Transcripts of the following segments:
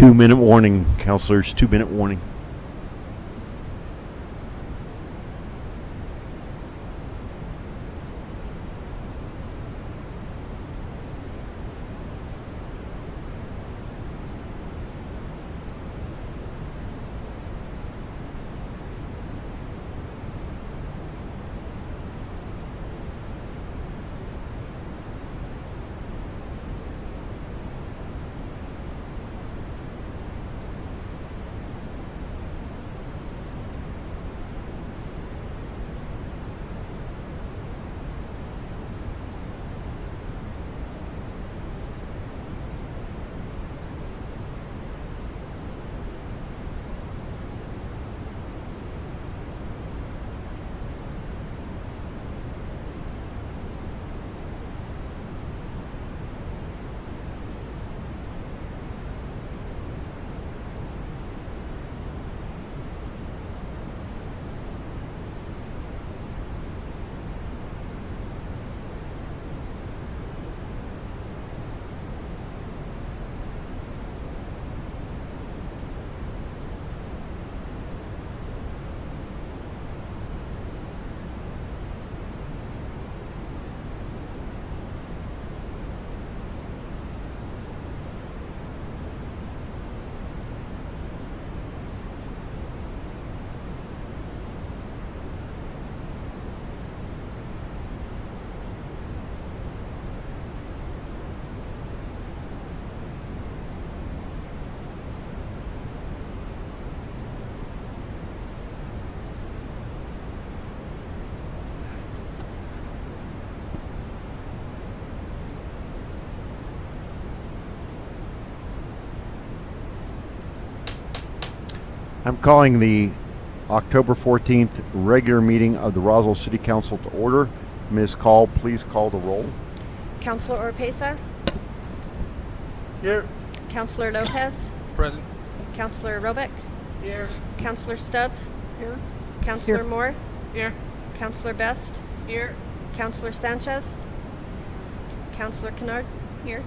2-minute warning, counselors. 2-minute warning. I'm calling the October 14th regular meeting of the Roswell City Council to order. Ms. Call, please call the roll. Councilor Oropesa. Here. Councilor Lopez. Present. Councilor Robick. Here. Councilor Stubbs. Here. Councilor Here. Moore. Here. Councilor Best. Here. Councilor Sanchez. Councilor Kennard. Here.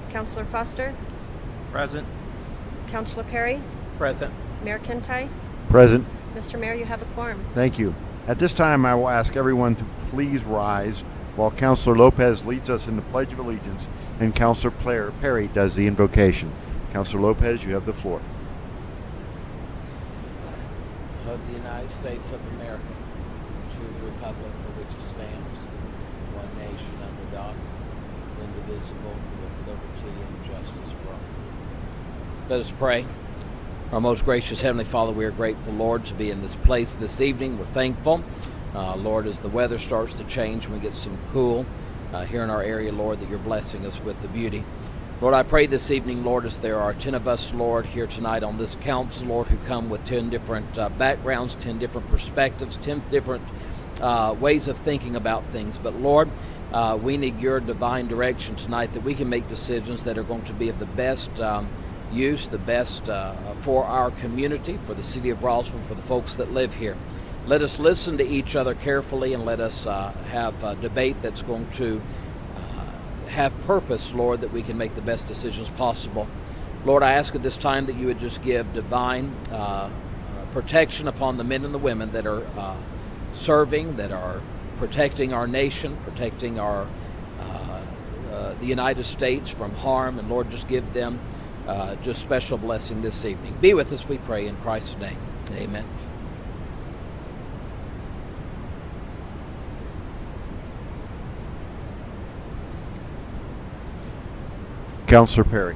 Councilor Foster. Present. Councilor Perry. Present. Mayor Kintai. Present. Mr. Mayor, you have a quorum. Thank you. At this time, I will ask everyone to please rise while Councilor Lopez leads us in the Pledge of Allegiance and Councilor Perry does the invocation. Councilor Lopez, you have the floor. Of the United States of America, to the republic for which it stands, one nation under God, indivisible, with liberty and justice for all. Let us pray. Our most gracious Heavenly Father, we are grateful, Lord, to be in this place this evening. We're thankful, Lord, as the weather starts to change and we get some cool here in our area, Lord, that you're blessing us with the beauty. Lord, I pray this evening, Lord, as there are 10 of us, Lord, here tonight on this council, Lord, who come with 10 different backgrounds, 10 different perspectives, 10 different ways of thinking about things. But, Lord, we need your divine direction tonight that we can make decisions that are going to be of the best use, the best for our community, for the city of Roswell, for the folks that live here. Let us listen to each other carefully and let us have a debate that's going to have purpose, Lord, that we can make the best decisions possible. Lord, I ask at this time that you would just give divine protection upon the men and the women that are serving, that are protecting our nation, protecting our the United States from harm, and Lord, just give them just special blessing this evening. Be with us, we pray, in Christ's name. Amen. Councilor Perry.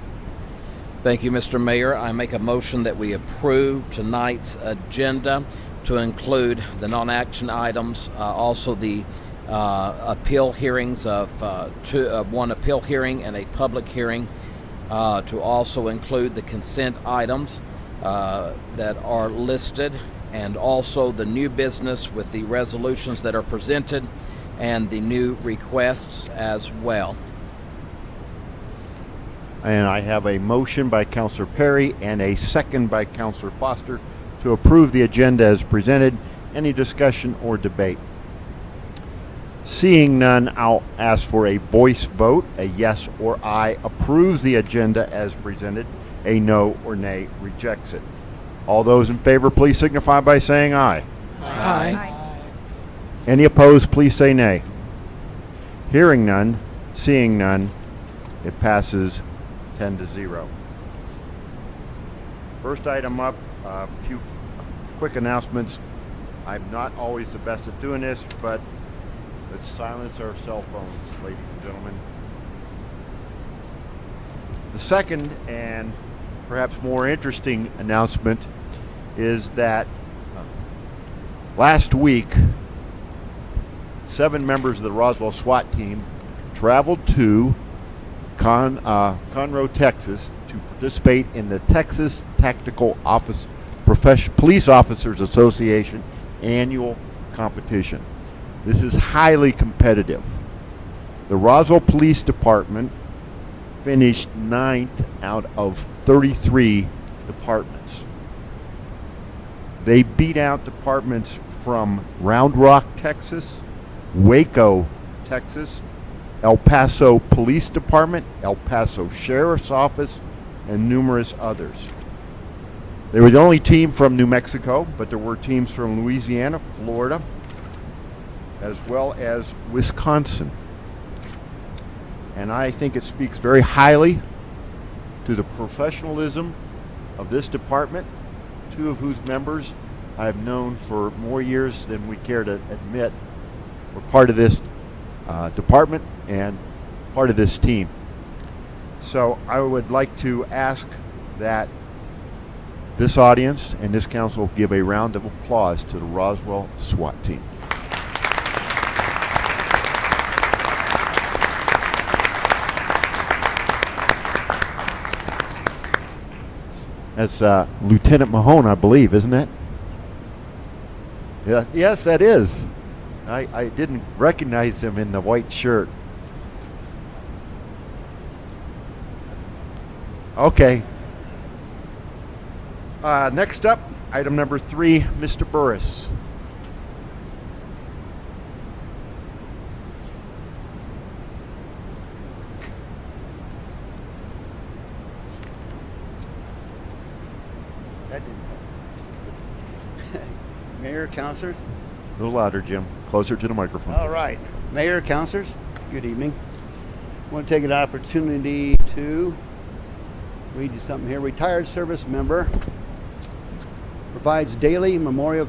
Thank you, Mr. Mayor. I make a motion that we approve tonight's agenda to include the non-action items, also the appeal hearings of one appeal hearing and a public hearing, to also include the consent items that are listed, and also the new business with the resolutions that are presented and the new requests as well. And I have a motion by Councilor Perry and a second by Councilor Foster to approve the agenda as presented. Any discussion or debate? Seeing none, I'll ask for a voice vote. A yes or aye approves the agenda as presented. A no or nay rejects it. All those in favor, please signify by saying aye. Aye. Any opposed, please say nay. Hearing none, seeing none, it passes 10-0. First item up, a few quick announcements. I'm not always the best at doing this, but let's silence our cell phones, ladies and gentlemen. The second and perhaps more interesting announcement is that last week, 7 members of the Roswell SWAT team traveled to Conroe, Texas to participate in the Texas Tactical Police Officers Association annual competition. This is highly competitive. The Roswell Police Department finished 9th out of 33 departments. They beat out departments from Round Rock, Texas, Waco, Texas, El Paso Police Department, El Paso Sheriff's Office, and numerous others. They were the only team from New Mexico, but there were teams from Louisiana, Florida, as well as Wisconsin. And I think it speaks very highly to the professionalism of this department, 2 of whose members I've known for more years than we care to admit were part of this department and part of this team. So I would like to ask that this audience and this council give a round of applause to the Roswell SWAT team. That's Lieutenant Mahone, I believe, isn't it? Yeah, yes, that is. I didn't recognize him in the white shirt. Okay. Next up, item number 3, Mr. Burris. Mayor, councilors. A little louder, Jim. Closer to the microphone. All right. Mayor, councilors, good evening. I want to take an opportunity to read you something here. Retired service member provides daily memorial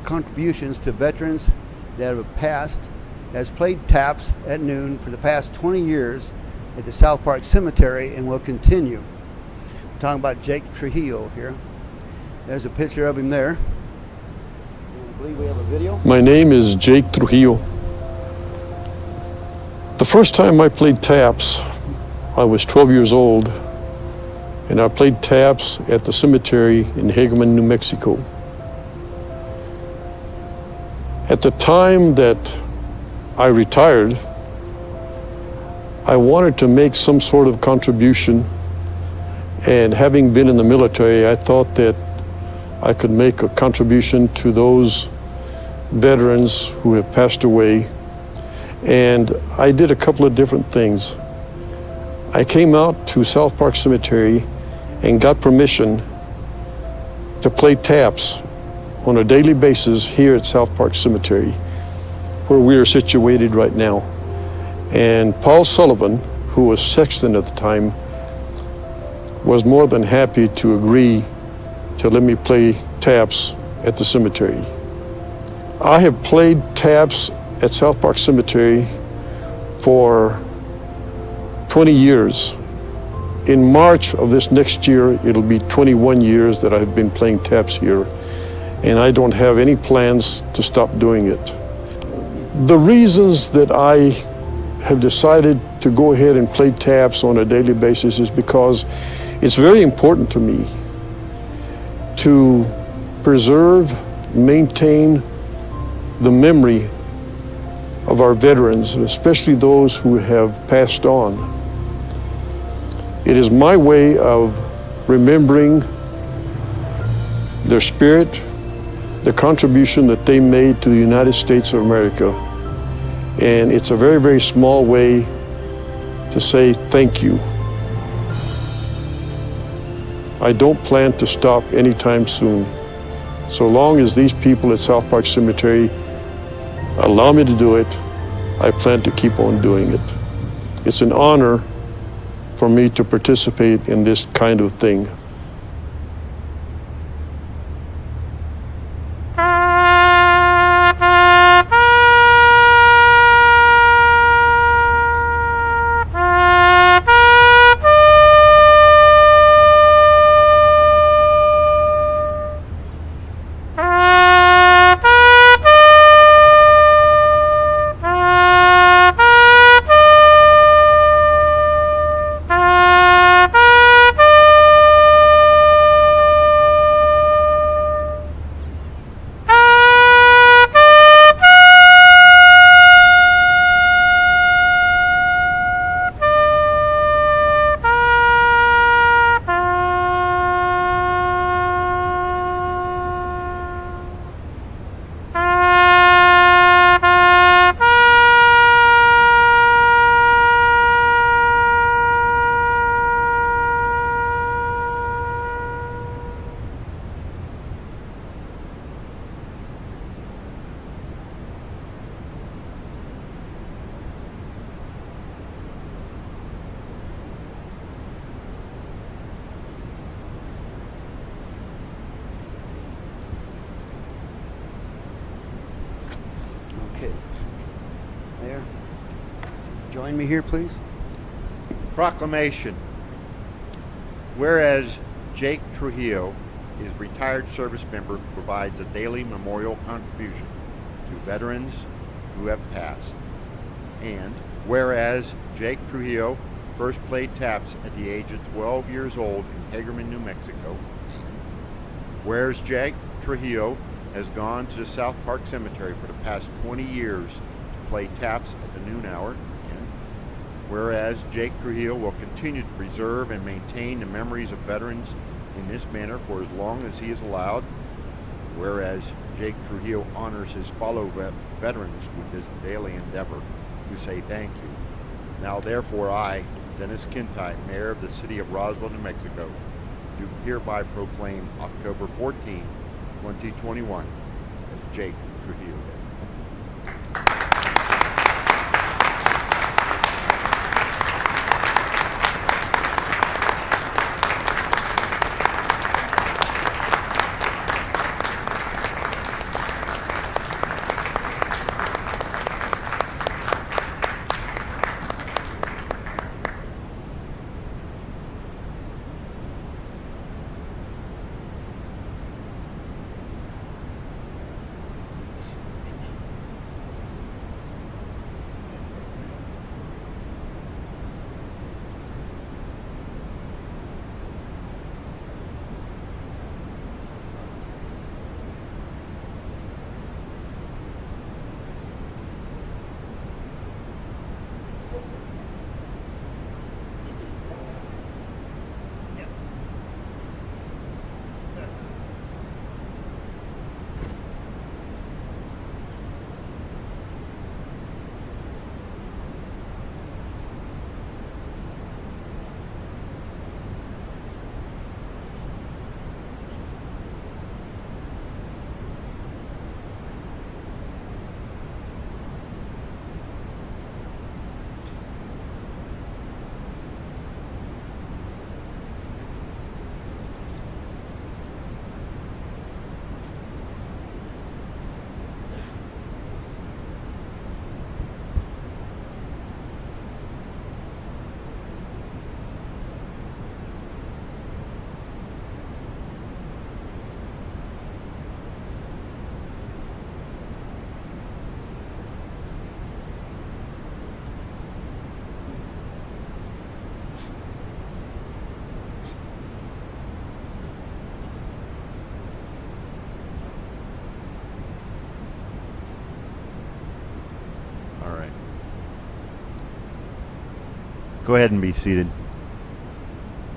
contributions to veterans that have passed, has played taps at noon for the past 20 years at the South Park Cemetery and will continue. I'm talking about Jake Trujillo here. There's a picture of him there. I believe we have a video. My name is Jake Trujillo. The first time I played taps, I was 12 years old, and I played taps at the cemetery in Hageman, New Mexico. At the time that I retired, I wanted to make some sort of contribution, and having been in the military, I thought that I could make a contribution to those veterans who have passed away. And I did a couple of different things. I came out to South Park Cemetery and got permission to play taps on a daily basis here at South Park Cemetery, where we are situated right now. And Paul Sullivan, who was sexton at the time, was more than happy to agree to let me play taps at the cemetery. I have played taps at South Park Cemetery for 20 years. In March of this next year, it'll be 21 years that I've been playing taps here, and I don't have any plans to stop doing it. The reasons that I have decided to go ahead and play taps on a daily basis is because it's very important to me to preserve, maintain the memory of our veterans, especially those who have passed on. It is my way of remembering their spirit, the contribution that they made to the United States of America. And it's a very, very small way to say thank you. I don't plan to stop anytime soon. So long as these people at South Park Cemetery allow me to do it, I plan to keep on doing it. It's an honor for me to participate in this kind of thing. Okay. Mayor, join me here, please. Proclamation. Whereas Jake Trujillo is retired service member who provides a daily memorial contribution to veterans who have passed. And whereas Jake Trujillo first played taps at the age of 12 years old in Hagerman, New Mexico. Whereas Jake Trujillo has gone to the South Park Cemetery for the past 20 years to play taps at the noon hour. And whereas Jake Trujillo will continue to preserve and maintain the memories of veterans in this manner for as long as he is allowed. Whereas Jake Trujillo honors his fellow veterans with his daily endeavor to say thank you. Now therefore I, Dennis Kintai, Mayor of the City of Roswell, New Mexico, do hereby proclaim October 14, 2021 as Jake Trujillo Day. Go ahead and be seated.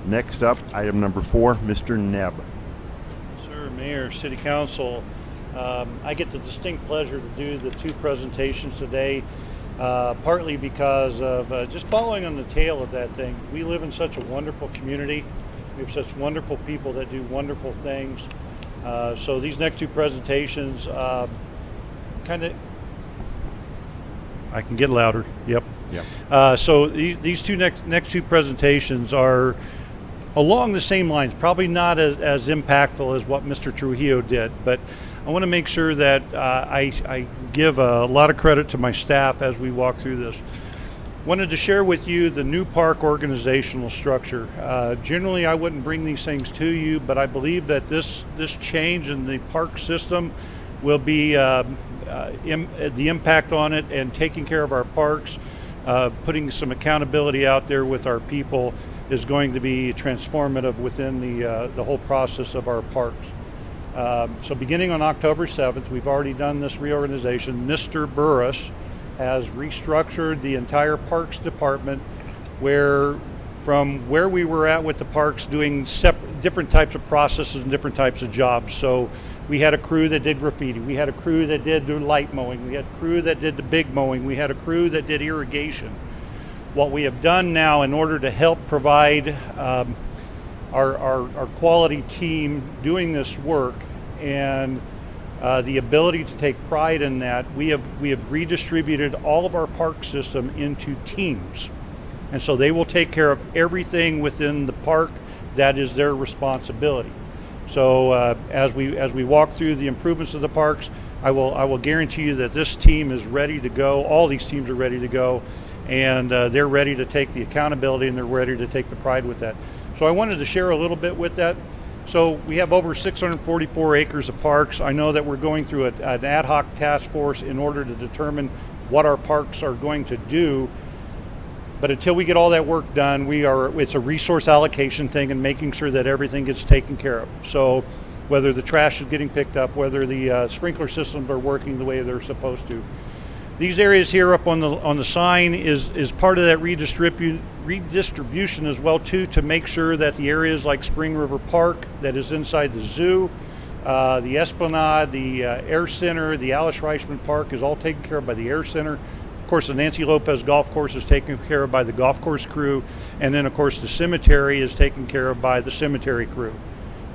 Next up, item number 4, Mr. Nebb. Sir, Mayor, City Council, I get the distinct pleasure to do the 2 presentations today, partly because of just following on the tail of that thing. We live in such a wonderful community. We have such wonderful people that do wonderful things. So these next two presentations kind of, I can get louder. Yep. Yep. So these next two presentations are along the same lines, probably not as impactful as what Mr. Trujillo did, but I want to make sure that I give a lot of credit to my staff as we walk through this. Wanted to share with you the new park organizational structure. Generally, I wouldn't bring these things to you, but I believe that this change in the park system will be the impact on it and taking care of our parks, putting some accountability out there with our people is going to be transformative within the whole process of our parks. So beginning on October 7th, we've already done this reorganization. Mr. Burris has restructured the entire parks department, where from where we were at with the parks doing different types of processes and different types of jobs. So we had a crew that did graffiti, we had a crew that did the light mowing, we had a crew that did the big mowing, we had a crew that did irrigation. What we have done now in order to help provide our quality team doing this work and the ability to take pride in that, we have redistributed all of our park system into teams, and so they will take care of everything within the park that is their responsibility. So as we walk through the improvements of the parks, I will guarantee you that this team is ready to go. All these teams are ready to go, and they're ready to take the accountability and they're ready to take the pride with that. So I wanted to share a little bit with that. So we have over 644 acres of parks. I know that we're going through an ad hoc task force in order to determine what our parks are going to do. But until we get all that work done, it's a resource allocation thing and making sure that everything gets taken care of. So whether the trash is getting picked up, whether the sprinkler systems are working the way they're supposed to. These areas here up on the sign is part of that redistribution as well too, to make sure that the areas like Spring River Park that is inside the zoo, the Esplanade, the Air Center, the Alice Reichman Park is all taken care of by the Air Center. Of course, the Nancy Lopez Golf Course is taken care of by the golf course crew, and then of course the cemetery is taken care of by the cemetery crew.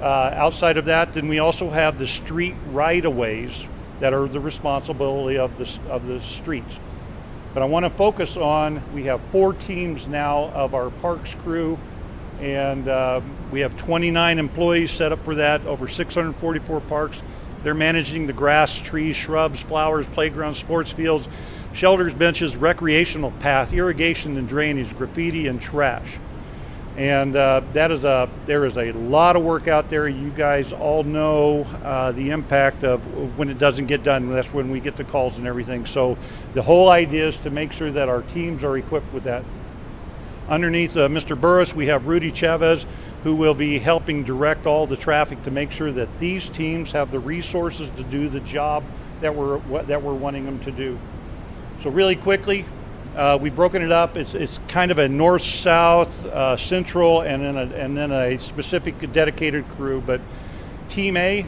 Outside of that, then we also have the street right-of-ways that are the responsibility of the streets. But I want to focus on, we have 4 teams now of our parks crew, and we have 29 employees set up for that, over 644 parks. They're managing the grass, trees, shrubs, flowers, playgrounds, sports fields, shelters, benches, recreational path, irrigation and drainage, graffiti and trash. And there is a lot of work out there. You guys all know the impact of when it doesn't get done. That's when we get the calls and everything. So the whole idea is to make sure that our teams are equipped with that. Underneath Mr. Burris, we have Rudy Chavez, who will be helping direct all the traffic to make sure that these teams have the resources to do the job that we're wanting them to do. So really quickly, we've broken it up. It's kind of a north-south, central, and then a specific dedicated crew. But Team A,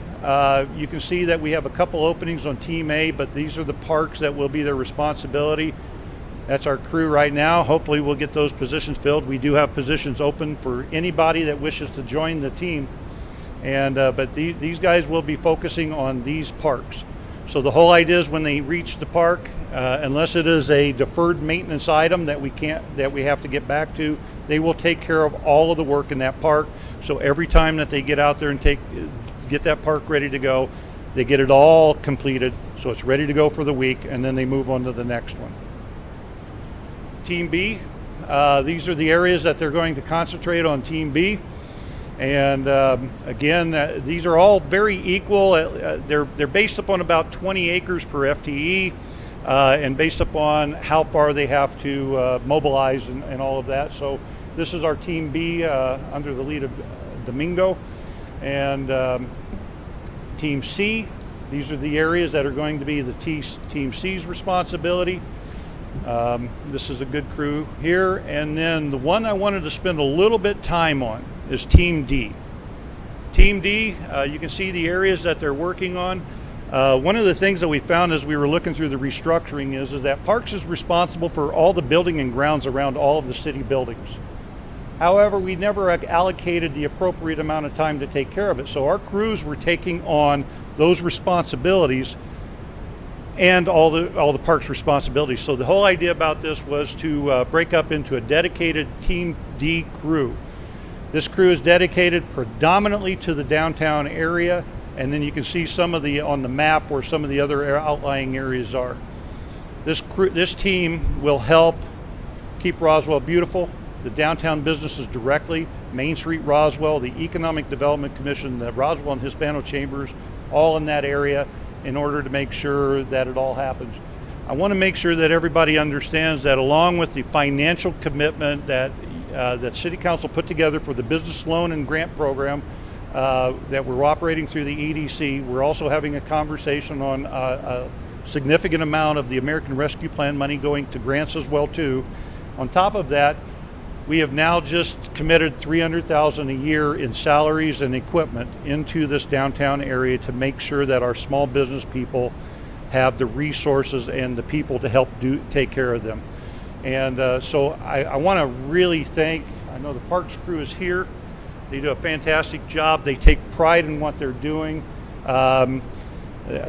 you can see that we have a couple openings on Team A, but these are the parks that will be their responsibility. That's our crew right now. Hopefully we'll get those positions filled. We do have positions open for anybody that wishes to join the team. And but these guys will be focusing on these parks. So the whole idea is when they reach the park, unless it is a deferred maintenance item that we have to get back to, they will take care of all of the work in that park. So every time that they get out there and get that park ready to go, they get it all completed, so it's ready to go for the week, and then they move on to the next one. Team B, these are the areas that they're going to concentrate on. Team B. And again, these are all very equal. They're based upon about 20 acres per FTE, and based upon how far they have to mobilize and all of that. So this is our Team B under the lead of Domingo. And Team C, these are the areas that are going to be the Team C's responsibility. This is a good crew here. And then the one I wanted to spend a little bit time on is Team D. Team D, you can see the areas that they're working on. One of the things that we found as we were looking through the restructuring is that Parks is responsible for all the building and grounds around all of the city buildings. However, we never allocated the appropriate amount of time to take care of it. So our crews were taking on those responsibilities and all the park's responsibilities. So the whole idea about this was to break up into a dedicated Team D crew. This crew is dedicated predominantly to the downtown area, and then you can see some of the on the map where some of the other outlying areas are. This team will help keep Roswell beautiful, the downtown businesses directly, Main Street Roswell, the Economic Development Commission, the Roswell and Hispano Chambers, all in that area, in order to make sure that it all happens. I want to make sure that everybody understands that along with the financial commitment that that City Council put together for the business loan and grant program that we're operating through the EDC, we're also having a conversation on a significant amount of the American Rescue Plan money going to grants as well too. On top of that, we have now just committed $300,000 a year in salaries and equipment into this downtown area to make sure that our small business people have the resources and the people to help take care of them. And so I want to really thank, I know the Parks crew is here. They do a fantastic job. They take pride in what they're doing. I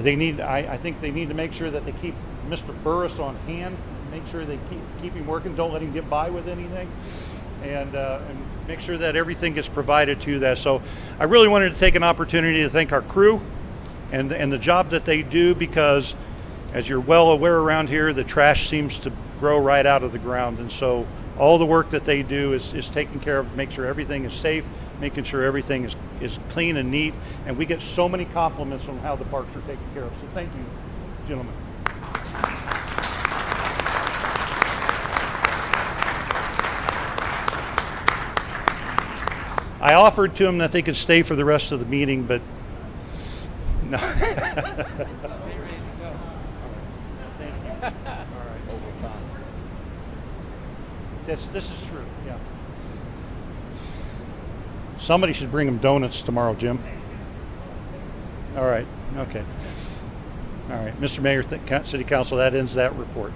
think they need to make sure that they keep Mr. Burris on hand, make sure they keep him working, don't let him get by with anything, and make sure that everything gets provided to that. So I really wanted to take an opportunity to thank our crew and the job that they do, because as you're well aware around here, the trash seems to grow right out of the ground, and so all the work that they do is taking care of, make sure everything is safe, making sure everything is clean and neat, and we get so many compliments on how the parks are taken care of. So thank you, gentlemen. I offered to them that they could stay for the rest of the meeting, but no. This is true, yeah. Somebody should bring them donuts tomorrow, Jim. All right, okay. All right, Mr. Mayor, City Council, that ends that report.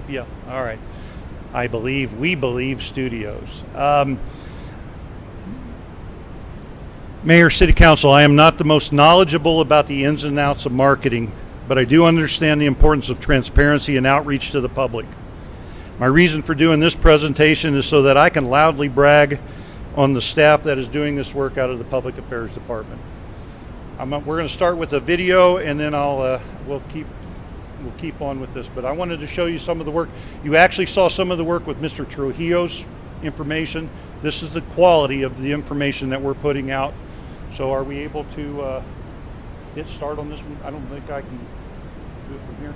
Yeah, all right. We believe studios. Mayor, City Council, I am not the most knowledgeable about the ins and outs of marketing, but I do understand the importance of transparency and outreach to the public. My reason for doing this presentation is so that I can loudly brag on the staff that is doing this work out of the Public Affairs Department. We're going to start with a video, and then we'll keep on with this, but I wanted to show you some of the work. You actually saw some of the work with Mr. Trujillo's information. This is the quality of the information that we're putting out. So are we able to hit start on this one? I don't think I can do it from here.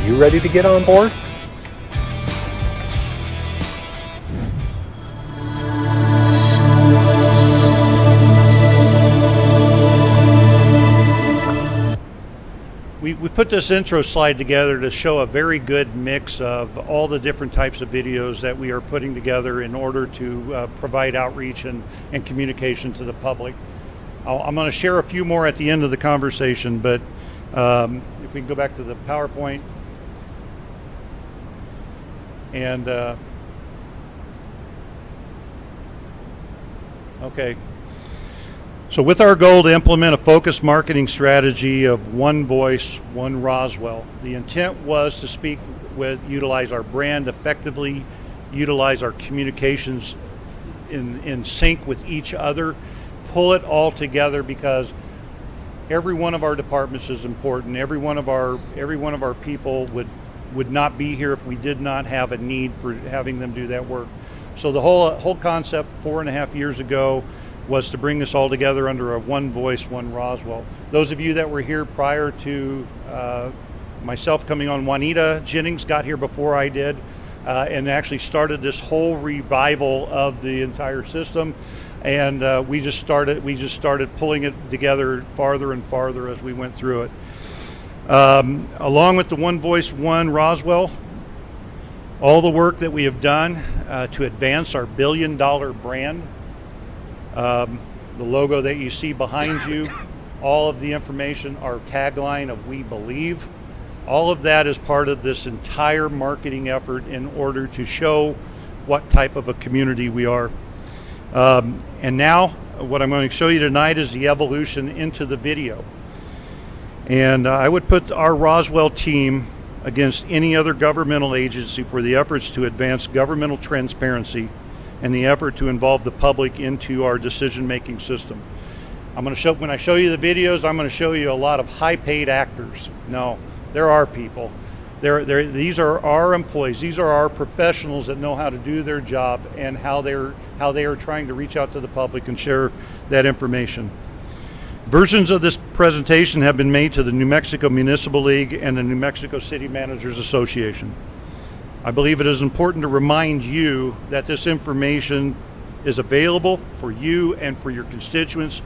you ready to get on board? We put this intro slide together to show a very good mix of all the different types of videos that we are putting together in order to provide outreach and communication to the public. I'm going to share a few more at the end of the conversation, but if we can go back to the PowerPoint. And okay. So with our goal to implement a focused marketing strategy of one voice, one Roswell, the intent was to utilize our brand effectively, utilize our communications in sync with each other, pull it all together, because every one of our departments is important. Every one of our people would not be here if we did not have a need for having them do that work. So the whole concept 4.5 years ago was to bring this all together under a one voice, one Roswell. Those of you that were here prior to myself coming on, Juanita Jennings got here before I did, and actually started this whole revival of the entire system. And we just started pulling it together farther and farther as we went through it. Along with the one voice, one Roswell, all the work that we have done to advance our billion-dollar brand. The logo that you see behind you, all of the information, our tagline of "We Believe," all of that is part of this entire marketing effort in order to show what type of a community we are. And now what I'm going to show you tonight is the evolution into the video. And I would put our Roswell team against any other governmental agency for the efforts to advance governmental transparency and the effort to involve the public into our decision-making system. When I show you the videos, I'm going to show you a lot of high-paid actors. No, there are people. These are our employees. These are our professionals that know how to do their job and how they are trying to reach out to the public and share that information. Versions of this presentation have been made to the New Mexico Municipal League and the New Mexico City Managers Association. I believe it is important to remind you that this information is available for you and for your constituents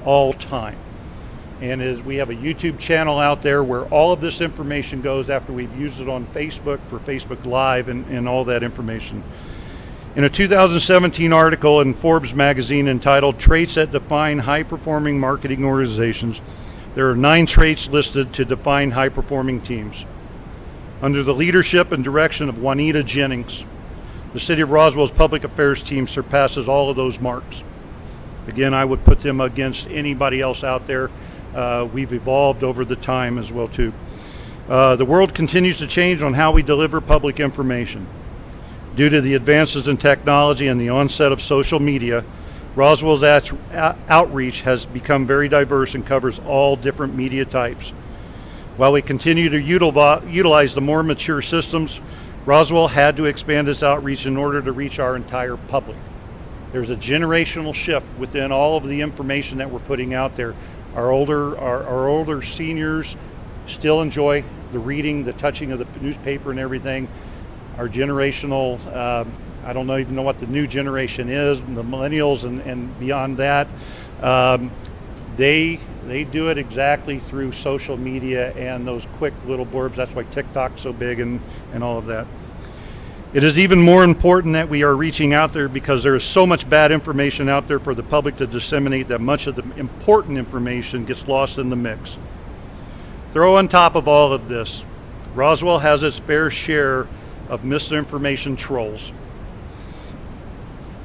all time. And we have a YouTube channel out there where all of this information goes after we've used it on Facebook for Facebook Live and all that information. In a 2017 article in Forbes magazine entitled "Traits That Define High-Performing Marketing Organizations," there are 9 traits listed to define high-performing teams. Under the leadership and direction of Juanita Jennings, the City of Roswell's public affairs team surpasses all of those marks. Again, I would put them against anybody else out there. We've evolved over the time as well too. The world continues to change on how we deliver public information. Due to the advances in technology and the onset of social media, Roswell's outreach has become very diverse and covers all different media types. While we continue to utilize the more mature systems, Roswell had to expand its outreach in order to reach our entire public. There's a generational shift within all of the information that we're putting out there. Our older seniors still enjoy the reading, the touching of the newspaper and everything. Our generational, I don't even know what the new generation is, the millennials and beyond that, they do it exactly through social media and those quick little blurbs. That's why TikTok's so big and all of that. It is even more important that we are reaching out there because there is so much bad information out there for the public to disseminate that much of the important information gets lost in the mix. Throw on top of all of this, Roswell has its fair share of misinformation trolls,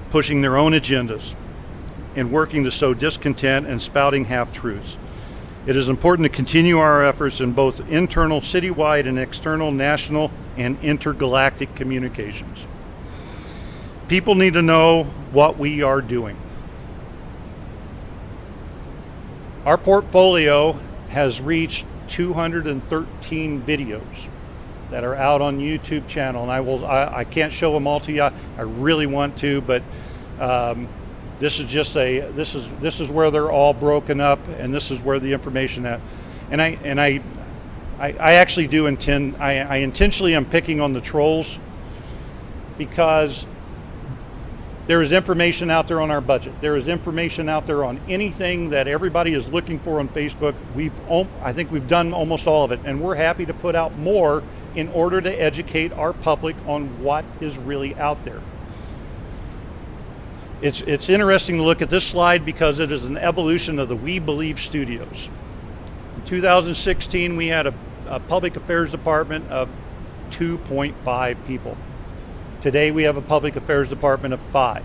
pushing their own agendas and working to sow discontent and spouting half-truths. It is important to continue our efforts in both internal, citywide, and external, national, and intergalactic communications. People need to know what we are doing. Our portfolio has reached 213 videos that are out on YouTube channel, and I can't show them all to you. I really want to, but this is where they're all broken up, and this is where the information at. And I actually do intend, I intentionally am picking on the trolls because there is information out there on our budget. There is information out there on anything that everybody is looking for on Facebook. I think we've done almost all of it, and we're happy to put out more in order to educate our public on what is really out there. It's interesting to look at this slide because it is an evolution of the We Believe Studios. In 2016, we had a public affairs department of 2.5 people. Today we have a public affairs department of 5.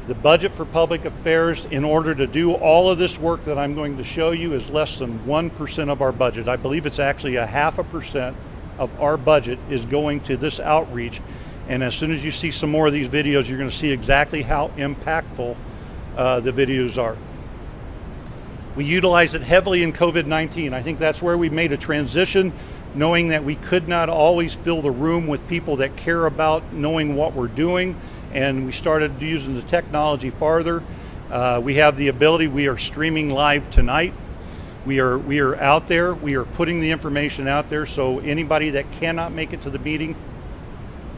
The budget for public affairs in order to do all of this work that I'm going to show you is less than 1% of our budget. I believe it's actually 0.5% of our budget is going to this outreach. And as soon as you see some more of these videos, you're going to see exactly how impactful the videos are. We utilize it heavily in COVID-19. I think that's where we made a transition, knowing that we could not always fill the room with people that care about knowing what we're doing, and we started using the technology farther. We have the ability, we are streaming live tonight. We are out there, we are putting the information out there, so anybody that cannot make it to the meeting,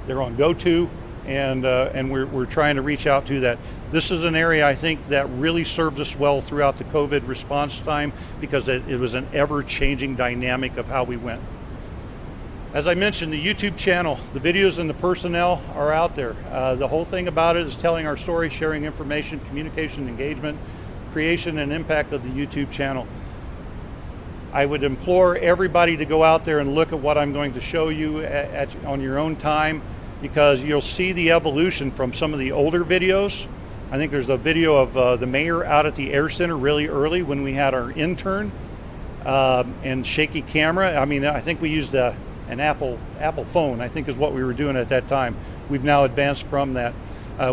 they're on GoTo, and we're trying to reach out to that. This is an area I think that really served us well throughout the COVID response time because it was an ever-changing dynamic of how we went. As I mentioned, the YouTube channel, the videos and the personnel are out there. The whole thing about it is telling our story, sharing information, communication, engagement, creation and impact of the YouTube channel. I would implore everybody to go out there and look at what I'm going to show you on your own time, because you'll see the evolution from some of the older videos. I think there's a video of the mayor out at the Air Center really early when we had our intern and shaky camera. I mean, I think we used an Apple phone, I think is what we were doing at that time. We've now advanced from that.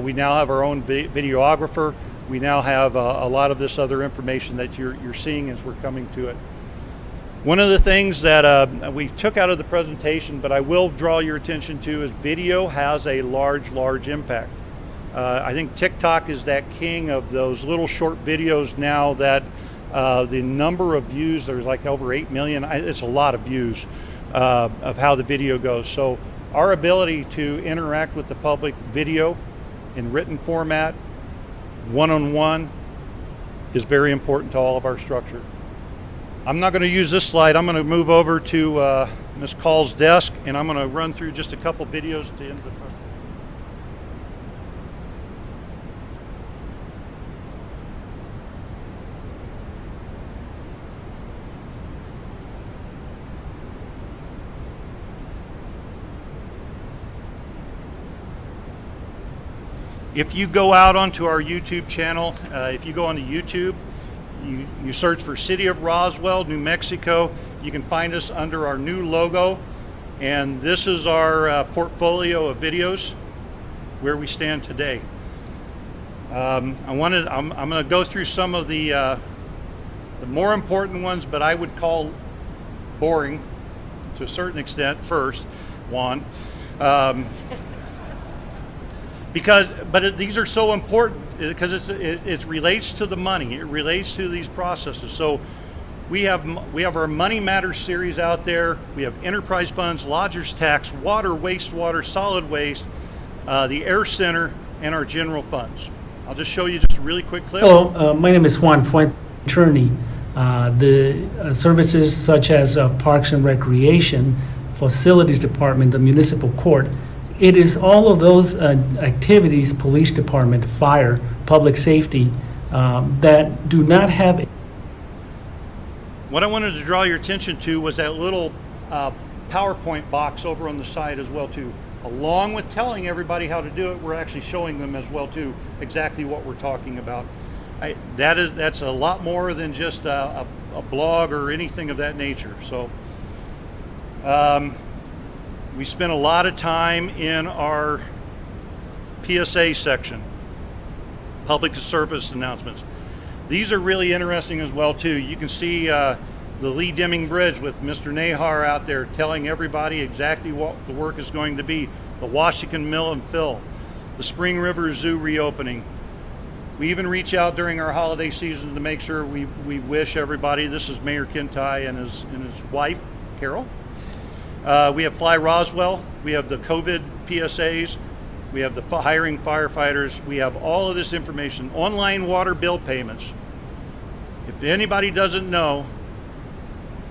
We now have our own videographer. We now have a lot of this other information that you're seeing as we're coming to it. One of the things that we took out of the presentation, but I will draw your attention to, is video has a large impact. I think TikTok is that king of those little short videos now that the number of views, there's like over 8 million, it's a lot of views of how the video goes. So our ability to interact with the public video in written format, one-on-one, is very important to all of our structure. I'm not going to use this slide. I'm going to move over to Ms. Call's desk, and I'm going to run through just a couple videos at the end of the presentation. If you go out onto our YouTube channel, if you go onto YouTube, you search for City of Roswell, New Mexico, you can find us under our new logo, and this is our portfolio of videos where we stand today. I'm going to go through some of the more important ones, but I would call boring to a certain extent first, Juan. These are so important because it relates to the money. It relates to these processes. So we have our Money Matters series out there. We have enterprise funds, lodgers tax, water, wastewater, solid waste, the Air Center, and our general funds. I'll just show you just a really quick clip. Hello, my name is Juan Fuente, attorney. The services such as Parks and Recreation, Facilities Department, the Municipal Court, it is all of those activities, police department, fire, public safety, that do not have. What I wanted to draw your attention to was that little PowerPoint box over on the side as well too. Along with telling everybody how to do it, we're actually showing them as well too exactly what we're talking about. That's a lot more than just a blog or anything of that nature. So. We spent a lot of time in our PSA section, public service announcements. These are really interesting as well too. You can see the Lee Deming Bridge with Mr. Nahar out there telling everybody exactly what the work is going to be. The Washington Mill and Fill, the Spring River Zoo reopening. We even reach out during our holiday season to make sure we wish everybody, this is Mayor Kintai and his wife, Carol. We have Fly Roswell. We have the COVID PSAs. We have the hiring firefighters. We have all of this information. Online water bill payments. If anybody doesn't know,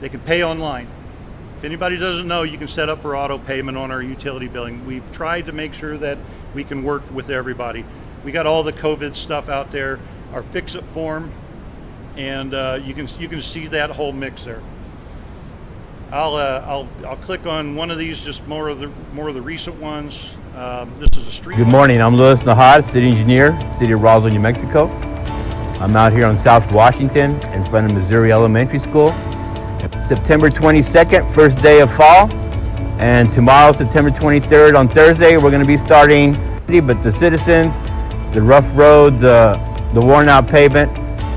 they can pay online. If anybody doesn't know, you can set up for auto payment on our utility billing. We've tried to make sure that we can work with everybody. We got all the COVID stuff out there, our fix-it form, and you can see that whole mix there. I'll click on one of these, just more of the recent ones. This is a street. Good morning. I'm Louis Nahad, city engineer, city of Roswell, New Mexico. I'm out here on South Washington in front of Missouri Elementary School. September 22nd, first day of fall, and tomorrow, September 23rd, on Thursday, we're going to be starting. But the citizens, the rough road, the worn out pavement,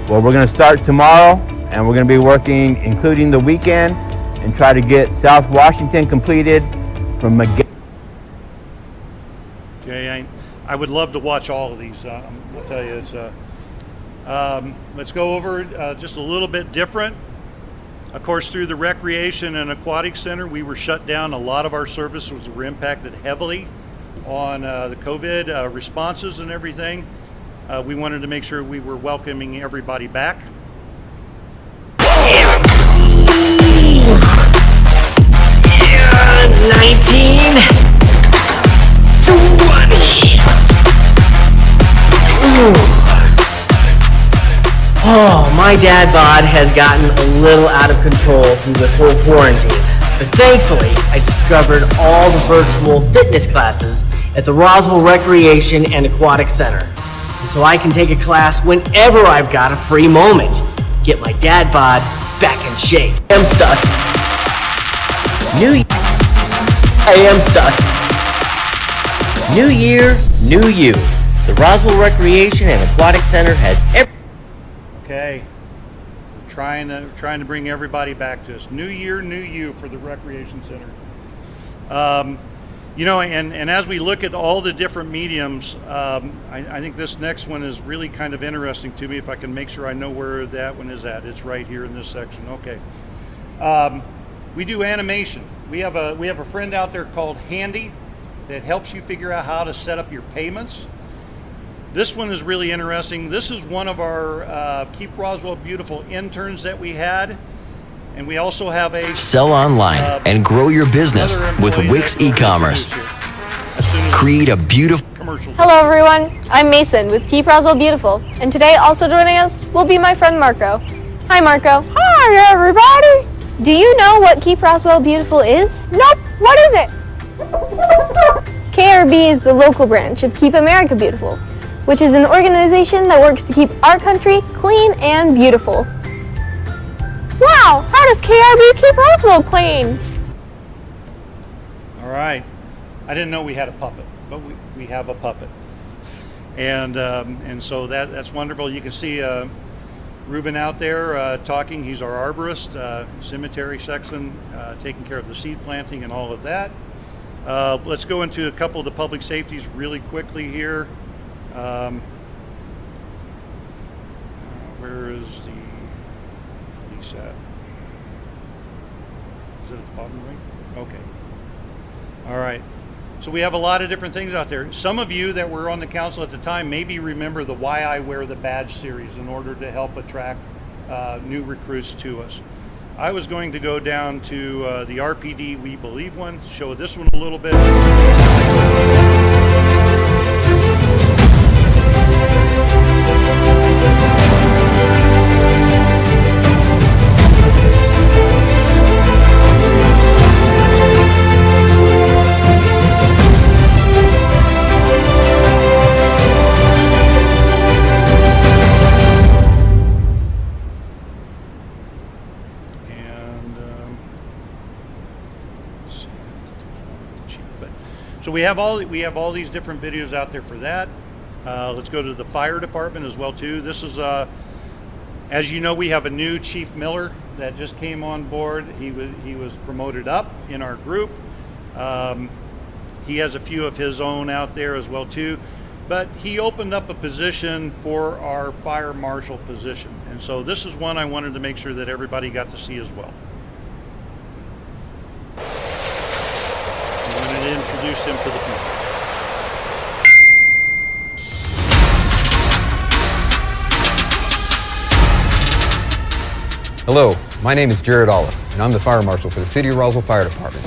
well, we're going to start tomorrow, and we're going to be working, including the weekend, and try to get South Washington completed from McGill. Okay, I would love to watch all of these. I'll tell you, it's let's go over just a little bit different. Of course, through the Recreation and Aquatic Center, we were shut down. A lot of our services were impacted heavily on the COVID responses and everything. We wanted to make sure we were welcoming everybody back. 19, 20. Oh, my dad bod has gotten a little out of control through this whole quarantine. But thankfully, I discovered all the virtual fitness classes at the Roswell Recreation and Aquatic Center. And so I can take a class whenever I've got a free moment. Get my dad bod back in shape. I'm stuck. I am stuck. New year, new you. The Roswell Recreation and Aquatic Center has Okay, we're trying to bring everybody back to us. New year, new you for the Recreation Center. You know, and as we look at all the different mediums, I think this next one is really kind of interesting to me. If I can make sure I know where that one is at, it's right here in this section. Okay, we do animation. We have a friend out there called Handy that helps you figure out how to set up your payments. This one is really interesting. This is one of our Keep Roswell Beautiful interns that we had. And we also have a sell online and grow your business with Wix e-commerce. Create a beautiful commercial. Hello everyone, I'm Mason with Keep Roswell Beautiful, and today also joining us will be my friend Marco. Hi Marco. Hi everybody. Do you know what Keep Roswell Beautiful is? Nope, what is it? KRB is the local branch of Keep America Beautiful, which is an organization that works to keep our country clean and beautiful. Wow, how does KRB keep Roswell clean? All right. I didn't know we had a puppet, but we have a puppet. And so that's wonderful. You can see Ruben out there talking. He's our arborist, cemetery section, taking care of the seed planting and all of that. Let's go into a couple of the public safeties really quickly here. Where is the police at? Is it at the bottom right? Okay. All right. So we have a lot of different things out there. Some of you that were on the council at the time maybe remember the Why I Wear the Badge series in order to help attract new recruits to us. I was going to go down to the RPD We Believe one, show this one a little bit. So we have all these different videos out there for that. Let's go to the fire department as well too. This is as you know, we have a new Chief Miller that just came on board. He was promoted up in our group. He has a few of his own out there as well too, but he opened up a position for our fire marshal position, and so this is one I wanted to make sure that everybody got to see as well. introduce him to the people. Hello, my name is Jared Olive, and I'm the Fire Marshal for the City of Roswell Fire Department.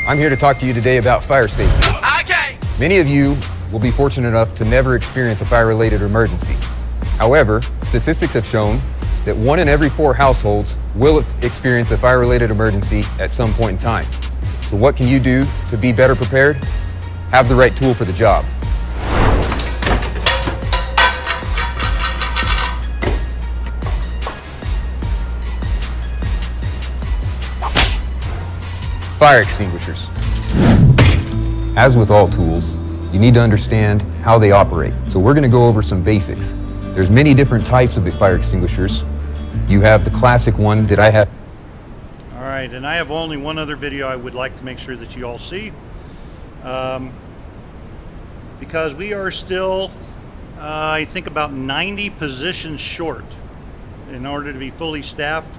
I'm here to talk to you today about fire safety. Okay. Many of you will be fortunate enough to never experience a fire-related emergency. However, statistics have shown that 1 in every 4 households will experience a fire-related emergency at some point in time. So what can you do to be better prepared? Have the right tool for the job. Fire extinguishers. As with all tools, you need to understand how they operate. So we're going to go over some basics. There's many different types of fire extinguishers. You have the classic one that I have. All right, and I have only one other video I would like to make sure that you all see. Because we are still, I think, about 90 positions short in order to be fully staffed.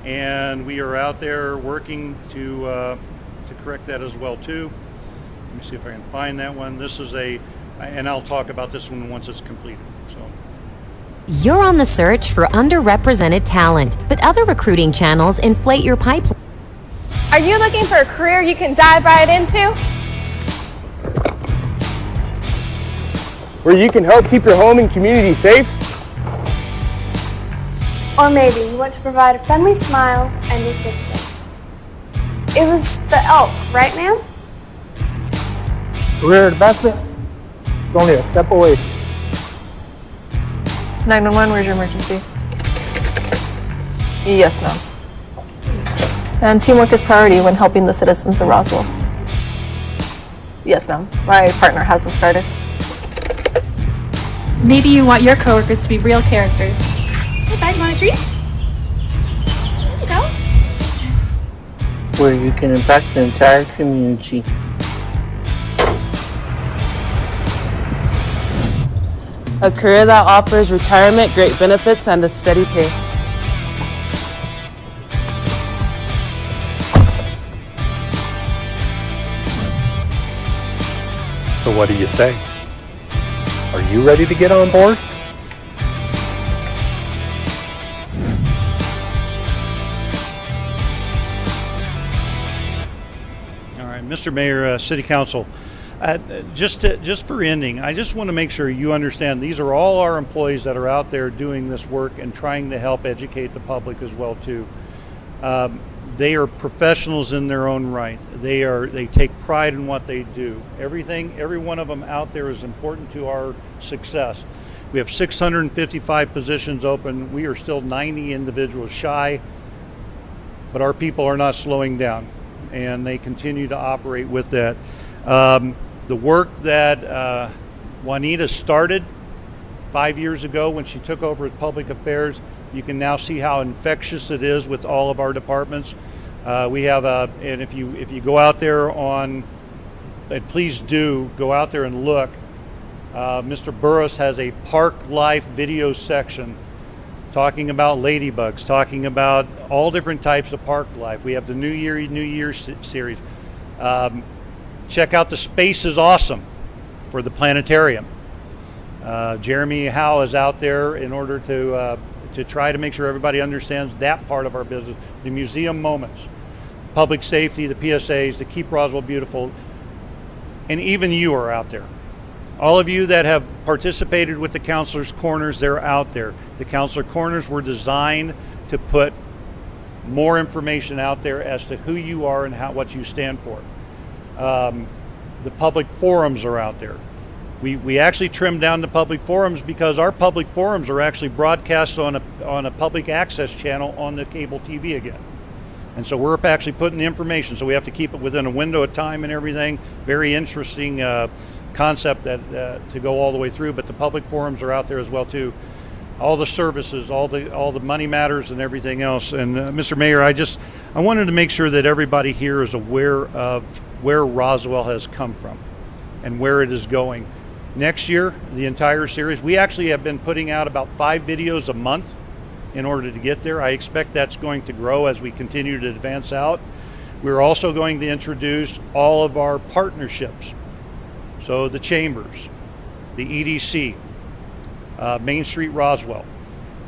And we are out there working to correct that as well too. Let me see if I can find that one. This is and I'll talk about this one once it's completed. So. You're on the search for underrepresented talent, but other recruiting channels inflate your pipeline. Are you looking for a career you can dive right into? Where you can help keep your home and community safe? Or maybe you want to provide a friendly smile and assistance. It was the elk, right ma'am? Career advancement? It's only a step away. 911, where's your emergency? Yes, ma'am. And teamwork is priority when helping the citizens of Roswell. Yes, ma'am. My partner has them started. Maybe you want your coworkers to be real characters. Hey, guys, want a treat? Here you go. Where you can impact the entire community. A career that offers retirement, great benefits, and a steady pay. So what do you say? Are you ready to get on board? Mr. Mayor, City Council, just for ending, I just want to make sure you understand these are all our employees that are out there doing this work and trying to help educate the public as well too. They are professionals in their own right. They take pride in what they do. Every one of them out there is important to our success. We have 655 positions open. We are still 90 individuals shy, but our people are not slowing down, and they continue to operate with that. The work that Juanita started 5 years ago when she took over with Public Affairs, you can now see how infectious it is with all of our departments. We have and if you go out there and please do go out there and look. Mr. Burris has a park life video section talking about ladybugs, talking about all different types of park life. We have the New Year series. Check out the Space is Awesome for the planetarium. Jeremy Howe is out there in order to try to make sure everybody understands that part of our business. The museum moments, public safety, the PSAs, the Keep Roswell Beautiful, and even you are out there. All of you that have participated with the Counselor's Corners, they're out there. The Counselor Corners were designed to put more information out there as to who you are and what you stand for. The public forums are out there. We actually trimmed down the public forums because our public forums are actually broadcast on a public access channel on the cable TV again. And so we're actually putting the information, so we have to keep it within a window of time and everything. Very interesting concept that to go all the way through, but the public forums are out there as well too. All the services, all the money matters and everything else. And Mr. Mayor, I wanted to make sure that everybody here is aware of where Roswell has come from and where it is going. Next year, the entire series, we actually have been putting out about 5 videos a month in order to get there. I expect that's going to grow as we continue to advance out. We're also going to introduce all of our partnerships. So the chambers, the EDC, Main Street Roswell.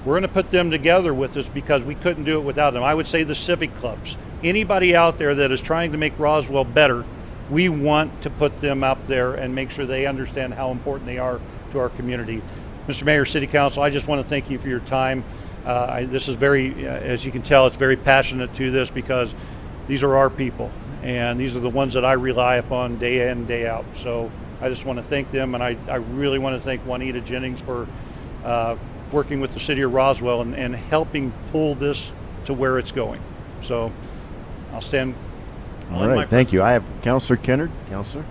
We're going to put them together with us because we couldn't do it without them. I would say the civic clubs. Anybody out there that is trying to make Roswell better, we want to put them up there and make sure they understand how important they are to our community. Mr. Mayor, City Council, I just want to thank you for your time. This is very, as you can tell, it's very passionate to this because these are our people and these are the ones that I rely upon day in, day out. So I just want to thank them, and I really want to thank Juanita Jennings for working with the city of Roswell and helping pull this to where it's going. So I'll stand. All right, thank you. I have Councilor Kennard. Councilor.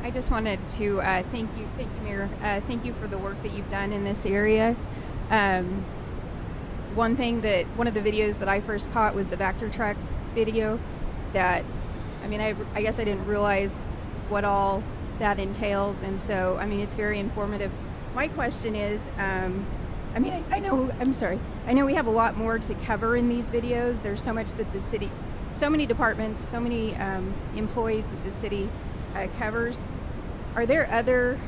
I just wanted to thank you, Mayor. Thank you for the work that you've done in this area. One of the videos that I first caught was the Vector truck video. That, I mean, I guess I didn't realize what all that entails, and so I mean, it's very informative. My question is, I know we have a lot more to cover in these videos. There's so much that the city, so many departments, so many employees that the city covers. Are there other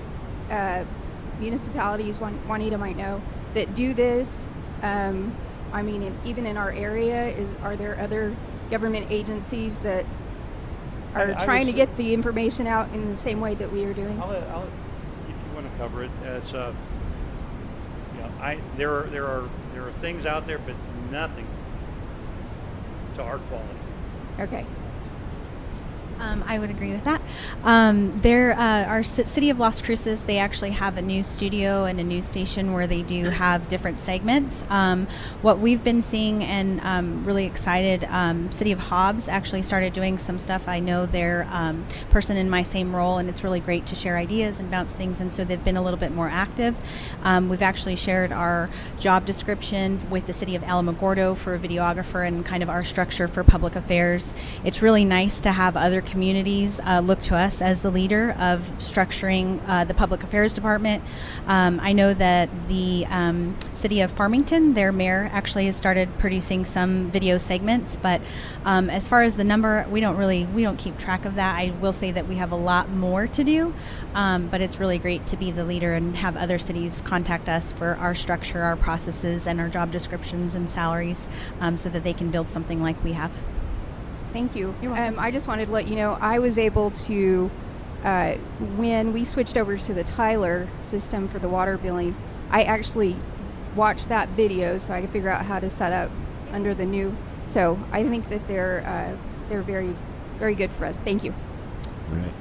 municipalities, Juanita might know, that do this? I mean, even in our area, are there other government agencies that are trying to get the information out in the same way that we are doing? If you want to cover it, it's there are things out there, but nothing to our quality. Okay. I would agree with that. Our City of Las Cruces, they actually have a news studio and a news station where they do have different segments. What we've been seeing and really excited, City of Hobbs actually started doing some stuff. I know they're person in my same role, and it's really great to share ideas and bounce things, and so they've been a little bit more active. We've actually shared our job description with the City of Alamogordo for a videographer and kind of our structure for public affairs. It's really nice to have other communities look to us as the leader of structuring the public affairs department. I know that the City of Farmington, their mayor actually has started producing some video segments, but as far as the number, we don't keep track of that. I will say that we have a lot more to do, but it's really great to be the leader and have other cities contact us for our structure, our processes, and our job descriptions and salaries, so that they can build something like we have. Thank you. I just wanted to let you know I was able to, when we switched over to the Tyler system for the water billing, I actually watched that video so I could figure out how to set up under the new. So I think that they're very, very good for us. Thank you. All right.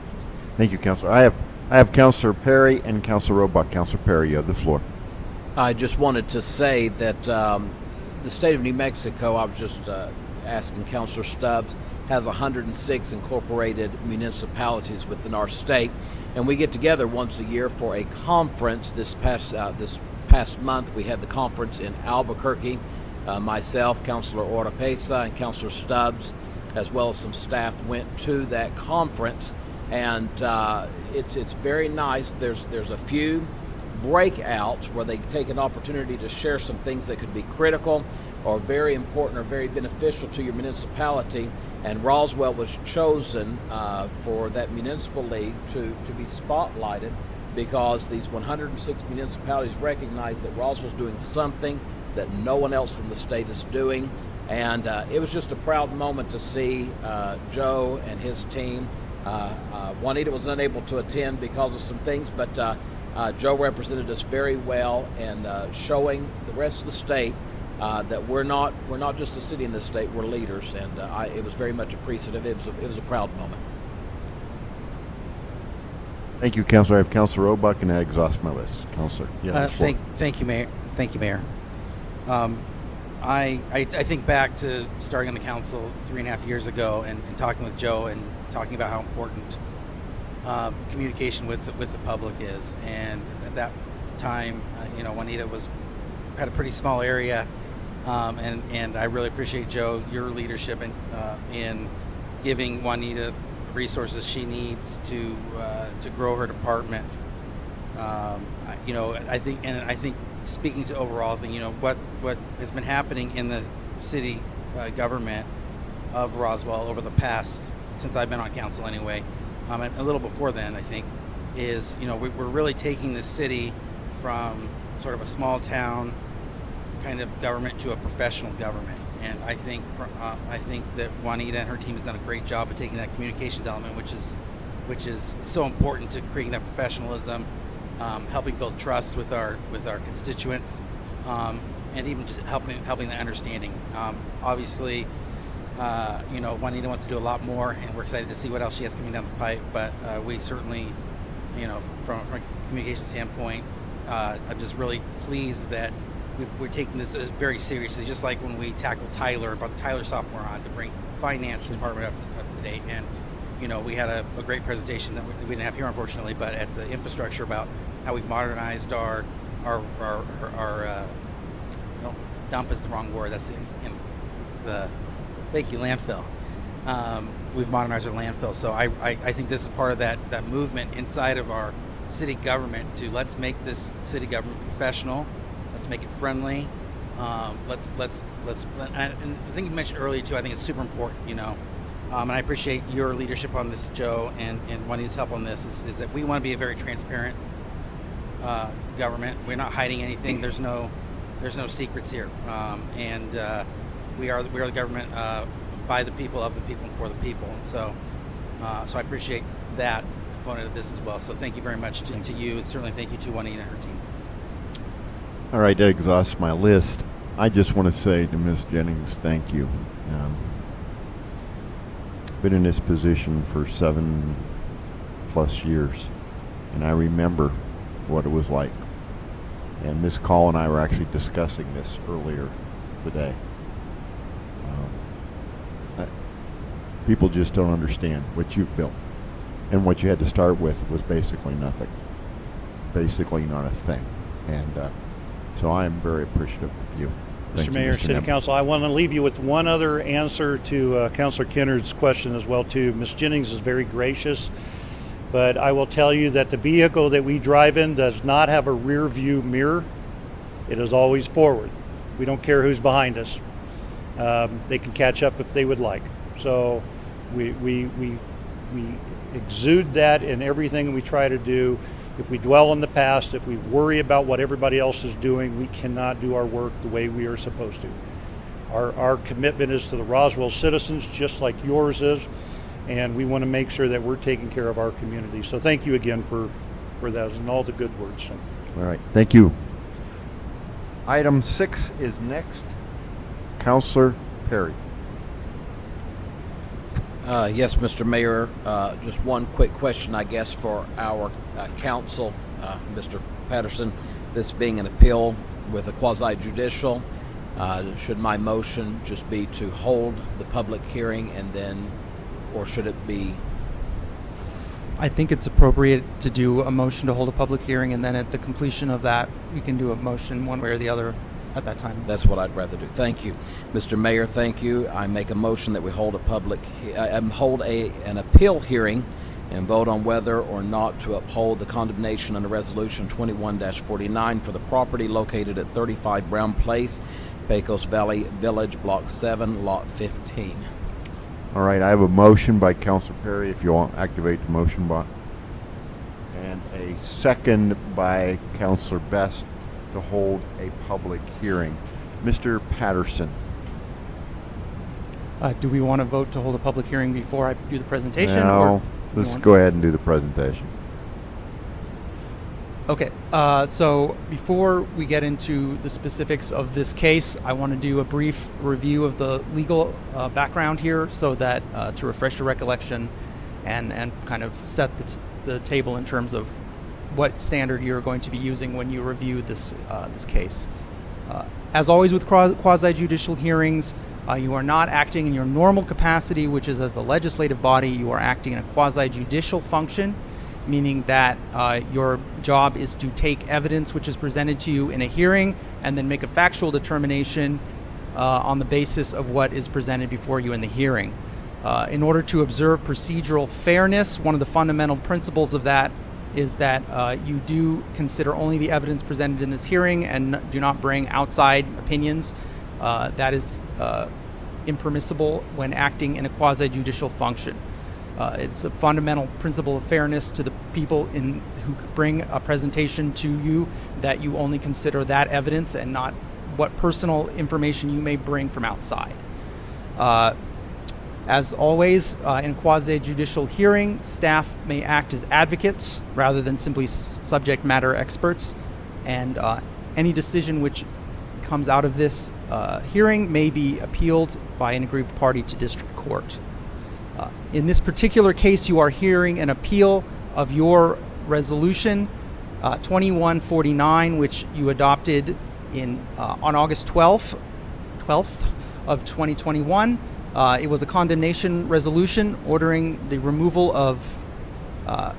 Thank you, Councilor. I have Councilor Perry and Councilor Roebuck. Councilor Perry, you have the floor. I just wanted to say that the state of New Mexico, I was just asking Councilor Stubbs, has 106 incorporated municipalities within our state, and we get together once a year for a conference. This past month we had the conference in Albuquerque. Myself, Councilor Oropesa, and Councilor Stubbs, as well as some staff, went to that conference, and it's very nice. There's a few breakouts where they take an opportunity to share some things that could be critical or very important or very beneficial to your municipality, and Roswell was chosen for that municipal league to be spotlighted because these 106 municipalities recognize that Roswell's doing something that no one else in the state is doing, and it was just a proud moment to see Joe and his team. Juanita was unable to attend because of some things, but Joe represented us very well and showing the rest of the state that we're not just a city in this state, we're leaders, and it was very much appreciative. It was a proud moment. Thank you, Councilor. I have Councilor Roebuck, and that exhausts my list. Councilor, thank you, Mayor. Thank you, Mayor. I think back to starting on the council 3.5 years ago and talking with Joe and talking about how important communication with the public is, and at that time, Juanita had a pretty small area. And I really appreciate, Joe, your leadership in giving Juanita the resources she needs to grow her department. I think speaking to overall thing, what has been happening in the city government of Roswell over the past, since I've been on council anyway, and a little before then, I think, is, you know, we're really taking this city from sort of a small town kind of government to a professional government. And I think that Juanita and her team has done a great job of taking that communications element, which is so important to creating that professionalism, helping build trust with our constituents, and even just helping the understanding. Obviously, you know, Juanita wants to do a lot more, and we're excited to see what else she has coming down the pipe. But we certainly, you know, from a communication standpoint, I'm just really pleased that we're taking this very seriously, just like when we tackled Tyler, brought the Tyler sophomore on to bring finance department up to date. And, you know, we had a great presentation that we didn't have here, unfortunately, but at the infrastructure about how we've modernized our dump is the wrong word. That's thank you, landfill. We've modernized our landfill. So I think this is part of that movement inside of our city government to let's make this city government professional. Let's make it friendly. Let's and the thing you mentioned earlier too, I think is super important, you know. And I appreciate your leadership on this, Joe, and Juanita's help on this, is that we want to be a very transparent government. We're not hiding anything. There's no secrets here. And we are the government by the people, of the people, and for the people. And so I appreciate that component of this as well. So thank you very much to you, and certainly thank you to Juanita and her team. All right, that exhausts my list. I just want to say to Ms. Jennings, thank you. Been in this position for 7+ years, and I remember what it was like. And Ms. Call and I were actually discussing this earlier today. People just don't understand what you've built, and what you had to start with was basically nothing, basically not a thing. And so I am very appreciative of you. Thank Mr. you, Mayor, City Nemeth. Council, I want to leave you with one other answer to Councilor Kennard's question as well too. Ms. Jennings is very gracious, but I will tell you that the vehicle that we drive in does not have a rear view mirror. It is always forward. We don't care who's behind us. They can catch up if they would like. So we exude that in everything we try to do. If we dwell in the past, if we worry about what everybody else is doing, we cannot do our work the way we are supposed to. Our commitment is to the Roswell citizens, just like yours is, and we want to make sure that we're taking care of our community. So thank you again for those and all the good words. All right, thank you. Item 6 is next. Councilor Perry. Yes, Mr. Mayor, just one quick question, I guess, for our council, Mr. Patterson. This being an appeal with a quasi-judicial, should my motion just be to hold the public hearing and then, or should it be? I think it's appropriate to do a motion to hold a public hearing, and then at the completion of that, we can do a motion one way or the other at that time. That's what I'd rather do. Thank you. Mr. Mayor, thank you. I make a motion that we hold an appeal hearing and vote on whether or not to uphold the condemnation under Resolution 21-49 for the property located at 35 Brown Place, Pecos Valley Village, Block 7, Lot 15. All right, I have a motion by Councilor Perry, if you want to activate the motion button, and a second by Councilor Best to hold a public hearing. Mr. Patterson. Do we want to vote to hold a public hearing before I do the presentation? No, let's go ahead and do the presentation. Okay, so before we get into the specifics of this case, I want to do a brief review of the legal background here so that to refresh your recollection and kind of set the table in terms of what standard you're going to be using when you review this case. As always with quasi-judicial hearings, you are not acting in your normal capacity, which is as a legislative body. You are acting in a quasi-judicial function, meaning that your job is to take evidence which is presented to you in a hearing and then make a factual determination on the basis of what is presented before you in the hearing. In order to observe procedural fairness, one of the fundamental principles of that is that you do consider only the evidence presented in this hearing and do not bring outside opinions. That is impermissible when acting in a quasi-judicial function. It's a fundamental principle of fairness to the people who bring a presentation to you that you only consider that evidence and not what personal information you may bring from outside. As always, in a quasi-judicial hearing, staff may act as advocates rather than simply subject matter experts, and any decision which comes out of this hearing may be appealed by an aggrieved party to district court. In this particular case, you are hearing an appeal of your resolution 2149, which you adopted on August 12th of 2021. It was a condemnation resolution ordering the removal of, the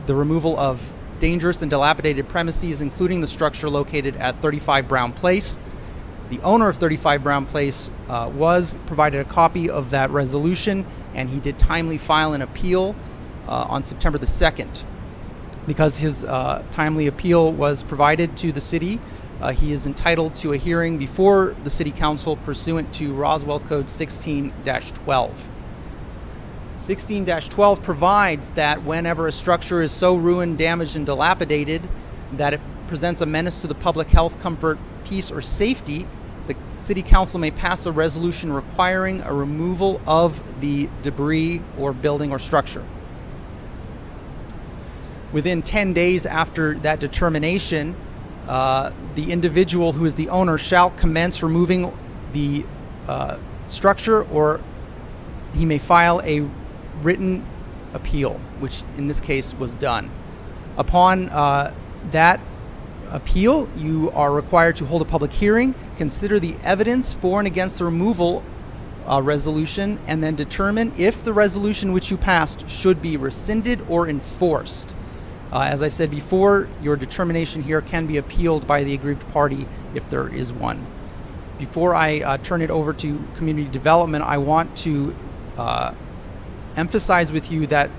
removal of dangerous and dilapidated premises, including the structure located at 35 Brown Place. The owner of 35 Brown Place was provided a copy of that resolution, and he did timely file an appeal on September the 2nd. Because his timely appeal was provided to the city, he is entitled to a hearing before the City Council pursuant to Roswell Code 16-12. 16-12 provides that whenever a structure is so ruined, damaged, and dilapidated that it presents a menace to the public health, comfort, peace, or safety, the City Council may pass a resolution requiring a removal of the debris or building or structure. Within 10 days after that determination, the individual who is the owner shall commence removing the structure, or he may file a written appeal, which in this case was done. Upon that appeal, you are required to hold a public hearing, consider the evidence for and against the removal resolution, and then determine if the resolution which you passed should be rescinded or enforced. As I said before, your determination here can be appealed by the aggrieved party if there is one. Before I turn it over to community development, I want to emphasize with you that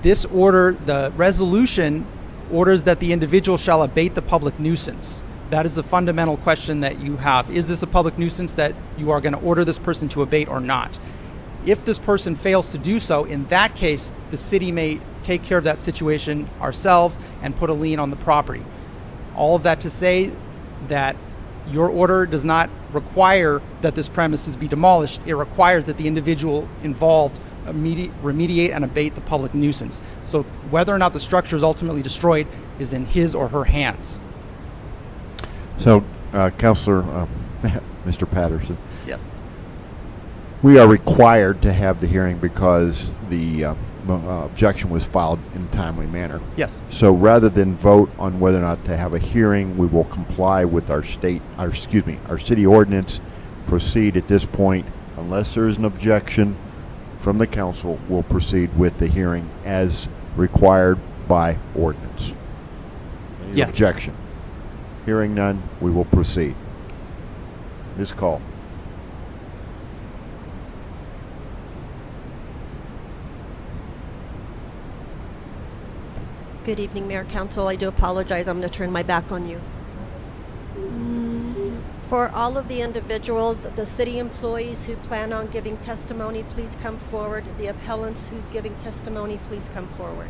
this order, the resolution, orders that the individual shall abate the public nuisance. That is the fundamental question that you have. Is this a public nuisance that you are going to order this person to abate or not? If this person fails to do so, in that case, the city may take care of that situation ourselves and put a lien on the property. All of that to say that your order does not require that this premises be demolished. It requires that the individual involved remediate and abate the public nuisance. So whether or not the structure is ultimately destroyed is in his or her hands. So, Councilor, Mr. Patterson. Yes. We are required to have the hearing because the objection was filed in a timely manner. Yes. So rather than vote on whether or not to have a hearing, we will comply with our city ordinance, proceed at this point. Unless there is an objection from the council, we'll proceed with the hearing as required by ordinance. Any objection? Hearing none, we will proceed. Ms. Call. Good evening, Mayor, Council. I do apologize. I'm going to turn my back on you. For all of the individuals, the city employees who plan on giving testimony, please come forward. The appellants who's giving testimony, please come forward.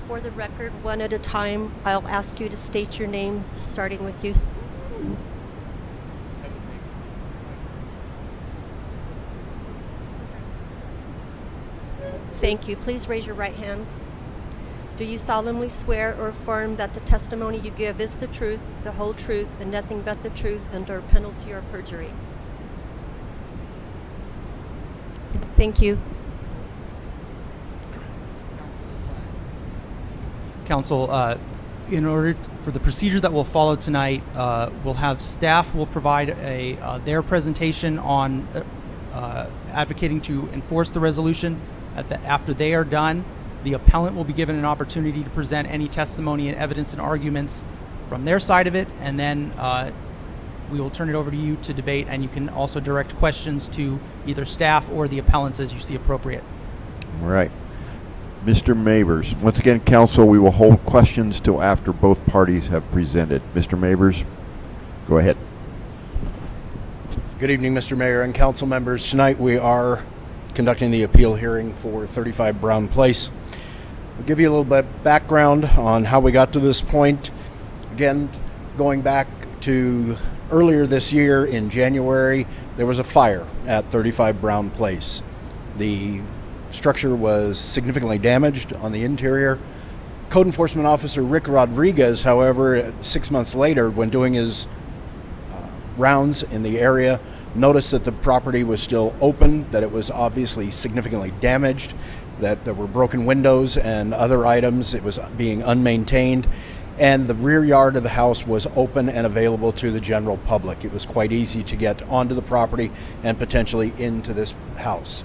For the record, one at a time, I'll ask you to state your name, starting with you. Thank you. Please raise your right hands. Do you solemnly swear or affirm that the testimony you give is the truth, the whole truth, and nothing but the truth under penalty of perjury? Thank you. Council, in order for the procedure that will follow tonight, we'll have staff will provide their presentation on advocating to enforce the resolution. After they are done, the appellant will be given an opportunity to present any testimony and evidence and arguments from their side of it, and then we will turn it over to you to debate, and you can also direct questions to either staff or the appellants as you see appropriate. All right. Mr. Mavers. Once again, council, we will hold questions till after both parties have presented. Mr. Mavers, go ahead. Good evening, Mr. Mayor and council members. Tonight we are conducting the appeal hearing for 35 Brown Place. I'll give you a little bit of background on how we got to this point. Again, going back to earlier this year in January, there was a fire at 35 Brown Place. The structure was significantly damaged on the interior. Code Enforcement Officer Rick Rodriguez, however, 6 months later, when doing his rounds in the area, noticed that the property was still open, that it was obviously significantly damaged, that there were broken windows and other items. It was being unmaintained, and the rear yard of the house was open and available to the general public. It was quite easy to get onto the property and potentially into this house.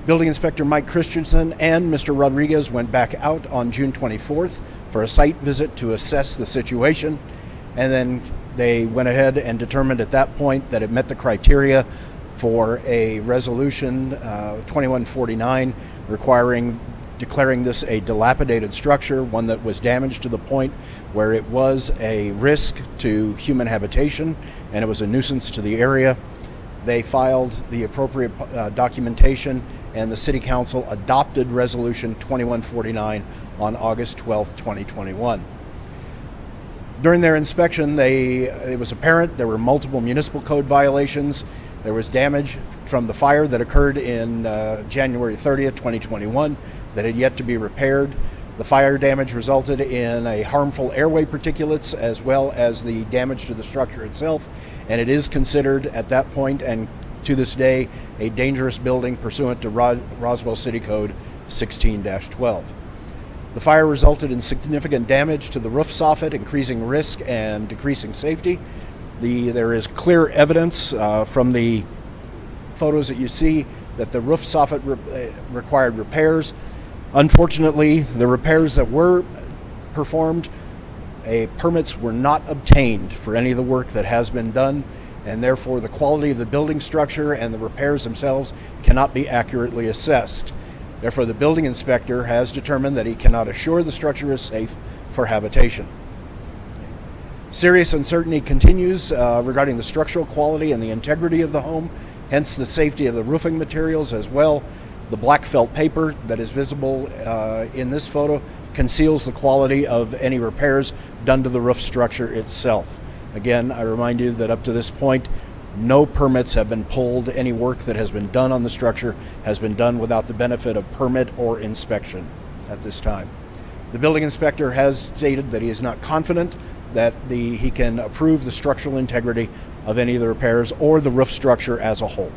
Building Inspector Mike Christensen and Mr. Rodriguez went back out on June 24th for a site visit to assess the situation, and then they went ahead and determined at that point that it met the criteria for a resolution 2149 declaring this a dilapidated structure, one that was damaged to the point where it was a risk to human habitation and it was a nuisance to the area. They filed the appropriate documentation, and the City Council adopted Resolution 2149 on August 12th, 2021. During their inspection, it was apparent there were multiple municipal code violations. There was damage from the fire that occurred in January 30th, 2021 that had yet to be repaired. The fire damage resulted in a harmful airway particulates as well as the damage to the structure itself, and it is considered at that point and to this day a dangerous building pursuant to Roswell City Code 16-12. The fire resulted in significant damage to the roof soffit, increasing risk and decreasing safety. There is clear evidence from the photos that you see that the roof soffit required repairs. Unfortunately, the repairs that were performed, permits were not obtained for any of the work that has been done, and therefore the quality of the building structure and the repairs themselves cannot be accurately assessed. Therefore, the building inspector has determined that he cannot assure the structure is safe for habitation. Serious uncertainty continues regarding the structural quality and the integrity of the home, hence the safety of the roofing materials as well. The black felt paper that is visible in this photo conceals the quality of any repairs done to the roof structure itself. Again, I remind you that up to this point, no permits have been pulled. Any work that has been done on the structure has been done without the benefit of permit or inspection at this time. The building inspector has stated that he is not confident that he can approve the structural integrity of any of the repairs or the roof structure as a whole.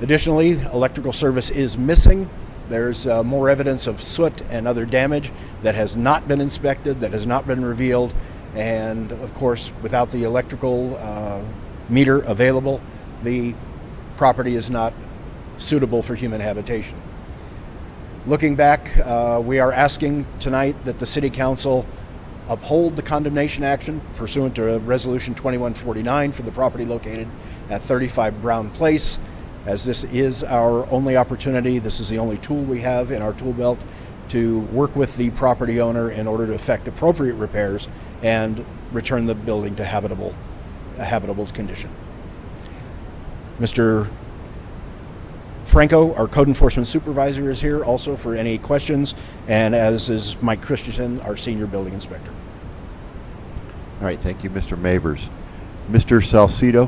Additionally, electrical service is missing. There's more evidence of soot and other damage that has not been inspected, that has not been revealed, and of course, without the electrical meter available, the property is not suitable for human habitation. Looking back, we are asking tonight that the City Council uphold the condemnation action pursuant to Resolution 2149 for the property located at 35 Brown Place. As this is our only opportunity, this is the only tool we have in our tool belt to work with the property owner in order to effect appropriate repairs and return the building to a habitable condition. Mr. Franco, our code enforcement supervisor, is here also for any questions, and as is Mike Christensen, our senior building inspector. All right, thank you, Mr. Mavers. Mr. Salcido.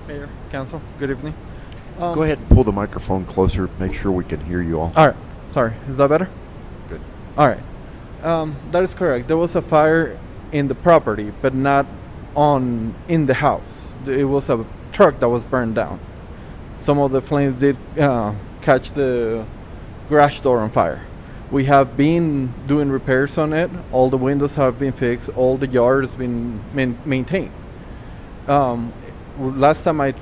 Mayor, Council, good evening. Go ahead and pull the microphone closer, make sure we can hear you all. All right, sorry, is that better? Good. All right, that is correct. There was a fire in the property, but not in the house. It was a truck that was burned down. Some of the flames did catch the garage door on fire. We have been doing repairs on it. All the windows have been fixed. All the yard has been maintained. Last time I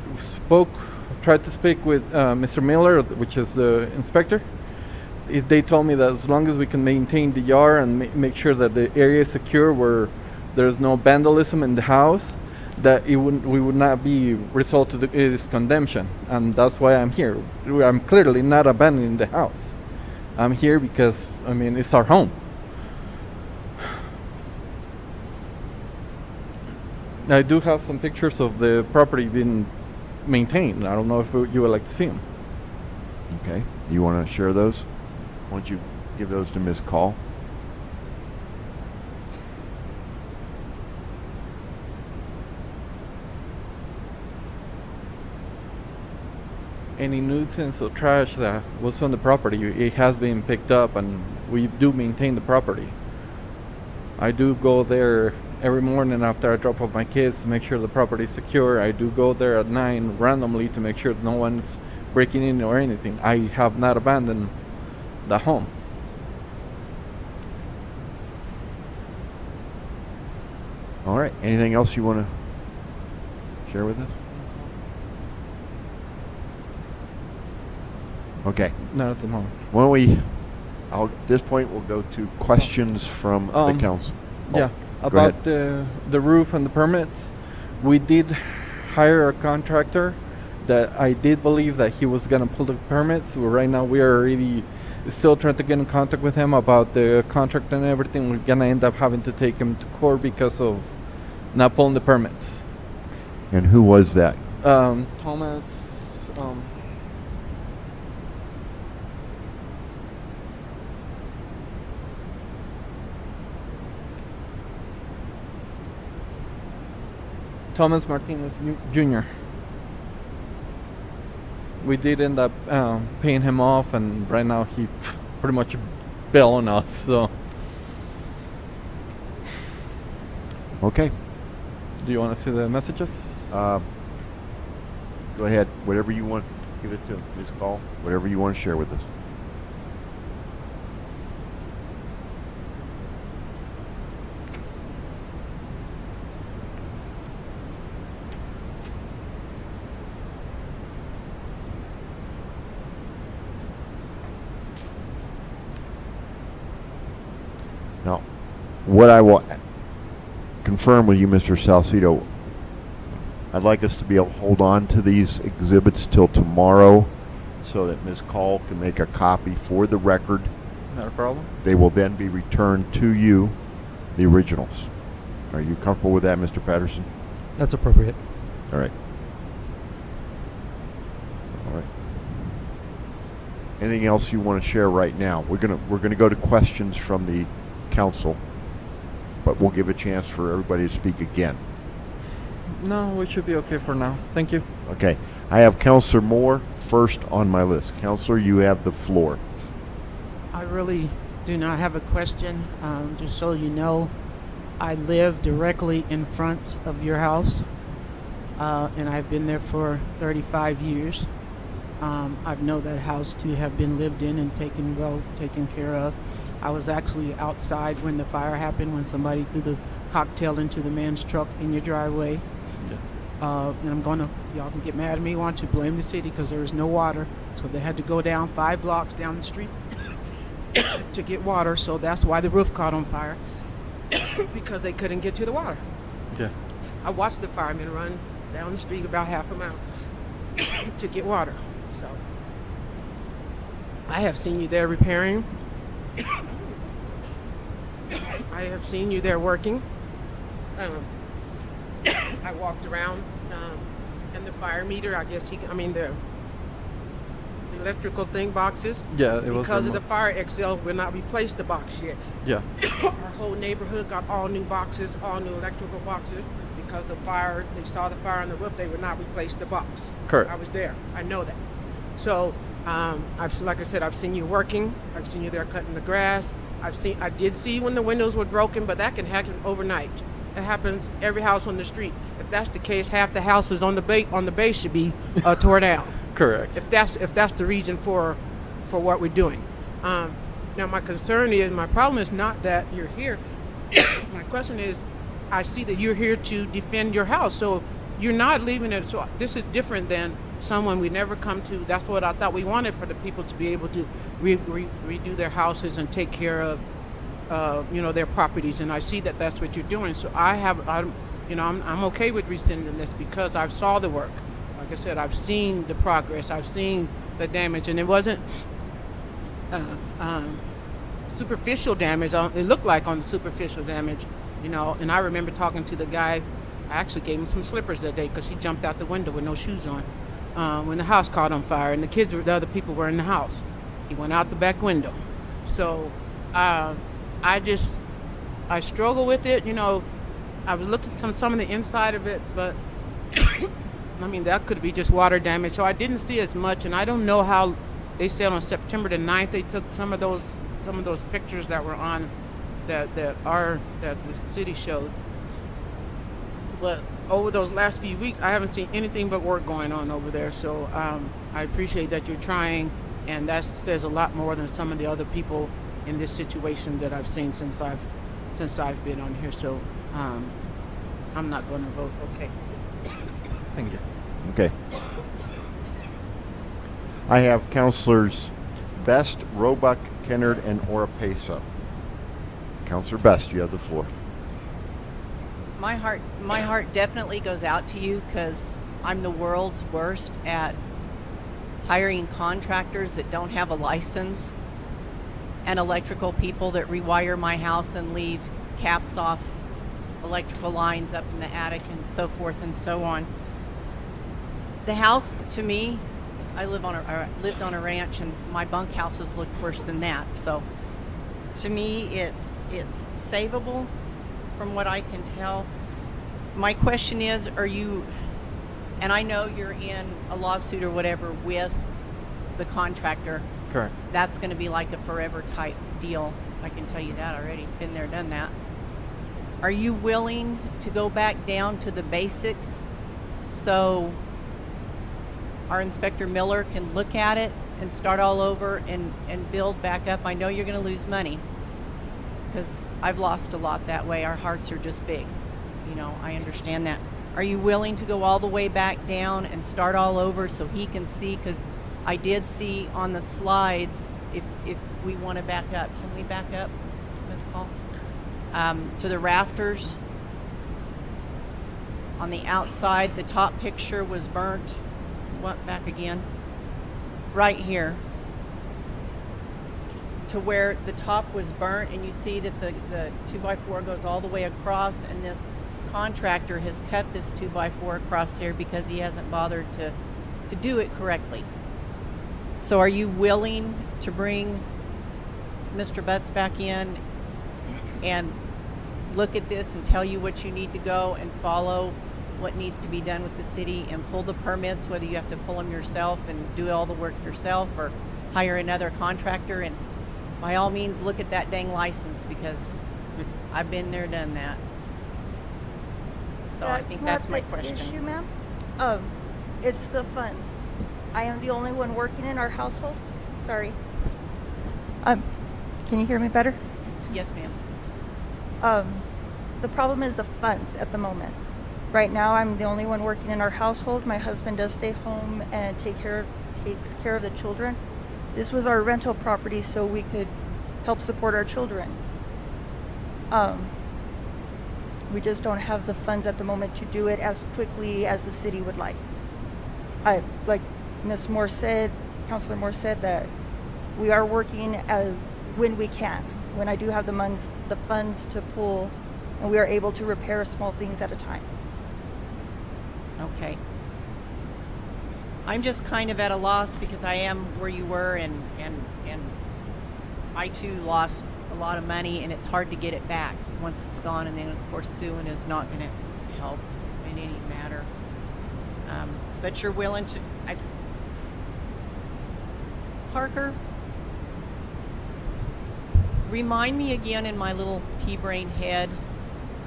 tried to speak with Mr. Miller, which is the inspector. They told me that as long as we can maintain the yard and make sure that the area is secure, where there's no vandalism in the house, that we would not be result to this condemnation. And that's why I'm here. I'm clearly not abandoning the house. I'm here because, I mean, it's our home. I do have some pictures of the property being maintained. I don't know if you would like to see them. Okay. You want to share those? Why don't you give those to Ms. Call? Any nuisance or trash that was on the property, it has been picked up, and we do maintain the property. I do go there every morning after I drop off my kids to make sure the property is secure. I do go there at 9 randomly to make sure no one's breaking in or anything. I have not abandoned the home. All right. Anything else you want to share with us? Okay. Not at the moment. Why don't we, at this point, we'll go to questions from the council. Yeah, about the roof and the permits. We did hire a contractor that I did believe that he was going to pull the permits. Well, right now we are already still trying to get in contact with him about the contract and everything. We're going to end up having to take him to court because of not pulling the permits. And who was that? Thomas. Thomas Martinez Jr. We did end up paying him off, and right now he pretty much bailed on us. So, okay. Do you want to see the messages? Go ahead. Whatever you want, give it to Ms. Call. Whatever you want to share with us. Now, what I will confirm with you, Mr. Salcido, I'd like us to be able to hold on to these exhibits till tomorrow so that Ms. Call can make a copy for the record. Not a problem. They will then be returned to you, the originals. Are you comfortable with that, Mr. Patterson? That's appropriate. All right. All right. Anything else you want to share right now? We're gonna go to questions from the council, but we'll give a chance for everybody to speak again. No, we should be okay for now. Thank you. Okay. I have Councilor Moore first on my list. Councilor, you have the floor. I really do not have a question. Just so you know, I live directly in front of your house, and I've been there for 35 years. I know that house to have been lived in and taken care of. I was actually outside when the fire happened, when somebody threw the cocktail into the man's truck in your driveway. Yeah. And y'all can get mad at me, want to blame the city because there was no water. So they had to go down 5 blocks down the street to get water. So that's why the roof caught on fire, because they couldn't get to the water. Yeah. I watched the firemen run down the street about half a mile to get water. So I have seen you there repairing. I have seen you there working. I walked around, and the fire meter, I guess the electrical thing boxes. Yeah, it was because of the removed. fire. XL will not replace the box yet. Yeah. Our whole neighborhood got all new boxes, all new electrical boxes, because they saw the fire on the roof. They would not replace the box. Correct. I was there. I know that. So, like I said, I've seen you working. I've seen you there cutting the grass. I did see when the windows were broken, but that can happen overnight. It happens every house on the street. If that's the case, half the houses on the base should be tore down. Correct. If that's the reason for what we're doing. Now my problem is not that you're here. My question is, I see that you're here to defend your house, so you're not leaving it. So this is different than someone we never come to. That's what I thought we wanted, for the people to be able to redo their houses and take care of, their properties. And I see that that's what you're doing. So I'm okay with rescinding this because I've saw the work. Like I said, I've seen the progress. I've seen the damage, and it wasn't superficial damage. It looked like on the superficial damage, and I remember talking to the guy. I actually gave him some slippers that day because he jumped out the window with no shoes on when the house caught on fire, and the other people were in the house. He went out the back window. So I struggle with it. I was looking at some of the inside of it, but I mean, that could be just water damage. So I didn't see as much, and I don't know how. They said on September the 9th they took some of those pictures that were on that the city showed. But over those last few weeks, I haven't seen anything but work going on over there. So I appreciate that you're trying, and that says a lot more than some of the other people in this situation that I've seen since I've been on here. So I'm not going to vote. Okay. Thank you. Okay. I have Councilors Best, Roebuck, Kennard, and Oropesa. Councilor Best, you have the floor. My heart definitely goes out to you because I'm the world's worst at hiring contractors that don't have a license and electrical people that rewire my house and leave caps off electrical lines up in the attic and so forth and so on. The house, to me, I lived on a ranch, and my bunkhouses looked worse than that. So, to me, it's savable, from what I can tell. My question is, are you? And I know you're in a lawsuit or whatever with the contractor. Correct. That's going to be like a forever type deal. I can tell you that already. Been there, done that. Are you willing to go back down to the basics so our Inspector Miller can look at it and start all over and build back up? I know you're going to lose money because I've lost a lot that way. Our hearts are just big. I understand that. Are you willing to go all the way back down and start all over so he can see? Because I did see on the slides, if we want to back up. Can we back up, Ms. Paul? To the rafters. On the outside, the top picture was burnt. What, back again? Right here. To where the top was burnt, and you see that the 2x4 goes all the way across, and this contractor has cut this 2x4 across there because he hasn't bothered to do it correctly. So are you willing to bring Mr. Butts back in and look at this and tell you what you need to go and follow what needs to be done with the city and pull the permits, whether you have to pull them yourself and do all the work yourself or hire another contractor? And by all means, look at that dang license, because I've been there, done that. So I think that's my question. Issue, ma'am. It's the funds. I am the only one working in our household. Sorry. Can you hear me better? Yes, ma'am. The problem is the funds at the moment. Right now, I'm the only one working in our household. My husband does stay home and takes care of the children. This was our rental property so we could help support our children. We just don't have the funds at the moment to do it as quickly as the city would like. Like Ms. Moore said, Councilor Moore said, that we are working when we can, when I do have the funds to pull, and we are able to repair small things at a time. Okay. I'm just kind of at a loss because I am where you were, and I too lost a lot of money, and it's hard to get it back once it's gone. And then of course suing is not going to help in any matter. But you're willing to, Parker, remind me again in my little pea brain head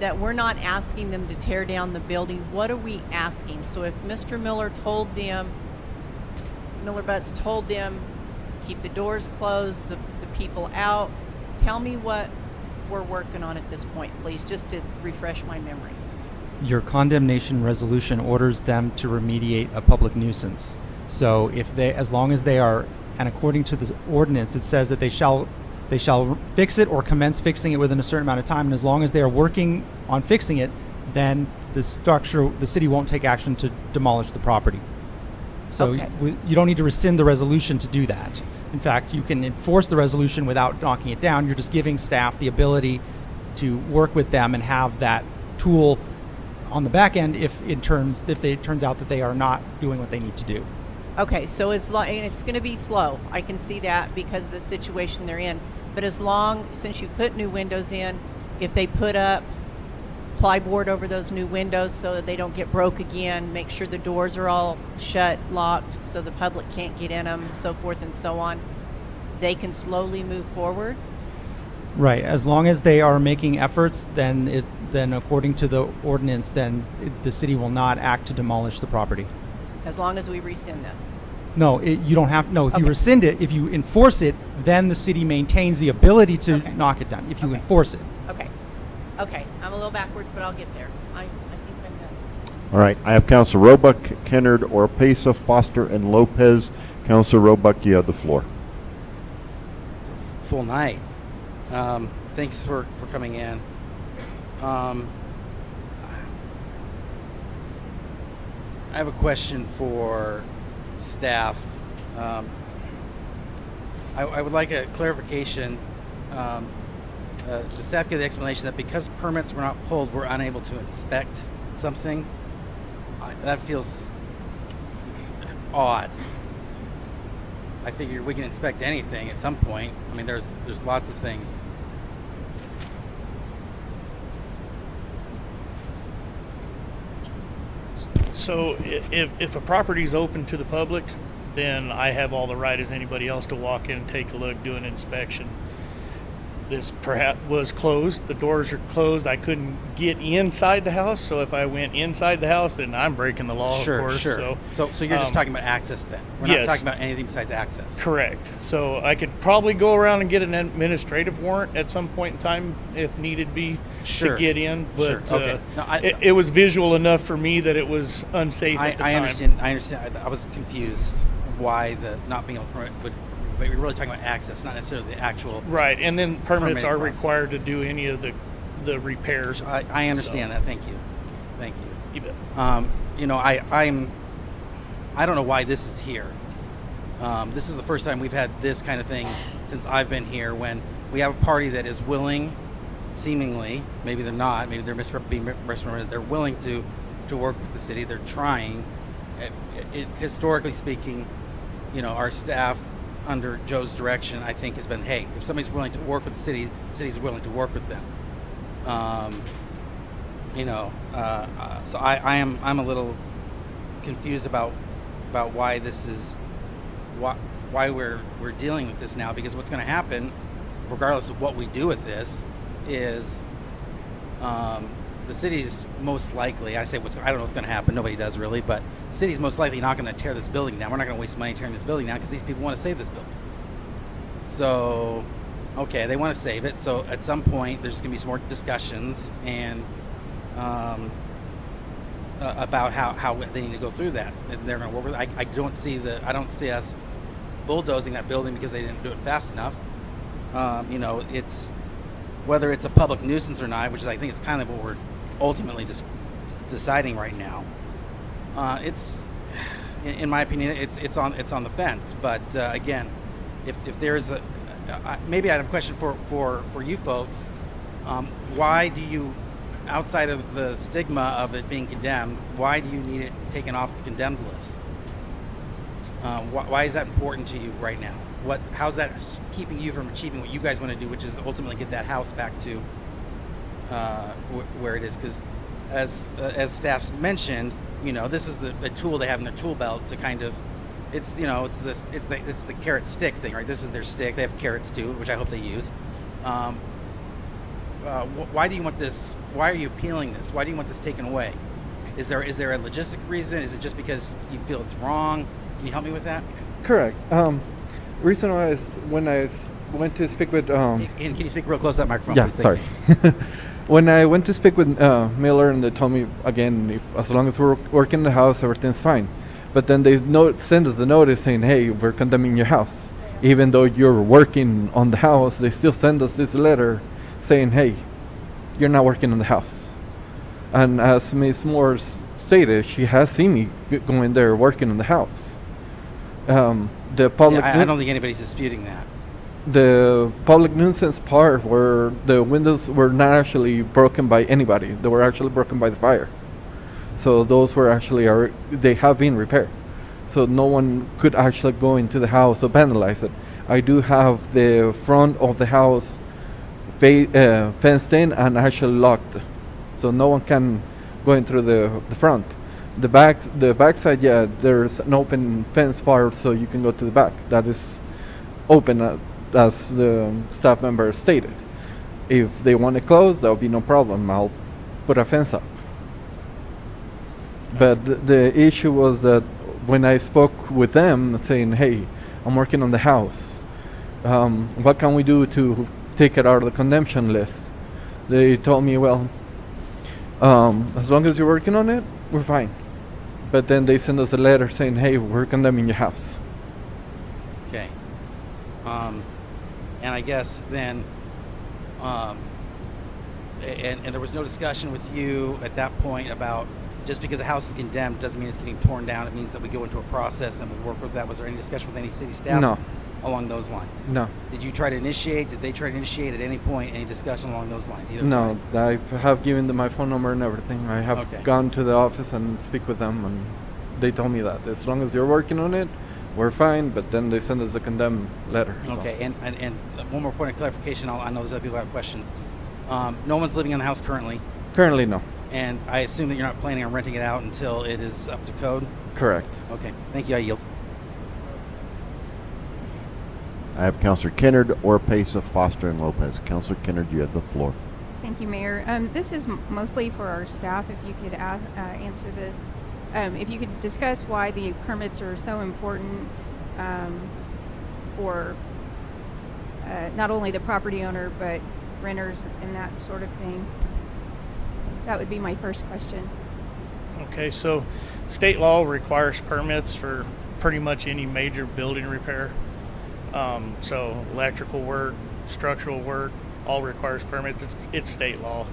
that we're not asking them to tear down the building. What are we asking? So if Mr. Miller Butts told them, keep the doors closed, the people out, tell me what we're working on at this point, please, just to refresh my memory. Your condemnation resolution orders them to remediate a public nuisance. So as long as they are, and according to the ordinance, it says that they shall fix it or commence fixing it within a certain amount of time. And as long as they are working on fixing it, then the city won't take action to demolish the property. So Okay. you don't need to rescind the resolution to do that. In fact, you can enforce the resolution without knocking it down. You're just giving staff the ability to work with them and have that tool on the back end if it turns out that they are not doing what they need to do. Okay, so and it's going to be slow. I can see that because of the situation they're in. But since you put new windows in, if they put up plyboard over those new windows so that they don't get broke again, make sure the doors are all shut, locked, so the public can't get in them, so forth and so on, they can slowly move forward. Right. As long as they are making efforts, then according to the ordinance, the city will not act to demolish the property. As long as we rescind this. No, you don't have. No, if you Okay. rescind it, if you enforce it, then the city maintains the ability to knock it down. If you enforce it. Okay, I'm a little backwards, but I'll get there. I think I'm done. All right, I have Councilor Roebuck, Kennard, Oropesa, Foster, and Lopez. Councilor Roebuck, you have the floor. It's a full night. Thanks for coming in. I have a question for staff. I would like a clarification. The staff gave the explanation that because permits were not pulled, we're unable to inspect something. That feels odd. I figure we can inspect anything at some point. I mean, there's lots of things. So if a property is open to the public, then I have all the right as anybody else to walk in and take a look, do an inspection. This perhaps was closed. The doors are closed. I couldn't get inside the house. So if I went inside the house, then I'm breaking the law, Sure, of course. sure. So you're just talking about access then? We're yes. not talking about anything besides access? Correct. So I could probably go around and get an administrative warrant at some point in time if needed be Sure. to get in. But Sure. Okay. No, it was visual enough for me that it was unsafe at the time. I understand. I was confused why the not being able to permit would. But we're really talking about access, not necessarily the actual. Right, and then permits are process. required to do any of the repairs. I understand that. Thank you. You bet. I don't know why this is here. This is the first time we've had this kind of thing since I've been here. When we have a party that is willing, seemingly, maybe they're not, maybe they're being misrepresented. They're willing to work with the city. They're trying. Historically speaking, our staff, under Joe's direction, I think has been, hey, if somebody's willing to work with the city's willing to work with them. So I'm a little confused about why this is why we're dealing with this now, because what's going to happen, regardless of what we do with this, is the city's most likely, I don't know what's going to happen, nobody does really, but the city's most likely not going to tear this building down. We're not going to waste money tearing this building down because these people want to save this building. So, okay, they want to save it. So at some point, there's going to be some more discussions and about how they need to go through that. And they're going to work with it. I don't see us bulldozing that building because they didn't do it fast enough. It's whether it's a public nuisance or not, which is, I think, it's kind of what we're ultimately just deciding right now. It's, in my opinion, it's on the fence. But again, if there's maybe I have a question for you folks. Why do you, outside of the stigma of it being condemned, why do you need it taken off the condemned list? Why is that important to you right now? How's that keeping you from achieving what you guys want to do, which is ultimately get that house back to where it is? Because as staff's mentioned, this is a tool they have in their tool belt to kind of, it's the carrot stick thing, right? This is their stick. They have carrots too, which I hope they use. Why do you want this? Why are you appealing this? Why do you want this taken away? Is there a logistic reason? Is it just because you feel it's wrong? Can you help me with that? Correct. Reason was when I went to speak with. And can you speak real close to that microphone, yeah, please? Sorry. When I went to speak with Miller, and they told me again, as long as we're working in the house, everything's fine. But then they send us a notice saying, hey, we're condemning your house. Even though you're working on the house, they still send us this letter saying, hey, you're not working on the house. And as Ms. Moore stated, she has seen me going there working on the house. The public I don't think anybody's disputing that. The public nuisance part where the windows were not actually broken by anybody. They were actually broken by the fire. So those were actually, they have been repaired. So no one could actually go into the house or vandalize it. I do have the front of the house fenced in and actually locked. So no one can go in through the front. The back side, yeah, there's an open fence part so you can go to the back. That is open as the staff member stated. If they want it closed, that would be no problem. I'll put a fence up. But the issue was that when I spoke with them saying, hey, I'm working on the house, what can we do to take it out of the condemnation list? They told me, well, as long as you're working on it, we're fine. But then they send us a letter saying, hey, we're condemning your house. Okay. And I guess then, and there was no discussion with you at that point about just because a house is condemned doesn't mean it's getting torn down. It means that we go into a process and we work with that. Was there any discussion with any city staff? No. Along those lines? No. Did you try to initiate? Did they try to initiate at any point any discussion along those lines? Either No, side? I have given them my phone number and everything. I have gone to the office and speak with them, and they told me that as long as you're working on it, we're fine. But then they send us a condemn letter. Okay, and one more point of clarification. I know there's other people who have questions. No one's living in the house currently. Currently, no. And I assume that you're not planning on renting it out until it is up to code? Correct. Okay, thank you. I yield. I have Councilor Kennard, Oropesa, Foster, and Lopez. Councilor Kennard, you have the floor. Thank you, Mayor. This is mostly for our staff, if you could answer this. If you could discuss why the permits are so important for not only the property owner, but renters and that sort of thing. That would be my first question. Okay, so state law requires permits for pretty much any major building repair. So electrical work, structural work, all requires permits. It's state law,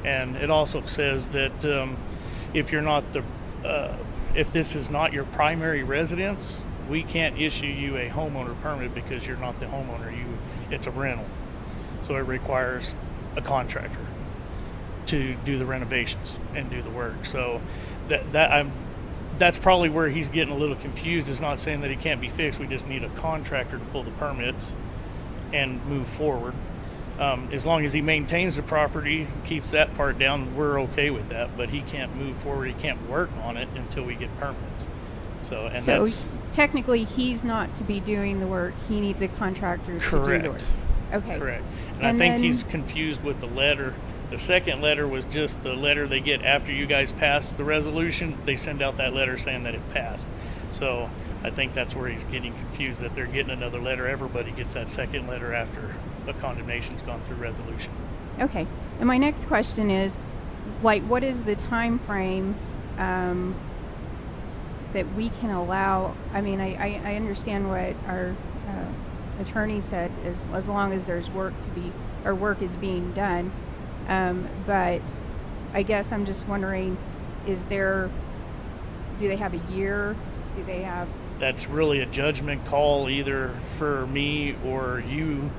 and it also says that if you're not if this is not your primary residence, we can't issue you a homeowner permit because you're not the homeowner. It's a rental, so it requires a contractor to do the renovations and do the work. So that's probably where he's getting a little confused. It's not saying that he can't be fixed. We just need a contractor to pull the permits and move forward. As long as he maintains the property, keeps that part down, we're okay with that. But he can't move forward. He can't work on it until we get permits. So that's technically he's not to be doing the work. He needs a contractor to do the work. Okay. Correct. And I think he's confused with the letter. The second letter was just the letter they get after you guys pass the resolution. They send out that letter saying that it passed. So I think that's where he's getting confused, that they're getting another letter. Everybody gets that second letter after a condemnation's gone through resolution. Okay. And my next question is, what is the time frame that we can allow? I mean, I understand what our attorney said, is as long as there's work is being done. But I guess I'm just wondering, do they have a year? Do they have? That's really a judgment call either for me or you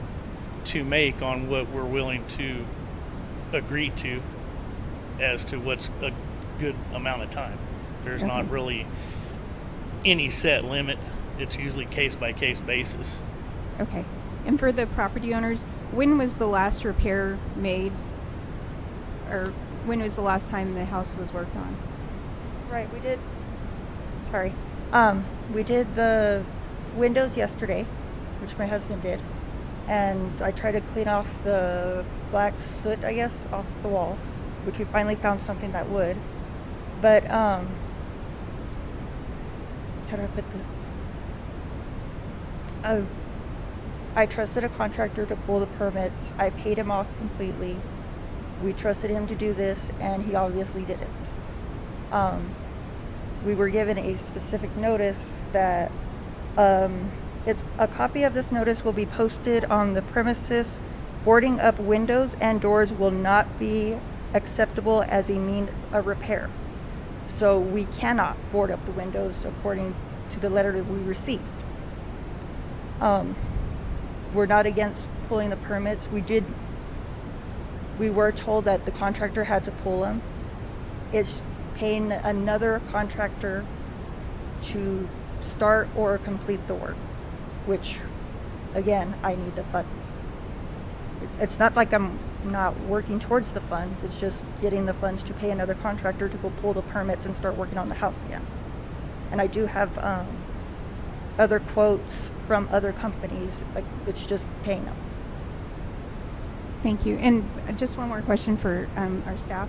to make on what we're willing to agree to as to what's a good amount of time. There's not really any set limit. It's usually case by case basis. Okay. And for the property owners, when was the last repair made? Or when was the last time the house was worked on? Right, we did the windows yesterday, which my husband did, and I tried to clean off the black soot, I guess, off the walls, which we finally found something that would. But how do I put this? I trusted a contractor to pull the permits. I paid him off completely. We trusted him to do this, and he obviously didn't. we were given a specific notice that it's a copy of this notice will be posted on the premises. Boarding up windows and doors will not be acceptable as a means of repair. So we cannot board up the windows according to the letter that we received. We're not against pulling the permits. We were told that the contractor had to pull them. It's paying another contractor to start or complete the work, which, again, I need the funds. It's not like I'm not working towards the funds, it's just getting the funds to pay another contractor to go pull the permits and start working on the house again. And I do have other quotes from other companies, like it's just paying them. Thank you. And just one more question for our staff.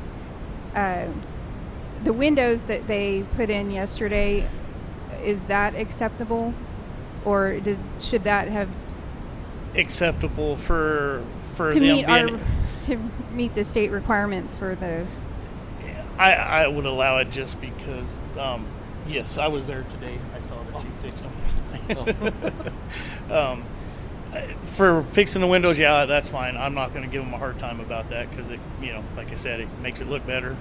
The windows that they put in yesterday, is that acceptable? Or should that have acceptable for to them meet being, to meet the state requirements for the? I would allow it just because, yes, I was there today. I saw that you fixed them. For fixing the windows, yeah, that's fine. I'm not going to give him a hard time about that because it, like I said, it makes it look better.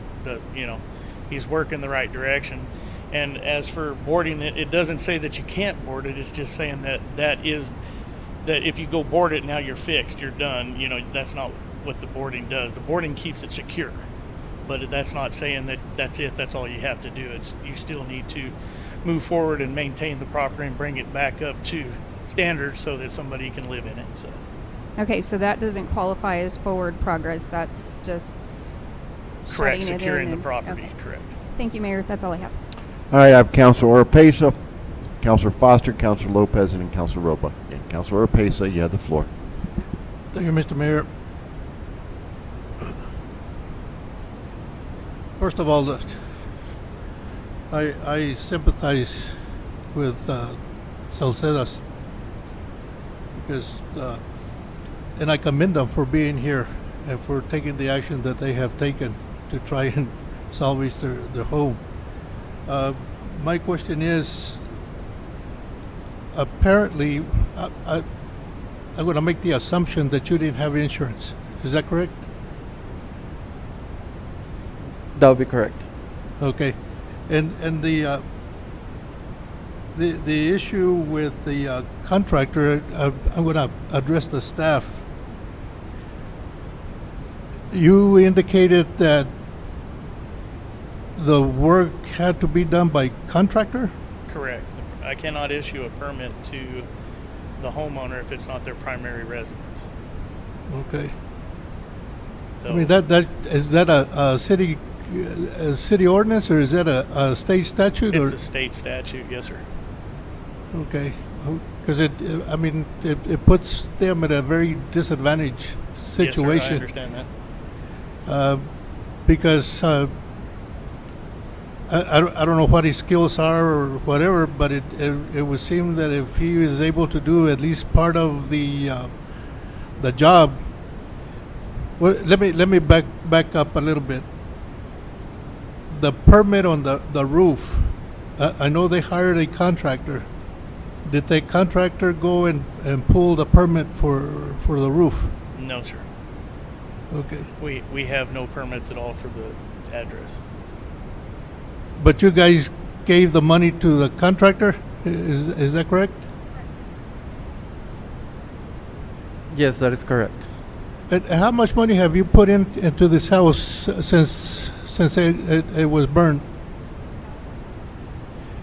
He's working the right direction. And as for boarding it, it doesn't say that you can't board it. It's just saying that if you go board it, now you're fixed, you're done. That's not what the boarding does. The boarding keeps it secure, but that's not saying that that's it. That's all you have to do. You still need to move forward and maintain the property and bring it back up to standards so that somebody can live in it. So. Okay, so that doesn't qualify as forward progress. That's just correct, shutting it securing in the property. okay. Correct. Thank you, Mayor. That's all I have. All right, I have Councilor Orpesa, Councilor Foster, Councilor Lopez, and Councilor Roba. And Councilor Orpesa, you have the floor. Thank you, Mr. Mayor. First of all, I sympathize with Salcedas because, and I commend them for being here and for taking the action that they have taken to try and salvage their home. My question is, apparently, I'm going to make the assumption that you didn't have insurance. Is that correct? That would be correct. Okay, and the issue with the contractor, I'm going to address the staff. You indicated that the work had to be done by contractor? Correct. I cannot issue a permit to the homeowner if it's not their primary residence. Okay. So I mean, that is that a city ordinance, or is that a state statute? It's a state statute, yes, sir. Okay, because it puts them at a very disadvantaged situation. Yes, sir, I understand that. Because I don't know what his skills are or whatever, but it would seem that if he is able to do at least part of the job. Well, let me back up a little bit. The permit on the roof, I know they hired a contractor. Did the contractor go and pull the permit for the roof? No, sir. Okay. We have no permits at all for the address. But you guys gave the money to the contractor? Is that correct? Yes, that is correct. And how much money have you put into this house since it was burned?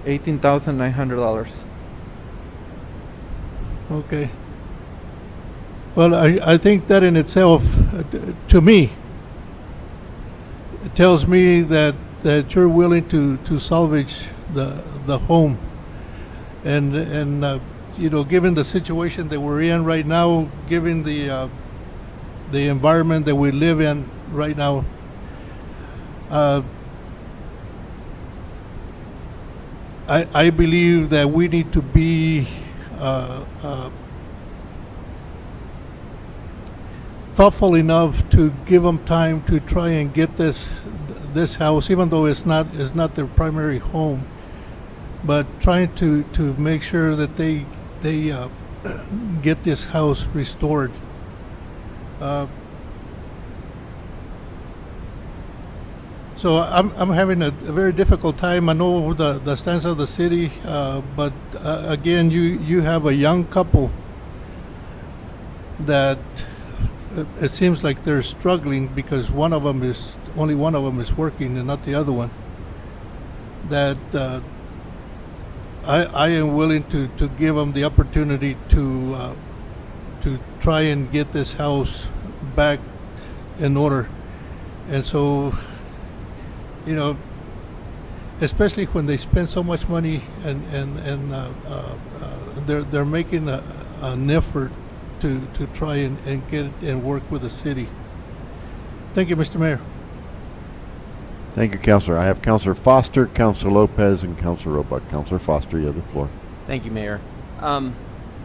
$18,900. Okay. Well, I think that in itself, to me, it tells me that you're willing to salvage the home, and given the situation that we're in right now, given the environment that we live in right now, I believe that we need to be thoughtful enough to give them time to try and get this house, even though it's not their primary home, but trying to make sure that they get this house restored. So I'm having a very difficult time. I know the stance of the city, but again, you have a young couple that it seems like they're struggling because only one of them is working and not the other one. That I am willing to give them the opportunity to try and get this house back in order, and so. You know, especially when they spend so much money and they're making an effort to try and get it and work with the city. Thank you, Mr. Mayor. Thank you, Councilor. I have Councilor Foster, Councilor Lopez, and Councilor Roebuck. Councilor Foster, you have the floor. Thank you, Mayor.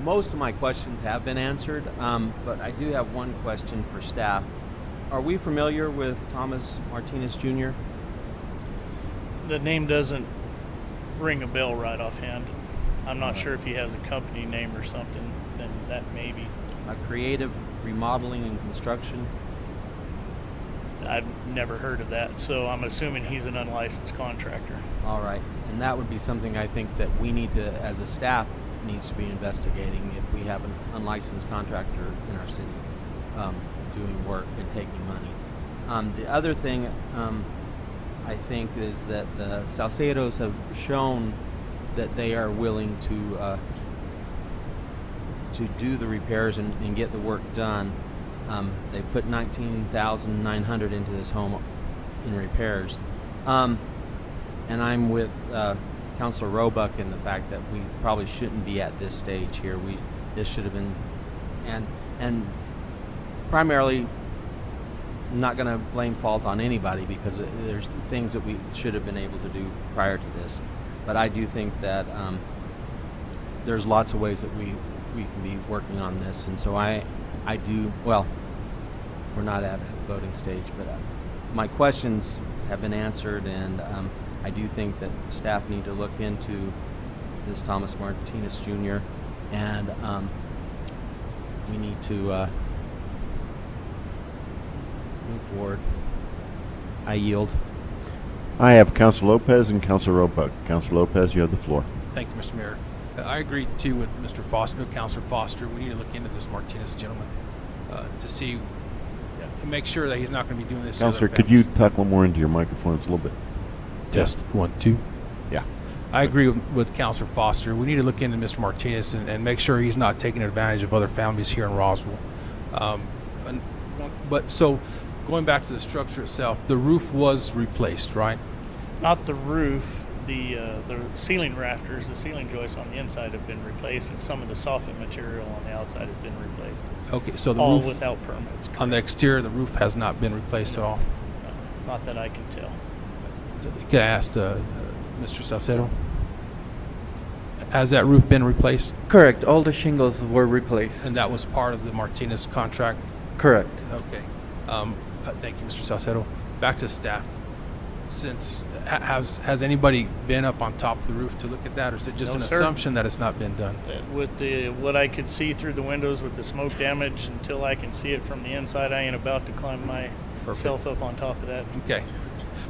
Most of my questions have been answered, but I do have one question for staff. Are we familiar with Thomas Martinez Jr.? The name doesn't ring a bell right offhand. I'm not sure if he has a company name or something, then that may be. Creative Remodeling and Construction? I've never heard of that, so I'm assuming he's an unlicensed contractor. All right, and that would be something I think that we need to, as a staff, needs to be investigating if we have an unlicensed contractor in our city doing work and taking money. The other thing I think is that the Salcedos have shown that they are willing to do the repairs and get the work done. They put $19,900 into this home in repairs, and I'm with Councilor Roebuck in the fact that we probably shouldn't be at this stage here. This should have been, and primarily. I'm not going to blame fault on anybody because there's things that we should have been able to do prior to this. But I do think that there's lots of ways that we can be working on this. And so I do, well, we're not at a voting stage, but my questions have been answered, and I do think that staff need to look into this Thomas Martinez Jr. and we need to move forward. I yield. I have Councilor Lopez and Councilor Roebuck. Councilor Lopez, you have the floor. Thank you, Mr. Mayor. I agree too with Mr. Foster, Councilor Foster. We need to look into this Martinez gentleman to see, make sure that he's not going to be doing this. Councilor, could you talk a little more into your microphone? It's a little bit. Test 1, 2. Yeah. I agree with Councilor Foster. We need to look into Mr. Martinez and make sure he's not taking advantage of other families here in Roswell. But so. Going back to the structure itself, the roof was replaced, right? Not the roof, the ceiling rafters, the ceiling joists on the inside have been replaced, and some of the soffit material on the outside has been replaced. Okay, so the all roof without permits. On the exterior, the roof has not been replaced at all. Not that I can tell. Can I ask Mr. Salcedo? Has that roof been replaced? Correct. All the shingles were replaced. And that was part of the Martinez contract? Correct. Okay. Thank you, Mr. Salcedo. Back to staff. Since has anybody been up on top of the roof to look at that, or is it just No, an sir. assumption that it's not been done? With what I could see through the windows with the smoke damage, until I can see it from the inside, I ain't about to climb myself up on top of that. Okay.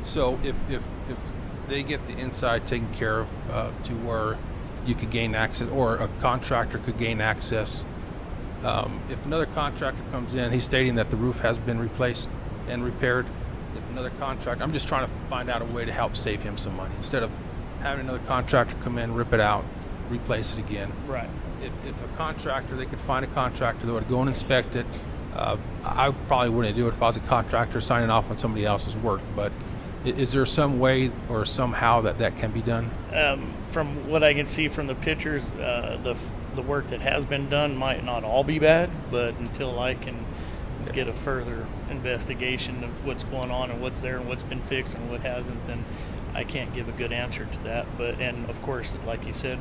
So if they get the inside taken care of to where you could gain access, or a contractor could gain access. If another contractor comes in, he's stating that the roof has been replaced and repaired. If another contractor, I'm just trying to find out a way to help save him some money instead of having another contractor come in, rip it out, replace it again. Right. If a contractor, they could find a contractor that would go and inspect it. I probably wouldn't do it if I was a contractor signing off on somebody else's work, but is there some way or somehow that can be done? From what I can see from the pictures, the work that has been done might not all be bad, but until I can get a further investigation of what's going on and what's there and what's been fixed and what hasn't, then I can't give a good answer to that. And of course, like you said,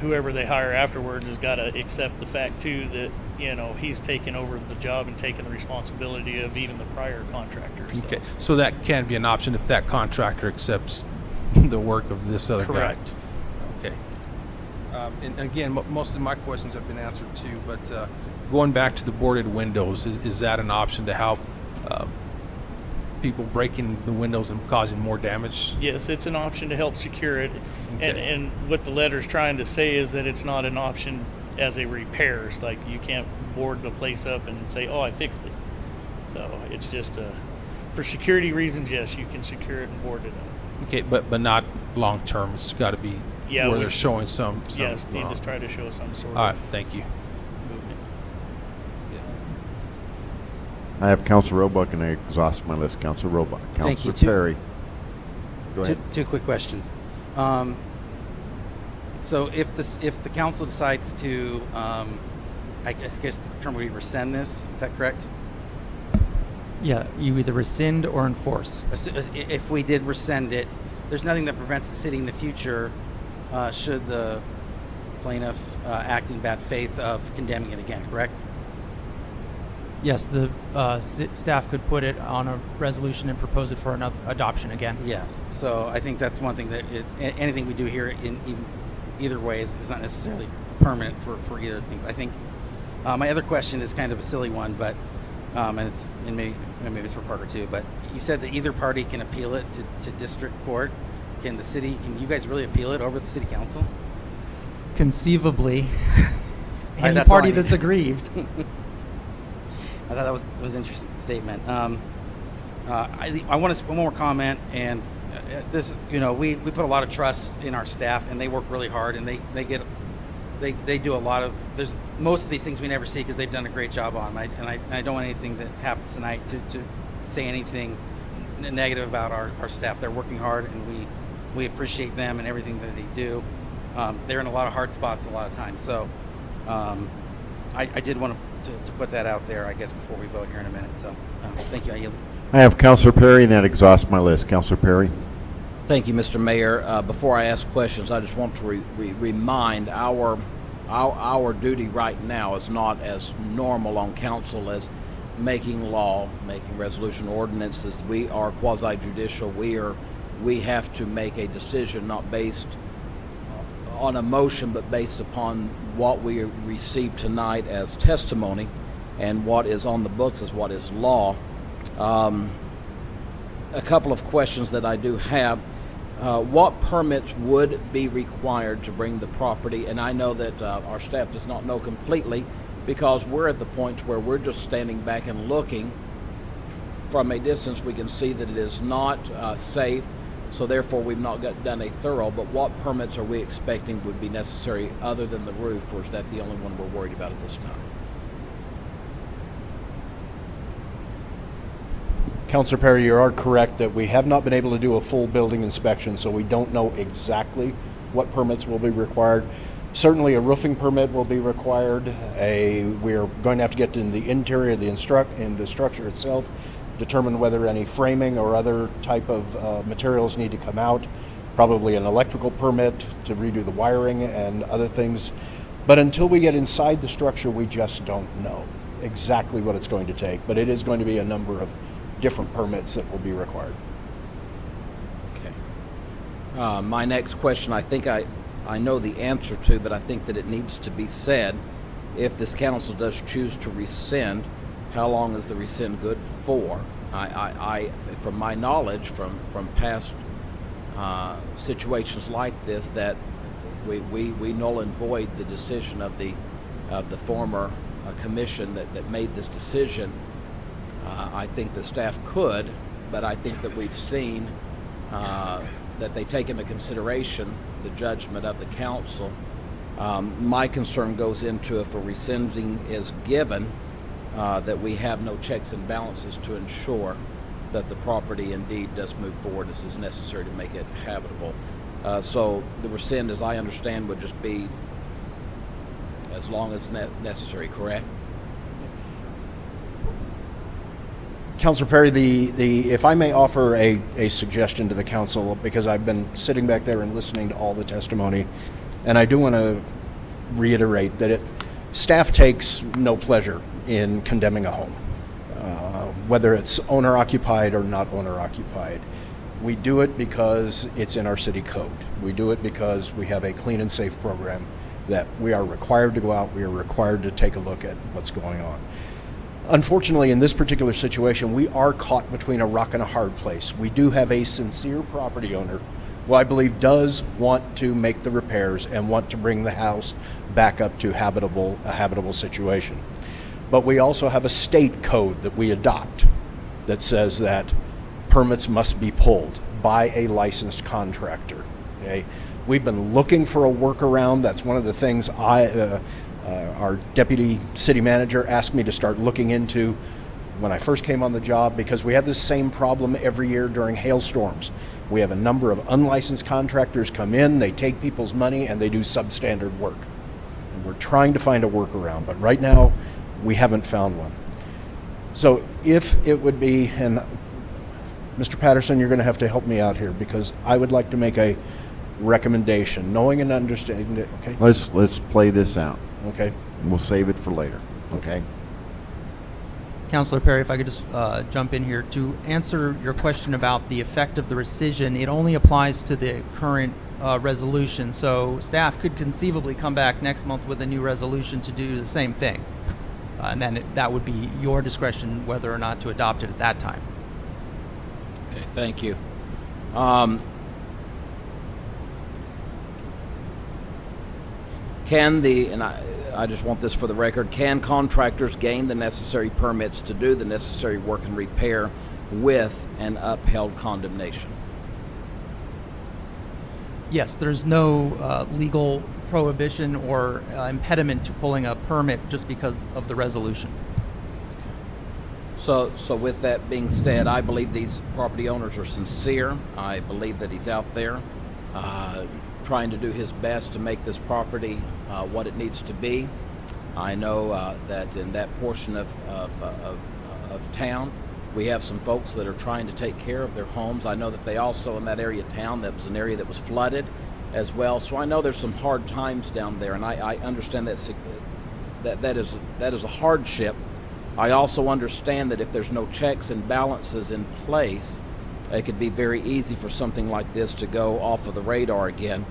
whoever they hire afterwards has got to accept the fact too that he's taken over the job and taken the responsibility of even the prior contractor. So. Okay, so that can be an option if that contractor accepts the work of this other guy. Correct. Okay. And again, most of my questions have been answered too, but going back to the boarded windows, is that an option to help people breaking the windows and causing more damage? Yes, it's an option to help secure it. Okay. And what the letter's trying to say is that it's not an option as a repairs. Like, you can't board the place up and say, oh, I fixed it. So it's just for security reasons, yes, you can secure it and board it up. Okay, but not long term. It's got to be where they're showing some. Yes, need to try to show some sort all right, of thank you. movement. I have Councilor Roebuck, and I exhaust my list. Councilor Roebuck. Thank you. Councilor Perry. Go ahead. Two quick questions. So if the council decides to, I guess the term would be rescind this, is that correct? Yeah, you either rescind or enforce. If we did rescind it, there's nothing that prevents the city in the future, should the plaintiff act in bad faith, of condemning it again, correct? Yes, the staff could put it on a resolution and propose it for another adoption again. Yes. So I think that's one thing that anything we do here in either way is not necessarily permanent for either things. I think my other question is kind of a silly one, but and maybe it's for Parker too. But you said that either party can appeal it to district court. Can you guys really appeal it over the city council? Conceivably, any that's all party I need. that's aggrieved. I thought that was an interesting statement. I want one more comment, and this, we put a lot of trust in our staff, and they work really hard, and they do a lot of. There's most of these things we never see because they've done a great job on them. I don't want anything that happens tonight to say anything negative about our staff. They're working hard, and we appreciate them and everything that they do. They're in a lot of hard spots a lot of times, so I did want to put that out there, I guess, before we vote here in a minute. So thank you. I yield. I have Councilor Perry, and that exhausts my list. Councilor Perry. Thank you, Mr. Mayor. Before I ask questions, I just want to remind our duty right now is not as normal on council as making law, making resolution ordinances. We are quasi-judicial. We have to make a decision not based on emotion, but based upon what we received tonight as testimony, and what is on the books is what is law. A couple of questions that I do have. What permits would be required to bring the property? And I know that our staff does not know completely, because we're at the point where we're just standing back and looking from a distance. We can see that it is not safe, so therefore we've not done a thorough. But what permits are we expecting would be necessary other than the roof, or is that the only one we're worried about at this time? Councilor Perry, you are correct that we have not been able to do a full building inspection, so we don't know exactly what permits will be required. Certainly a roofing permit will be required. We're going to have to get in the interior of the structure itself, determine whether any framing or other type of materials need to come out. Probably an electrical permit to redo the wiring and other things. But until we get inside the structure, we just don't know exactly what it's going to take. But it is going to be a number of different permits that will be required. Okay. My next question, I think I know the answer to, but I think that it needs to be said. If this council does choose to rescind, how long is the rescind good for? I from my knowledge from past situations like this, that we null and void the decision of the former commission that made this decision. I think the staff could, but I think that we've seen that they take into consideration the judgment of the council. My concern goes into, if a rescinding is given, that we have no checks and balances to ensure that the property indeed does move forward as is necessary to make it habitable. So the rescind, as I understand, would just be as long as necessary, correct? Councilor Perry, if I may offer a suggestion to the council, because I've been sitting back there and listening to all the testimony, and I do want to reiterate that staff takes no pleasure in condemning a home, whether it's owner-occupied or not owner-occupied. We do it because it's in our city code. We do it because we have a clean and safe program that we are required to go out, we are required to take a look at what's going on. Unfortunately, in this particular situation, we are caught between a rock and a hard place. We do have a sincere property owner who I believe does want to make the repairs and want to bring the house back up to a habitable situation. But we also have a state code that we adopt that says that permits must be pulled by a licensed contractor. Okay? We've been looking for a workaround. That's one of the things our deputy city manager asked me to start looking into when I first came on the job, because we have this same problem every year during hailstorms. We have a number of unlicensed contractors come in, they take people's money, and they do substandard work. And we're trying to find a workaround, but right now we haven't found one. So if it would be, and Mr. Patterson, you're going to have to help me out here, because I would like to make a recommendation, knowing and understanding that, okay? Let's play this out. Okay. And we'll save it for later. Okay. Councilor Perry, if I could just jump in here to answer your question about the effect of the rescission. It only applies to the current resolution, so staff could conceivably come back next month with a new resolution to do the same thing, and then that would be your discretion whether or not to adopt it at that time. Okay, thank you. And I just want this for the record, can contractors gain the necessary permits to do the necessary work and repair with an upheld condemnation? Yes, there's no legal prohibition or impediment to pulling a permit just because of the resolution. So with that being said, I believe these property owners are sincere. I believe that he's out there trying to do his best to make this property what it needs to be. I know that in that portion of town, we have some folks that are trying to take care of their homes. I know that they also, in that area of town, that was an area that was flooded as well. So I know there's some hard times down there, and I understand that is a hardship. I also understand that if there's no checks and balances in place, it could be very easy for something like this to go off of the radar again.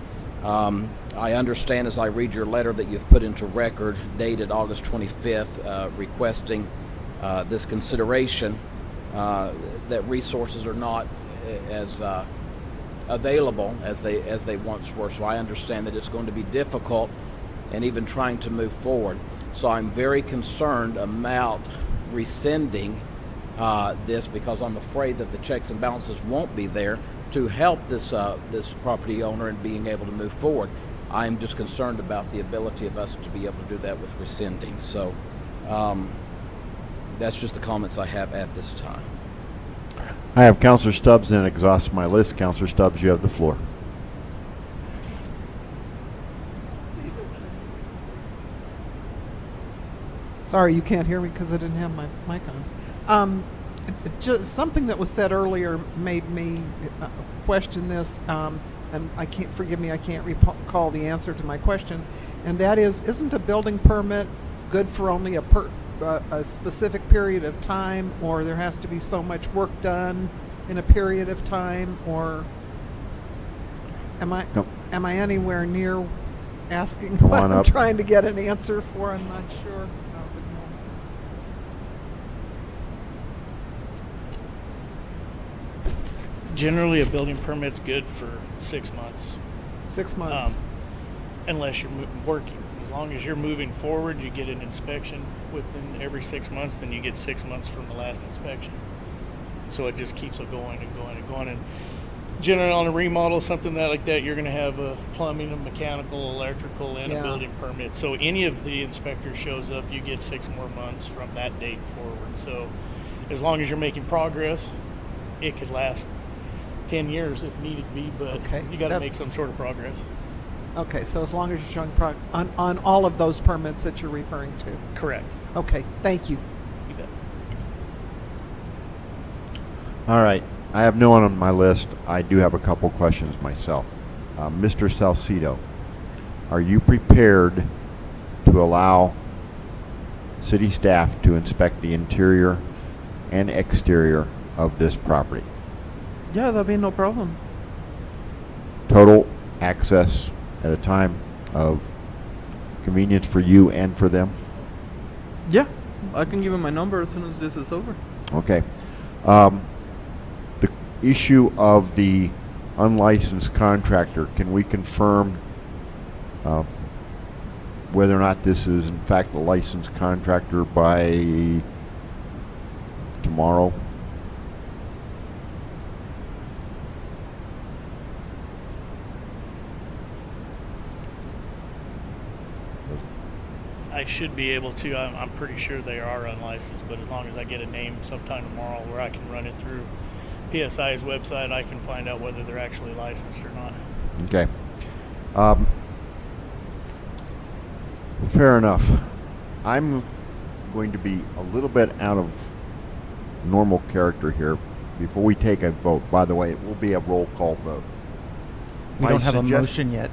I understand as I read your letter that you've put into record dated August 25th requesting this consideration, that resources are not as available as they once were. So I understand that it's going to be difficult and even trying to move forward. So I'm very concerned about rescinding this, because I'm afraid that the checks and balances won't be there to help this property owner in being able to move forward. I'm just concerned about the ability of us to be able to do that with rescinding. So that's just the comments I have at this time. I have Councilor Stubbs and exhaust my list. Councilor Stubbs, you have the floor. Sorry, you can't hear me because I didn't have my mic on. Just something that was said earlier made me question this, and I can't, forgive me, I can't recall the answer to my question, and that is, isn't a building permit good for only a specific period of time, or there has to be so much work done in a period of time, or am I anywhere near asking what I'm trying to get an answer for? I'm not sure. Generally, a building permit's good for 6 months. 6 months. Unless you're working. As long as you're moving forward, you get an inspection within every 6 months, then you get 6 months from the last inspection. So it just keeps it going and going and going. And generally on a remodel, something like that, you're going to have a plumbing, a mechanical, electrical, and a building permit. So any of the inspectors shows up, you get 6 more months from that date forward. So as long as you're making progress, it could last 10 years if needed be, but you got to make some sort of progress. Okay, so as long as you're showing on all of those permits that you're referring to. Correct. Okay, thank you. You bet. All right. I have no one on my list. I do have a couple questions myself. Mr. Salcido, are you prepared to allow city staff to inspect the interior and exterior of this property? Yeah, that'd be no problem. Total access at a time of convenience for you and for them? Yeah, I can give him my number as soon as this is over. Okay. The issue of the unlicensed contractor, can we confirm whether or not this is in fact a licensed contractor by tomorrow? I should be able to. I'm pretty sure they are unlicensed, but as long as I get a name sometime tomorrow where I can run it through PSI's website, I can find out whether they're actually licensed or not. Okay. Fair enough. I'm going to be a little bit out of normal character here before we take a vote. By the way, it will be a roll call vote. We don't have a motion yet.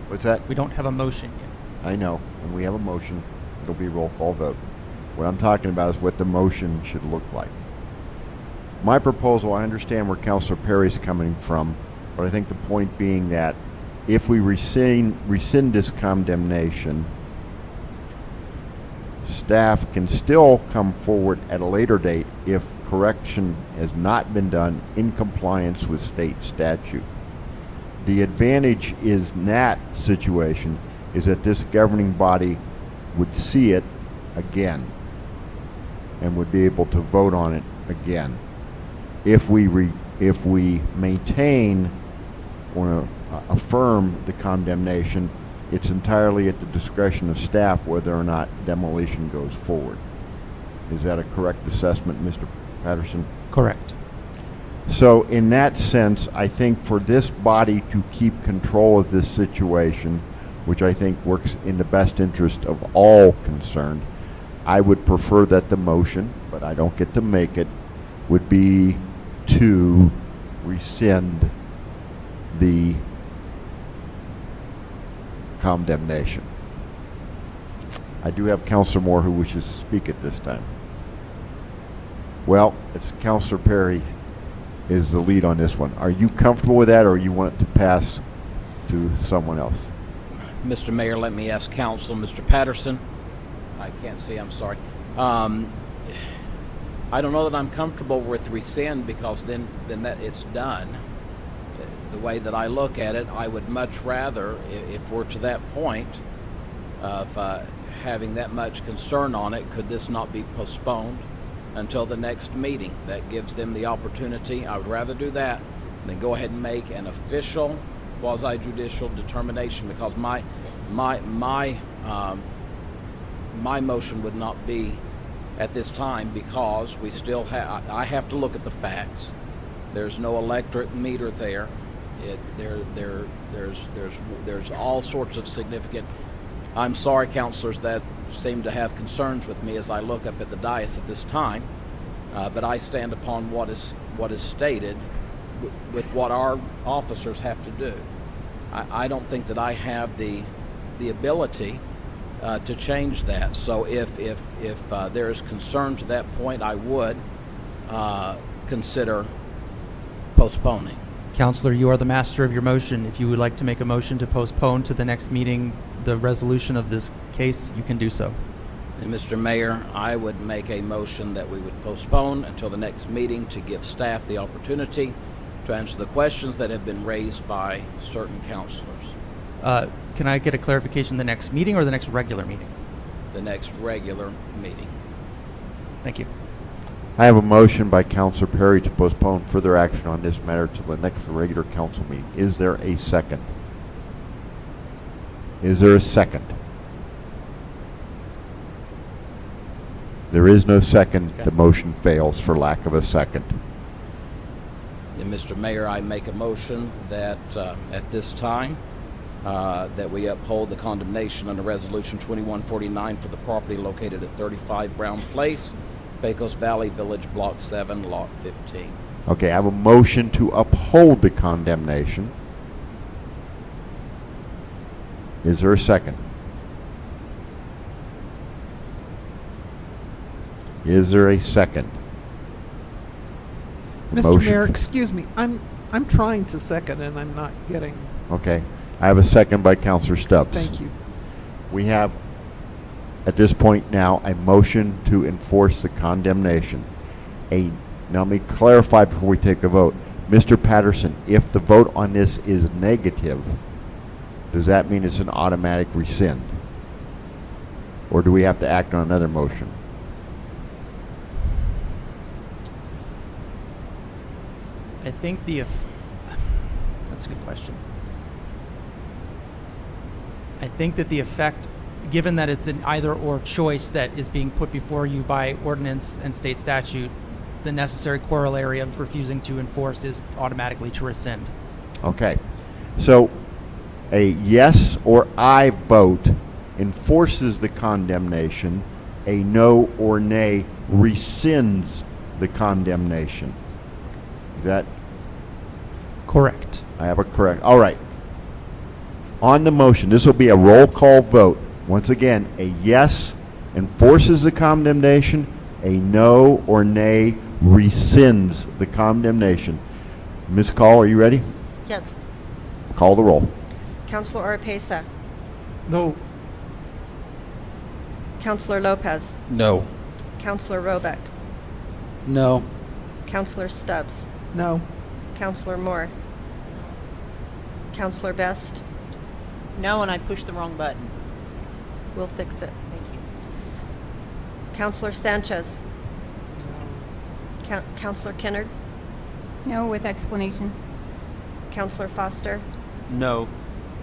What's that? We don't have a motion yet. I know. When we have a motion, it'll be a roll call vote. What I'm talking about is what the motion should look like. My proposal, I understand where Councilor Perry's coming from, but I think the point being that if we rescind this condemnation, staff can still come forward at a later date if correction has not been done in compliance with state statute. The advantage is in that situation is that this governing body would see it again and would be able to vote on it again. If we maintain or affirm the condemnation, it's entirely at the discretion of staff whether or not demolition goes forward. Is that a correct assessment, Mr. Patterson? Correct. So in that sense, I think for this body to keep control of this situation, which I think works in the best interest of all concerned, I would prefer that the motion, but I don't get to make it, would be to rescind the condemnation. I do have Councilor Moore who wishes to speak at this time. Well, it's Councilor Perry is the lead on this one. Are you comfortable with that, or you want it to pass to someone else? Mr. Mayor, let me ask counsel, Mr. Patterson. I can't see, I'm sorry. I don't know that I'm comfortable with rescind, because then that it's done. The way that I look at it, I would much rather, if we're to that point of having that much concern on it, could this not be postponed until the next meeting? That gives them the opportunity. I would rather do that than go ahead and make an official quasi-judicial determination, because my motion would not be at this time, because we still have, I have to look at the facts. There's no electric meter there. There's all sorts of significant. I'm sorry, councilors, that seem to have concerns with me as I look up at the dais at this time, but I stand upon what is stated with what our officers have to do. I don't think that I have the ability to change that. So if there is concern to that point, I would consider postponing. Counselor, you are the master of your motion. If you would like to make a motion to postpone to the next meeting the resolution of this case, you can do so. And Mr. Mayor, I would make a motion that we would postpone until the next meeting to give staff the opportunity to answer the questions that have been raised by certain counselors. Can I get a clarification, the next meeting or the next regular meeting? The next regular meeting. Thank you. I have a motion by Councilor Perry to postpone further action on this matter to the next regular council meeting. Is there a second? Is there a second? There is no second. Okay. The motion fails for lack of a second. And Mr. Mayor, I make a motion that at this time that we uphold the condemnation under Resolution 2149 for the property located at 35 Brown Place, Pecos Valley Village, Block 7, Lot 15. Okay, I have a motion to uphold the condemnation. Is there a second? Is there a second? Mr. motion. Mayor, excuse me. I'm trying to second and I'm not getting. Okay. I have a second by Counselor Stubbs. Thank you. We have, at this point now, a motion to enforce the condemnation. Now let me clarify before we take a vote. Mr. Patterson, if the vote on this is negative, does that mean it's an automatic rescind? Or do we have to act on another motion? I think that's a good question. I think that the effect, given that it's an either or choice that is being put before you by ordinance and state statute, the necessary corollary of refusing to enforce is automatically to rescind. Okay. So a yes or aye vote enforces the condemnation. A no or nay rescinds the condemnation. Is that correct? I have a correct. All right. On the motion, this will be a roll call vote. Once again, a yes enforces the condemnation. A no or nay rescinds the condemnation. Ms. Call, are you ready? Yes. Call the roll. Counselor Oropesa. No. Counselor Lopez. No. Counselor Roebuck. No. Counselor Stubbs. No. Counselor Moore. Counselor Best. No, and I pushed the wrong button. We'll fix it. Thank you. Counselor Sanchez. Counselor Kennard. No, with explanation. Counselor Foster. No.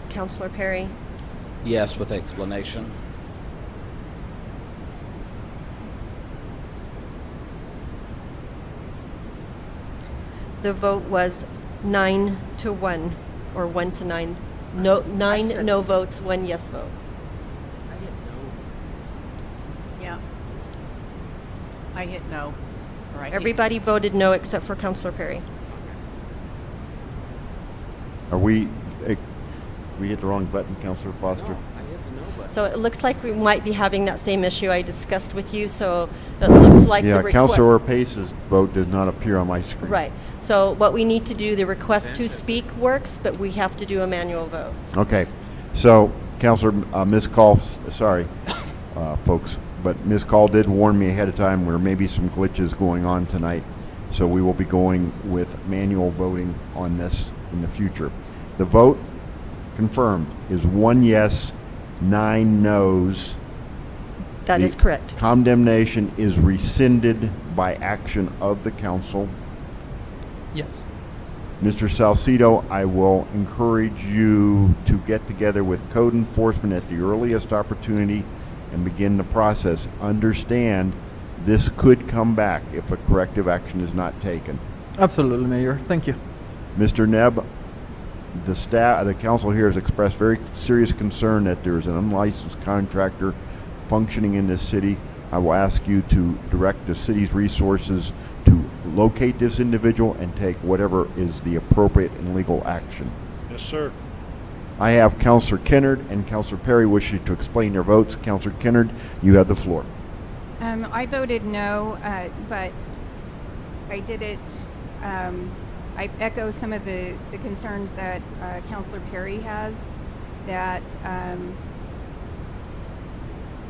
Counselor Perry. Yes, with explanation. The vote was 9-1, or 1-9. No, 9 no votes, 1 yes vote. Yeah. I hit no. Or I hit- Everybody voted no except for Counselor Perry. Are we hit the wrong button, Councilor Foster? So it looks like we might be having that same issue I discussed with you, so it looks like the Yeah, request. Councilor Pace's vote does not appear on my screen. Right. So what we need to do, the request to speak works, but we have to do a manual vote. Okay. So, Councilor, Ms. Call, sorry, folks, but Ms. Call did warn me ahead of time there may be some glitches going on tonight. So we will be going with manual voting on this in the future. The vote, confirmed, is 1 yes, 9 no's. That is correct. Condemnation is rescinded by action of the council. Yes. Mr. Salcido, I will encourage you to get together with code enforcement at the earliest opportunity and begin the process. Understand this could come back if a corrective action is not taken. Absolutely, Mayor. Thank you. Mr. Nebb, the staff, the council here has expressed very serious concern that there is an unlicensed contractor functioning in this city. I will ask you to direct the city's resources to locate this individual and take whatever is the appropriate and legal action. Yes, sir. I have Councilor Kennard and Councilor Perry wishing to explain their votes. Councilor Kennard, you have the floor. I voted no, but I did it. I echo some of the concerns that Councilor Perry has. That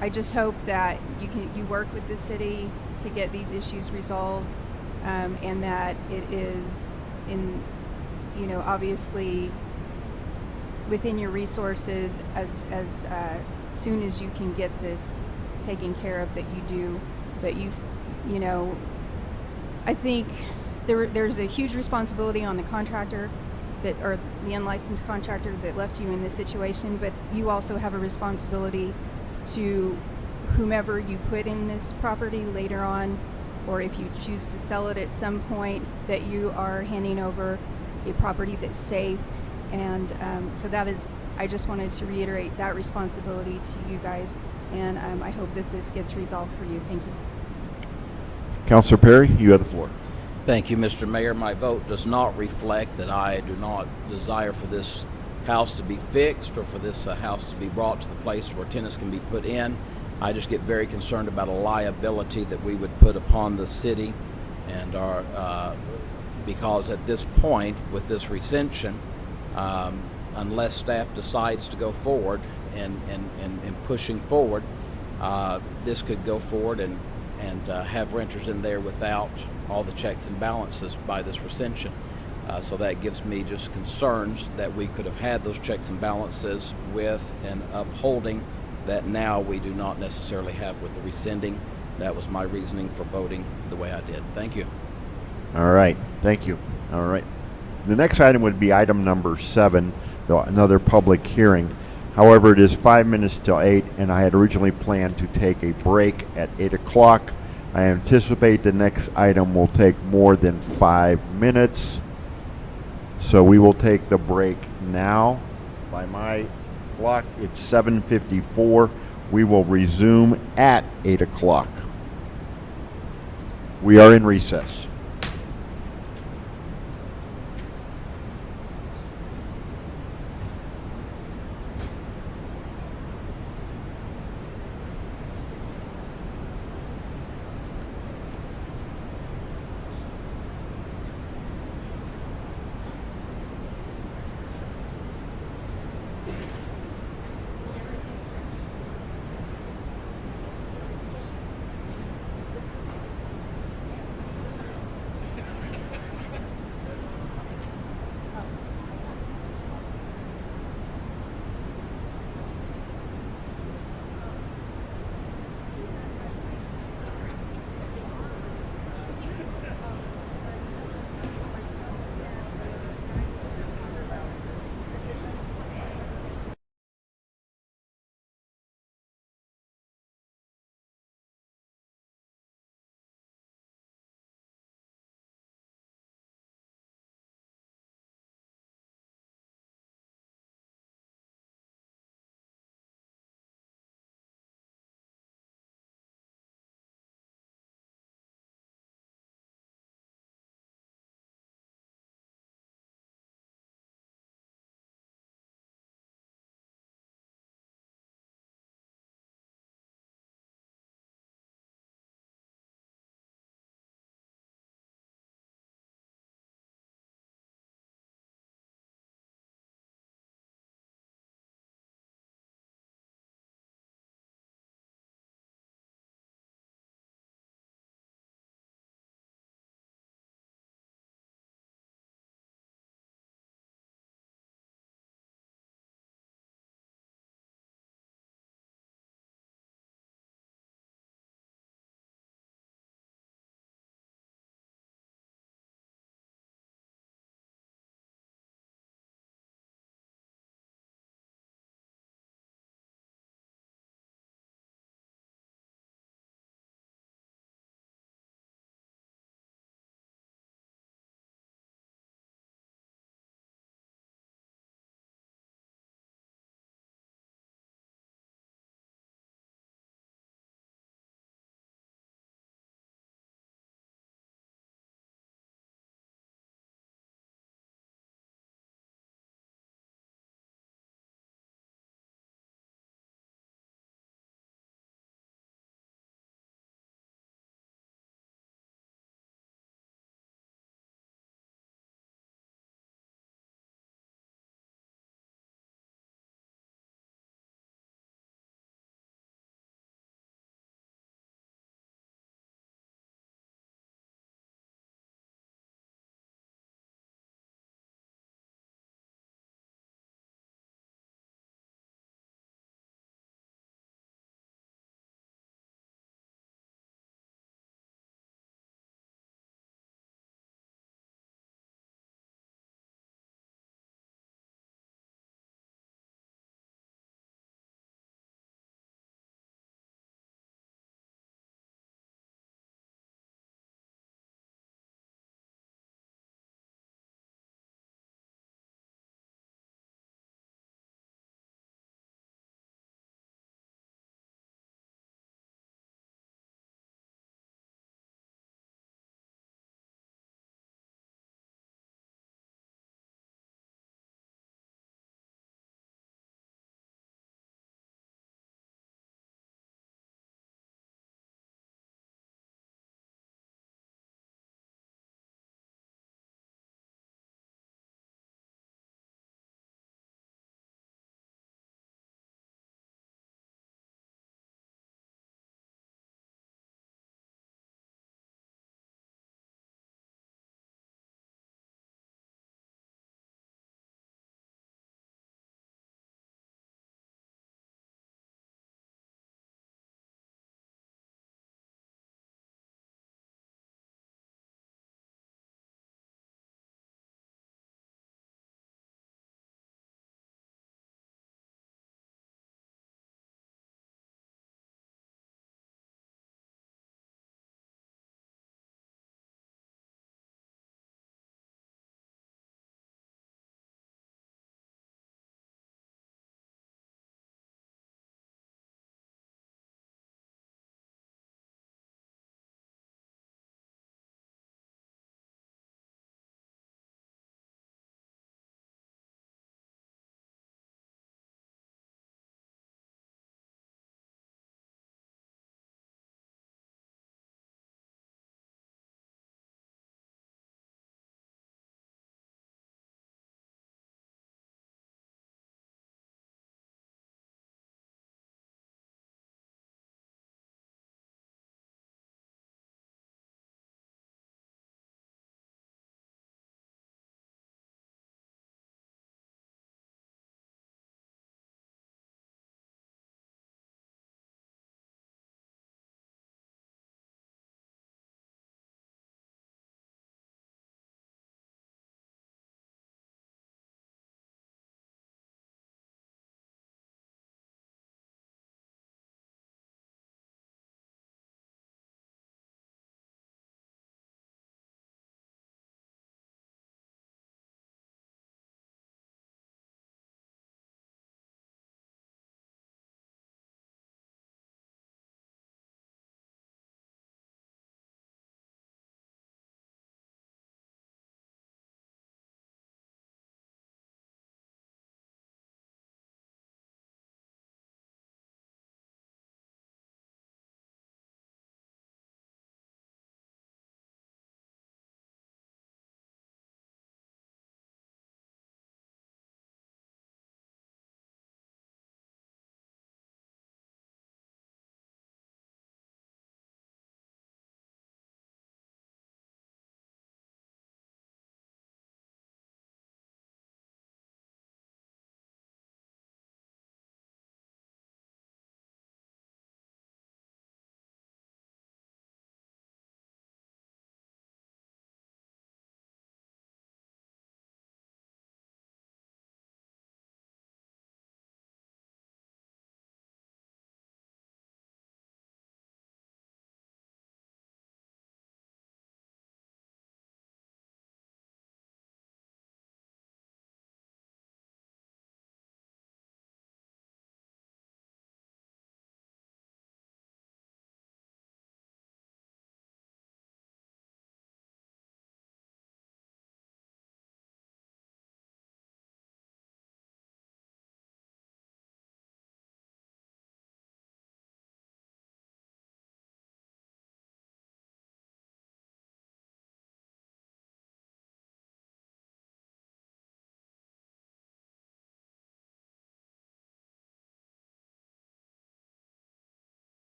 I just hope that you work with the city to get these issues resolved, and that it is obviously within your resources as soon as you can get this taken care of that you do. But I think there's a huge responsibility on the contractor or the unlicensed contractor that left you in this situation, but you also have a responsibility to whomever you put in this property later on, or if you choose to sell it at some point, that you are handing over a property that's safe. And so that is, I just wanted to reiterate that responsibility to you guys, and I hope that this gets resolved for you. Thank you. Councilor Perry, you have the floor. Thank you, Mr. Mayor. My vote does not reflect that I do not desire for this house to be fixed or for this house to be brought to the place where tenants can be put in. I just get very concerned about a liability that we would put upon the city and our because at this point, with this rescension, unless staff decides to go forward and pushing forward, this could go forward and have renters in there without all the checks and balances by this rescension. So that gives me just concerns that we could have had those checks and balances with an upholding that now we do not necessarily have with the rescinding. That was my reasoning for voting the way I did. Thank you. All right, thank you. All right. The next item would be item number 7, another public hearing. However, it is 5 minutes till 8, and I had originally planned to take a break at 8 o'clock. I anticipate the next item will take more than 5 minutes. So we will take the break now. By my clock, it's 7:54. We will resume at 8 o'clock. We are in recess.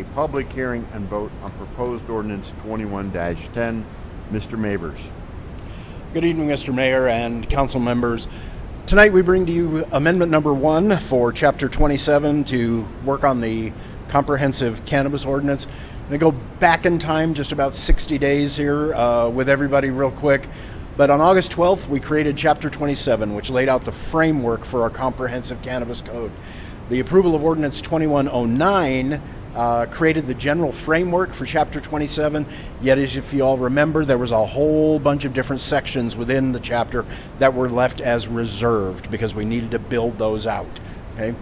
a public hearing and vote on proposed ordinance 21-10. Mr. Mavers. Good evening, Mr. Mayor and council members. Tonight we bring to you amendment number 1 for Chapter 27 to work on the comprehensive cannabis ordinance. I'm going to go back in time just about 60 days here with everybody real quick. But on August 12th, we created Chapter 27, which laid out the framework for our comprehensive cannabis code. The approval of Ordinance 2109 created the general framework for Chapter 27, yet as if you all remember, there was a whole bunch of different sections within the chapter that were left as reserved because we needed to build those out. Okay.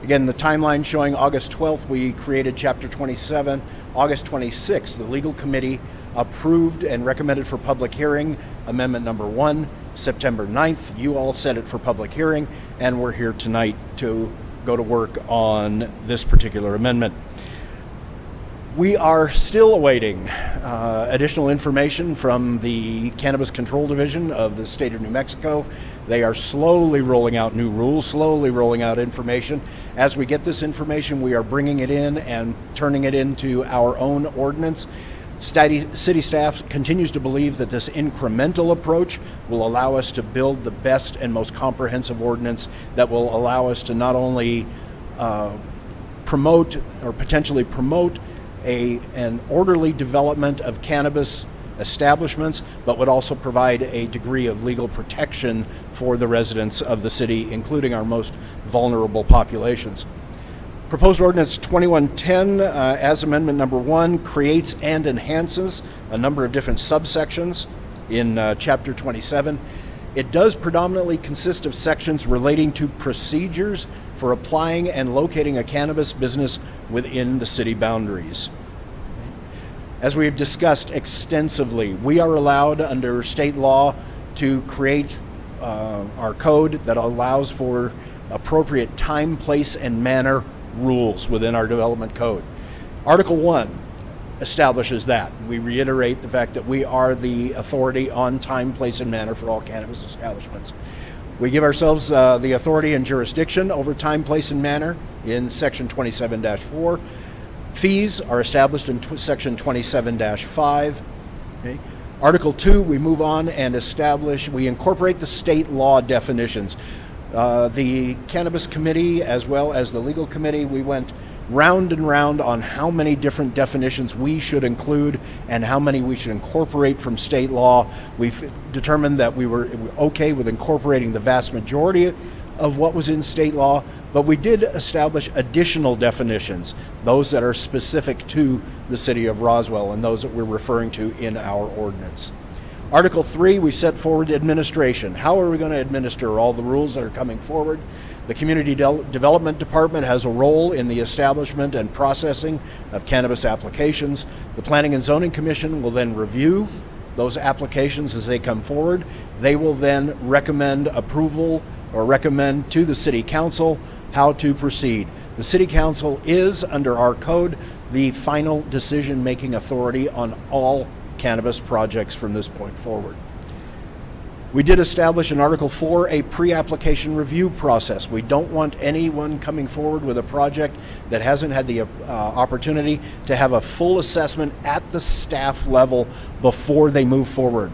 Again, the timeline showing August 12th, we created Chapter 27. August 26th, the legal committee approved and recommended for public hearing amendment number 1. September 9th, you all set it for public hearing, and we're here tonight to go to work on this particular amendment. We are still awaiting additional information from the Cannabis Control Division of the state of New Mexico. They are slowly rolling out new rules, slowly rolling out information. As we get this information, we are bringing it in and turning it into our own ordinance. City staff continues to believe that this incremental approach will allow us to build the best and most comprehensive ordinance that will allow us to not only promote or potentially promote an orderly development of cannabis establishments, but would also provide a degree of legal protection for the residents of the city, including our most vulnerable populations. Proposed Ordinance 2110, as amendment number 1, creates and enhances a number of different subsections in Chapter 27. It does predominantly consist of sections relating to procedures for applying and locating a cannabis business within the city boundaries. As we have discussed extensively, we are allowed under state law to create our code that allows for appropriate time, place, and manner rules within our development code. Article 1 establishes that. We reiterate the fact that we are the authority on time, place, and manner for all cannabis establishments. We give ourselves the authority and jurisdiction over time, place, and manner in Section 27-4. Fees are established in Section 27-5. Okay. Article 2, we move on and we incorporate the state law definitions. The Cannabis Committee, as well as the Legal Committee, we went round and round on how many different definitions we should include and how many we should incorporate from state law. We've determined that we were okay with incorporating the vast majority of what was in state law, but we did establish additional definitions, those that are specific to the city of Roswell and those that we're referring to in our ordinance. Article 3, we set forward administration. How are we going to administer all the rules that are coming forward? The Community Development Department has a role in the establishment and processing of cannabis applications. The Planning and Zoning Commission will then review those applications as they come forward. They will then recommend approval or recommend to the City Council how to proceed. The City Council is, under our code, the final decision-making authority on all cannabis projects from this point forward. We did establish in Article 4 a pre-application review process. We don't want anyone coming forward with a project that hasn't had the opportunity to have a full assessment at the staff level before they move forward.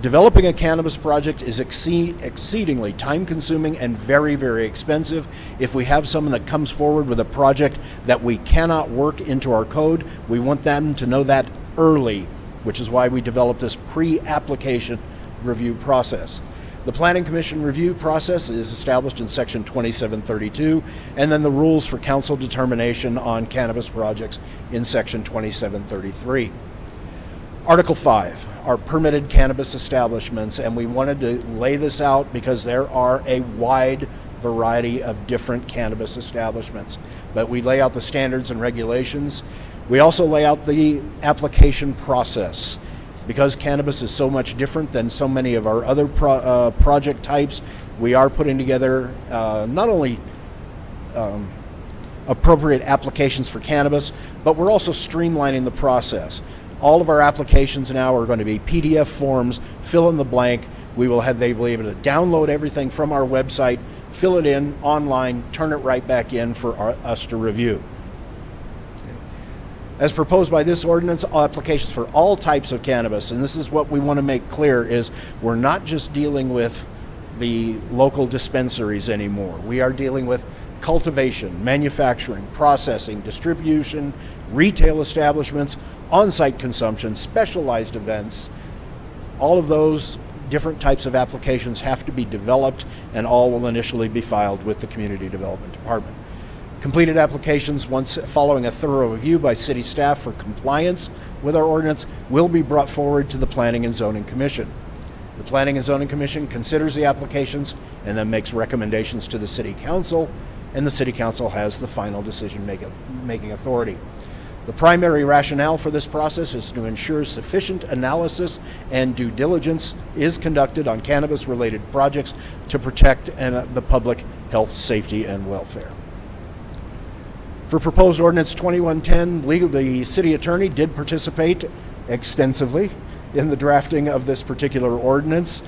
Developing a cannabis project is exceedingly time-consuming and very, very expensive. If we have someone that comes forward with a project that we cannot work into our code, we want them to know that early, which is why we developed this pre-application review process. The Planning Commission review process is established in Section 2732, and then the rules for council determination on cannabis projects in Section 2733. Article 5, our permitted cannabis establishments, and we wanted to lay this out because there are a wide variety of different cannabis establishments. But we lay out the standards and regulations. We also lay out the application process. Because cannabis is so much different than so many of our other project types, we are putting together not only appropriate applications for cannabis, but we're also streamlining the process. All of our applications now are going to be PDF forms, fill in the blank. They will be able to download everything from our website, fill it in online, turn it right back in for us to review. As proposed by this ordinance, all applications for all types of cannabis, and this is what we want to make clear, is we're not just dealing with the local dispensaries anymore. We are dealing with cultivation, manufacturing, processing, distribution, retail establishments, on-site consumption, specialized events. All of those different types of applications have to be developed, and all will initially be filed with the Community Development Department. Completed applications, once following a thorough review by city staff for compliance with our ordinance, will be brought forward to the Planning and Zoning Commission. The Planning and Zoning Commission considers the applications and then makes recommendations to the City Council, and the City Council has the final decision-making authority. The primary rationale for this process is to ensure sufficient analysis and due diligence is conducted on cannabis-related projects to protect the public health, safety, and welfare. For proposed ordinance 2110, the city attorney did participate extensively in the drafting of this particular ordinance.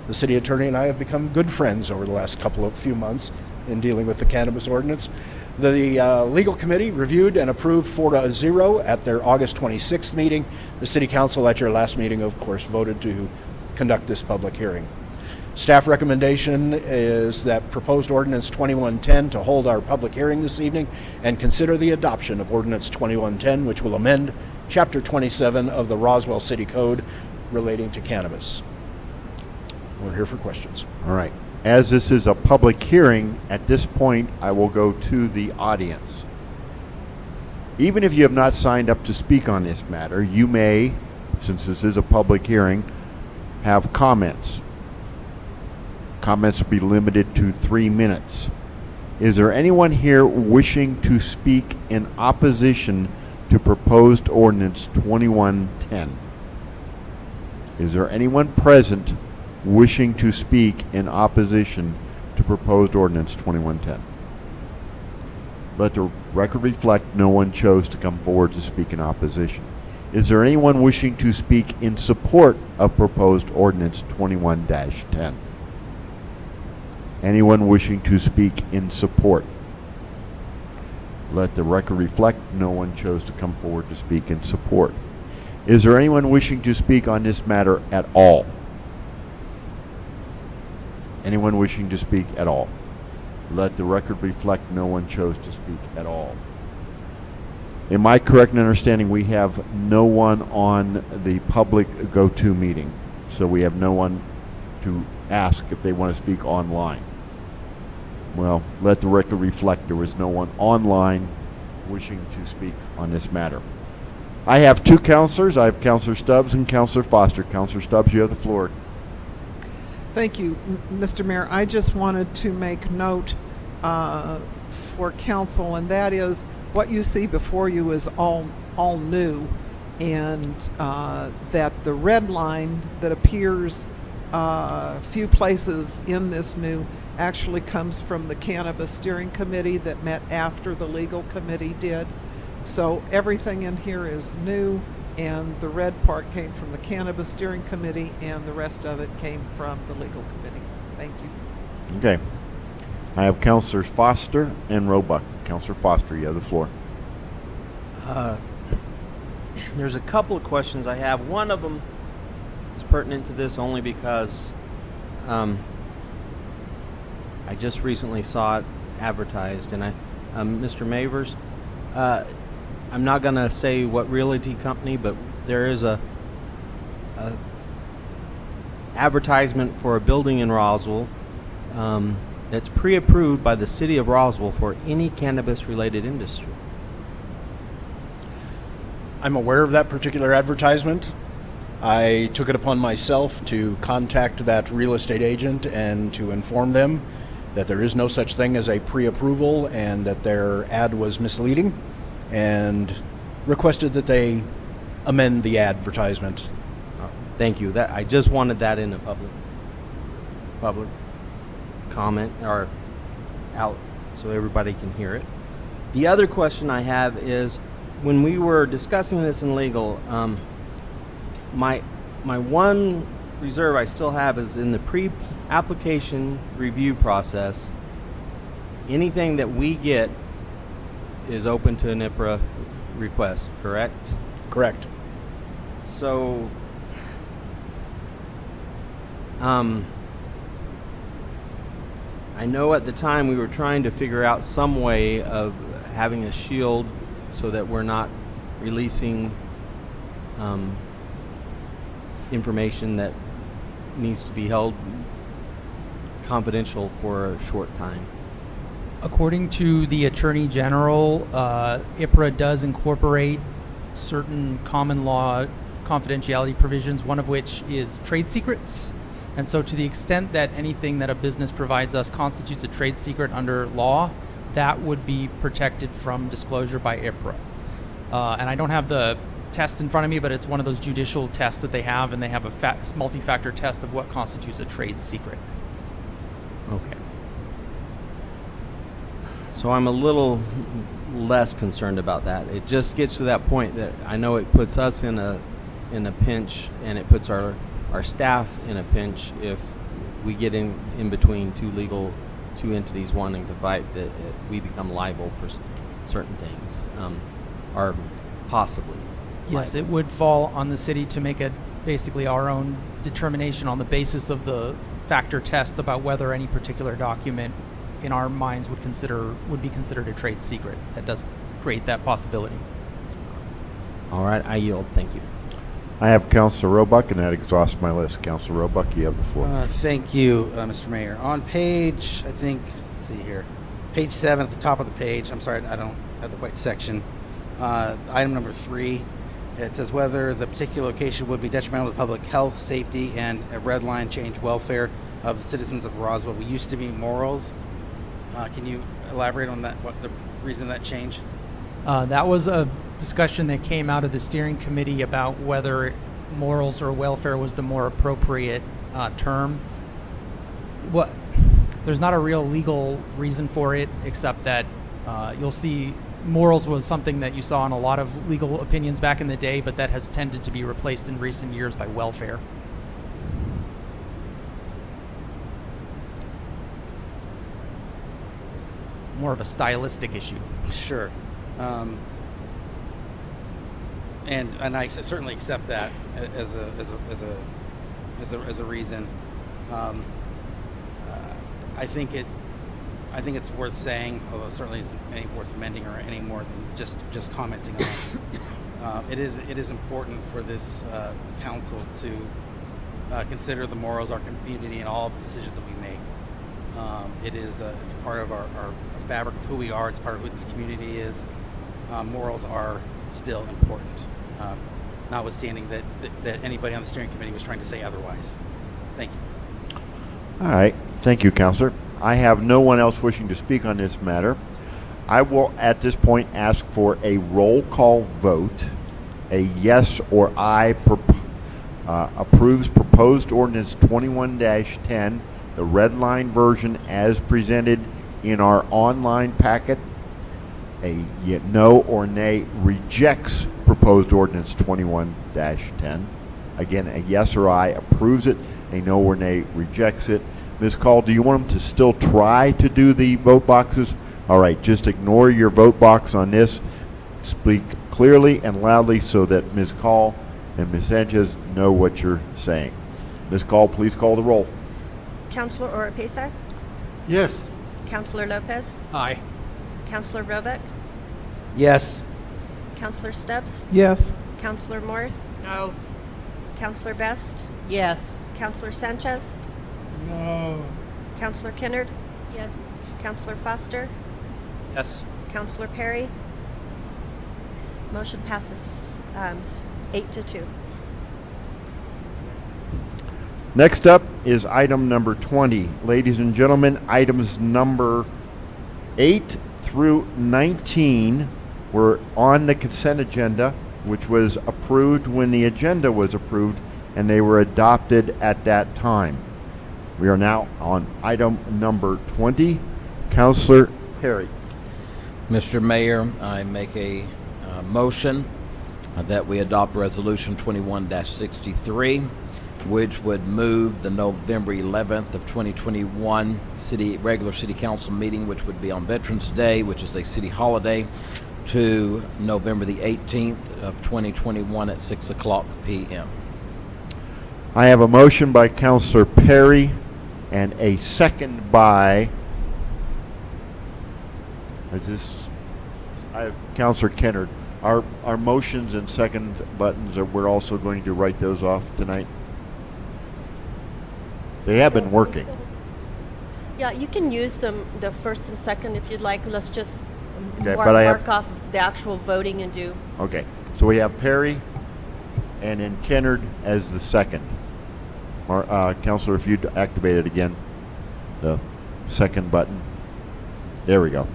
The city attorney and I have become good friends over the last few months in dealing with the cannabis ordinance. The legal committee reviewed and approved 4-0 at their August 26th meeting. The city council at your last meeting, of course, voted to conduct this public hearing. Staff recommendation is that proposed ordinance 2110 to hold our public hearing this evening and consider the adoption of ordinance 2110, which will amend chapter 27 of the Roswell City Code relating to cannabis. We're here for questions. All right. As this is a public hearing, at this point, I will go to the audience. Even if you have not signed up to speak on this matter, you may, since this is a public hearing, have comments. Comments will be limited to 3 minutes. Is there anyone here wishing to speak in opposition to proposed ordinance 2110? Is there anyone present wishing to speak in opposition to proposed ordinance 2110? Let the record reflect no one chose to come forward to speak in opposition. Is there anyone wishing to speak in support of proposed ordinance 21-10? Anyone wishing to speak in support? Let the record reflect no one chose to come forward to speak in support. Is there anyone wishing to speak on this matter at all? Anyone wishing to speak at all? Let the record reflect no one chose to speak at all. In my correct understanding, we have no one on the public GoToMeeting, so we have no one to ask if they want to speak online. Well, let the record reflect there was no one online wishing to speak on this matter. I have two counselors. I have Counselor Stubbs and Counselor Foster. Counselor Stubbs, you have the floor. Thank you, Mr. Mayor. I just wanted to make note for council, and that is what you see before you is all new, and that the red line that appears a few places in this new actually comes from the Cannabis Steering Committee that met after the Legal Committee did. So everything in here is new, and the red part came from the Cannabis Steering Committee, and the rest of it came from the Legal Committee. Thank you. Okay. I have Counselors Foster and Roebuck. Counselor Foster, you have the floor. There's a couple of questions I have. One of them is pertinent to this only because I just recently saw it advertised, and Mr. Mavers, I'm not going to say what realty company, but there is a advertisement for a building in Roswell that's pre-approved by the city of Roswell for any cannabis-related industry. I'm aware of that particular advertisement. I took it upon myself to contact that real estate agent and to inform them that there is no such thing as a pre-approval and that their ad was misleading, and requested that they amend the advertisement. Thank you. I just wanted that in a public comment or out so everybody can hear it. The other question I have is, when we were discussing this in legal, my one reserve I still have is in the pre-application review process. Anything that we get is open to NIPRA request, correct? Correct. So, I know at the time we were trying to figure out some way of having a shield so that we're not releasing information that needs to be held confidential for a short time. According to the Attorney General, IPRA does incorporate certain common law confidentiality provisions, one of which is trade secrets. And so to the extent that anything that a business provides us constitutes a trade secret under law, that would be protected from disclosure by IPRA. And I don't have the test in front of me, but it's one of those judicial tests that they have, and they have a multi-factor test of what constitutes a trade secret. Okay. So I'm a little less concerned about that. It just gets to that point that I know it puts us in a pinch, and it puts our staff in a pinch if we get in between two entities wanting to fight, that we become liable for certain things, or possibly. Yes, it would fall on the city to make basically our own determination on the basis of the factor test about whether any particular document in our minds would be considered a trade secret. That does create that possibility. All right, I yield. Thank you. I have Councilor Roebuck, and that exhausts my list. Councilor Roebuck, you have the floor. Thank you, Mr. Mayor. On page, I think, let's see here, page 7 at the top of the page. I'm sorry, I don't have the right section. Item number 3, it says whether the particular location would be detrimental to public health, safety, and a red line change welfare of the citizens of Roswell. We used to be Morals. Can you elaborate on that? What the reason that changed? That was a discussion that came out of the steering committee about whether morals or welfare was the more appropriate term. There's not a real legal reason for it, except that you'll see morals was something that you saw in a lot of legal opinions back in the day, but that has tended to be replaced in recent years by welfare. More of a stylistic issue. Sure. And I certainly accept that as a reason. I think it's worth saying, although it certainly isn't any worth amending or any more than just commenting on. It is important for this council to consider the morals of our community and all of the decisions that we make. It's part of our fabric of who we are. It's part of who this community is. Morals are still important, notwithstanding that anybody on the steering committee was trying to say otherwise. Thank you. All right. Thank you, Councilor. I have no one else wishing to speak on this matter. I will, at this point, ask for a roll call vote. A yes or aye approves proposed ordinance 21-10, the red line version as presented in our online packet. A no or nay rejects proposed ordinance 21-10. Again, a yes or aye approves it. A no or nay rejects it. Ms. Call, do you want them to still try to do the vote boxes? All right, just ignore your vote box on this. Speak clearly and loudly so that Ms. Call and Ms. Sanchez know what you're saying. Ms. Call, please call the roll. Councilor Oropesa? Yes. Councilor Lopez? Aye. Councilor Roebuck? Yes. Councilor Stubbs? Yes. Councilor Moore? No. Councilor Best? Yes. Councilor Sanchez? No. Councilor Kennard? Yes. Councilor Foster? Yes. Councilor Perry? Motion passes 8-2. Next up is item number 20. Ladies and gentlemen, items number 8 through 19 were on the consent agenda, which was approved when the agenda was approved, and they were adopted at that time. We are now on item number 20. Councilor Perry. Mr. Mayor, I make a motion that we adopt Resolution 21-63, which would move the November 11th of 2021 regular city council meeting, which would be on Veterans Day, which is a city holiday, to November the 18th of 2021 at 6 o'clock p.m. I have a motion by Counselor Perry and a second by, I have Counselor Kennard. Our motions and second buttons, we're also going to write those off tonight. They have been working. Yeah, you can use them, the first and second, if you'd like. Let's just Okay, mark, but I mark have- off the actual voting and do. Okay, so we have Perry and then Kennard as the second. Counselor, if you'd activate it again, the second button. There we go.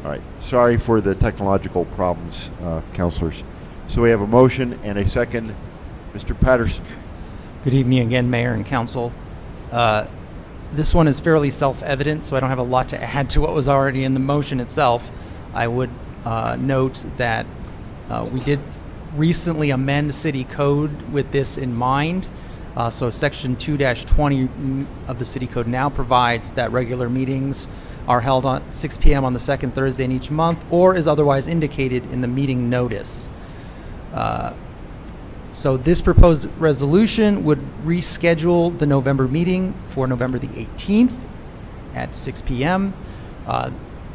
All right, sorry for the technological problems, counselors. So we have a motion and a second. Mr. Patterson. Good evening again, Mayor and Council. This one is fairly self-evident, so I don't have a lot to add to what was already in the motion itself. I would note that we did recently amend city code with this in mind. So section 2-20 of the city code now provides that regular meetings are held on 6 p.m. on the second Thursday in each month, or is otherwise indicated in the meeting notice. So this proposed resolution would reschedule the November meeting for November the 18th at 6 p.m.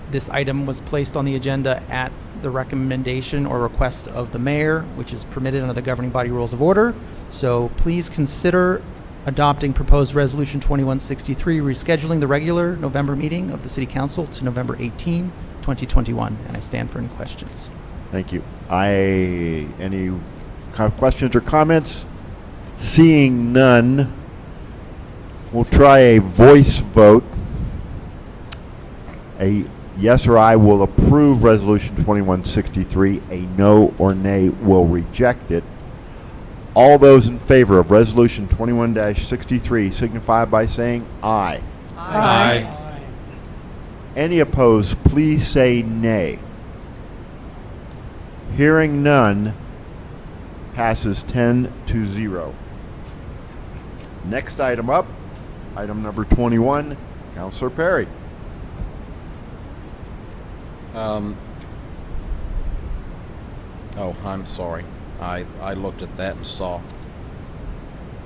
This item was placed on the agenda at the recommendation or request of the mayor, which is permitted under the governing body rules of order. So please consider adopting proposed resolution 2163, rescheduling the regular November meeting of the city council to November 18, 2021. And I stand for any questions. Thank you. Any questions or comments? Seeing none, we'll try a voice vote. A yes or I will approve resolution 2163. A no or nay will reject it. All those in favor of resolution 21-63 signify by saying aye. Aye. Any opposed, please say nay. Hearing none, passes 10-0. Next item up, item number 21, Counselor Perry. Oh, I'm sorry. I looked at that and saw.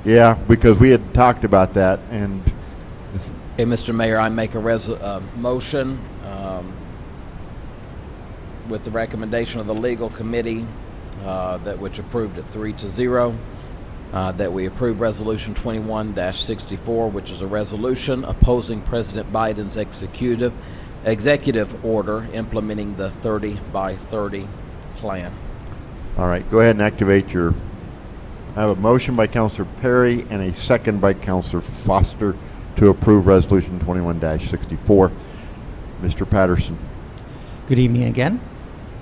Yeah, because we had talked about that, and Hey, Mr. Mayor, I make a motion with the recommendation of the legal committee that which approved it 3-0, that we approve resolution 21-64, which is a resolution opposing President Biden's executive order implementing the 30-by-30 plan. all right, go ahead and activate your. I have a motion by Counselor Perry and a second by Counselor Foster to approve resolution 21-64. Mr. Patterson. Good evening again.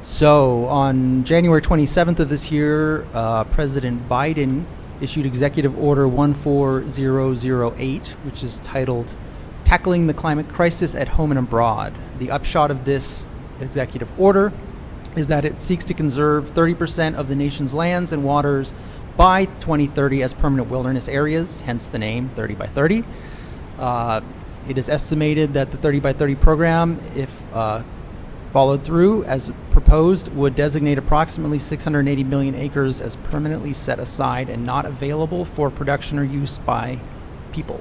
So on January 27th of this year, President Biden issued Executive Order 14008, which is titled Tackling the Climate Crisis at Home and Abroad. The upshot of this executive order is that it seeks to conserve 30% of the nation's lands and waters by 2030 as permanent wilderness areas, hence the name 30-by-30. It is estimated that the 30-by-30 program, if followed through as proposed, would designate approximately 680 million acres as permanently set aside and not available for production or use by people.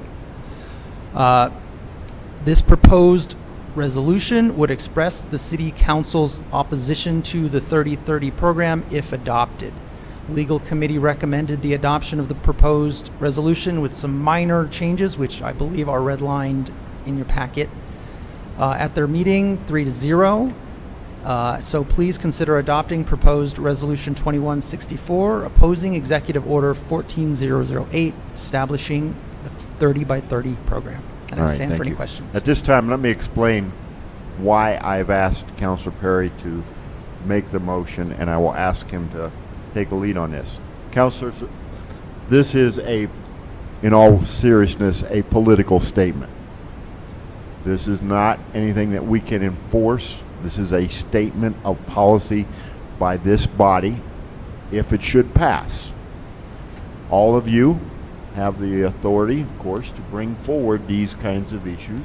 This proposed resolution would express the City Council's opposition to the 30-30 program if adopted. Legal Committee recommended the adoption of the proposed resolution with some minor changes, which I believe are redlined in your packet. At their meeting, 3-0. So please consider adopting proposed resolution 2164, opposing Executive Order 14008, establishing the 30-by-30 program. And All I right, stand thank for any you. questions. At this time, let me explain why I've asked Counselor Perry to make the motion, and I will ask him to take a lead on this. Counselors, this is in all seriousness, a political statement. This is not anything that we can enforce. This is a statement of policy by this body if it should pass. All of you have the authority, of course, to bring forward these kinds of issues.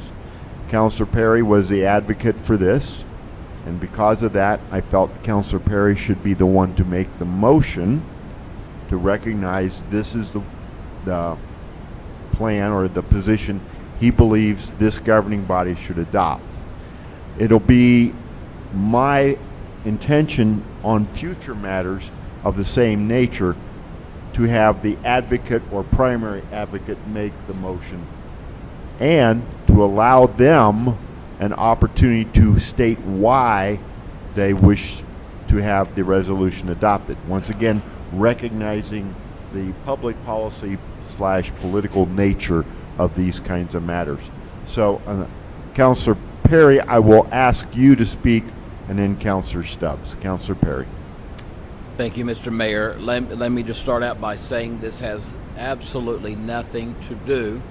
Counselor Perry was the advocate for this, And because of that, I felt that Councilor Perry should be the one to make the motion to recognize this is the plan or the position he believes this governing body should adopt. It'll be my intention on future matters of the same nature to have the advocate or primary advocate make the motion and to allow them an opportunity to state why they wish to have the resolution adopted. Once again, recognizing the public policy / political nature of these kinds of matters. So, Councilor Perry, I will ask you to speak, and then Councilor Stubbs. Councilor Perry. Thank you, Mr. Mayor. Let me just start out by saying this has absolutely nothing to do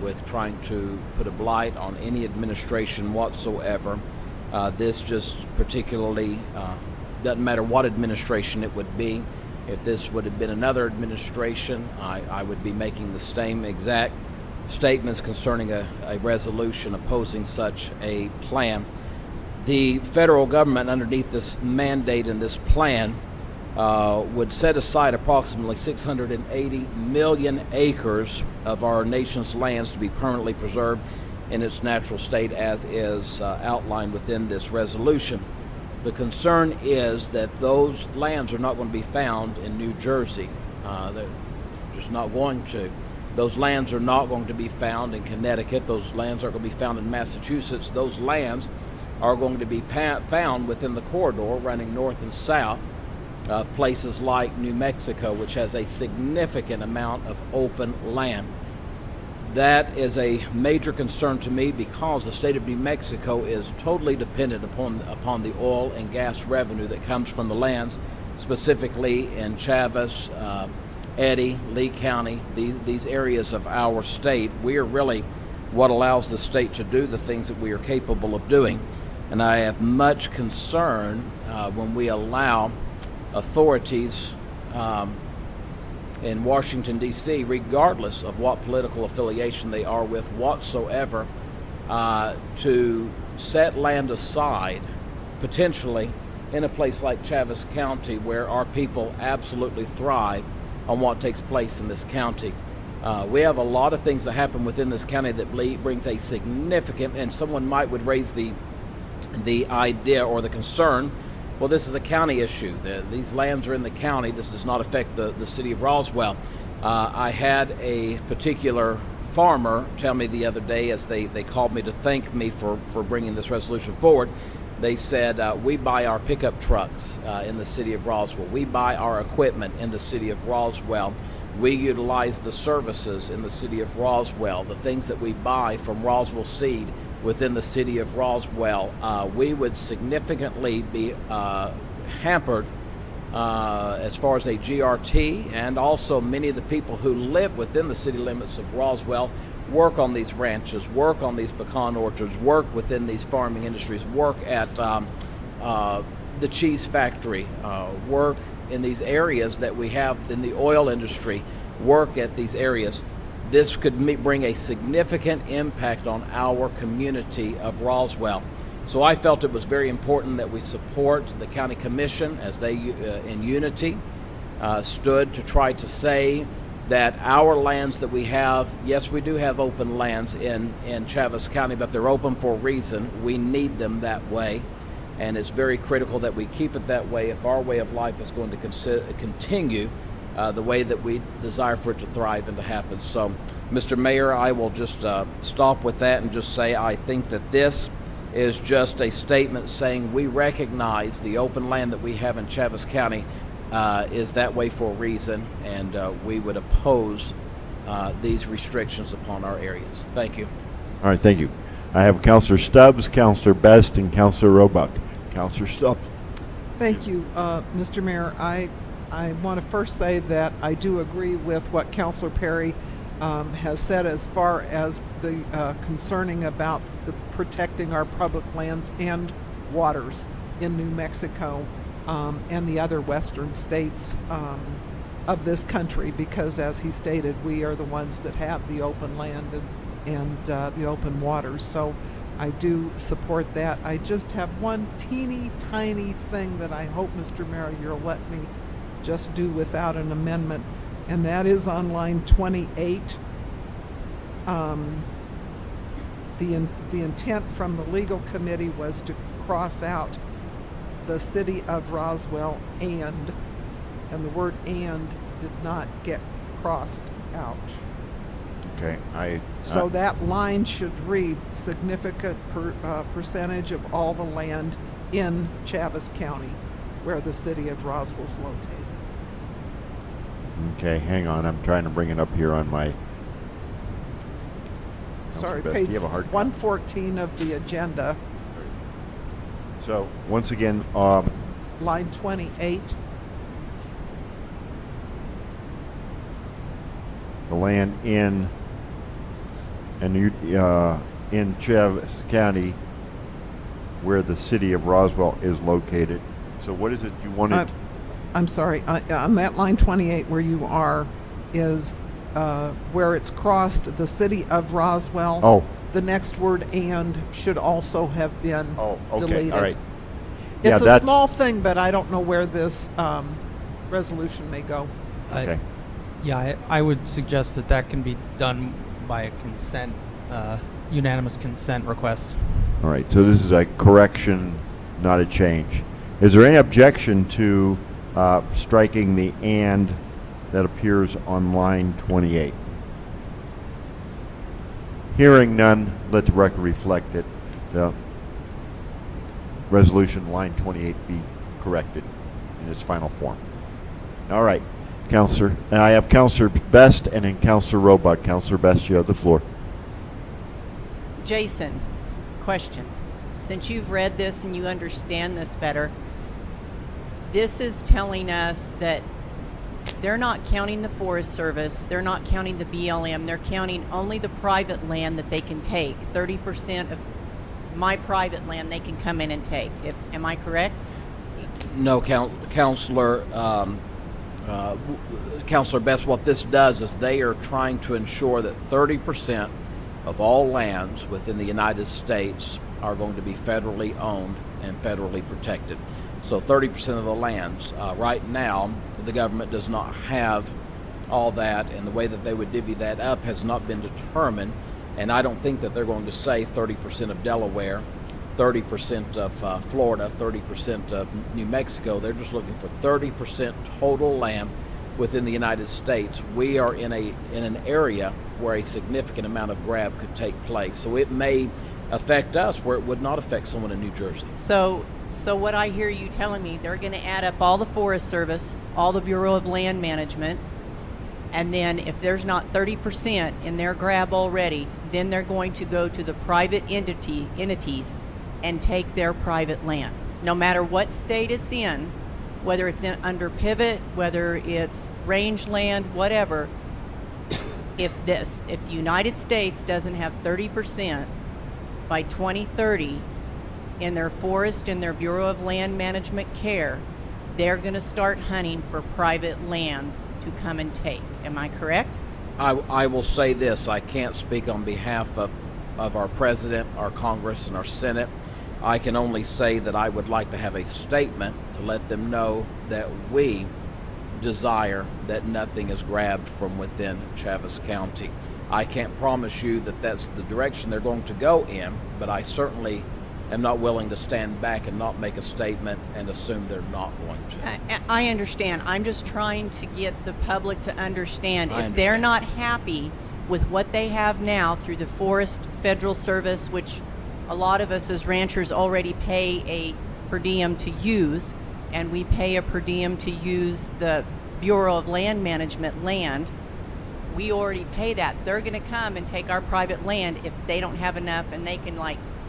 with trying to put a blight on any administration whatsoever. This just particularly doesn't matter what administration it would be. If this would have been another administration, I would be making the same exact statements concerning a resolution opposing such a plan. The federal government, underneath this mandate and this plan, would set aside approximately 680 million acres of our nation's lands to be permanently preserved in its natural state as is outlined within this resolution. The concern is that those lands are not going to be found in New Jersey. They're just not going to. Those lands are not going to be found in Connecticut. Those lands are going to be found in Massachusetts. Those lands are going to be found within the corridor running north and south of places like New Mexico, which has a significant amount of open land. That is a major concern to me because the state of New Mexico is totally dependent upon the oil and gas revenue that comes from the lands, specifically in Chaves, Eddy, Lee County, these areas of our state. We are really what allows the state to do the things that we are capable of doing. And I have much concern when we allow authorities in Washington, D.C., regardless of what political affiliation they are with whatsoever, to set land aside, potentially, in a place like Chaves County, where our people absolutely thrive on what takes place in this county. We have a lot of things that happen within this county that brings a significant, and someone would raise the idea or the concern, well, this is a county issue. These lands are in the county. This does not affect the city of Roswell. I had a particular farmer tell me the other day, as they called me to thank me for bringing this resolution forward. They said, we buy our pickup trucks in the city of Roswell. We buy our equipment in the city of Roswell. We utilize the services in the city of Roswell, the things that we buy from Roswell Seed within the city of Roswell. We would significantly be hampered as far as a GRT, and also many of the people who live within the city limits of Roswell work on these ranches, work on these pecan orchards, work within these farming industries, work at the cheese factory, work in these areas that we have in the oil industry, work at these areas. This could bring a significant impact on our community of Roswell. So I felt it was very important that we support the county commission as they, in unity, stood to try to say that our lands that we have, yes, we do have open lands in Chaves County, but they're open for a reason. We need them that way, and it's very critical that we keep it that way if our way of life is going to continue the way that we desire for it to thrive and to happen. So, Mr. Mayor, I will just stop with that and just say I think that this is just a statement saying we recognize the open land that we have in Chaves County is that way for a reason, and we would oppose these restrictions upon our areas. Thank you. All right, thank you. I have Councilor Stubbs, Councilor Best, and Councilor Roebuck. Councilor Stubbs. Thank you, Mr. Mayor. I want to first say that I do agree with what Councilor Perry has said as far as the concerning about the protecting our public lands and waters in New Mexico and the other western states of this country, because as he stated, we are the ones that have the open land and the open waters. So I do support that. I just have one teeny tiny thing that I hope, Mr. Mayor, you'll let me just do without an amendment, and that is on line 28. The intent from the legal committee was to cross out the city of Roswell and the word "and" did not get crossed out. Okay, So that line should read significant percentage of all the land in Chaves County where the city of Roswell is located. Okay, hang on. I'm trying to bring it up here on my. Sorry, Best, page do you have a hard copy? 114 of the agenda, So once again, line 28. the land in Chaves County, where the city of Roswell is located. So what is it you wanted? I'm sorry, on that line 28 where you are is where it's crossed the city of Roswell. Oh. The next word "and" should also have been deleted. All right. It's Yeah, a small thing, but I don't know where this resolution may go. Okay. I would suggest that can be done by a consent, unanimous consent request. All right. So this is a correction, not a change. Is there any objection to striking the "and" that appears on line 28? Hearing none, let the record reflect that the resolution line 28 be corrected in its final form. All right, Counselor. I have Counselor Best and then Counselor Roebuck. Counselor Best, you have the floor. Jason, question. Since you've read this and you understand this better, this is telling us that they're not counting the Forest Service, they're not counting the BLM, they're counting only the private land that they can take. 30% of my private land they can come in and take. Am I correct? No, Counselor Best, what this does is they are trying to ensure that 30% of all lands within the United States are going to be federally owned and federally protected. So 30% of the lands. Right now, the government does not have all that, and the way that they would divvy that up has not been determined. And I don't think that they're going to say 30% of Delaware, 30% of Florida, 30% of New Mexico. They're just looking for 30% total land within the United States. We are in an area where a significant amount of grab could take place. So it may affect us where it would not affect someone in New Jersey. So what I hear you telling me, they're going to add up all the Forest Service, all the Bureau of Land Management, and then if there's not 30% in their grab already, then they're going to go to the private entities and take their private land. No matter what state it's in, whether it's under pivot, whether it's rangeland, whatever, if the United States doesn't have 30% by 2030 in their forest and their Bureau of Land Management care, they're going to start hunting for private lands to come and take. Am I correct? I will say this. I can't speak on behalf of our President, our Congress, and our Senate. I can only say that I would like to have a statement to let them know that we desire that nothing is grabbed from within Chaves County. I can't promise you that that's the direction they're going to go in, but I certainly am not willing to stand back and not make a statement and assume they're not going to. I understand. I'm just trying to get the public to understand. If they're not happy with what they have now through the Forest Federal Service, which a lot of us as ranchers already pay a per diem to use, and we pay a per diem to use the Bureau of Land Management land, we already pay that. They're going to come and take our private land if they don't have enough and they can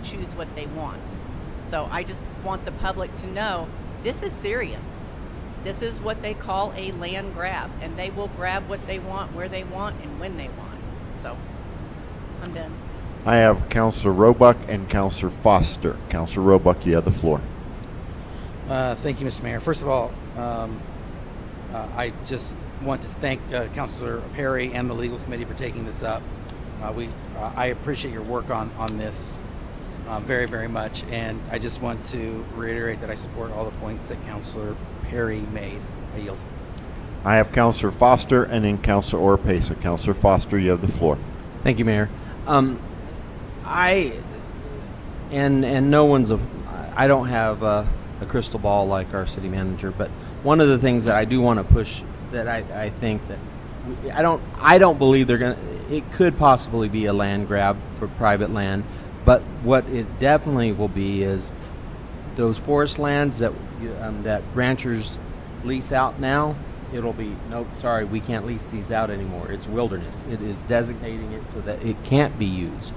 choose what they want. So I just want the public to know this is serious. This is what they call a land grab, and they will grab what they want, where they want, and when they want. So I'm done. I have Counselor Roebuck and Counselor Foster. Counselor Roebuck, you have the floor. Thank you, Mr. Mayor. First of all, I just want to thank Counselor Perry and the legal committee for taking this up. I appreciate your work on this. very, very much. And I just want to reiterate that I support all the points that Councilor Perry made. I yield. I have Councilor Foster and then Councilor Oropesa. Councilor Foster, you have the floor. Thank you, Mayor. No one's I don't have a crystal ball like our city manager, but one of the things that I do want to push that I think that I don't believe they're going to, it could possibly be a land grab for private land, but what it definitely will be is those forest lands that that ranchers lease out now. It'll be, nope, sorry, we can't lease these out anymore. It's wilderness. It is designating it so that it can't be used.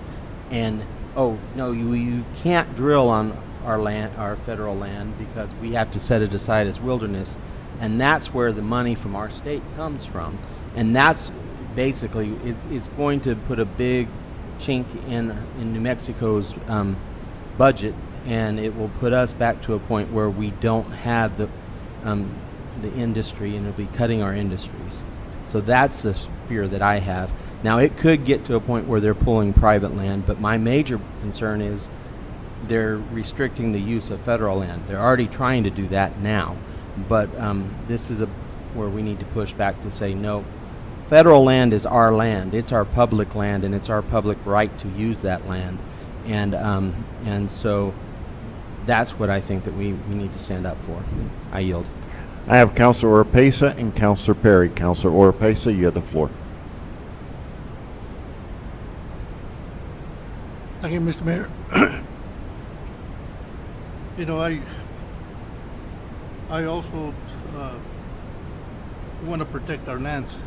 And, oh, no, you can't drill on our land, our federal land, because we have to set it aside as wilderness. And that's where the money from our state comes from. And that's basically, it's going to put a big chink in New Mexico's budget, and it will put us back to a point where we don't have the industry, and it'll be cutting our industries. So that's the fear that I have. Now, it could get to a point where they're pulling private land, but my major concern is they're restricting the use of federal land. They're already trying to do that now, but this is where we need to push back to say, no, federal land is our land. It's our public land, and it's our public right to use that land. And so that's what I think that we need to stand up for. I yield. I have Councilor Oropesa and Councilor Perry. Councilor Oropesa, you have the floor. Thank you, Mr. Mayor. You know, I also want to protect our lands.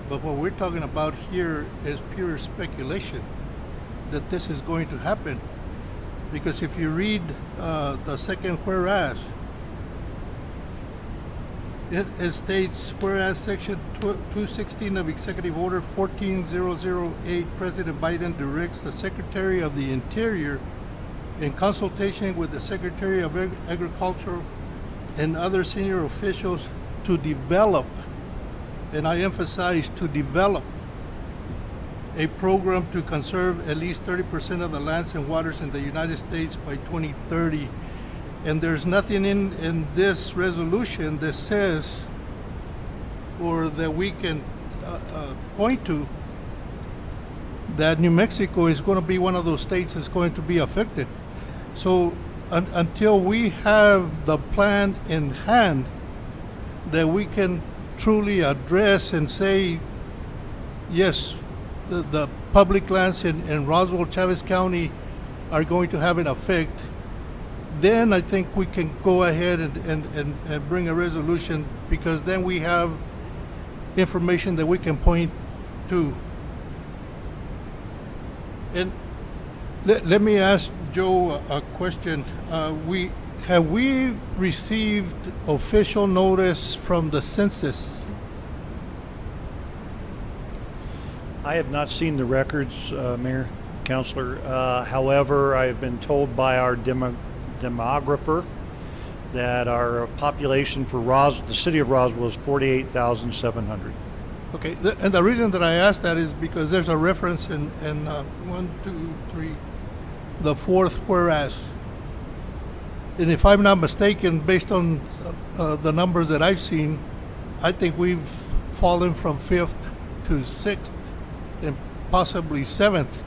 But what we're talking about here is pure speculation that this is going to happen. Because if you read the second whereas, it states, whereas Section 216 of Executive Order 14008, President Biden directs the Secretary of the Interior, in consultation with the Secretary of Agriculture and other senior officials, to develop, and I emphasize to develop, a program to conserve at least 30% of the lands and waters in the United States by 2030. And there's nothing in this resolution that says, or that we can point to, that New Mexico is going to be one of those states that's going to be affected. So until we have the plan in hand that we can truly address and say, yes, the public lands in Roswell, Chavez County are going to have an effect, then I think we can go ahead and bring a resolution, because then we have information that we can point to. And let me ask Joe a question. Have we received official notice from the census? I have not seen the records, Mayor, Councilor. However, I have been told by our demographer that our population for the city of Roswell is 48,700. Okay, and the reason that I asked that is because there's a reference in 1, 2, 3, the fourth whereas. And if I'm not mistaken, based on the numbers that I've seen, I think we've fallen from 5th to 6th and possibly 7th.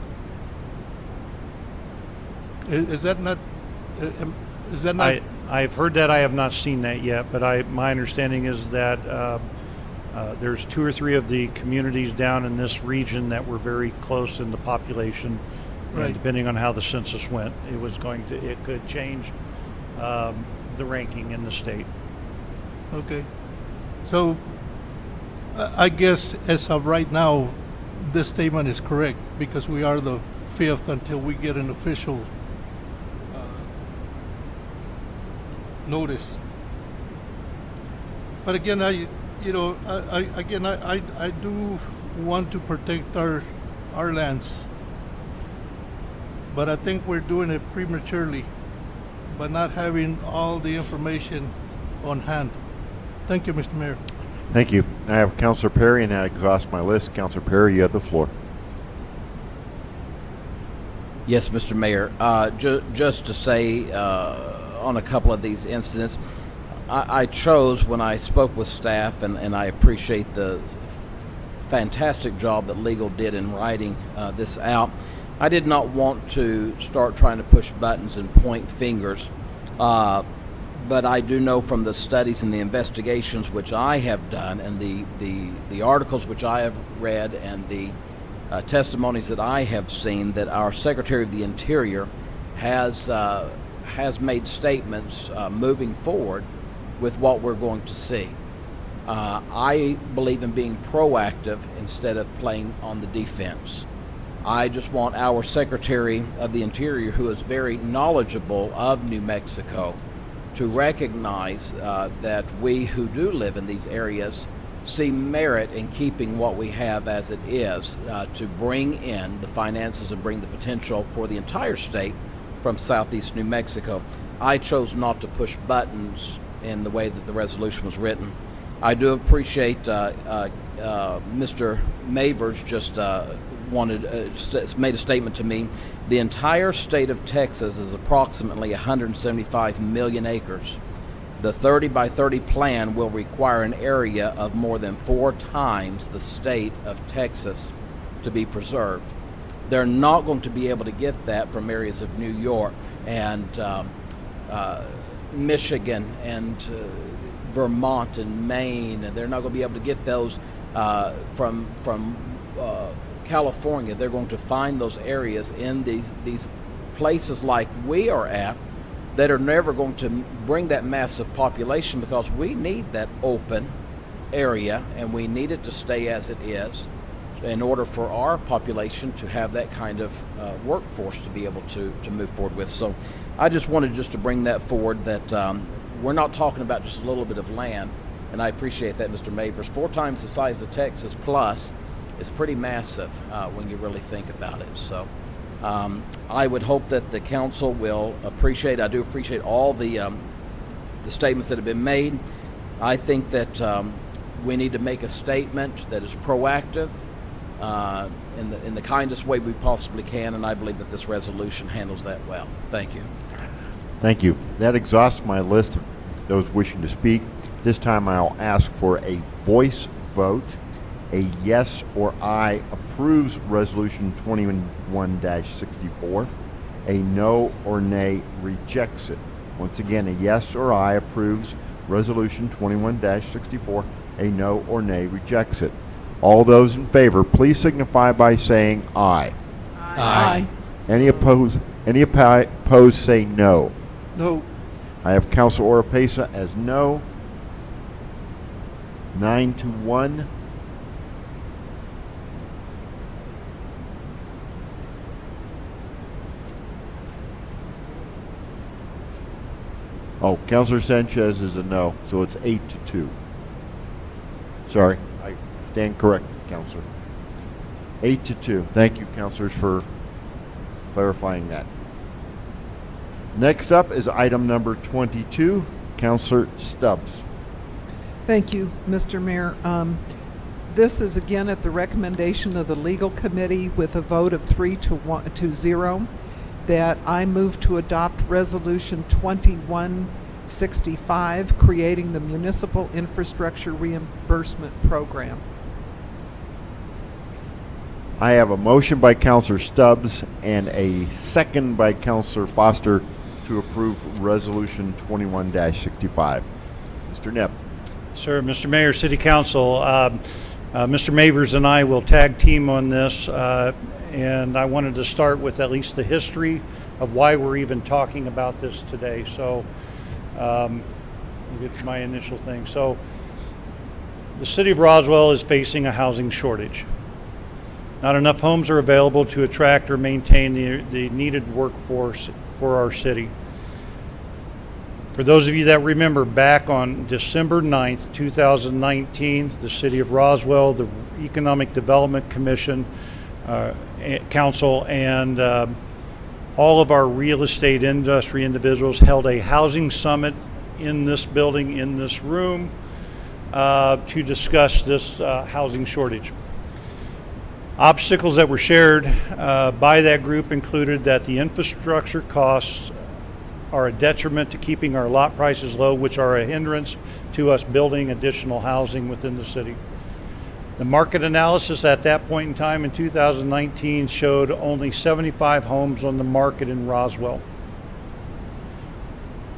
Is that not? Is that not? I've heard that. I have not seen that yet, but my understanding is that there's 2 or 3 of the communities down in this region that were very close in the population. Right. And depending on how the census went, it could change the ranking in the state. Okay. So I guess as of right now, this statement is correct, because we are the 5th until we get an official notice. But again, I do want to protect our lands, but I think we're doing it prematurely by not having all the information on hand. Thank you, Mr. Mayor. Thank you. I have Councilor Perry, and that exhausts my list. Councilor Perry, you have the floor. Yes, Mr. Mayor. Just to say on a couple of these incidents, I chose when I spoke with staff, and I appreciate the fantastic job that legal did in writing this out. I did not want to start trying to push buttons and point fingers, but I do know from the studies and the investigations which I have done, and the articles which I have read, and the testimonies that I have seen, that our Secretary of the Interior has made statements moving forward with what we're going to see. I believe in being proactive instead of playing on the defense. I just want our Secretary of the Interior, who is very knowledgeable of New Mexico, to recognize that we who do live in these areas see merit in keeping what we have as it is, to bring in the finances and bring the potential for the entire state from southeast New Mexico. I chose not to push buttons in the way that the resolution was written. I do appreciate Mr. Mavers just made a statement to me. The entire state of Texas is approximately 175 million acres. The 30 by 30 plan will require an area of more than 4 times the state of Texas to be preserved. They're not going to be able to get that from areas of New York and Michigan and Vermont and Maine, and they're not going to be able to get those from California. They're going to find those areas in these places like we are at that are never going to bring that massive population, because we need that open area and we need it to stay as it is in order for our population to have that kind of workforce to be able to move forward with. So I just wanted to bring that forward, that we're not talking about just a little bit of land, and I appreciate that, Mr. Mavers. 4 times the size of Texas plus is pretty massive when you really think about it. So I would hope that the council will appreciate. I do appreciate all the statements that have been made. I think that we need to make a statement that is proactive in the kindest way we possibly can, and I believe that this resolution handles that well. Thank you. Thank you. That exhausts my list of those wishing to speak. This time I'll ask for a voice vote. A yes or aye approves Resolution 21-64. A no or nay rejects it. Once again, a yes or aye approves Resolution 21-64. A no or nay rejects it. All those in favor, please signify by saying aye. Aye. Any opposed? Any opposed say no. No. I have Council Oropesa as no. 9-1. Oh, Councilor Sanchez is a no, so it's 8-2. Sorry, I stand corrected, Councilor. 8-2. Thank you, Councilors, for clarifying that. Next up is item number 22, Councilor Stubbs. Thank you, Mr. Mayor. This is again at the recommendation of the Legal Committee with a vote of 3-0 that I move to adopt Resolution 2165, creating the Municipal Infrastructure Reimbursement Program. I have a motion by Councilor Stubbs and a second by Councilor Foster to approve Resolution 21-65. Mr. Knapp. Sir, Mr. Mayor, City Council, Mr. Mavers and I will tag team on this, and I wanted to start with at least the history of why we're even talking about this today. So I'll get to my initial thing. So the City of Roswell is facing a housing shortage. Not enough homes are available to attract or maintain the needed workforce for our city. For those of you that remember, back on December 9th, 2019, the City of Roswell, the Economic Development Commission, Council, and all of our real estate industry individuals held a housing summit in this building, in this room, to discuss this housing shortage. Obstacles that were shared by that group included that the infrastructure costs are a detriment to keeping our lot prices low, which are a hindrance to us building additional housing within the city. The market analysis at that point in time in 2019 showed only 75 homes on the market in Roswell.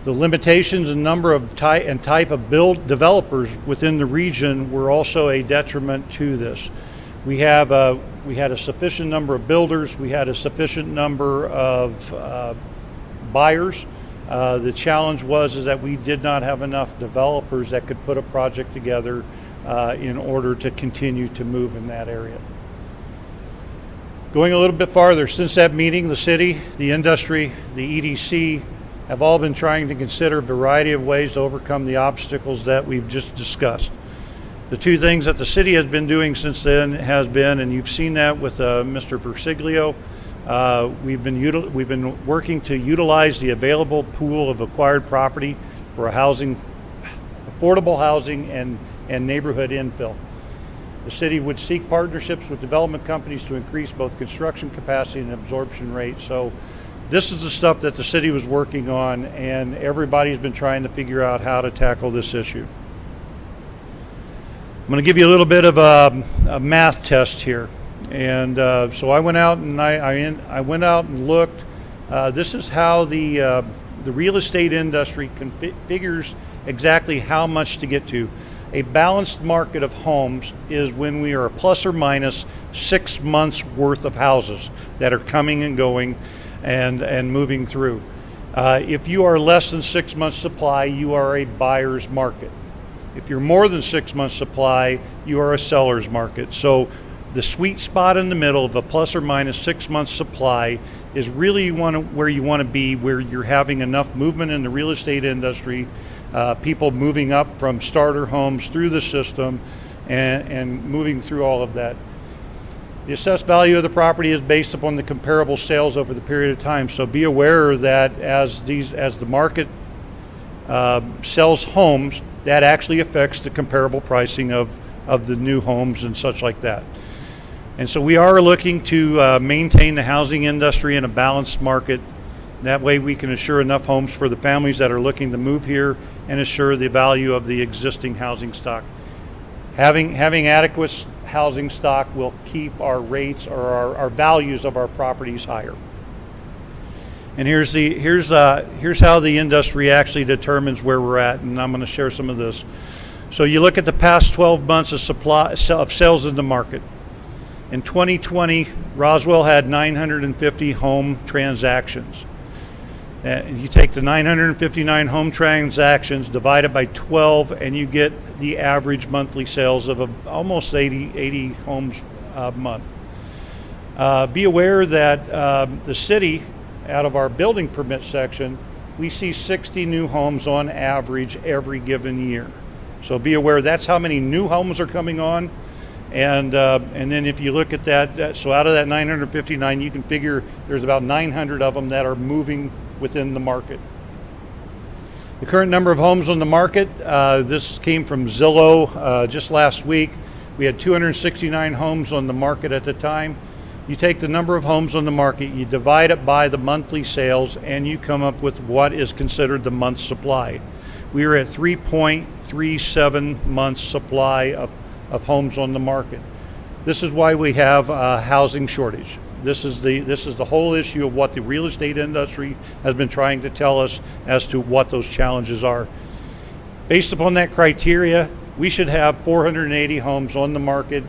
The limitations and number of type of developers within the region were also a detriment to this. We had a sufficient number of builders. We had a sufficient number of buyers. The challenge was that we did not have enough developers that could put a project together in order to continue to move in that area. Going a little bit farther, since that meeting, the city, the industry, the EDC have all been trying to consider a variety of ways to overcome the obstacles that we've just discussed. The two things that the city has been doing since then has been, and you've seen that with Mr. Versiglio, we've been working to utilize the available pool of acquired property for affordable housing and neighborhood infill. The city would seek partnerships with development companies to increase both construction capacity and absorption rate. So this is the stuff that the city was working on, and everybody's been trying to figure out how to tackle this issue. I'm going to give you a little bit of a math test here. And so I went out and I went out and looked. This is how the real estate industry figures exactly how much to get to. A balanced market of homes is when we are plus or minus 6 months worth of houses that are coming and going and moving through. If you are less than 6 months supply, you are a buyer's market. If you're more than 6 months supply, you are a seller's market. So the sweet spot in the middle of a plus or minus 6 months supply is really where you want to be, where you're having enough movement in the real estate industry, people moving up from starter homes through the system and moving through all of that. The assessed value of the property is based upon the comparable sales over the period of time. So be aware that as the market sells homes, that actually affects the comparable pricing of the new homes and such like that. And so we are looking to maintain the housing industry in a balanced market. That way we can assure enough homes for the families that are looking to move here and assure the value of the existing housing stock. Having adequate housing stock will keep our rates or our values of our properties higher. And here's how the industry actually determines where we're at, and I'm going to share some of this. So you look at the past 12 months of sales in the market. In 2020, Roswell had 950 home transactions. You take the 959 home transactions, divide it by 12, and you get the average monthly sales of almost 80 homes a month. Be aware that the city, out of our building permit section, we see 60 new homes on average every given year. So be aware that's how many new homes are coming on. And then if you look at that, so out of that 959, you can figure there's about 900 of them that are moving within the market. The current number of homes on the market, this came from Zillow just last week. We had 269 homes on the market at the time. You take the number of homes on the market, you divide it by the monthly sales, and you come up with what is considered the month's supply. We are at 3.37 months supply of homes on the market. This is why we have a housing shortage. This is the whole issue of what the real estate industry has been trying to tell us as to what those challenges are. Based upon that criteria, we should have 480 homes on the market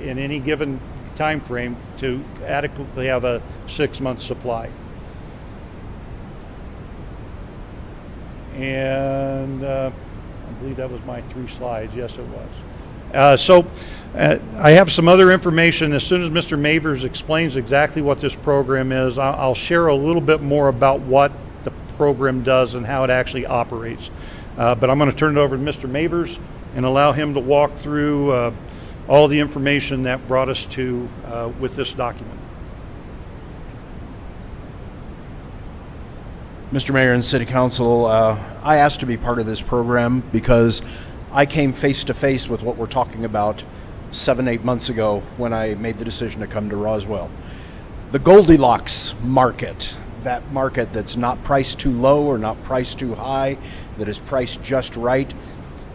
in any given time frame to adequately have a 6 month supply. And I believe that was my 3 slides. Yes, it was. I have some other information. As soon as Mr. Mavers explains exactly what this program is, I'll share a little bit more about what the program does and how it actually operates. But I'm going to turn it over to Mr. Mavers and allow him to walk through all the information that brought us to with this document. Mr. Mayor and City Council, I asked to be part of this program because I came face to face with what we're talking about 7-8 months ago when I made the decision to come to Roswell. The Goldilocks market, that market that's not priced too low or not priced too high, that is priced just right.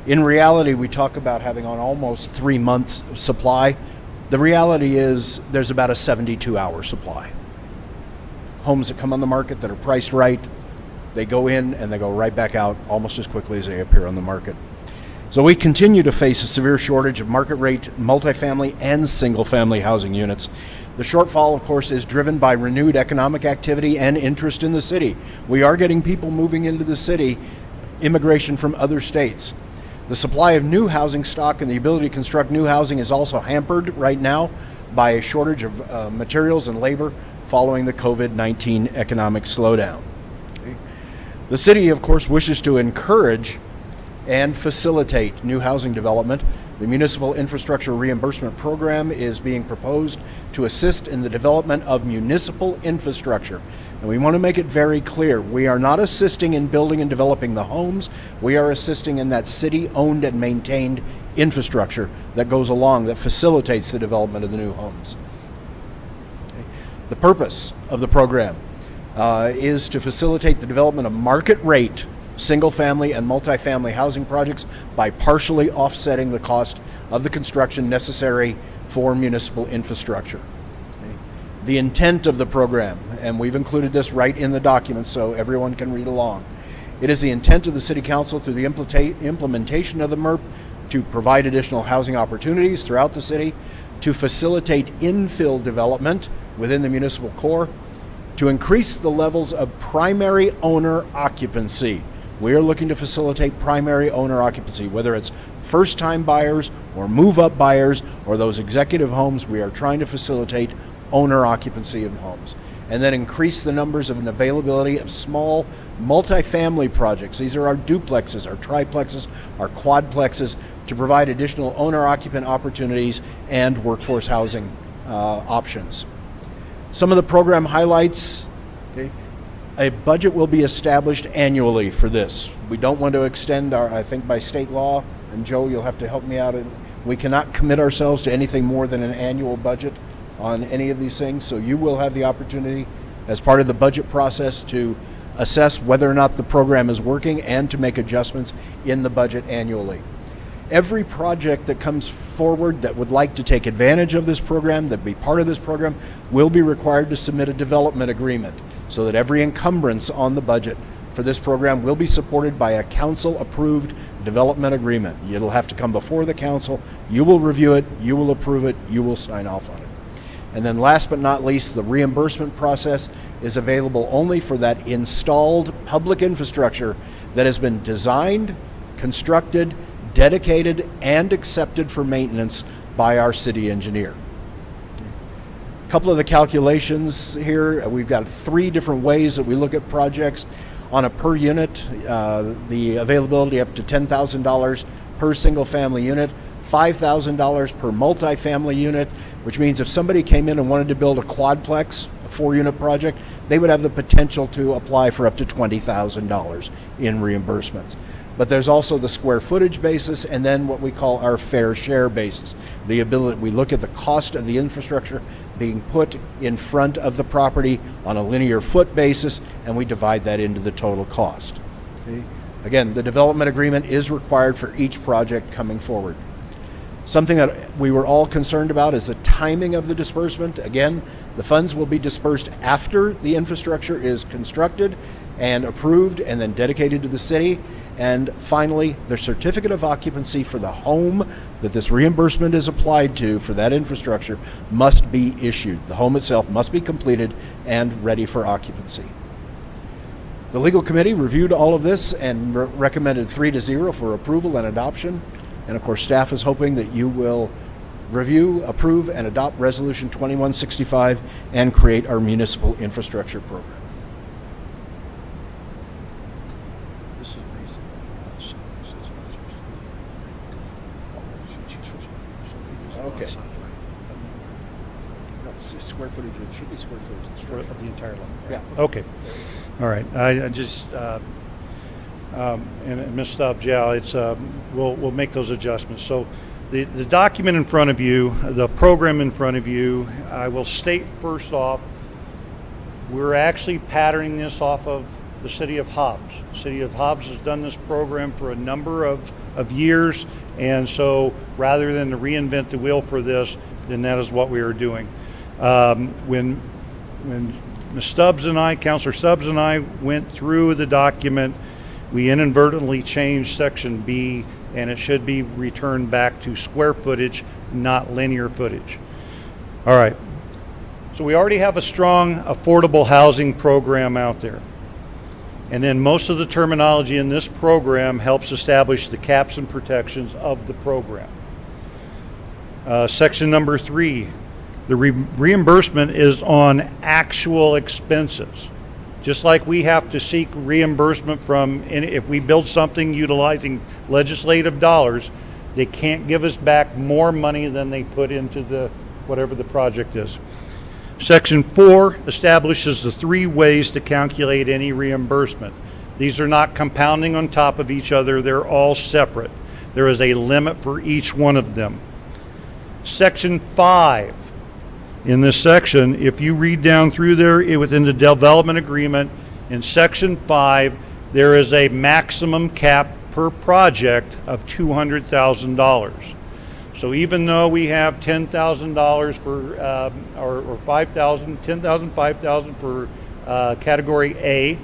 In reality, we talk about having on almost 3 months of supply. The reality is there's about a 72-hour supply. Homes that come on the market that are priced right, they go in and they go right back out almost as quickly as they appear on the market. So we continue to face a severe shortage of market rate multifamily and single family housing units. The shortfall, of course, is driven by renewed economic activity and interest in the city. We are getting people moving into the city, immigration from other states. The supply of new housing stock and the ability to construct new housing is also hampered right now by a shortage of materials and labor following the COVID-19 economic slowdown. Okay. The city, of course, wishes to encourage and facilitate new housing development. The Municipal Infrastructure Reimbursement Program is being proposed to assist in the development of municipal infrastructure. And we want to make it very clear, we are not assisting in building and developing the homes. We are assisting in that city-owned and maintained infrastructure that goes along, that facilitates the development of the new homes. Okay. The purpose of the program is to facilitate the development of market rate single-family and multifamily housing projects by partially offsetting the cost of the construction necessary for municipal infrastructure. Okay. The intent of the program, and we've included this right in the document so everyone can read along, it is the intent of the City Council through the implementation of the MERP to provide additional housing opportunities throughout the city, to facilitate infill development within the municipal core, to increase the levels of primary owner occupancy. We are looking to facilitate primary owner occupancy, whether it's first-time buyers or move-up buyers or those executive homes. We are trying to facilitate owner occupancy of homes. And then increase the numbers of an availability of small multifamily projects. These are our duplexes, our triplexes, our quadplexes, to provide additional owner-occupant opportunities and workforce housing options. Some of the program highlights. Okay. A budget will be established annually for this. We don't want to extend I think by state law, and Joe, you'll have to help me out, we cannot commit ourselves to anything more than an annual budget on any of these things, so you will have the opportunity as part of the budget process to assess whether or not the program is working and to make adjustments in the budget annually. Every project that comes forward that would like to take advantage of this program, that be part of this program, will be required to submit a development agreement so that every encumbrance on the budget for this program will be supported by a council-approved development agreement. It'll have to come before the council. You will review it, you will approve it, you will sign off on it. And then last but not least, the reimbursement process is available only for that installed public infrastructure that has been designed, constructed, dedicated, and accepted for maintenance by our city engineer. A couple of the calculations here. We've got 3 different ways that we look at projects. On a per unit, the availability up to $10,000 per single family unit, $5,000 per multifamily unit, which means if somebody came in and wanted to build a quadplex, a 4-unit project, they would have the potential to apply for up to $20,000 in reimbursements. But there's also the square footage basis and then what we call our fair share basis. The ability, we look at the cost of the infrastructure being put in front of the property on a linear foot basis, and we divide that into the total cost. Okay. Again, the development agreement is required for each project coming forward. Something that we were all concerned about is the timing of the disbursement. Again, the funds will be dispersed after the infrastructure is constructed and approved and then dedicated to the city. And finally, the certificate of occupancy for the home that this reimbursement is applied to for that infrastructure must be issued. The home itself must be completed and ready for occupancy. The legal committee reviewed all of this and recommended 3-0 for approval and adoption. And of course, staff is hoping that you will review, approve, and adopt Resolution 2165 and create our municipal infrastructure program. Okay. No, it's square footage. It should be square footage of the entire lot. Yeah. Okay. All right. I just and Ms. Stubbs, yeah, it's we'll make those adjustments. So The document in front of you, the program in front of you, I will state first off, we're actually patterning this off of the City of Hobbs. The City of Hobbs has done this program for a number of years, and so rather than to reinvent the wheel for this, then that is what we are doing. When Ms. Stubbs and I, Councilor Stubbs and I went through the document, we inadvertently changed section B, and it should be returned back to square footage, not linear footage. All right. So we already have a strong affordable housing program out there. And then most of the terminology in this program helps establish the caps and protections of the program. Section number 3, the reimbursement is on actual expenses. Just like we have to seek reimbursement from, if we build something utilizing legislative dollars, they can't give us back more money than they put into the whatever the project is. Section 4 establishes the 3 ways to calculate any reimbursement. These are not compounding on top of each other, they're all separate. There is a limit for each one of them. Section 5. In this section, if you read down through there within the development agreement, in section 5, there is a maximum cap per project of $200,000. So even though we have $10,000 for, or $5,000, $10,000, $5,000 for category A,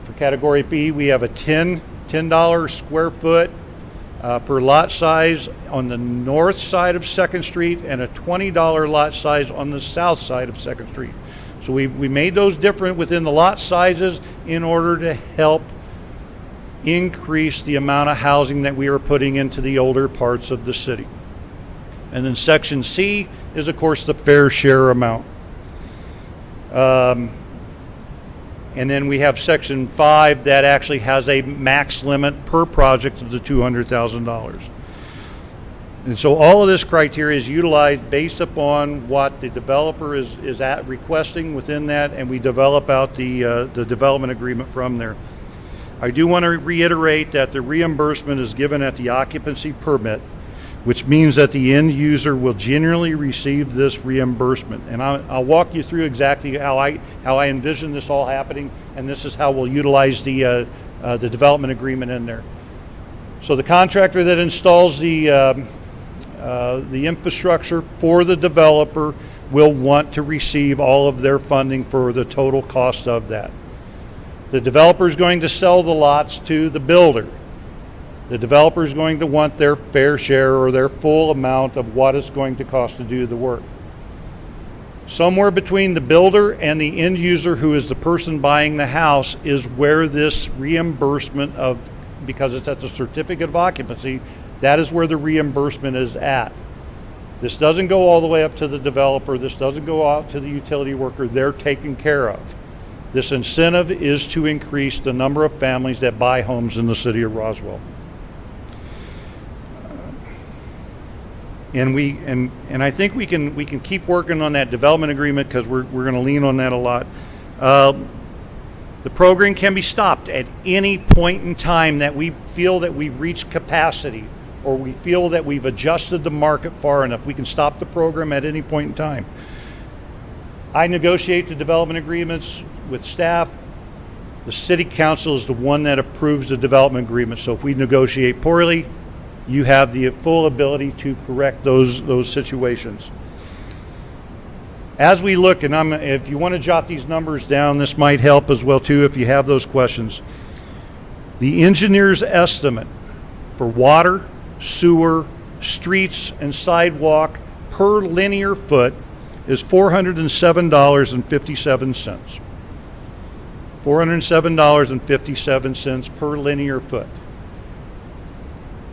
for category B, we have a $10 square foot per lot size on the north side of 2nd Street and a $20 lot size on the south side of 2nd Street. So we made those different within the lot sizes in order to help increase the amount of housing that we are putting into the older parts of the city. And then section C is, of course, the fair share amount. And then we have section 5 that actually has a max limit per project of the $200,000. And so all of this criteria is utilized based upon what the developer is at requesting within that, and we develop out the development agreement from there. I do want to reiterate that the reimbursement is given at the occupancy permit, which means that the end user will generally receive this reimbursement. And I'll walk you through exactly how I envision this all happening, and this is how we'll utilize the development agreement in there. So the contractor that installs the infrastructure for the developer will want to receive all of their funding for the total cost of that. The developer is going to sell the lots to the builder. The developer is going to want their fair share or their full amount of what it's going to cost to do the work. Somewhere between the builder and the end user, who is the person buying the house, is where this reimbursement of, because it's at the certificate of occupancy, that is where the reimbursement is at. This doesn't go all the way up to the developer. This doesn't go out to the utility worker. They're taken care of. This incentive is to increase the number of families that buy homes in the city of Roswell. And I think we can keep working on that development agreement, because we're going to lean on that a lot. The program can be stopped at any point in time that we feel that we've reached capacity, or we feel that we've adjusted the market far enough. We can stop the program at any point in time. I negotiate the development agreements with staff. The city council is the one that approves the development agreement. So if we negotiate poorly, you have the full ability to correct those situations. As we look, and if you want to jot these numbers down, this might help as well too if you have those questions. The engineer's estimate for water, sewer, streets, and sidewalk per linear foot is $407.57. $407.57 per linear foot.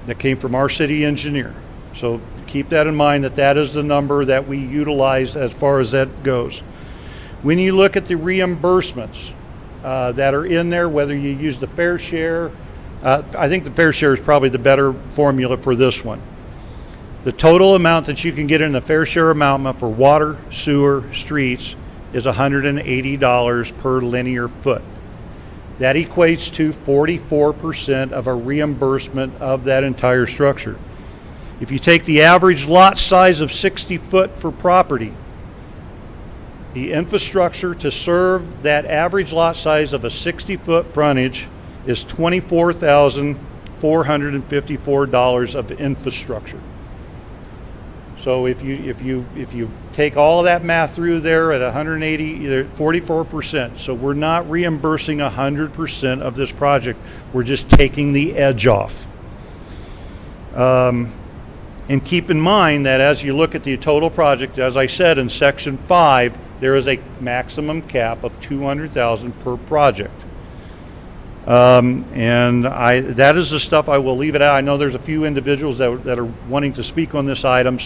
That came from our city engineer. So keep that in mind, that is the number that we utilize as far as that goes. When you look at the reimbursements that are in there, whether you use the fair share, I think the fair share is probably the better formula for this one. The total amount that you can get in the fair share amount for water, sewer, streets is $180 per linear foot. That equates to 44% of a reimbursement of that entire structure. If you take the average lot size of 60 foot for property, the infrastructure to serve that average lot size of a 60-foot frontage is $24,454 of infrastructure. So if you take all of that math through there at 180, you're at 44%. So we're not reimbursing 100% of this project. We're just taking the edge off. And keep in mind that as you look at the total project, as I said in section 5, there is a maximum cap of $200,000 per project. And that is the stuff I will leave it at. I know there's a few individuals that are wanting to speak on this item,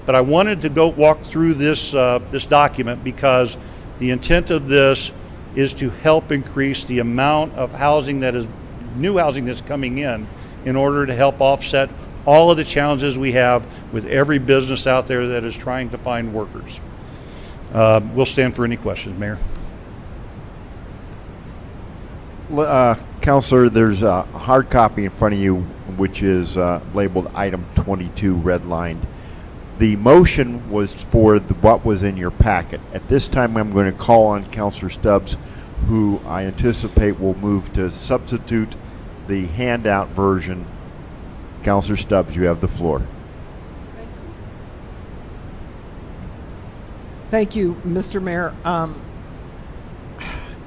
but I wanted to go walk through this document because the intent of this is to help increase the amount of housing new housing that's coming in order to help offset all of the challenges we have with every business out there that is trying to find workers. We'll stand for any questions, Mayor. Counselor, there's a hard copy in front of you which is labeled item 22 redlined. The motion was for what was in your packet. At this time I'm going to call on Counselor Stubbs, who I anticipate will move to substitute the handout version. Counselor Stubbs, you have the floor. Thank you, Mr. Mayor.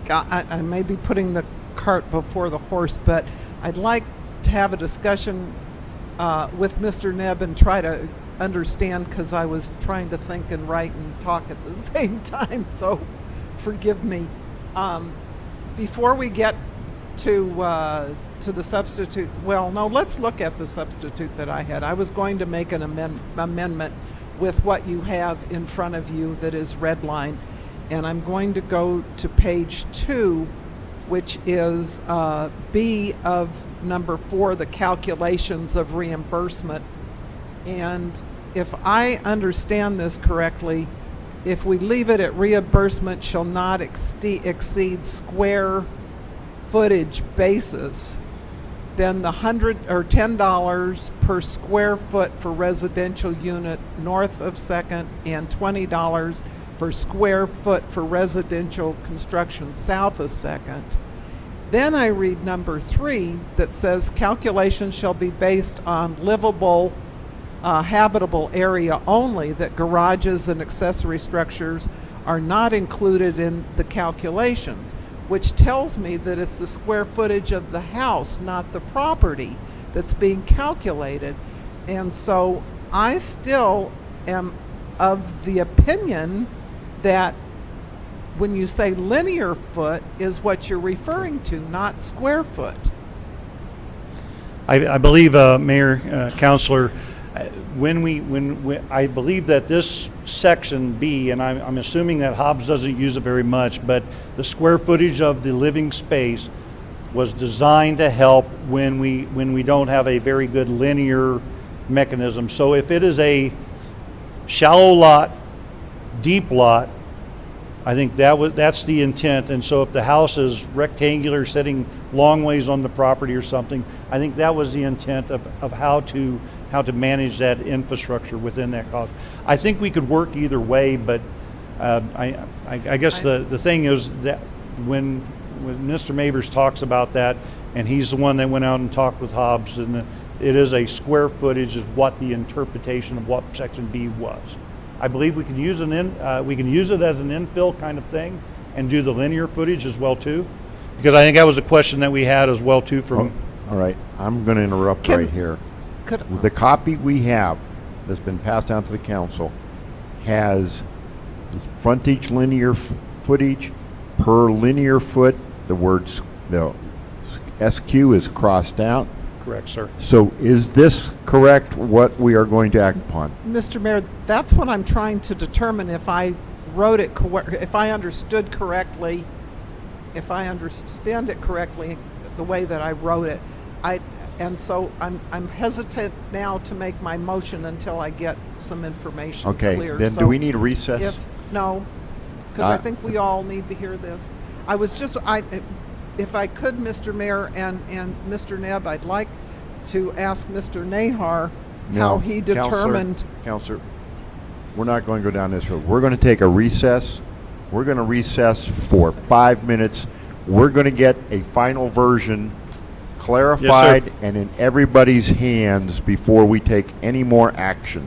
I may be putting the cart before the horse, but I'd like to have a discussion with Mr. Nebb and try to understand, because I was trying to think and write and talk at the same time, so forgive me. Before we get to the substitute, well, no, let's look at the substitute that I had. I was going to make an amendment with what you have in front of you that is redlined, and I'm going to go to page 2, which is B of number 4, the calculations of reimbursement. And if I understand this correctly, if we leave it at reimbursement shall not exceed square footage basis, then the $10 per square foot for residential unit north of 2nd and $20 per square foot for residential construction south of 2nd. Then I read number 3 that says calculations shall be based on livable, habitable area only, that garages and accessory structures are not included in the calculations, which tells me that it's the square footage of the house, not the property, that's being calculated. And so I still am of the opinion that when you say linear foot is what you're referring to, not square foot. I believe, Mayor, Councilor, when I believe that this section B, and I'm assuming that Hobbs doesn't use it very much, but the square footage of the living space was designed to help when we don't have a very good linear mechanism. So if it is a shallow lot, deep lot, I think that's the intent. And so if the house is rectangular, sitting long ways on the property or something, I think that was the intent of how to manage that infrastructure within that cost. I think we could work either way, but I guess the thing is that when Mr. Mavers talks about that, and he's the one that went out and talked with Hobbs, and it is a square footage is what the interpretation of what section B was. I believe we can use it as an infill kind of thing and do the linear footage as well too, because I think that was a question that we had as well too from. All right, I'm going to interrupt right here. The copy we have that's been passed down to the council has frontage linear footage per linear foot. The SQ is crossed out. Correct, sir. So is this correct, what we are going to act upon? Mr. Mayor, that's what I'm trying to determine if I wrote it, if I understood correctly, if I understand it correctly, the way that I wrote it. And so I'm hesitant now to make my motion until I get some information clear. Okay, then so do we need a recess? No, because I think we all need to hear this. I was just, if I could, Mr. Mayor and Mr. Nebb, I'd like to ask Mr. Nahar how he determined. Counselor, we're not going to go down this road. We're going to take a recess. We're going to recess for 5 minutes. We're going to get a final version clarified and in everybody's hands before we take any more action.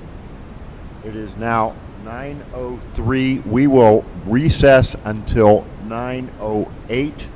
It is now 9:03. We will recess until 9:08.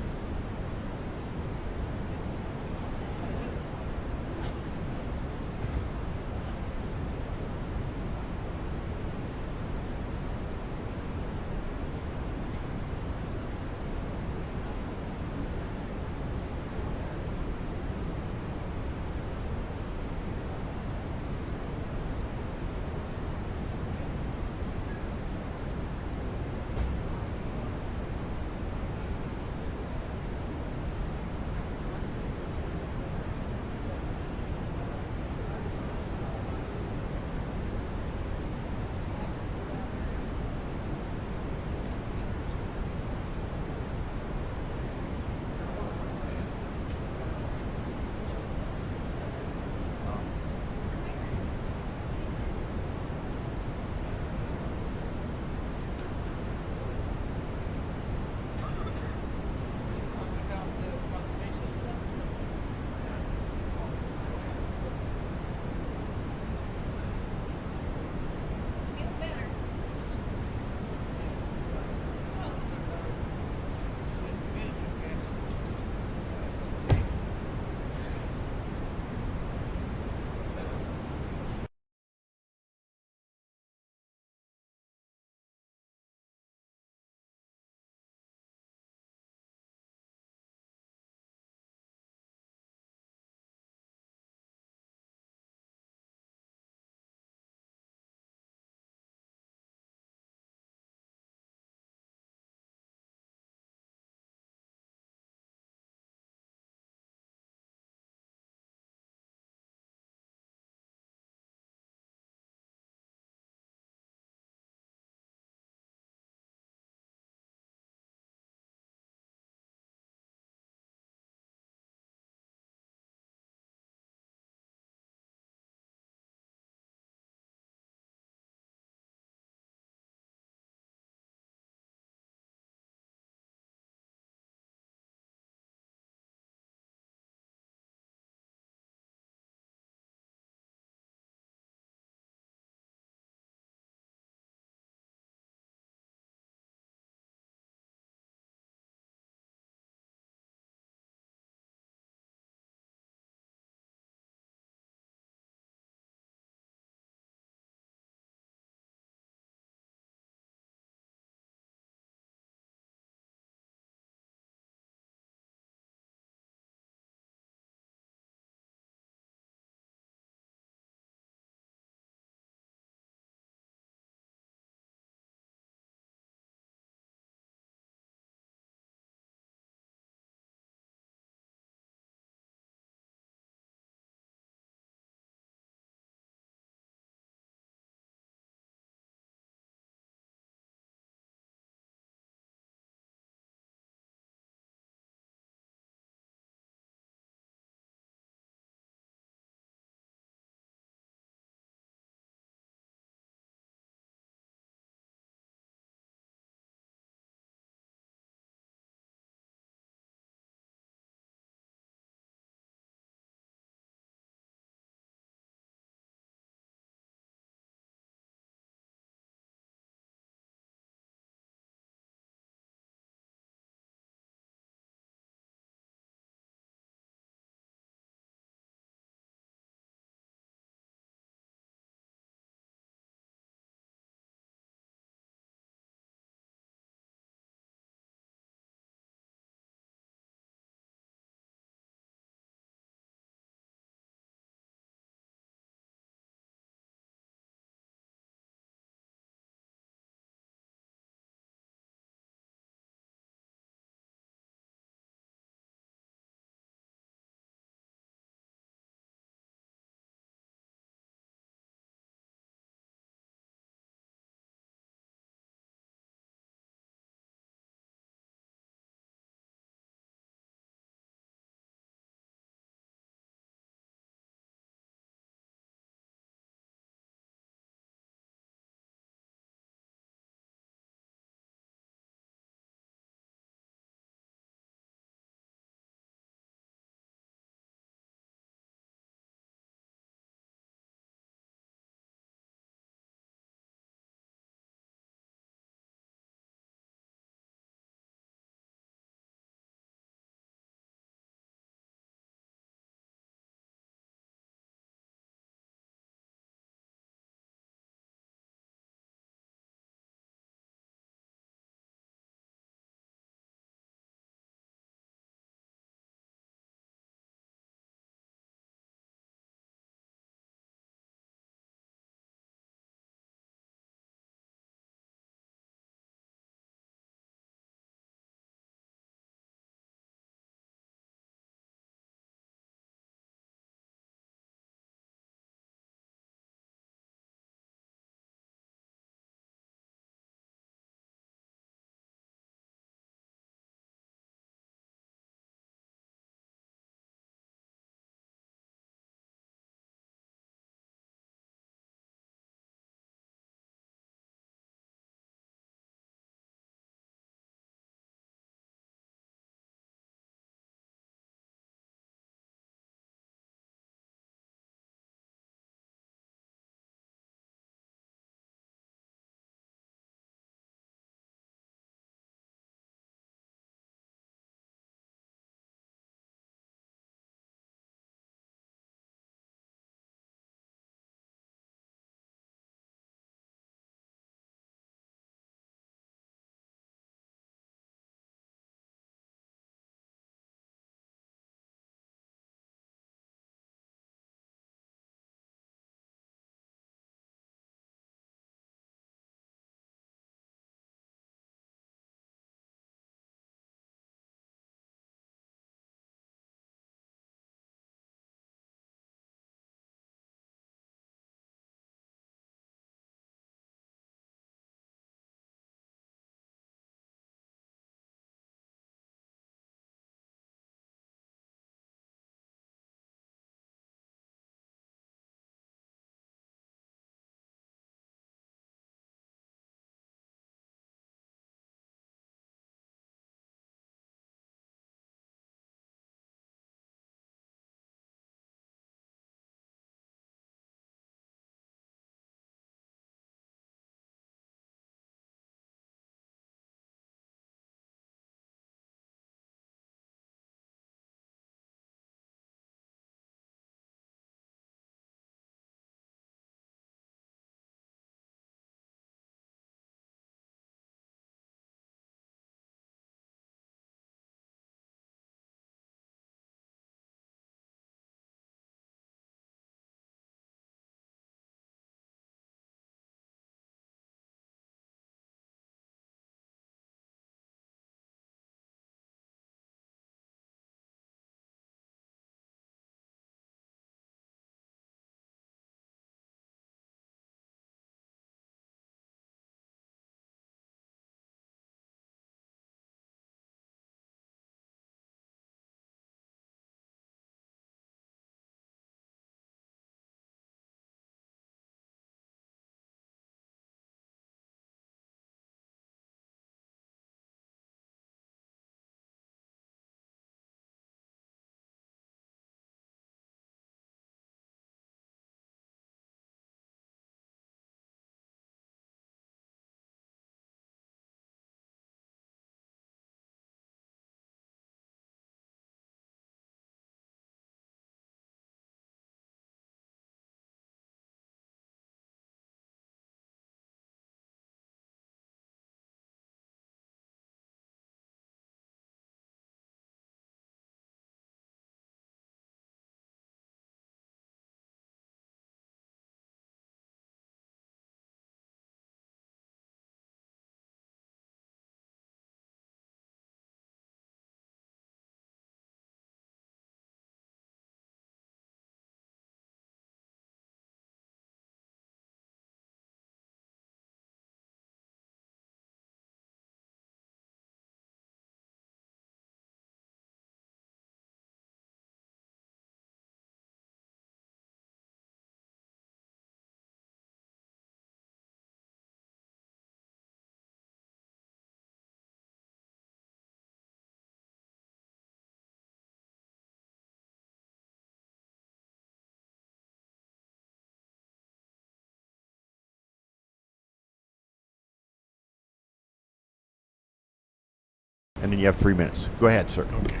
and then you have 3 minutes. Go ahead, sir. Okay.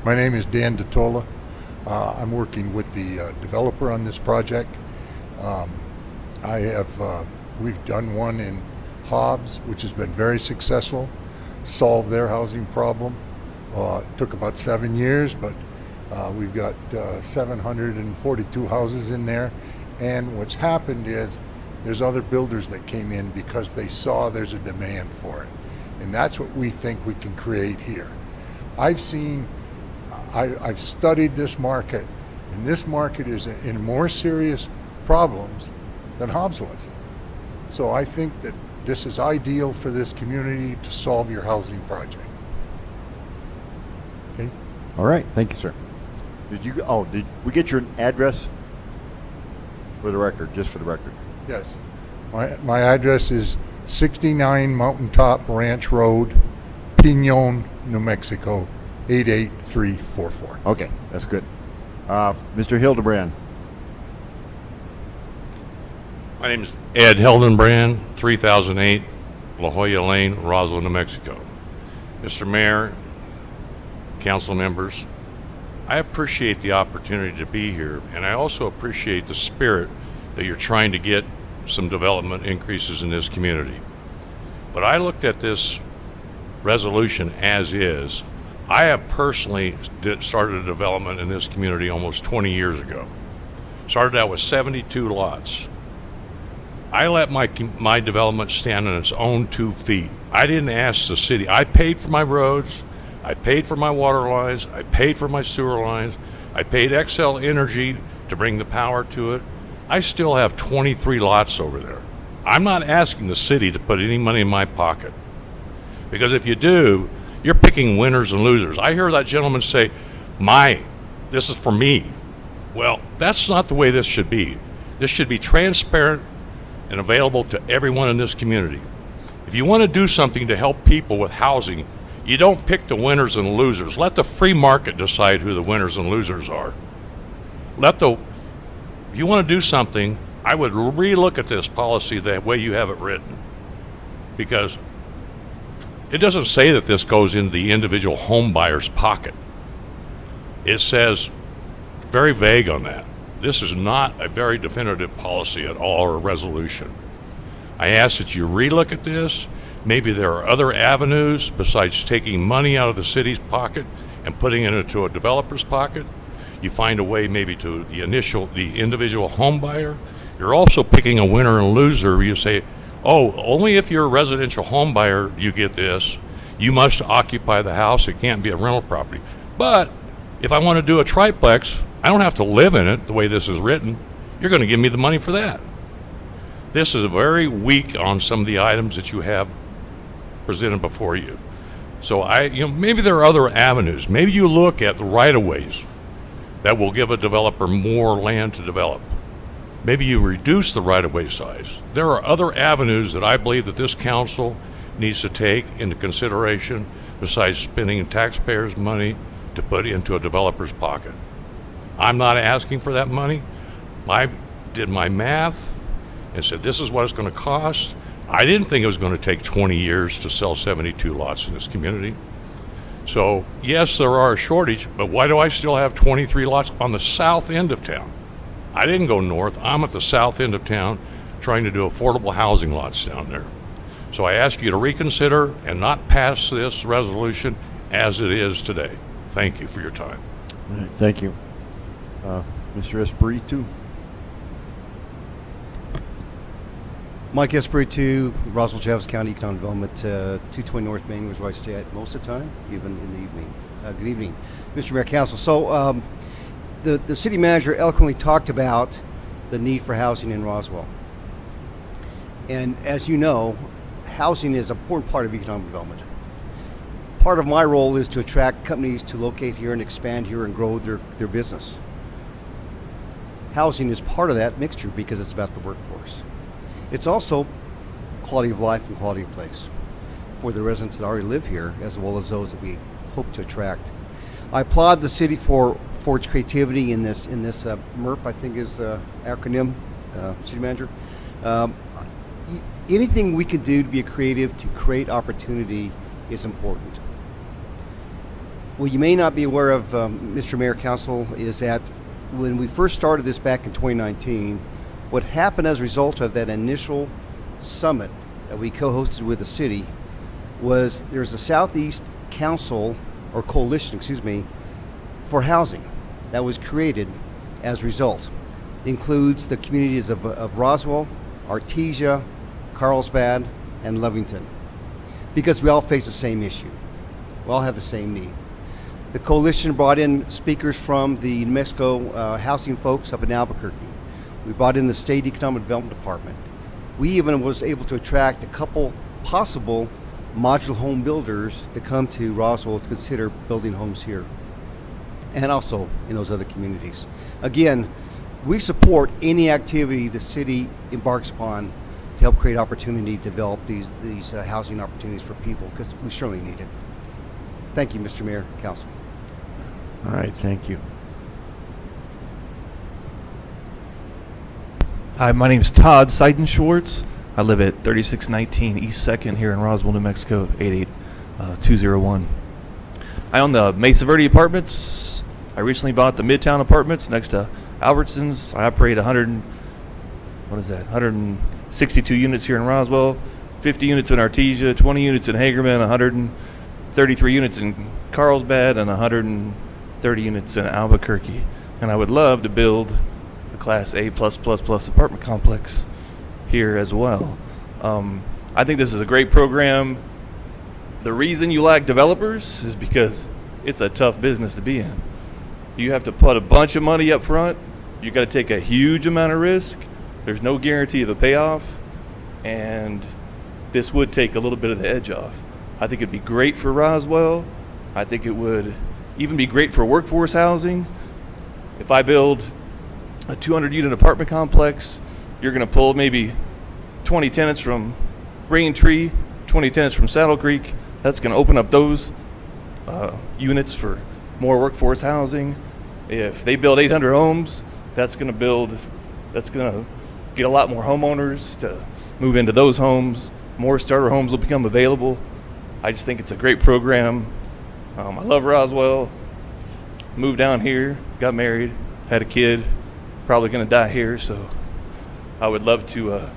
My name is Dan Datola. I'm working with the developer on this project. We've done one in Hobbs, which has been very successful, solved their housing problem. It took about 7 years, but we've got 742 houses in there. And what's happened is there's other builders that came in because they saw there's a demand for it. And that's what we think we can create here. I've studied this market, and this market is in more serious problems than Hobbs was. So I think that this is ideal for this community to solve your housing project. Okay? All right. Thank you, sir. Did we get your address? For the record, just for the record. Yes. My address is 69 Mountaintop Ranch Road, Pinon, New Mexico, 88344. Okay, that's good. Mr. Hildebrand. My name is Ed Hildenbrand, 3008 La Jolla Lane, Roswell, New Mexico. Mr. Mayor, council members, I appreciate the opportunity to be here, and I also appreciate the spirit that you're trying to get some development increases in this community. But I looked at this resolution as is. I have personally started a development in this community almost 20 years ago. Started out with 72 lots. I let my development stand on its own 2 feet. I didn't ask the city. I paid for my roads. I paid for my water lines. I paid for my sewer lines. I paid XL Energy to bring the power to it. I still have 23 lots over there. I'm not asking the city to put any money in my pocket. Because if you do, you're picking winners and losers. I hear that gentleman say, this is for me. Well, that's not the way this should be. This should be transparent and available to everyone in this community. If you want to do something to help people with housing, you don't pick the winners and losers. Let the free market decide who the winners and losers are. If you want to do something, I would relook at this policy the way you have it written. Because it doesn't say that this goes into the individual home buyer's pocket. It says very vague on that. This is not a very definitive policy at all, or a resolution. I ask that you relook at this. Maybe there are other avenues besides taking money out of the city's pocket and putting it into a developer's pocket. You find a way maybe to the individual home buyer. You're also picking a winner and loser. You say, only if you're a residential home buyer you get this. You must occupy the house. It can't be a rental property. But if I want to do a triplex, I don't have to live in it the way this is written. You're going to give me the money for that. This is very weak on some of the items that you have presented before you. So maybe there are other avenues. Maybe you look at the right-of-ways that will give a developer more land to develop. Maybe you reduce the right-of-way size. There are other avenues that I believe that this council needs to take into consideration besides spending taxpayers' money to put into a developer's pocket. I'm not asking for that money. I did my math and said this is what it's going to cost. I didn't think it was going to take 20 years to sell 72 lots in this community. So yes, there are a shortage, but why do I still have 23 lots on the south end of town? I didn't go north. I'm at the south end of town trying to do affordable housing lots down there. So I ask you to reconsider and not pass this resolution as it is today. Thank you for your time. All right, thank you. Mr. Espiritu. Mike Espiritu, Roswell, Travis County Economic Development, 220 North Main, was where I stay at most of the time, even in the evening. Good evening, Mr. Mayor, Council. So the city manager eloquently talked about the need for housing in Roswell. And as you know, housing is an important part of economic development. Part of my role is to attract companies to locate here and expand here and grow their business. Housing is part of that mixture because it's about the workforce. It's also quality of life and quality of place for the residents that already live here, as well as those that we hope to attract. I applaud the city for its creativity in this MERP, I think is the acronym, city manager. Anything we can do to be creative, to create opportunity is important. what you may not be aware of, Mr. Mayor, Council, is that when we first started this back in 2019, what happened as a result of that initial summit that we co-hosted with the city was there's a Southeast Council, or Coalition, excuse me, for housing that was created as a result. It includes the communities of Roswell, Artesia, Carlsbad, and Lovington, because we all face the same issue. We all have the same need. The coalition brought in speakers from the New Mexico housing folks up in Albuquerque. We brought in the State Economic Development Department. We even was able to attract a couple possible modular home builders to come to Roswell to consider building homes here, and also in those other communities. Again, we support any activity the city embarks upon to help create opportunity to develop these housing opportunities for people, because we surely need it. Thank you, Mr. Mayor, Council. All right, thank you. Hi, my name is Todd Seidenschwartz. I live at 3619 East 2nd here in Roswell, New Mexico, 88201. I own the Mesa Verde Apartments. I recently bought the Midtown Apartments next to Albertsons. I operate 162 units here in Roswell, 50 units in Artesia, 20 units in Hagerman, 133 units in Carlsbad, and 130 units in Albuquerque. And I would love to build a Class A++ apartment complex here as well. I think this is a great program. The reason you lack developers is because it's a tough business to be in. You have to put a bunch of money up front. You got to take a huge amount of risk. There's no guarantee of a payoff, and this would take a little bit of the edge off. I think it'd be great for Roswell. I think it would even be great for workforce housing. If I build a 200-unit apartment complex, you're going to pull maybe 20 tenants from Raintree, 20 tenants from Saddle Creek. That's going to open up those units for more workforce housing. If they build 800 homes, that's going to get a lot more homeowners to move into those homes. More starter homes will become available. I just think it's a great program. I love Roswell. Moved down here, got married, had a kid, probably going to die here, so I would love to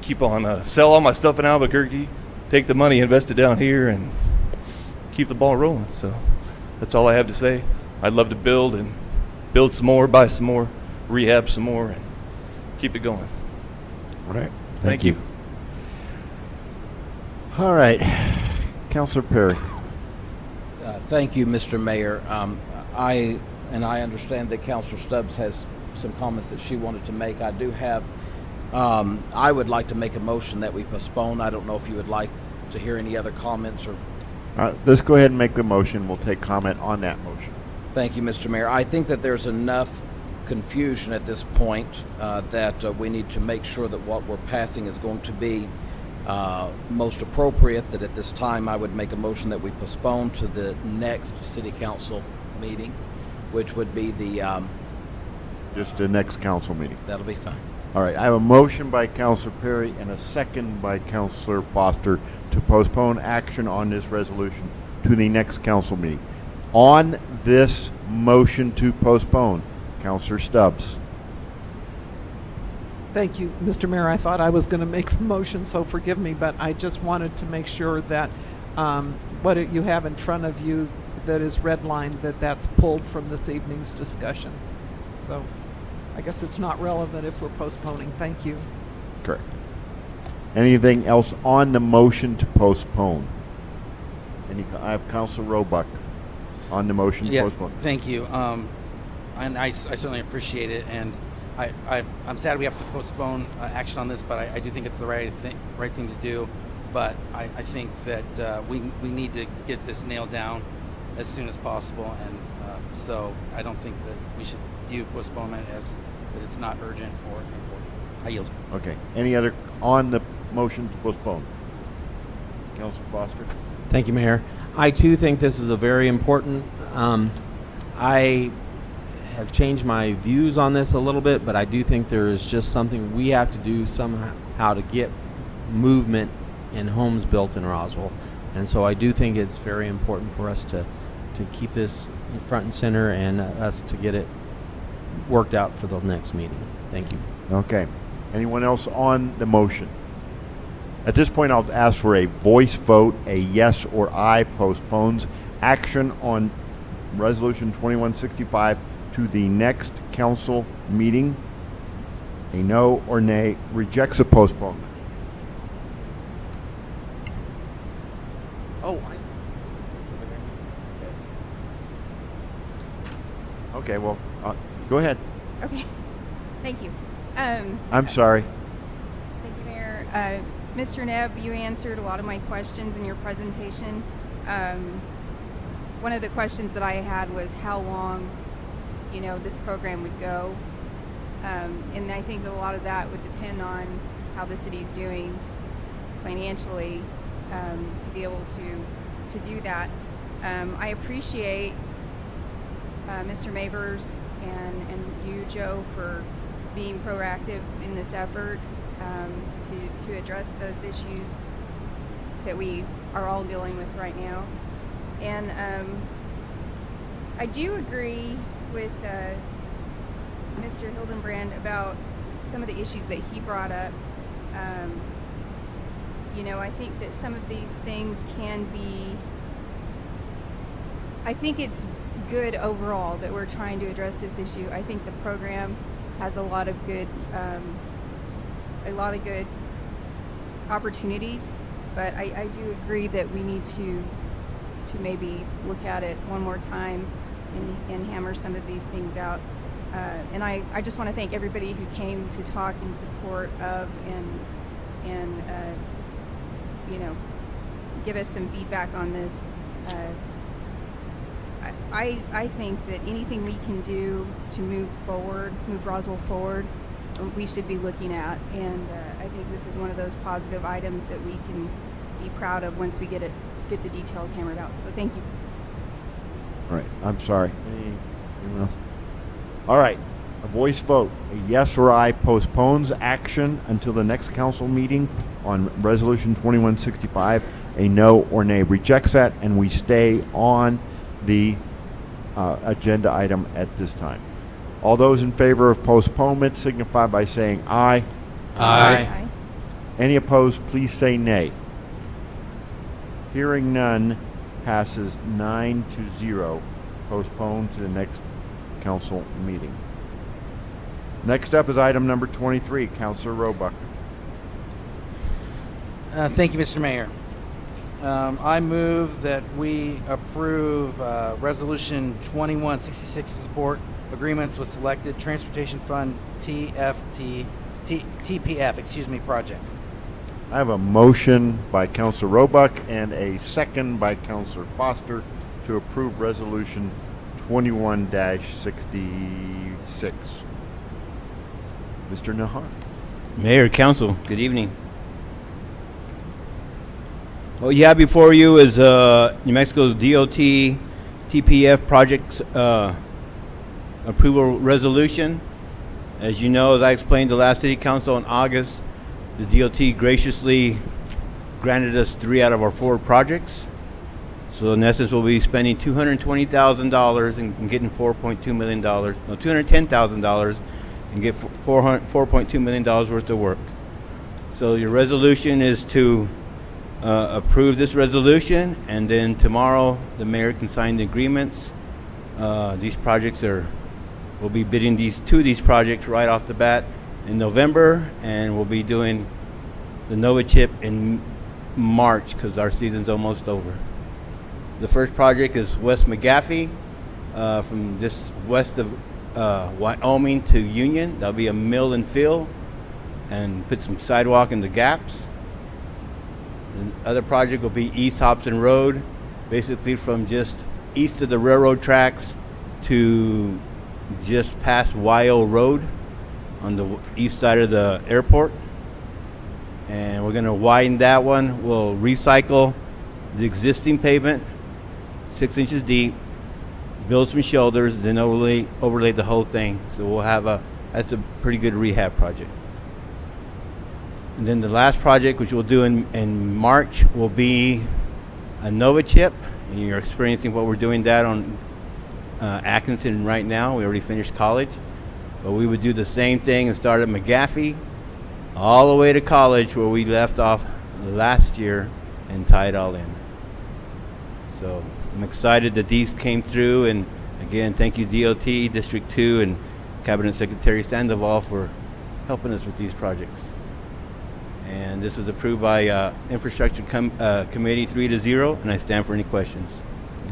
keep on sell all my stuff in Albuquerque, take the money, invest it down here, and keep the ball rolling. So that's all I have to say. I'd love to build some more, buy some more, rehab some more, and keep it going. All right. Thank you. All right. Councilor Perry. Thank you, Mr. Mayor. I understand that Councilor Stubbs has some comments that she wanted to make. I do have. I would like to make a motion that we postpone. I don't know if you would like to hear any other comments or. Let's go ahead and make the motion. We'll take comment on that motion. Thank you, Mr. Mayor. I think that there's enough confusion at this point that we need to make sure that what we're passing is going to be most appropriate, that at this time I would make a motion that we postpone to the next city council meeting, which would be just the next council meeting. That'll be fine. All right, I have a motion by Councilor Perry and a second by Councilor Foster to postpone action on this resolution to the next council meeting. On this motion to postpone, Councilor Stubbs. Thank you, Mr. Mayor. I thought I was going to make the motion, so forgive me, but I just wanted to make sure that what you have in front of you that is redlined, that's pulled from this evening's discussion. So I guess it's not relevant if we're postponing. Thank you. Correct. Anything else on the motion to postpone? I have Councilor Roebuck on the motion to postpone. Thank you. And I certainly appreciate it, and I'm sad we have to postpone action on this, but I do think it's the right thing to do. But I think that we need to get this nailed down as soon as possible, and so I don't think that we should view postponement as that it's not urgent or important. I yield. Okay. Any other on the motion to postpone? Councilor Foster. Thank you, Mayor. I too think this is a very important. I have changed my views on this a little bit, but I do think there is just something we have to do somehow to get movement in homes built in Roswell. And so I do think it's very important for us to to keep this front and center and us to get it worked out for the next meeting. Thank you. Okay. Anyone else on the motion? At this point, I'll ask for a voice vote. A yes or aye postpones action on Resolution 2165 to the next council meeting. A no or nay rejects a postponement. Oh, okay, well, go ahead. Okay. Thank you. I'm sorry. Thank you, Mayor. Mr. Nebb, you answered a lot of my questions in your presentation. One of the questions that I had was how long, this program would go. And I think that a lot of that would depend on how the city's doing financially to be able to do that. I appreciate Mr. Mavers and you, Joe, for being proactive in this effort to address those issues that we are all dealing with right now. And I do agree with Mr. Hildenbrand about some of the issues that he brought up. I think that some of these things can be, I think it's good overall that we're trying to address this issue. I think the program has a lot of good opportunities, but I do agree that we need to maybe look at it one more time and hammer some of these things out. And I just want to thank everybody who came to talk in support of and give us some feedback on this. I think that anything we can do to move Roswell forward, we should be looking at. And I think this is one of those positive items that we can be proud of once we get the details hammered out. So thank you. All right, I'm sorry. Anyone else? All right, a voice vote. A yes or aye postpones action until the next council meeting on Resolution 2165. A no or nay rejects that, and we stay on the agenda item at this time. All those in favor of postponement signify by saying aye. Aye. Any opposed, please say nay. Hearing none, passes 9-0, postponed to the next council meeting. Next up is item number 23, Councilor Roebuck. Thank you, Mr. Mayor. I move that we approve Resolution 2166 to support agreements with selected Transportation Fund TPF projects. I have a motion by Councilor Roebuck and a second by Councilor Foster to approve Resolution 21-66. Mr. Nahar. Mayor, Council, good evening. What you have before you is New Mexico's DOT TPF projects approval resolution. As you know, as I explained to last City Council in August, the DOT graciously granted us 3 out of our 4 projects. So in essence, we'll be spending $220,000 and getting $4.2 million. No, $210,000 and get $4.2 million worth of work. So your resolution is to approve this resolution, and then tomorrow the mayor can sign the agreements. These projects we'll be bidding these projects right off the bat in November, and we'll be doing the Nova Chip in March because our season's almost over. The first project is West McGaffey, from just west of Wyoming to Union. That'll be a mill and fill and put some sidewalk in the gaps. The other project will be East Hobson Road, basically from just east of the railroad tracks to just past Wyo Road on the east side of the airport. And we're going to widen that one. We'll recycle the existing pavement, 6 inches deep, build some shoulders, then overlay the whole thing. So we'll have that's a pretty good rehab project. And then the last project, which we'll do in March, will be a Nova Chip and you're experiencing what we're doing that on Atkinson right now. We already finished college, but we would do the same thing and start at McGaffey all the way to college where we left off last year and tie it all in. So I'm excited that these came through, and again, thank you DOT, District 2, and Cabinet Secretary Sandoval for helping us with these projects. And this was approved by Infrastructure Committee 3-0, and I stand for any questions.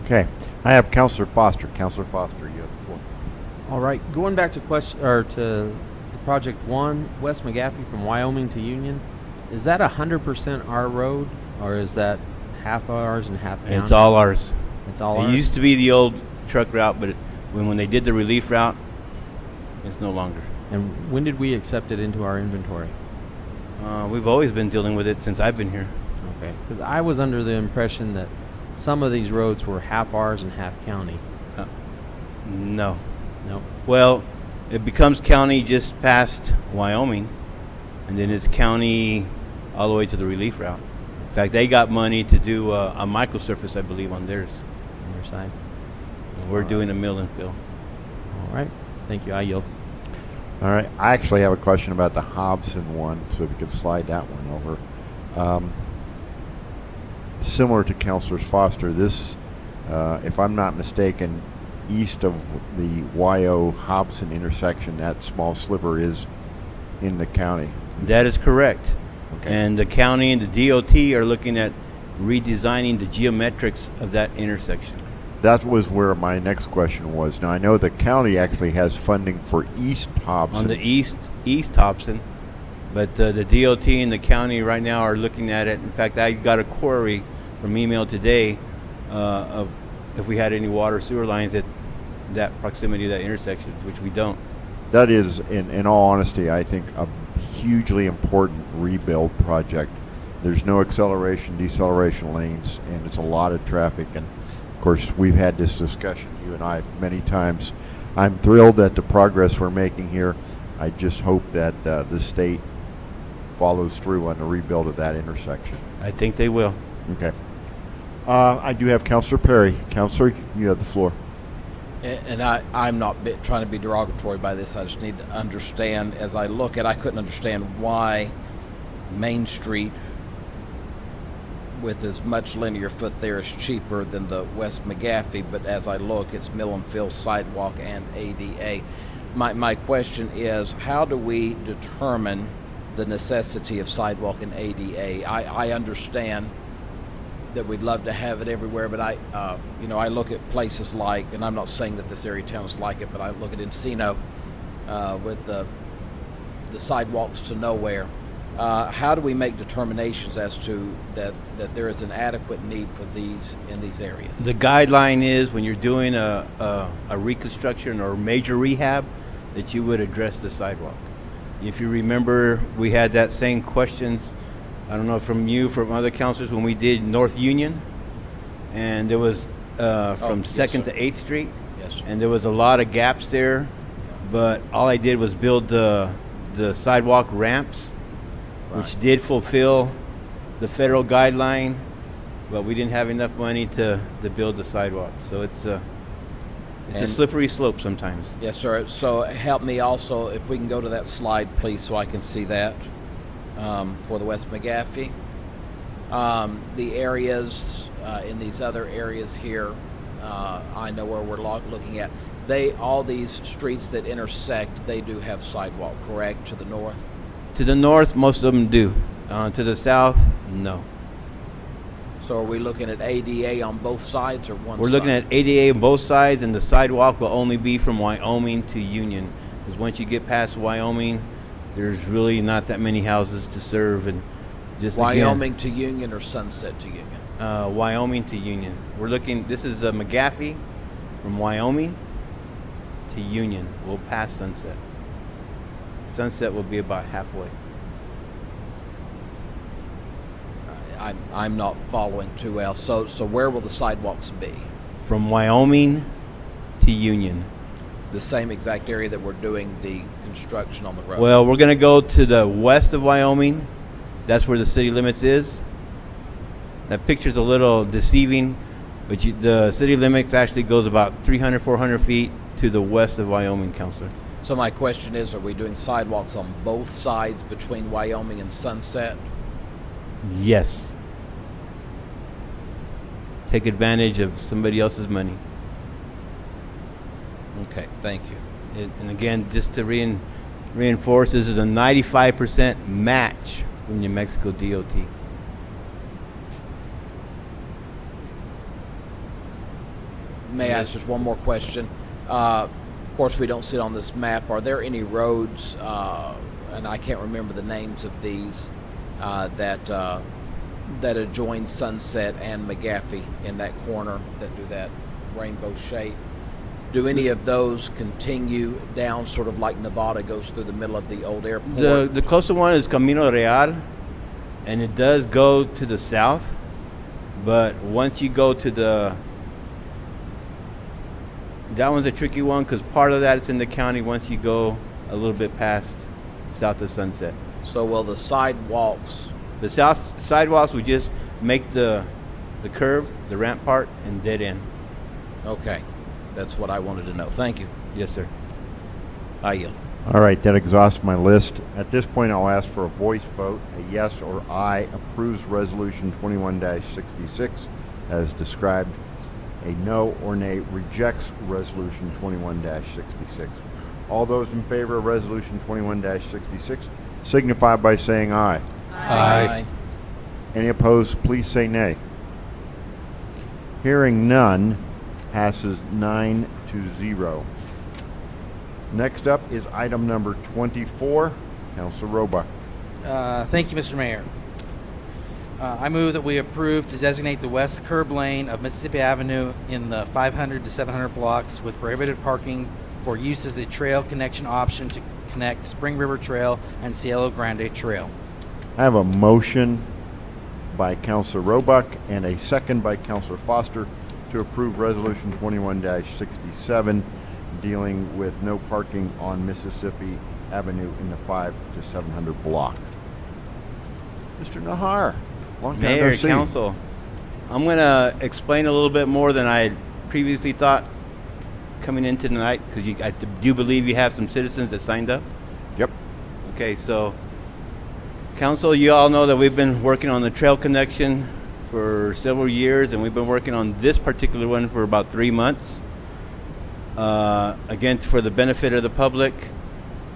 Okay. I have Councilor Foster. Councilor Foster, you have the floor. All right, going back to to Project 1, West McGaffey from Wyoming to Union, is that 100% our road, or is that half ours and half county? It's all ours. It's all It ours? used to be the old truck route, but when they did the relief route, it's no longer. And when did we accept it into our inventory? We've always been dealing with it since I've been here. Okay, because I was under the impression that some of these roads were half ours and half county. No. No. Well, it becomes county just past Wyoming, and then it's county all the way to the relief route. In fact, they got money to do a microsurface, I believe, on theirs. On your side. And we're doing a mill and fill. All right. Thank you. I yield. All right. I actually have a question about the Hobson one, so if you could slide that one over. Similar to Councilor Foster, this, if I'm not mistaken, east of the YO-Hobson intersection, that small sliver is in the county. That is correct. Okay. And the county and the DOT are looking at redesigning the geometrics of that intersection. That was where my next question was. Now, I know the county actually has funding for East Hobson. On the East Hobson, but the DOT and the county right now are looking at it. In fact, I got a query from email today of if we had any water sewer lines at that proximity to that intersection, which we don't. That is, in all honesty, I think a hugely important rebuild project. There's no acceleration, deceleration lanes, and it's a lot of traffic. And of course, we've had this discussion, you and I, many times. I'm thrilled at the progress we're making here. I just hope that the state follows through on the rebuild of that intersection. I think they will. Okay. I do have Councilor Perry. Councilor, you have the floor. And I'm not trying to be derogatory by this. I just need to understand, as I look at, I couldn't understand why Main Street with as much linear foot there is cheaper than the West McGaffey, but as I look, it's mill and fill, sidewalk, and ADA. My question is, how do we determine the necessity of sidewalk and ADA? I understand that we'd love to have it everywhere, but I look at places like, and I'm not saying that this area of town is like it, but I look at Encino with the sidewalks to nowhere. How do we make determinations as to that there is an adequate need for these in these areas? The guideline is when you're doing a reconstruction or major rehab that you would address the sidewalk. If you remember, we had that same questions, I don't know, from other councilors when we did North Union, and there was from 2nd to 8th Street, yes, and there was a lot of gaps there, but all I did was build the sidewalk ramps, which did fulfill the federal guideline, but we didn't have enough money to build the sidewalk. So it's a slippery slope sometimes. Yes, sir. So help me also, if we can go to that slide, please, so I can see that for the West McGaffey. The areas in these other areas here, I know where we're looking at. All these streets that intersect, they do have sidewalk, correct, to the north? To the north, most of them do. To the south, no. So are we looking at ADA on both sides or one side? We're looking at ADA on both sides, and the sidewalk will only be from Wyoming to Union. Because once you get past Wyoming, there's really not that many houses to serve. And just Wyoming to Union or Sunset to Union? Wyoming to Union. We're looking, this is McGaffey from Wyoming to Union. We'll pass Sunset. Sunset will be about halfway. I'm not following too well. So where will the sidewalks be? From Wyoming to Union. The same exact area that we're doing the construction on the road? Well, we're going to go to the west of Wyoming. That's where the city limits is. That picture's a little deceiving. But the city limits actually goes about 300, 400 feet to the west of Wyoming, Counselor. So my question is, are we doing sidewalks on both sides between Wyoming and Sunset? Yes. Take advantage of somebody else's money. Okay, thank you. And again, just to reinforce, this is a 95% match from New Mexico DOT. May I ask just one more question? Of course, we don't sit on this map. Are there any roads, and I can't remember the names of these, that adjoin Sunset and McGaffey in that corner that do that rainbow shape? Do any of those continue down sort of like Nevada goes through the middle of the old airport? The closer one is Camino Real, and it does go to the south. But once you go to that one's a tricky one because part of that is in the county once you go a little bit past south of Sunset. So will the sidewalks? The sidewalks would just make the curve, the ramp part, and dead end. Okay. That's what I wanted to know. Thank you. Yes, sir. I yield. All right, that exhausts my list. At this point, I'll ask for a voice vote. A yes or aye approves Resolution 21-66 as described. A no or nay rejects Resolution 21-66. All those in favor of Resolution 21-66 signify by saying aye. Aye. Any opposed, please say nay. Hearing none, passes 9-0. Next up is item number 24. Councilor Roebuck. Thank you, Mr. Mayor. I move that we approve to designate the west curb lane of Mississippi Avenue in the 500 to 700 blocks with prohibited parking for use as a trail connection option to connect Spring River Trail and Cielo Grande Trail. I have a motion by Councilor Roebuck and a second by Councilor Foster to approve Resolution 21-67 dealing with no parking on Mississippi Avenue in the 500 to 700 block. Mr. Nahar, long time Mayor, no see. Council, I'm going to explain a little bit more than I previously thought coming in tonight because I do believe you have some citizens that signed up. Yep. Okay, so Council, you all know that we've been working on the trail connection for several years, and we've been working on this particular one for about 3 months. Again, for the benefit of the public,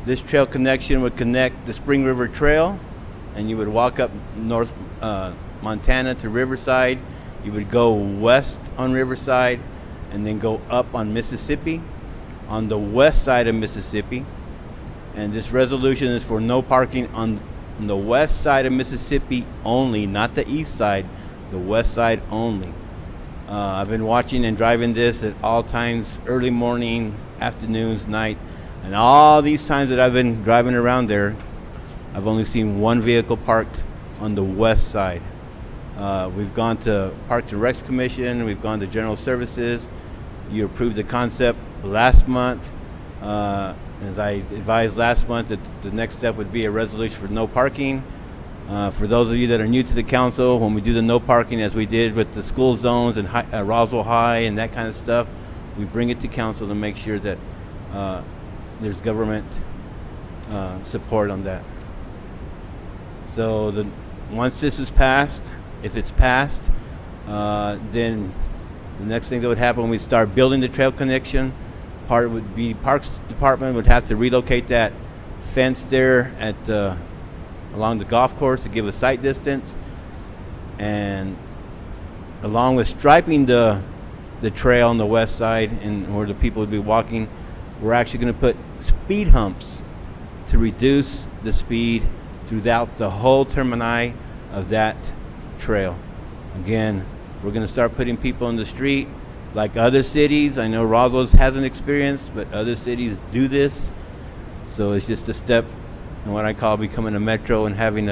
this trail connection would connect the Spring River Trail, and you would walk up North Montana to Riverside. You would go west on Riverside, and then go up on Mississippi, on the west side of Mississippi. And this resolution is for no parking on the west side of Mississippi only, not the east side. The west side only. I've been watching and driving this at all times, early morning, afternoons, night, and all these times that I've been driving around there, I've only seen one vehicle parked on the west side. We've gone to Parks and Recs Commission, we've gone to General Services. You approved the concept last month. As I advised last month that the next step would be a resolution for no parking. For those of you that are new to the council, when we do the no parking, as we did with the school zones and Roswell High and that kind of stuff, we bring it to council to make sure that there's government support on that. So once this is passed, if it's passed, then the next thing that would happen, we'd start building the trail connection. Part would be Parks Department would have to relocate that fence there at along the golf course to give a sight distance, and along with striping the trail on the west side and where the people would be walking, we're actually going to put speed humps to reduce the speed throughout the whole termini of that trail. Again, we're going to start putting people in the street like other cities. I know Roswell hasn't experienced, but other cities do this. So it's just a step in what I call becoming a metro and having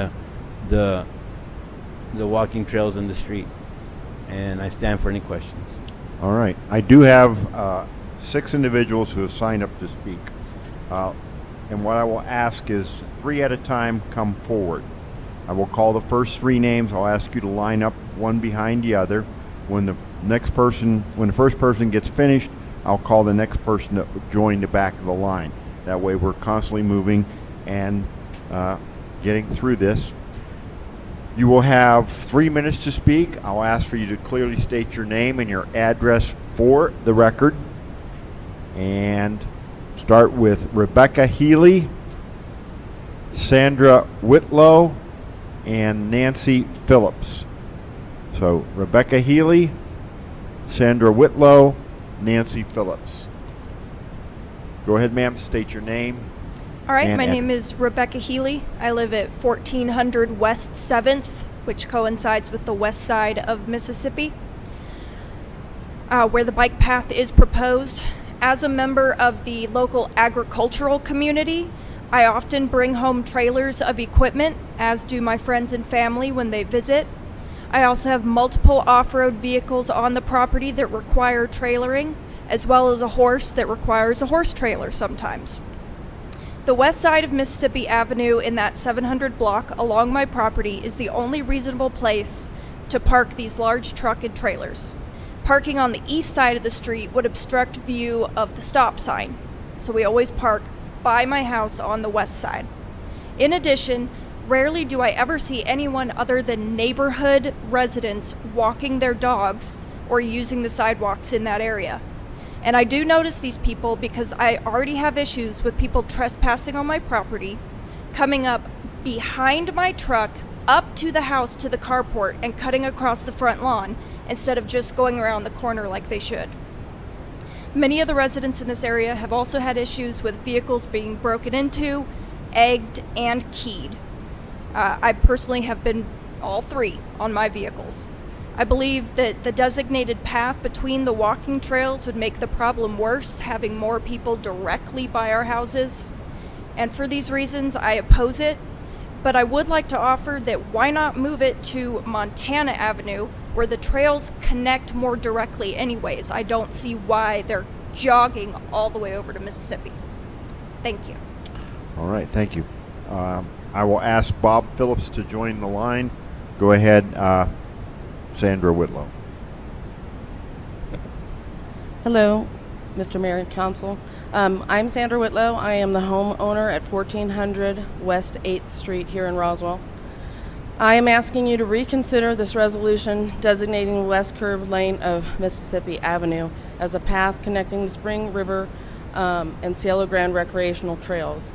the walking trails in the street. And I stand for any questions. All right. I do have 6 individuals who have signed up to speak. And what I will ask is 3 at a time come forward. I will call the first 3 names. I'll ask you to line up one behind the other. When the Next person, when the first person gets finished, I'll call the next person to join the back of the line. That way we're constantly moving and getting through this. You will have 3 minutes to speak. I'll ask for you to clearly state your name and your address for the record. And start with Rebecca Healy, Sandra Whitlow, and Nancy Phillips. So Rebecca Healy, Sandra Whitlow, Nancy Phillips. Go ahead, ma'am. State your name. All right, and my name is Rebecca Healy. I live at 1400 West 7th, which coincides with the west side of Mississippi, where the bike path is proposed. As a member of the local agricultural community, I often bring home trailers of equipment, as do my friends and family when they visit. I also have multiple off-road vehicles on the property that require trailering, as well as a horse that requires a horse trailer sometimes. The west side of Mississippi Avenue in that 700 block along my property is the only reasonable place to park these large truck and trailers. Parking on the east side of the street would obstruct view of the stop sign, so we always park by my house on the west side. In addition, rarely do I ever see anyone other than neighborhood residents walking their dogs or using the sidewalks in that area. And I do notice these people because I already have issues with people trespassing on my property, coming up behind my truck, up to the house to the carport, and cutting across the front lawn instead of just going around the corner like they should. Many of the residents in this area have also had issues with vehicles being broken into, egged, and keyed. I personally have been all three on my vehicles. I believe that the designated path between the walking trails would make the problem worse, having more people directly by our houses. And for these reasons, I oppose it. But I would like to offer that why not move it to Montana Avenue, where the trails connect more directly anyways. I don't see why they're jogging all the way over to Mississippi. Thank you. All right, thank you. I will ask Bob Phillips to join the line. Go ahead, Sandra Whitlow. Hello, Mr. Mayor and Council. I'm Sandra Whitlow. I am the homeowner at 1400 West 8th Street here in Roswell. I am asking you to reconsider this resolution designating the west curved lane of Mississippi Avenue as a path connecting the Spring River and Cielo Grande recreational trails.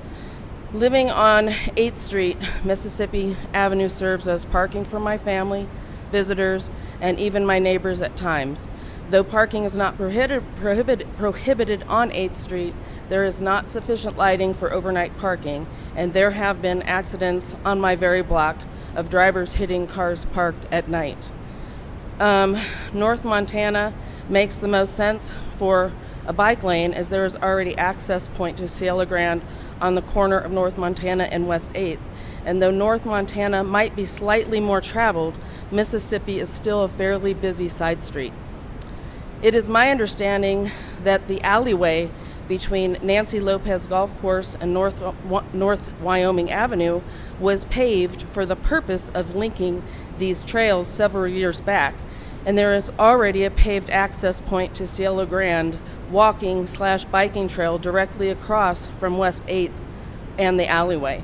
Living on 8th Street, Mississippi Avenue serves as parking for my family, visitors, and even my neighbors at times. Though parking is not prohibited on 8th Street, there is not sufficient lighting for overnight parking, and there have been accidents on my very block of drivers hitting cars parked at night. North Montana makes the most sense for a bike lane, as there is already access point to Cielo Grande on the corner of North Montana and West 8th. And though North Montana might be slightly more traveled, Mississippi is still a fairly busy side street. It is my understanding that the alleyway between Nancy Lopez Golf Course and North Wyoming Avenue was paved for the purpose of linking these trails several years back, and there is already a paved access point to Cielo Grande walking/biking trail directly across from West 8th and the alleyway.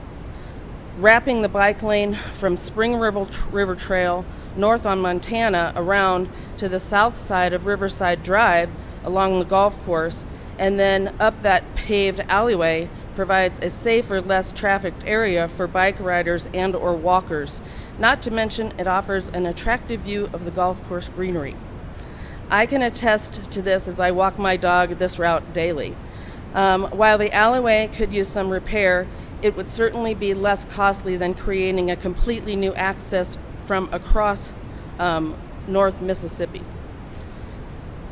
Wrapping the bike lane from Spring River Trail north on Montana around to the south side of Riverside Drive along the golf course and then up that paved alleyway provides a safer, less trafficked area for bike riders and or walkers. Not to mention, it offers an attractive view of the golf course greenery. I can attest to this as I walk my dog this route daily. While the alleyway could use some repair, it would certainly be less costly than creating a completely new access from across North Mississippi.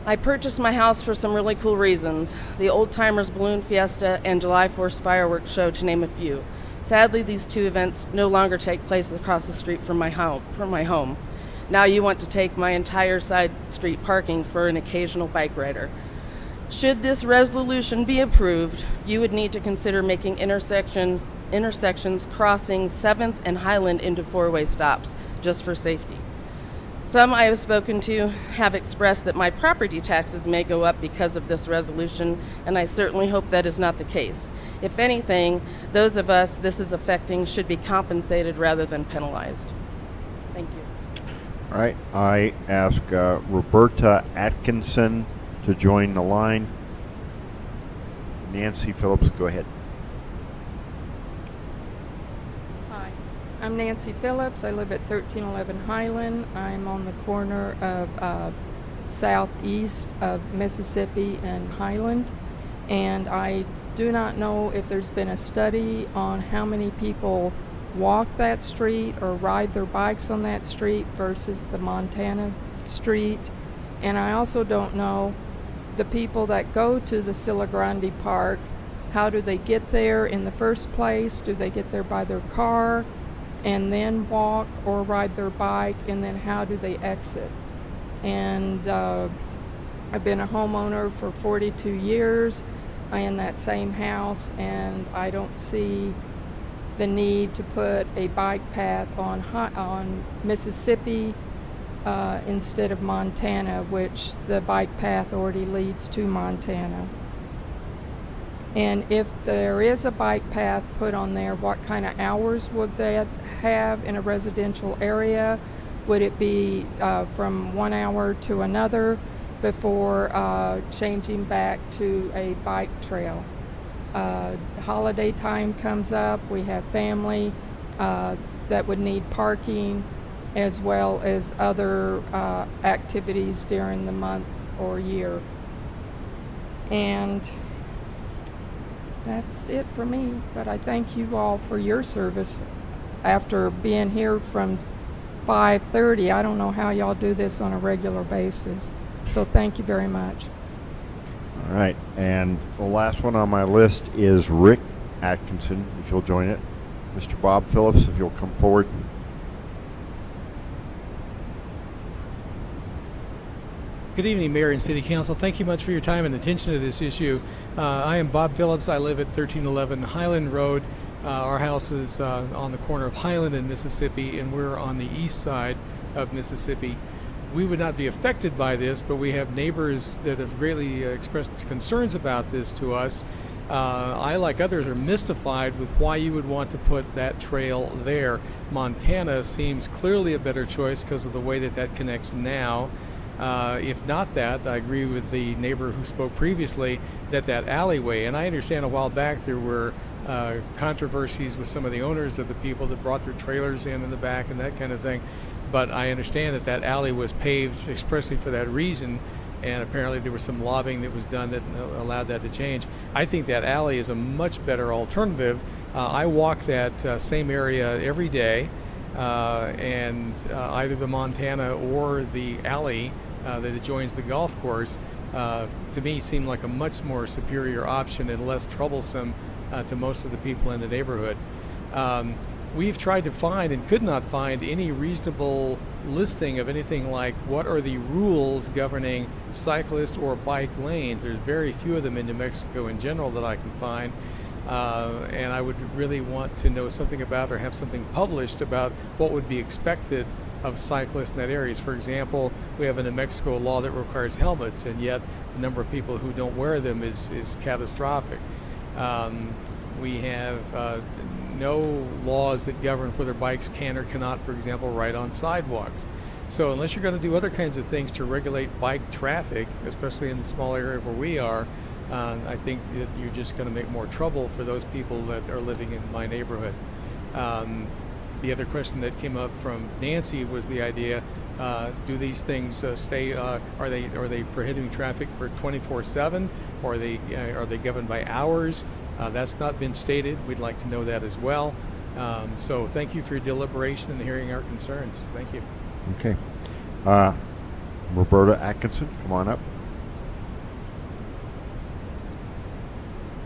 I purchased my house for some really cool reasons: the Old Timers Balloon Fiesta and July 4th fireworks show, to name a few. Sadly, these two events no longer take place across the street from my home. Now you want to take my entire side street parking for an occasional bike rider. Should this resolution be approved, you would need to consider making intersections crossing 7th and Highland into four-way stops, just for safety. Some I have spoken to have expressed that my property taxes may go up because of this resolution, and I certainly hope that is not the case. If anything, those of us this is affecting should be compensated rather than penalized. Thank you. All right, I ask Roberta Atkinson to join the line. Nancy Phillips, go ahead. Hi, I'm Nancy Phillips. I live at 1311 Highland. I'm on the corner of southeast of Mississippi and Highland. And I do not know if there's been a study on how many people walk that street or ride their bikes on that street versus the Montana street. And I also don't know the people that go to the Silla Grande Park, how do they get there in the first place? Do they get there by their car and then walk, or ride their bike, and then how do they exit? And I've been a homeowner for 42 years in that same house, and I don't see the need to put a bike path on Mississippi instead of Montana, which the bike path already leads to Montana. And if there is a bike path put on there, what kind of hours would that have in a residential area? Would it be from 1 hour to another before changing back to a bike trail? Holiday time comes up, we have family that would need parking, as well as other activities during the month or year. And that's it for me, but I thank you all for your service. After being here from 5:30, I don't know how y'all do this on a regular basis. So thank you very much. All right, and the last one on my list is Rick Atkinson, if you'll join it. Mr. Bob Phillips, if you'll come forward. Good evening, Mayor and City Council. Thank you much for your time and attention to this issue. I am Bob Phillips. I live at 1311 Highland Road. Our house is on the corner of Highland and Mississippi, and we're on the east side of Mississippi. We would not be affected by this, but we have neighbors that have greatly expressed concerns about this to us. I, like others, are mystified with why you would want to put that trail there. Montana seems clearly a better choice because of the way that connects now. If not that, I agree with the neighbor who spoke previously that alleyway, and I understand a while back there were controversies with some of the owners of the people that brought their trailers in the back and that kind of thing, but I understand that alley was paved expressly for that reason, and apparently there was some lobbying that was done that allowed that to change. I think that alley is a much better alternative. I walk that same area every day, and either the Montana or the alley that adjoins the golf course to me seem like a much more superior option and less troublesome to most of the people in the neighborhood. We've tried to find and could not find any reasonable listing of anything like what are the rules governing cyclist or bike lanes. There's very few of them in New Mexico in general that I can find. And I would really want to know something about or have something published about what would be expected of cyclists in that area. For example, we have a New Mexico law that requires helmets, and yet the number of people who don't wear them is catastrophic. We have no laws that govern whether bikes can or cannot, for example, ride on sidewalks. So unless you're going to do other kinds of things to regulate bike traffic, especially in the small area where we are, I think that you're just going to make more trouble for those people that are living in my neighborhood. The other question that came up from Nancy was the idea: do these things stay? Are they prohibiting traffic for 24/7, or are they governed by hours? That's not been stated. We'd like to know that as well. So thank you for your deliberation and hearing our concerns. Thank you. Okay. Roberta Atkinson, come on up.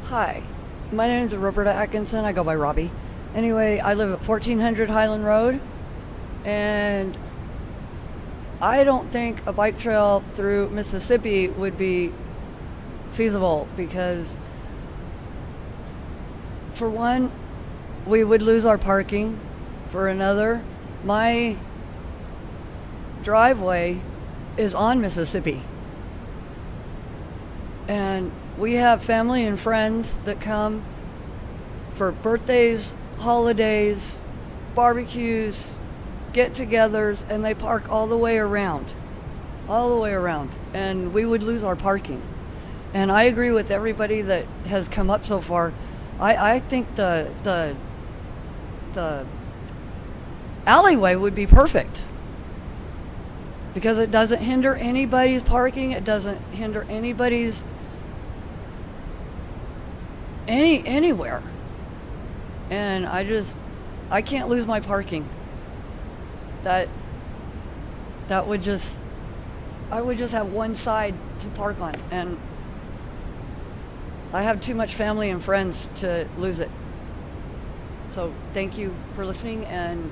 Hi, my name is Roberta Atkinson. I go by Robbie. Anyway, I live at 1400 Highland Road, and I don't think a bike trail through Mississippi would be feasible because, for one, we would lose our parking. For another, my driveway is on Mississippi. And we have family and friends that come for birthdays, holidays, barbecues, get-togethers, and they park all the way around. And we would lose our parking. And I agree with everybody that has come up so far. I think the alleyway would be perfect because it doesn't hinder anybody's parking. It doesn't hinder anybody's anywhere. And I can't lose my parking. I would just have one side to park on, and I have too much family and friends to lose it. So thank you for listening, and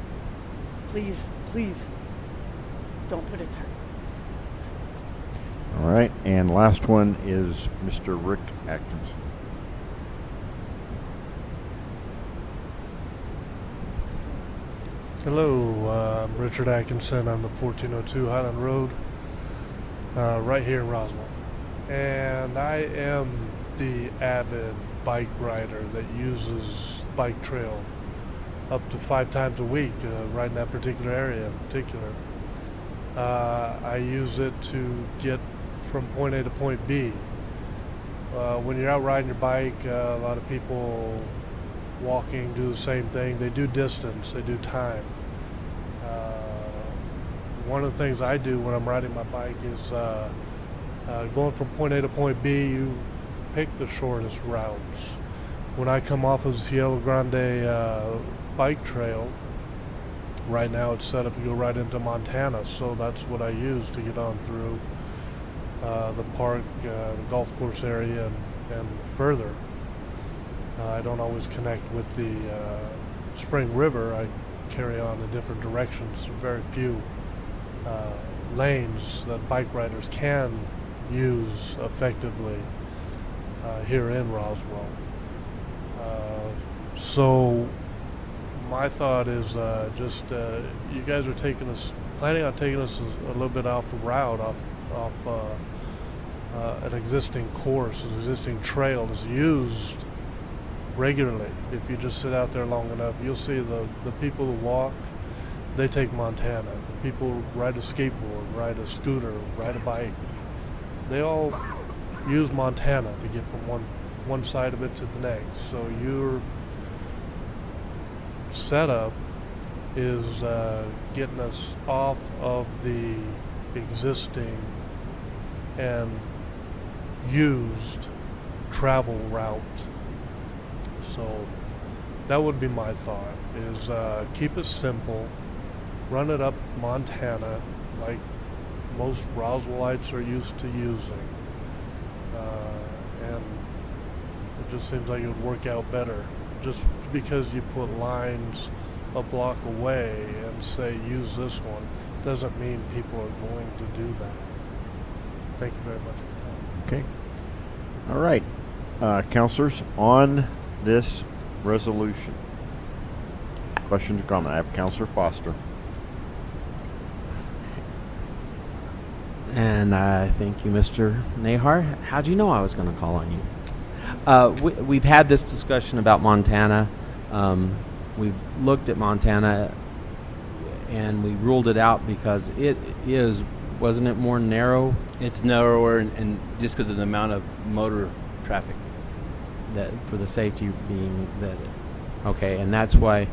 please don't put it there. All right, and last one is Mr. Rick Atkinson. Hello, I'm Richard Atkinson. I'm at 1402 Highland Road, right here in Roswell. And I am the avid bike rider that uses bike trail up to 5 times a week, right in that particular area in particular. I use it to get from point A to point B. When you're out riding your bike, a lot of people walking do the same thing. They do distance, they do time. One of the things I do when I'm riding my bike is going from point A to point B, you pick the shortest routes. When I come off of the Cielo Grande bike trail, right now it's set up to go right into Montana, so that's what I use to get on through the park, the golf course area, and further. I don't always connect with the Spring River. I carry on in different directions. Very few lanes that bike riders can use effectively here in Roswell. So my thought is you guys are planning on taking us a little bit off the route, off an existing course, an existing trail that's used regularly. If you just sit out there long enough, you'll see the people who walk, they take Montana. The people who ride a skateboard, ride a scooter, ride a bike, they all use Montana to get from one side of it to the next. So your setup is getting us off of the existing and used travel route. So that would be my thought, is keep it simple, run it up Montana like most Roswellites are used to using. And it just seems like it would work out better. Just because you put lines a block away and say use this one doesn't mean people are going to do that. Thank you very much for your time. Okay. All right. Counselors, on this resolution, questions or comment? I have Counselor Foster. And thank you, Mr. Nahar. How'd you know I was going to call on you? We've had this discussion about Montana. We've looked at Montana, and we ruled it out because wasn't it more narrow? It's narrower, and just because of the amount of motor traffic. That for the safety being that, okay, and that's why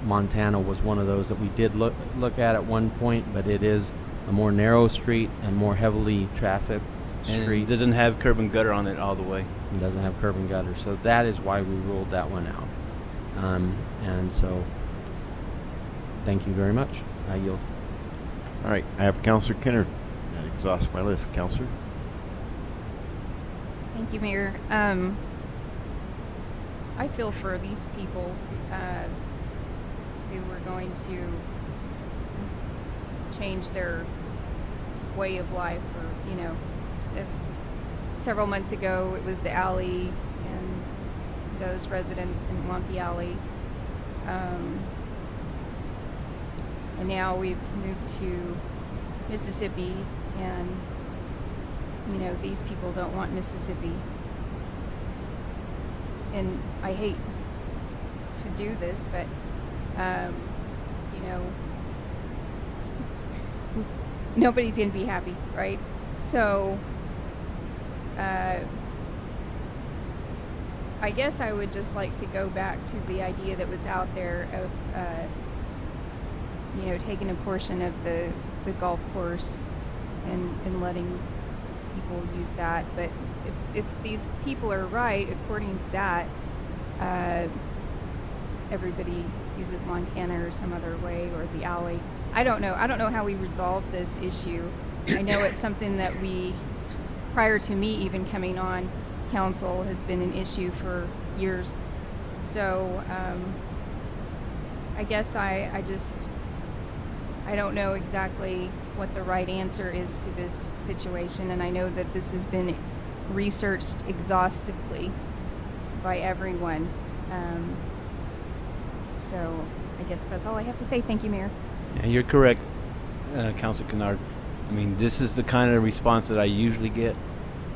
Montana was one of those that we did look at one point, but it is a more narrow street and more heavily trafficked street. It doesn't have curb and gutter on it all the way. It doesn't have curb and gutter, so that is why we ruled that one out. And so, thank you very much. I yield. All right, I have Counselor Kennard. That exhausts my list. Counselor? Thank you, Mayor. I feel for these people who were going to change their way of life, or several months ago it was the alley, and those residents didn't want the alley. and now we've moved to Mississippi, and these people don't want Mississippi. And I hate to do this, but nobody's gonna be happy, right? So I guess I would just like to go back to the idea that was out there of taking a portion of the golf course and letting people use that. But if these people are right, according to that, everybody uses Montana or some other way, or the alley. I don't know how we resolve this issue. I know it's something that prior to me even coming on council, has been an issue for years. So I guess I don't know exactly what the right answer is to this situation, and I know that this has been researched exhaustively by everyone. So I guess that's all I have to say. Thank you, Mayor. Yeah, you're correct, Councilor Kennard. I mean, this is the kind of response that I usually get,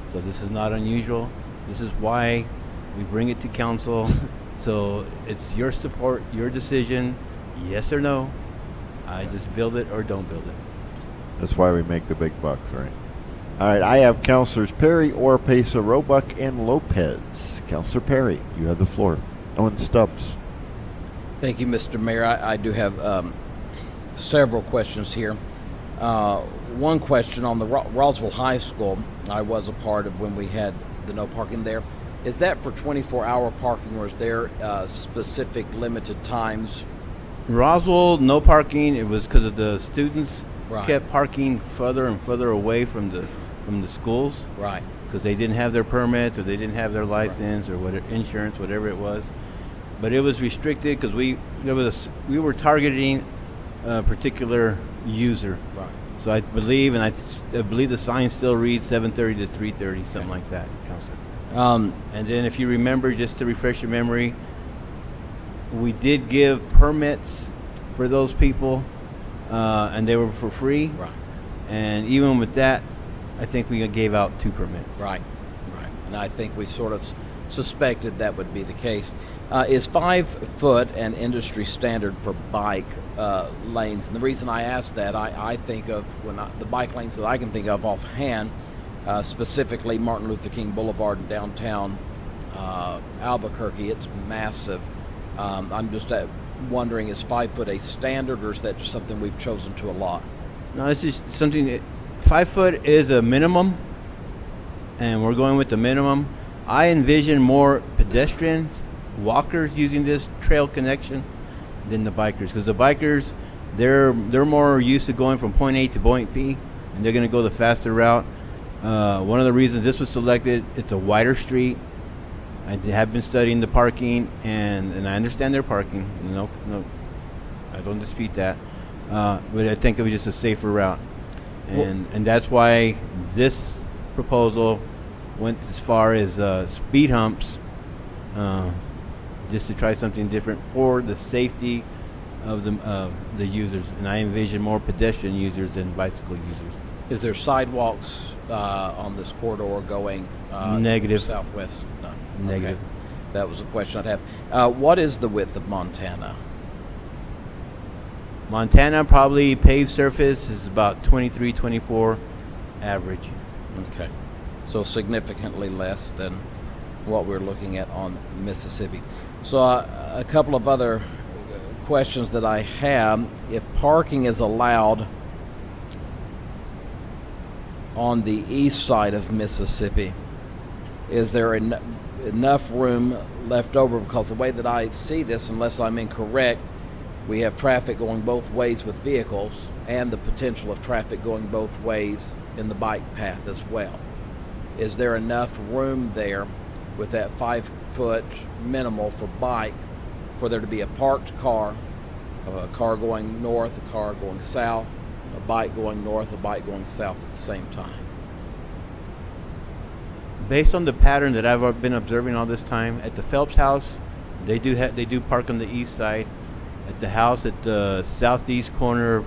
so this is not unusual. This is why we bring it to council. So it's your support, your decision, yes or no. I just build it or don't build it. That's why we make the big bucks, right? All right, I have Councilors Perry, Oropesa, Roebuck, and Lopez. Councilor Perry, you have the floor. Owen Stubbs. Thank you, Mr. Mayor. I do have several questions here. One question on the Roswell High School, I was a part of when we had the no parking there. Is that for 24-hour parking, or is there specific limited times? Roswell, no parking. It was because of the students Right. kept parking further and further away from the schools. Right. Because they didn't have their permits, or they didn't have their license, or whatever, insurance, whatever it was. But it was restricted because we were targeting a particular user. Right. So I believe, and I believe the sign still reads 7:30 to 3:30, something like that, Councilor. And then if you remember, just to refresh your memory, we did give permits for those people, and they were for free. Right. And even with that, I think we gave out 2 permits. Right. Right. And I think we sort of suspected that would be the case. Is 5 foot an industry standard for bike lanes? And the reason I ask that, I think of the bike lanes that I can think of offhand, specifically Martin Luther King Boulevard in downtown Albuquerque. It's massive. I'm just wondering, is 5 foot a standard, or is that just something we've chosen to allot? No, it's just something. 5 foot is a minimum, and we're going with the minimum. I envision more pedestrians, walkers using this trail connection than the bikers, because the bikers, they're more used to going from point A to point B, and they're going to go the faster route. One of the reasons this was selected, it's a wider street. I have been studying the parking, and I understand their parking. No, I don't dispute that. But I think it was just a safer route, and that's why this proposal went as far as speed humps, just to try something different for the safety of the users. And I envision more pedestrian users than bicycle users. Is there sidewalks on this corridor going Negative. southwest? No. Negative. Okay. That was a question I'd have. What is the width of Montana? Montana, probably paved surface is about 23, 24 average. Okay. So significantly less than what we're looking at on Mississippi. So a couple of other questions that I have. If parking is allowed on the east side of Mississippi, is there enough room left over? Because the way that I see this, unless I'm incorrect, we have traffic going both ways with vehicles, and the potential of traffic going both ways in the bike path as well. Is there enough room there with that 5 foot minimal for bike for there to be a parked car, a car going north, a car going south, a bike going north, a bike going south at the same time? Based on the pattern that I've been observing all this time, at the Phelps House, they do park on the east side. At the house at the southeast corner of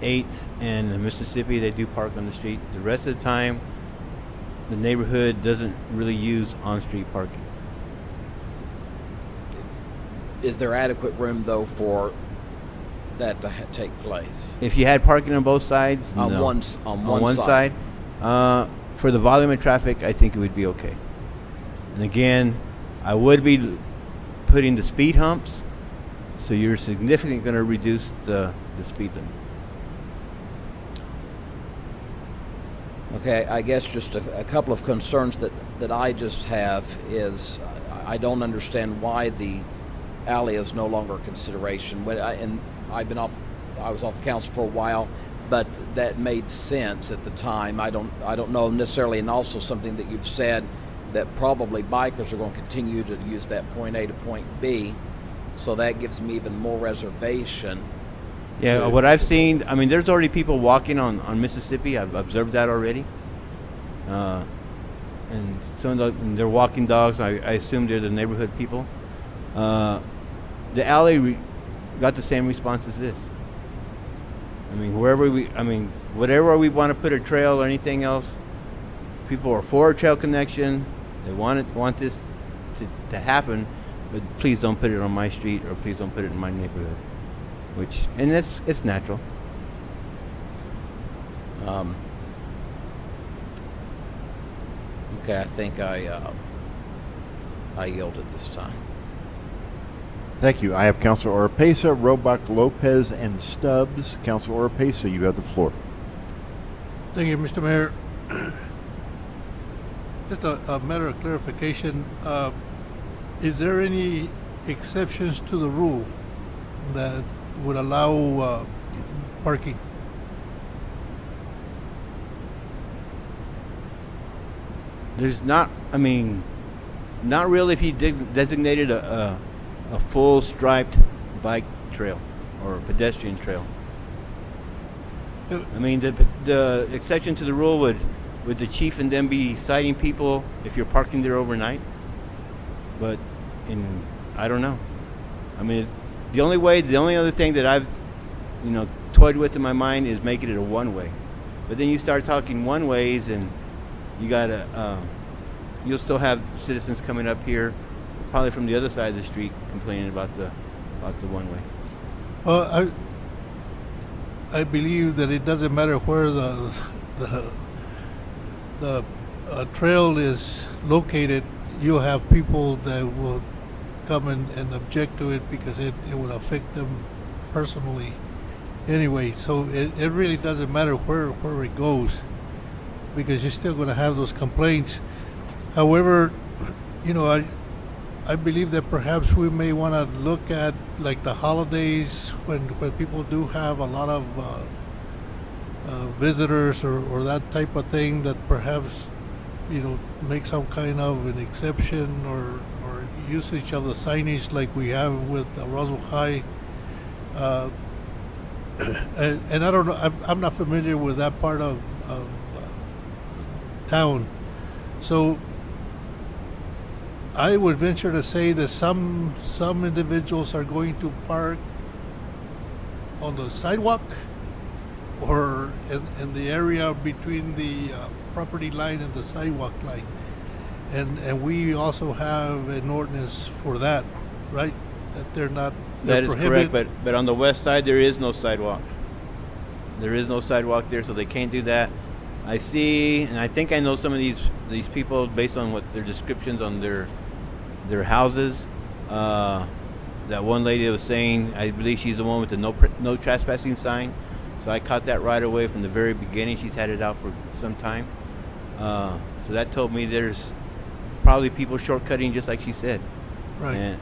8th and Mississippi, they do park on the street. The rest of the time, the neighborhood doesn't really use on-street parking. Is there adequate room though for that to take place? If you had parking on both sides, On no. one side, for the volume of traffic, I think it would be okay. And again, I would be putting the speed humps, so you're significantly going to reduce the speed limit. Okay, I guess just a couple of concerns that I just have is I don't understand why the alley is no longer a consideration. I was off the council for a while, but that made sense at the time. I don't know necessarily, and also something that you've said that probably bikers are going to continue to use that point A to point B, so that gives me even more reservation. Yeah, what I've seen, I mean, there's already people walking on Mississippi. I've observed that already. And some of they're walking dogs. I assume they're the neighborhood people. The alley got the same response as this. I mean, whatever we want to put a trail or anything else, people are for a trail connection. They want this to happen, but please don't put it on my street, or please don't put it in my neighborhood. And it's natural. Okay, I think I yield at this time. Thank you. I have Councilor Oropesa, Roebuck, Lopez, and Stubbs. Councilor Oropesa, you have the floor. Thank you, Mr. Mayor. Just a matter of clarification. Is there any exceptions to the rule that would allow parking? There's not really if you designated a full striped bike trail or pedestrian trail. I mean, the exception to the rule would the chief and them be citing people if you're parking there overnight? But I don't know. I mean, the only other thing that I've, toyed with in my mind is making it a one-way. But then you start talking one-ways, and you gotta, you'll still have citizens coming up here, probably from the other side of the street, complaining about the one-way. Well, I believe that it doesn't matter where the trail is located. You'll have people that will come and object to it because it would affect them personally anyway. So it really doesn't matter where it goes, because you're still going to have those complaints. However, I believe that perhaps we may want to look at like the holidays when people do have a lot of visitors or that type of thing, that perhaps make some kind of an exception or usage of the signage like we have with Roswell High. And I don't know, I'm not familiar with that part of town. So I would venture to say that some individuals are going to park on the sidewalk or in the area between the property line and the sidewalk line. And we also have an ordinance for that, right? That they're not That is correct, but on the west side there is no sidewalk. There is no sidewalk there, so they can't do that. I see, and I think I know some of these people based on what their descriptions on their houses. That one lady was saying, I believe she's the one with the no trespassing sign. So I caught that right away from the very beginning. She's had it out for some time. So that told me there's probably people shortcutting, just like she said. Right.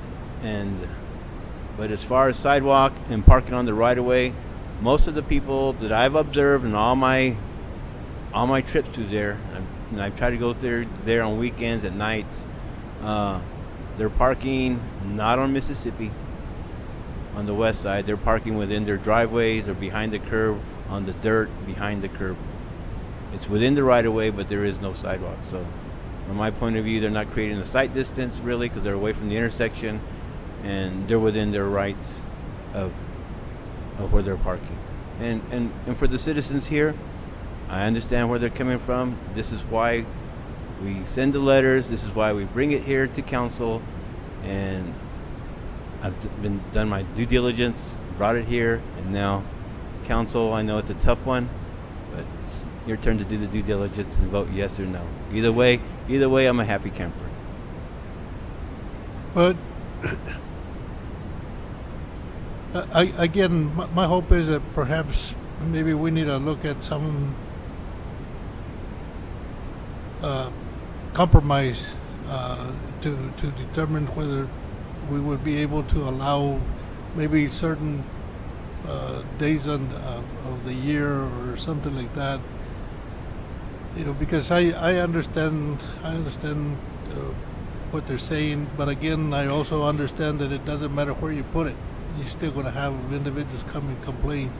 But as far as sidewalk and parking on the right of way, most of the people that I've observed in all my trips through there, and I've tried to go there on weekends at nights, they're parking not on Mississippi, on the west side. They're parking within their driveways or behind the curb, on the dirt behind the curb. It's within the right of way, but there is no sidewalk. So from my point of view, they're not creating a sight distance really, because they're away from the intersection and they're within their rights of where they're parking. And for the citizens here, I understand where they're coming from. This is why we send the letters. This is why we bring it here to council. And I've done my due diligence, brought it here, and now council, I know it's a tough one, but it's your turn to do the due diligence and vote yes or no. Either way, I'm a happy camper. But again, my hope is that perhaps maybe we need to look at some compromise to determine whether we would be able to allow maybe certain days of the year or something like that. You know, because I understand what they're saying, but again, I also understand that it doesn't matter where you put it. You're still going to have individuals come and complain.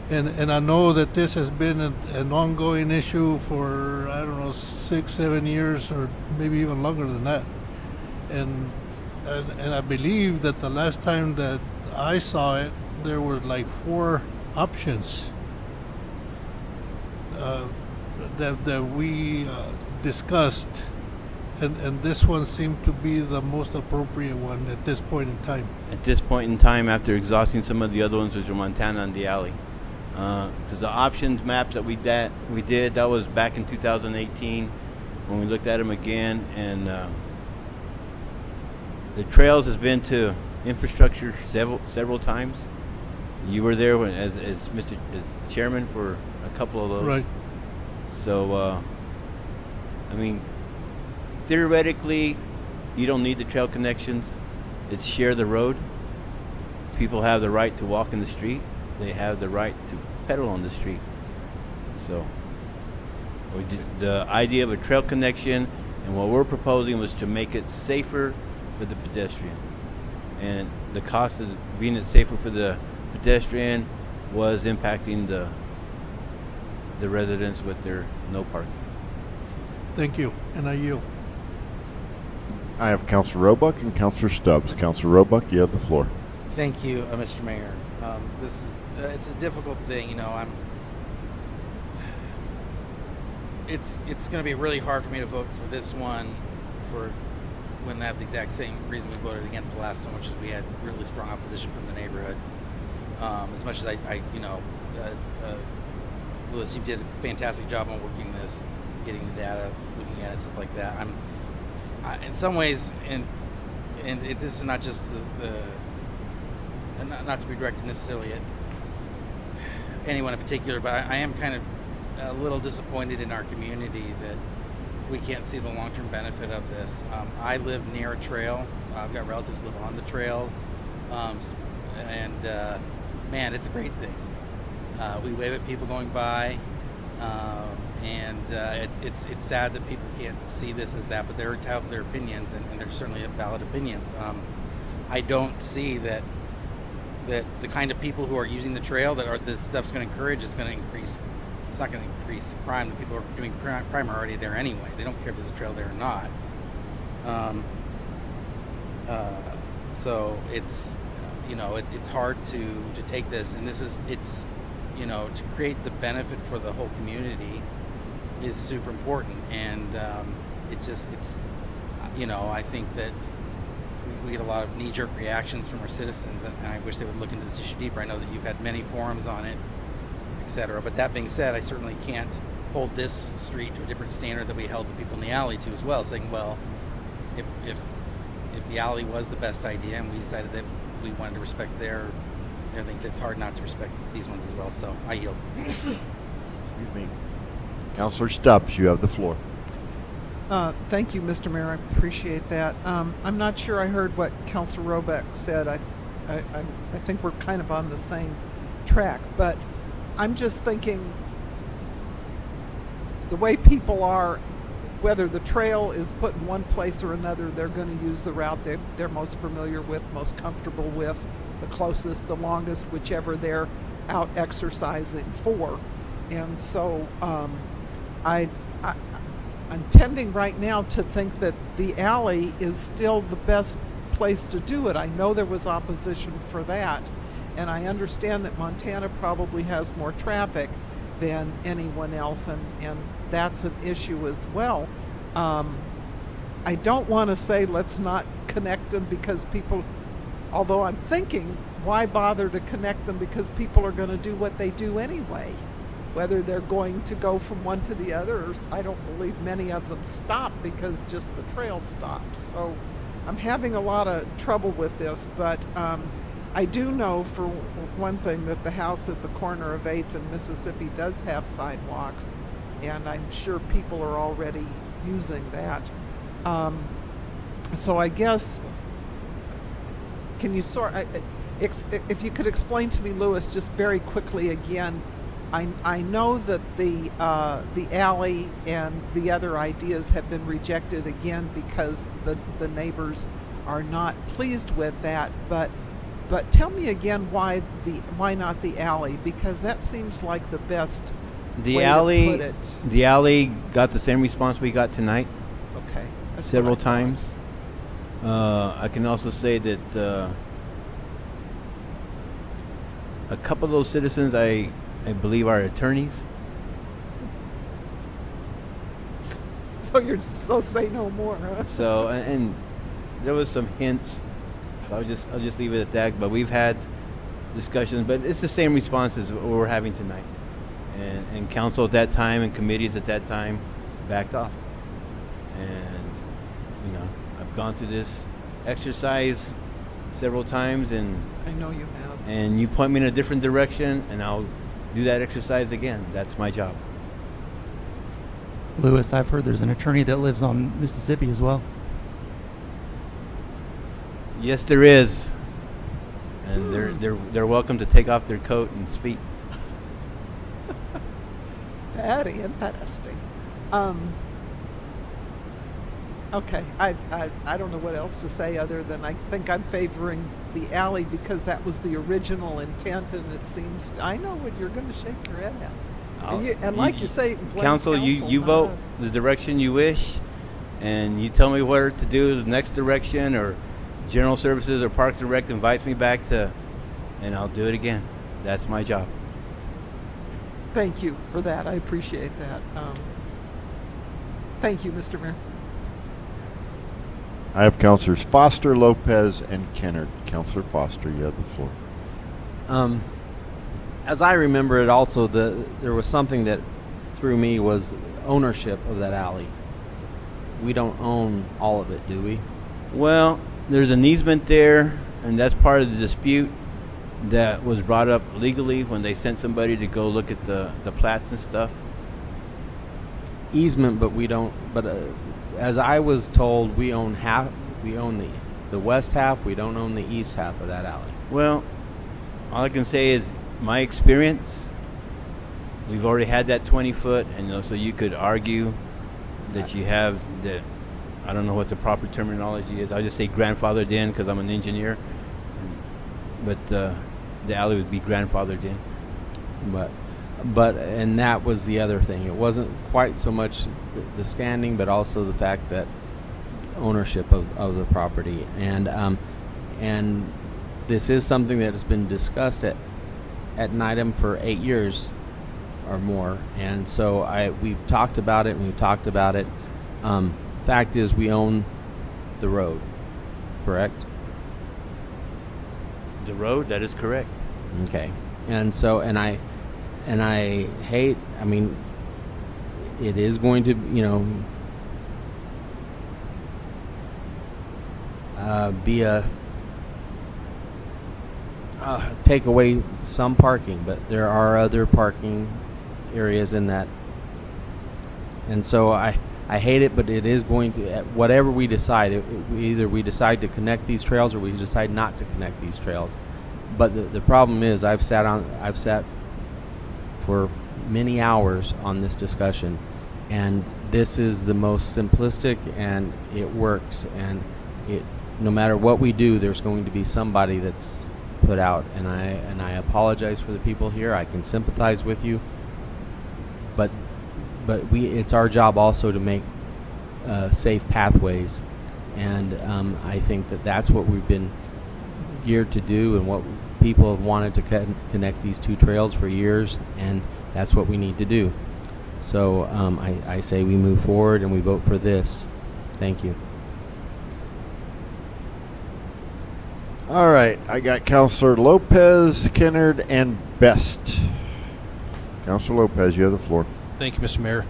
And I know that this has been an ongoing issue for, I don't know, 6-7 years or maybe even longer than that. And I believe that the last time that I saw it, there were like 4 options that we discussed. And this one seemed to be the most appropriate one at this point in time. At this point in time, after exhausting some of the other ones, which were Montana and the alley. Because the options maps that we did, that was back in 2018 when we looked at them again. And the trails has been to infrastructure several times. You were there as chairman for a couple of those. Right. So, I mean, theoretically, you don't need the trail connections. It's share the road. People have the right to walk in the street. They have the right to pedal on the street. So the idea of a trail connection and what we're proposing was to make it safer for the pedestrian. And the cost of being it safer for the pedestrian was impacting the residents with their no parking. Thank you, and I yield. I have Councilor Roebuck and Councilor Stubbs. Councilor Roebuck, you have the floor. Thank you, Mr. Mayor. This is it's a difficult thing, you know. It's going to be really hard for me to vote for this one, for when they have the exact same reason we voted against the last one, which is we had really strong opposition from the neighborhood. As much as I Louis, you did a fantastic job on working this, getting the data, looking at it, stuff like that. In some ways, this is not just not to be directed necessarily at anyone in particular, but I am kind of a little disappointed in our community that we can't see the long-term benefit of this. I live near a trail. I've got relatives who live on the trail, and man, it's a great thing. We wave at people going by, and it's sad that people can't see this as that, but they're entitled to their opinions, and they're certainly valid opinions. I don't see that the kind of people who are using the trail that this stuff's going to encourage is going to increase. It's not going to increase crime. The people who are doing crime are already there anyway. They don't care if there's a trail there or not. So it's it's hard to take this, and it's to create the benefit for the whole community is super important, and I think that we get a lot of knee-jerk reactions from our citizens, and I wish they would look into this issue deeper. I know that you've had many forums on it, etc. But that being said, I certainly can't hold this street to a different standard that we held the people in the alley to as well, saying, well, if the alley was the best idea and we decided that we wanted to respect their things, it's hard not to respect these ones as well. So I yield. Excuse me. Councilor Stubbs, you have the floor. Thank you, Mr. Mayor. I appreciate that. I'm not sure I heard what Councilor Roebuck said. I think we're kind of on the same track, but I'm just thinking the way people are, whether the trail is put in one place or another, they're going to use the route they're most familiar with, most comfortable with, the closest, the longest, whichever they're out exercising for. And so I'm tending right now to think that the alley is still the best place to do it. I know there was opposition for that, and I understand that Montana probably has more traffic than anyone else, and that's an issue as well. I don't want to say let's not connect them because people, although I'm thinking, why bother to connect them because people are going to do what they do anyway. Whether they're going to go from one to the other, or I don't believe many of them stop because just the trail stops. So I'm having a lot of trouble with this, but I do know for one thing that the house at the corner of 8th and Mississippi does have sidewalks, and I'm sure people are already using that. So I guess, can you if you could explain to me, Louis, just very quickly again, I know that the alley and the other ideas have been rejected again because the neighbors are not pleased with that, but tell me again why not the alley, because that seems like the best way to put it. The alley got the same response we got tonight. Okay. Several times. I can also say that a couple of those citizens I believe are attorneys. So say no more, huh? So and there was some hints. I'll just leave it at that. But we've had discussions, but it's the same responses we're having tonight. And council at that time and committees at that time backed off. And I've gone through this exercise several times, and I know you have. And you point me in a different direction, and I'll do that exercise again. That's my job. Louis, I've heard there's an attorney that lives on Mississippi as well. Yes, there is, and they're welcome to take off their coat and speak. Very interesting. Okay, I don't know what else to say other than I think I'm favoring the alley because that was the original intent, and it seems I know what you're going to shake your head at. And like you say, council, you vote the direction you wish, and you tell me where to do the next direction, or General Services or Parks and Rec invites me back to, and I'll do it again. That's my job. Thank you for that. I appreciate that. Thank you, Mr. Mayor. I have Councilors Foster, Lopez, and Kennard. Councilor Foster, you have the floor. As I remember it, also there was something that threw me was ownership of that alley. We don't own all of it, do we? Well, there's an easement there, and that's part of the dispute that was brought up legally when they sent somebody to go look at the plats and stuff. Easement, but we don't. But as I was told, we own half. We own the west half. We don't own the east half of that alley. Well, all I can say is my experience. We've already had that 20-foot, and so you could argue that you have the. I don't know what the proper terminology is. I'll just say grandfathered in because I'm an engineer. But the alley would be grandfathered in. But and that was the other thing. It wasn't quite so much the standing, but also the fact that ownership of the property. And this is something that has been discussed at NIDM for 8 years or more. And so we've talked about it and we've talked about it. Fact is, we own the road, correct? The road, that is correct. Okay. And so, and I hate, I mean, it is going to, be take away some parking, but there are other parking areas in that. And so I hate it, but it is going to, whatever we decide, either we decide to connect these trails or we decide not to connect these trails. But the problem is I've sat for many hours on this discussion, and this is the most simplistic, and it works, and no matter what we do, there's going to be somebody that's put out, and I apologize for the people here. I can sympathize with you, but it's our job also to make safe pathways, and I think that's what we've been geared to do, and what people have wanted to connect these two trails for years, and that's what we need to do. So I say we move forward and we vote for this. Thank you. All right, I got Councilor Lopez, Kennard, and Best. Councilor Lopez, you have the floor. Thank you, Mr. Mayor.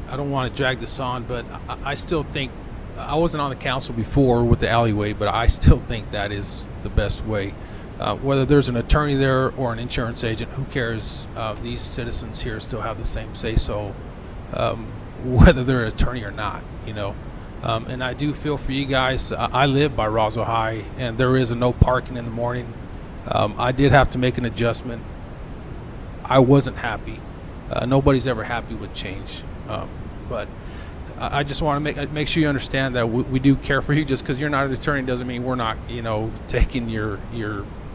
I don't want to drag this on, but I still think, I wasn't on the council before with the alleyway, but I still think that is the best way. Whether there's an attorney there or an insurance agent, who cares? These citizens here still have the same say-so, whether they're an attorney or not, you know. And I do feel for you guys. I live by Roswell High, and there is a no parking in the morning. I did have to make an adjustment. I wasn't happy. Nobody's ever happy with change. But I just want to make sure you understand that we do care for you. Just because you're not an attorney doesn't mean we're not, you know, taking your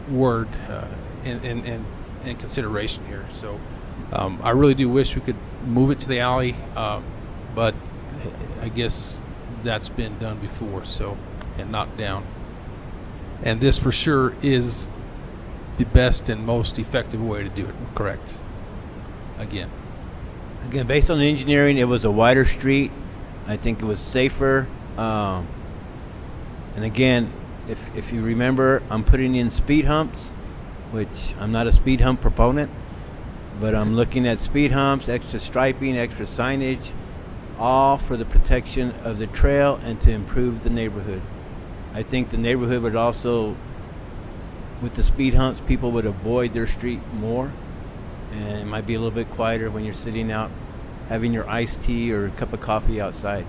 word in consideration here. So I really do wish we could move it to the alley, but I guess that's been done before, so, and knocked down. And this for sure is the best and most effective way to do it. Correct. Again, based on the engineering, it was a wider street. I think it was safer. And again, if you remember, I'm putting in speed humps, which I'm not a speed hump proponent, but I'm looking at speed humps, extra striping, extra signage, all for the protection of the trail and to improve the neighborhood. I think the neighborhood would also, with the speed humps, people would avoid their street more, and it might be a little bit quieter when you're sitting out having your iced tea or a cup of coffee outside.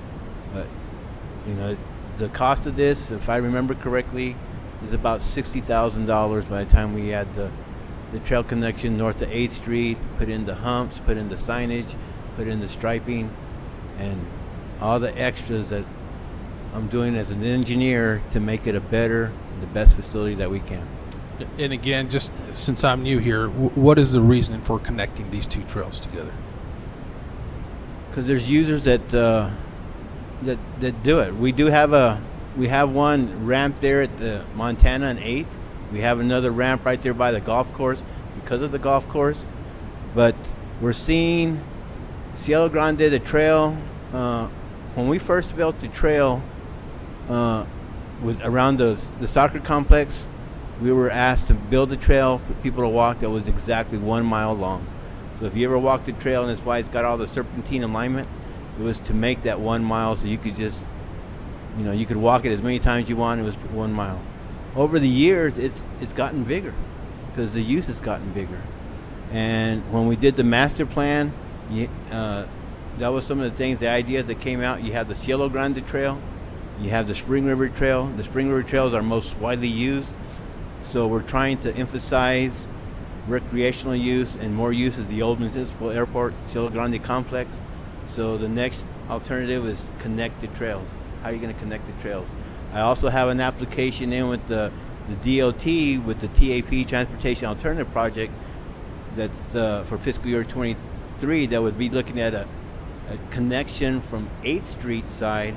But you know, the cost of this, if I remember correctly, is about $60,000 by the time we add the trail connection north to 8th Street, put in the humps, put in the signage, put in the striping, and all the extras that I'm doing as an engineer to make it a better, the best facility that we can. and again, just since I'm new here, what is the reasoning for connecting these two trails together? Because there's users that do it. We have one ramp there at the Montana and 8th. We have another ramp right there by the golf course because of the golf course. But we're seeing Cielo Grande, the trail. When we first built the trail around the soccer complex, we were asked to build a trail for people to walk that was exactly 1 mile long. So if you ever walk the trail, and that's why it's got all the serpentine alignment, it was to make that 1 mile so you could just, you could walk it as many times you want. It was 1 mile. Over the years, it's gotten bigger because the use has gotten bigger. And when we did the master plan, that was some of the things, the ideas that came out. You have the Cielo Grande Trail, you have the Spring River Trail. The Spring River Trail is our most widely used. So we're trying to emphasize recreational use and more use of the old municipal airport, Cielo Grande complex. So the next alternative is connected trails. How are you going to connect the trails? I also have an application in with the DOT with the TAP Transportation Alternative Project that's for fiscal year 23 that would be looking at a connection from 8th Street side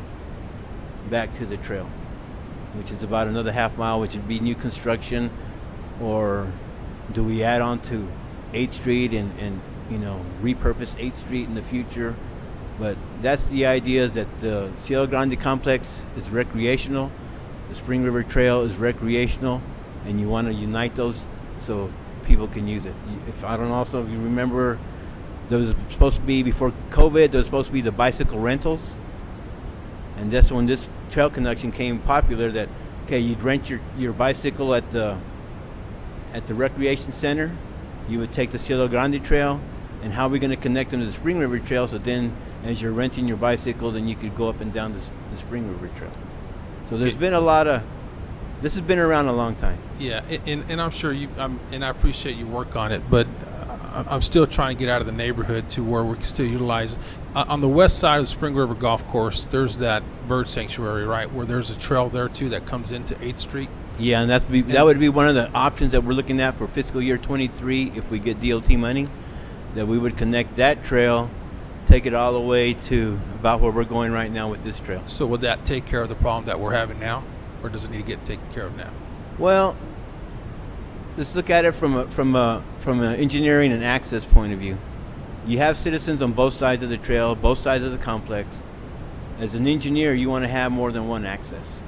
back to the trail, which is about another half mile, which would be new construction, or do we add on to 8th Street and repurpose 8th Street in the future? But that's the idea, is that the Cielo Grande complex is recreational, the Spring River Trail is recreational, and you want to unite those so people can use it. If you remember, there was supposed to be, before COVID, there was supposed to be the bicycle rentals, and that's when this trail connection came popular, that you'd rent your bicycle at the recreation center, you would take the Cielo Grande Trail, and how are we going to connect them to the Spring River Trail, so then as you're renting your bicycle, then you could go up and down the Spring River Trail. So there's been a lot of, this has been around a long time. Yeah, and I'm sure and I appreciate you work on it, but I'm still trying to get out of the neighborhood to where we can still utilize. On the west side of the Spring River Golf Course, there's that bird sanctuary, right, where there's a trail there too that comes into 8th Street. Yeah, and that would be one of the options that we're looking at for fiscal year 23 if we get DOT money, that we would connect that trail, take it all the way to about where we're going right now with this trail. So would that take care of the problem that we're having now, or does it need to get taken care of now? Well, let's look at it from an engineering and access point of view. You have citizens on both sides of the trail, both sides of the complex. As an engineer, you want to have more than one access.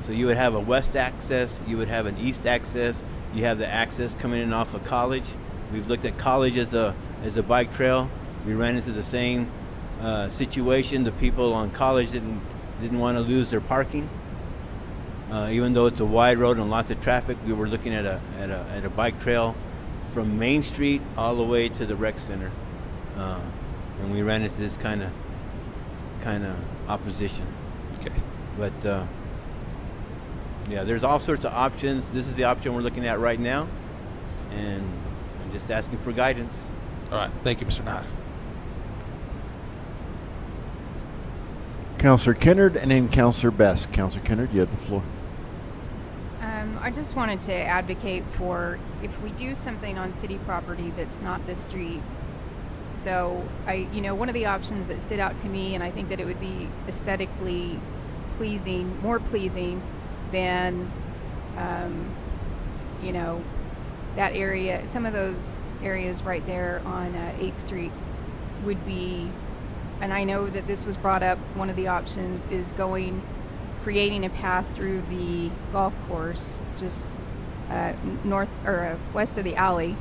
So you would have a west access, you would have an east access, you have the access coming in off of College. We've looked at College as a bike trail. We ran into the same situation. The people on College didn't want to lose their parking. Even though it's a wide road and lots of traffic, we were looking at a bike trail from Main Street all the way to the rec center, and we ran into this kind of opposition. Okay. But yeah, there's all sorts of options. This is the option we're looking at right now, and I'm just asking for guidance. All right. Thank you, Mr. Knott. Councilor Kennard and then Councilor Best. Councilor Kennard, you have the floor. I just wanted to advocate for if we do something on city property that's not the street. So one of the options that stood out to me, and I think that it would be aesthetically pleasing, more pleasing than, that area. Some of those areas right there on 8th Street would be, and I know that this was brought up, one of the options is creating a path through the golf course just north or west of the alley.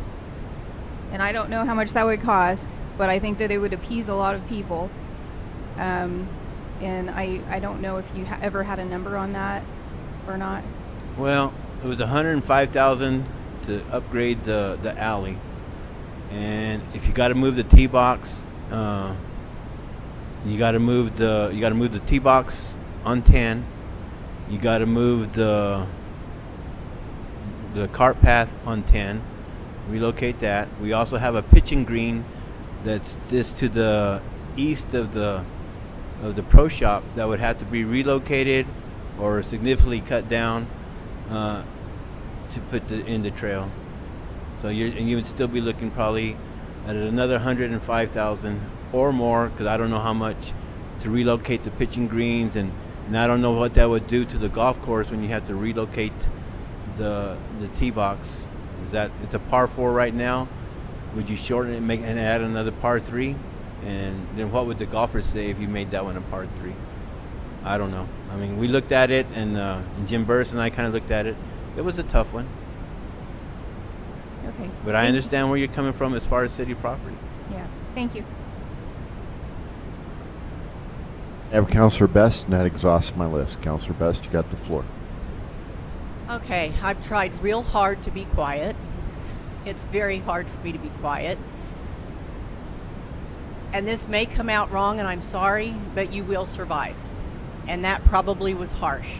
And I don't know how much that would cost, but I think that it would appease a lot of people. And I don't know if you ever had a number on that or not. Well, it was $105,000 to upgrade the alley, and if you got to move the tee box, you got to move the tee box on 10. You got to move the cart path on 10. Relocate that. We also have a pitching green that's just to the east of the pro shop that would have to be relocated or significantly cut down to put in the trail. So you would still be looking probably at another $105,000 or more, because I don't know how much to relocate the pitching greens, and I don't know what that would do to the golf course when you have to relocate the tee box. It's a par 4 right now. Would you shorten it and add another par 3? And then what would the golfers say if you made that one a par 3? I don't know. I mean, we looked at it, and Jim Burris and I kind of looked at it. It was a tough one. Okay. But I understand where you're coming from as far as city property. Yeah. Thank you. I have Councilor Best, and that exhausts my list. Councilor Best, you got the floor. Okay, I've tried real hard to be quiet. It's very hard for me to be quiet. And this may come out wrong, and I'm sorry, but you will survive. And that probably was harsh.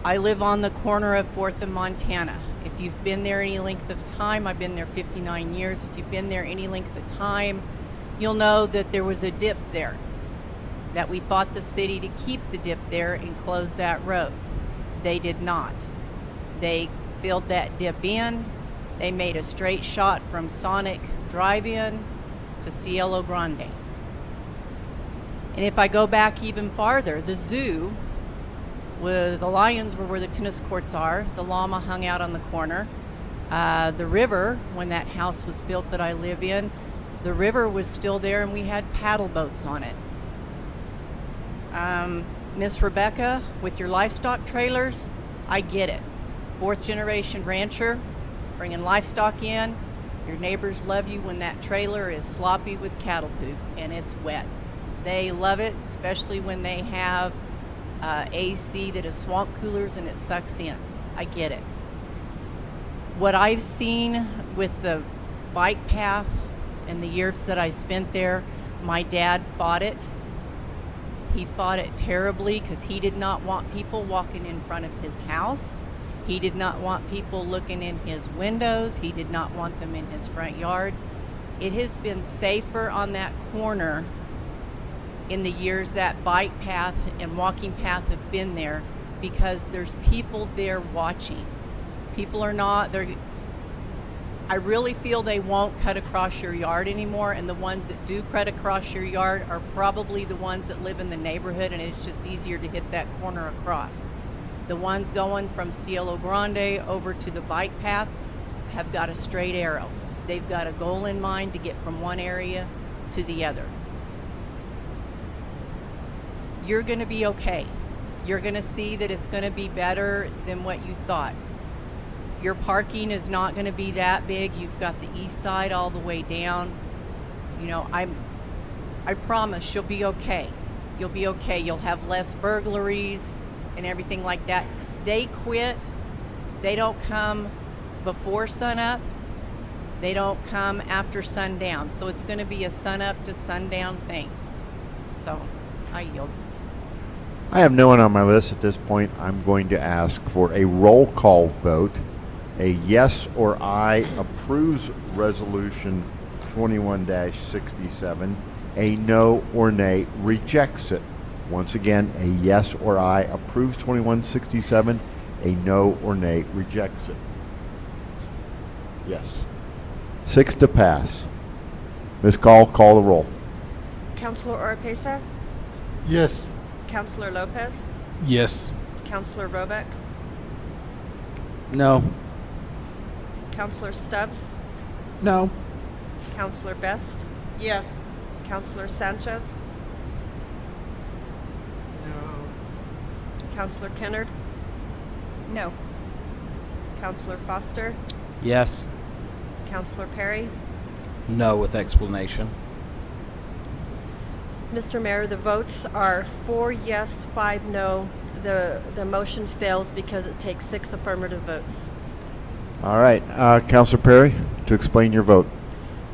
I live on the corner of 4th and Montana. If you've been there any length of time, I've been there 59 years. If you've been there any length of time, you'll know that there was a dip there, that we fought the city to keep the dip there and close that road. They did not. They filled that dip in. They made a straight shot from Sonic Drive-In to Cielo Grande. And if I go back even farther, the zoo, where the lions were where the tennis courts are, the llama hung out on the corner. The river, when that house was built that I live in, the river was still there and we had paddle boats on it. Miss Rebecca, with your livestock trailers, I get it. 4th generation rancher, bringing livestock in. Your neighbors love you when that trailer is sloppy with cattle poop and it's wet. They love it, especially when they have AC that is swamp coolers and it sucks in. I get it. What I've seen with the bike path and the years that I spent there, my dad fought it. He fought it terribly because he did not want people walking in front of his house. He did not want people looking in his windows. He did not want them in his front yard. It has been safer on that corner in the years that bike path and walking path have been there because there's people there watching. People are not, I really feel they won't cut across your yard anymore, and the ones that do cut across your yard are probably the ones that live in the neighborhood, and it's just easier to hit that corner across. The ones going from Cielo Grande over to the bike path, have got a straight arrow. They've got a goal in mind to get from one area to the other. You're going to be okay. You're going to see that it's going to be better than what you thought. Your parking is not going to be that big. You've got the east side all the way down. You know, I promise you'll be okay. You'll be okay. You'll have less burglaries and everything like that. They quit. They don't come before sunup. They don't come after sundown. So it's going to be a sunup to sundown thing. So I yield. I have no one on my list at this point. I'm going to ask for a roll call vote. A yes or I approves resolution 21-67. A no or nay rejects it. Once again, a yes or I approves 2167. A no or nay rejects it. Yes. 6 to pass. Ms. Call the roll. Councilor Oropesa? Yes. Councilor Lopez? Yes. Councilor Robeck? No. Councilor Stubbs? No. Councilor Best? Yes. Councilor Sanchez? No. Councilor Kennard? No. Councilor Foster? Yes. Councilor Perry? No with explanation. Mr. Mayor, the votes are 4 yes, 5 no. The motion fails because it takes 6 affirmative votes. All right. Councilor Perry, to explain your vote.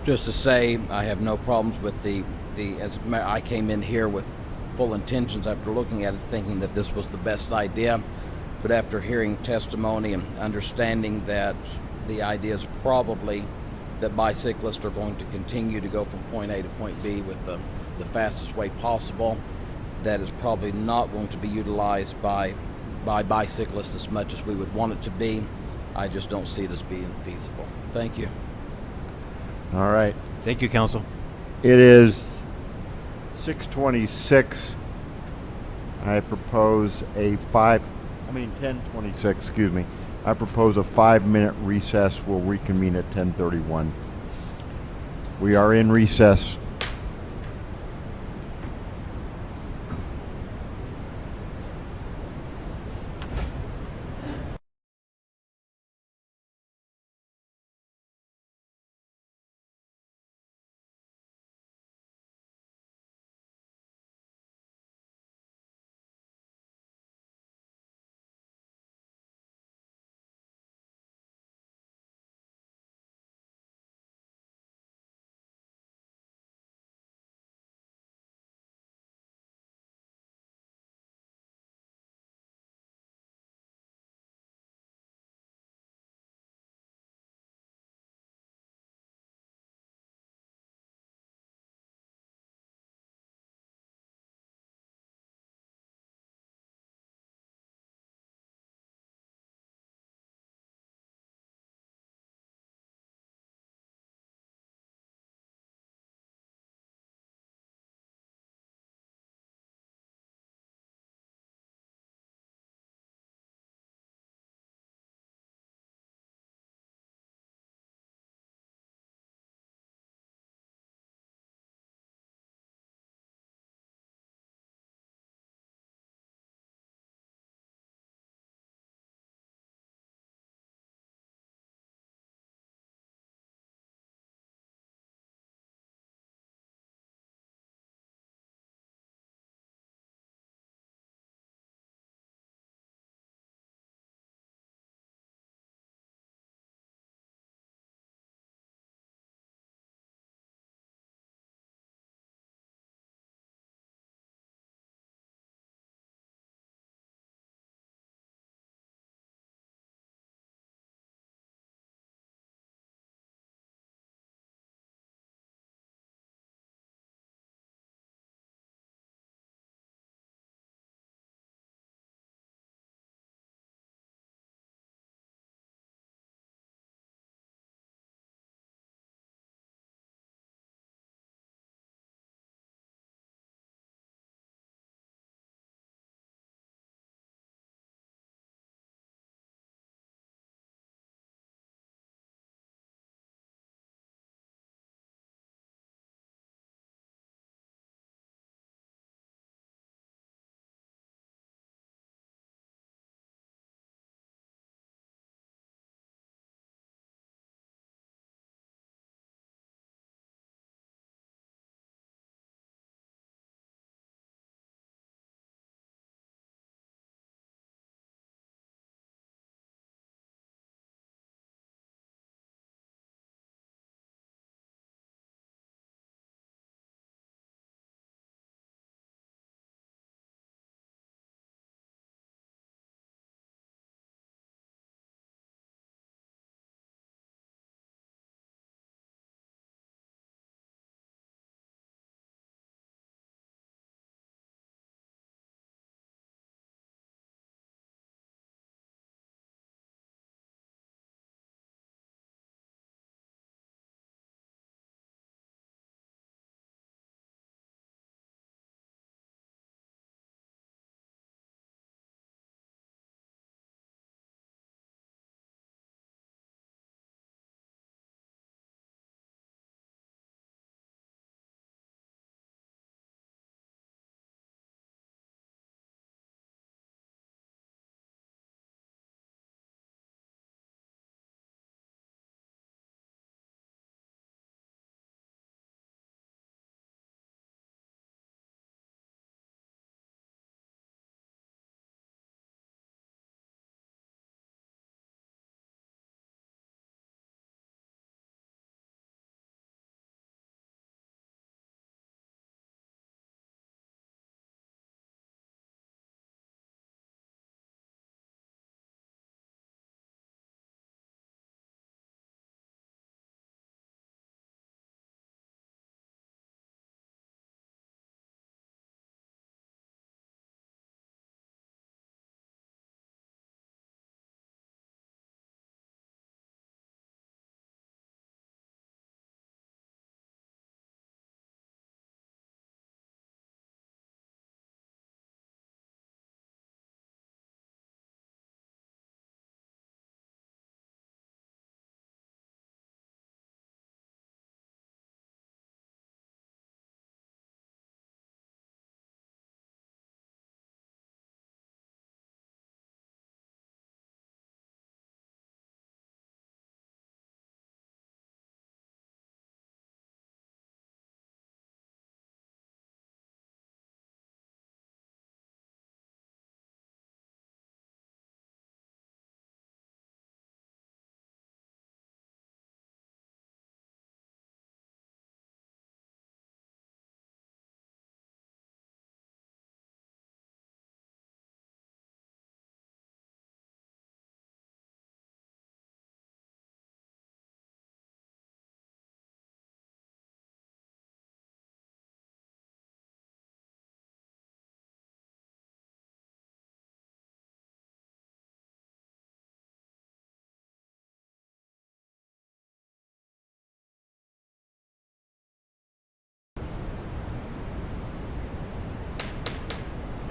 Just to say, I have no problems with I came in here with full intentions after looking at it, thinking that this was the best idea. But after hearing testimony and understanding that the idea is probably that bicyclists are going to continue to go from point A to point B with the fastest way possible, that is probably not going to be utilized by bicyclists as much as we would want it to be. I just don't see it as being feasible. Thank you. All right. Thank you, Council. It is 6:26. I propose a 10:26, excuse me. I propose a 5-minute recess. We'll reconvene at 10:31. We are in recess.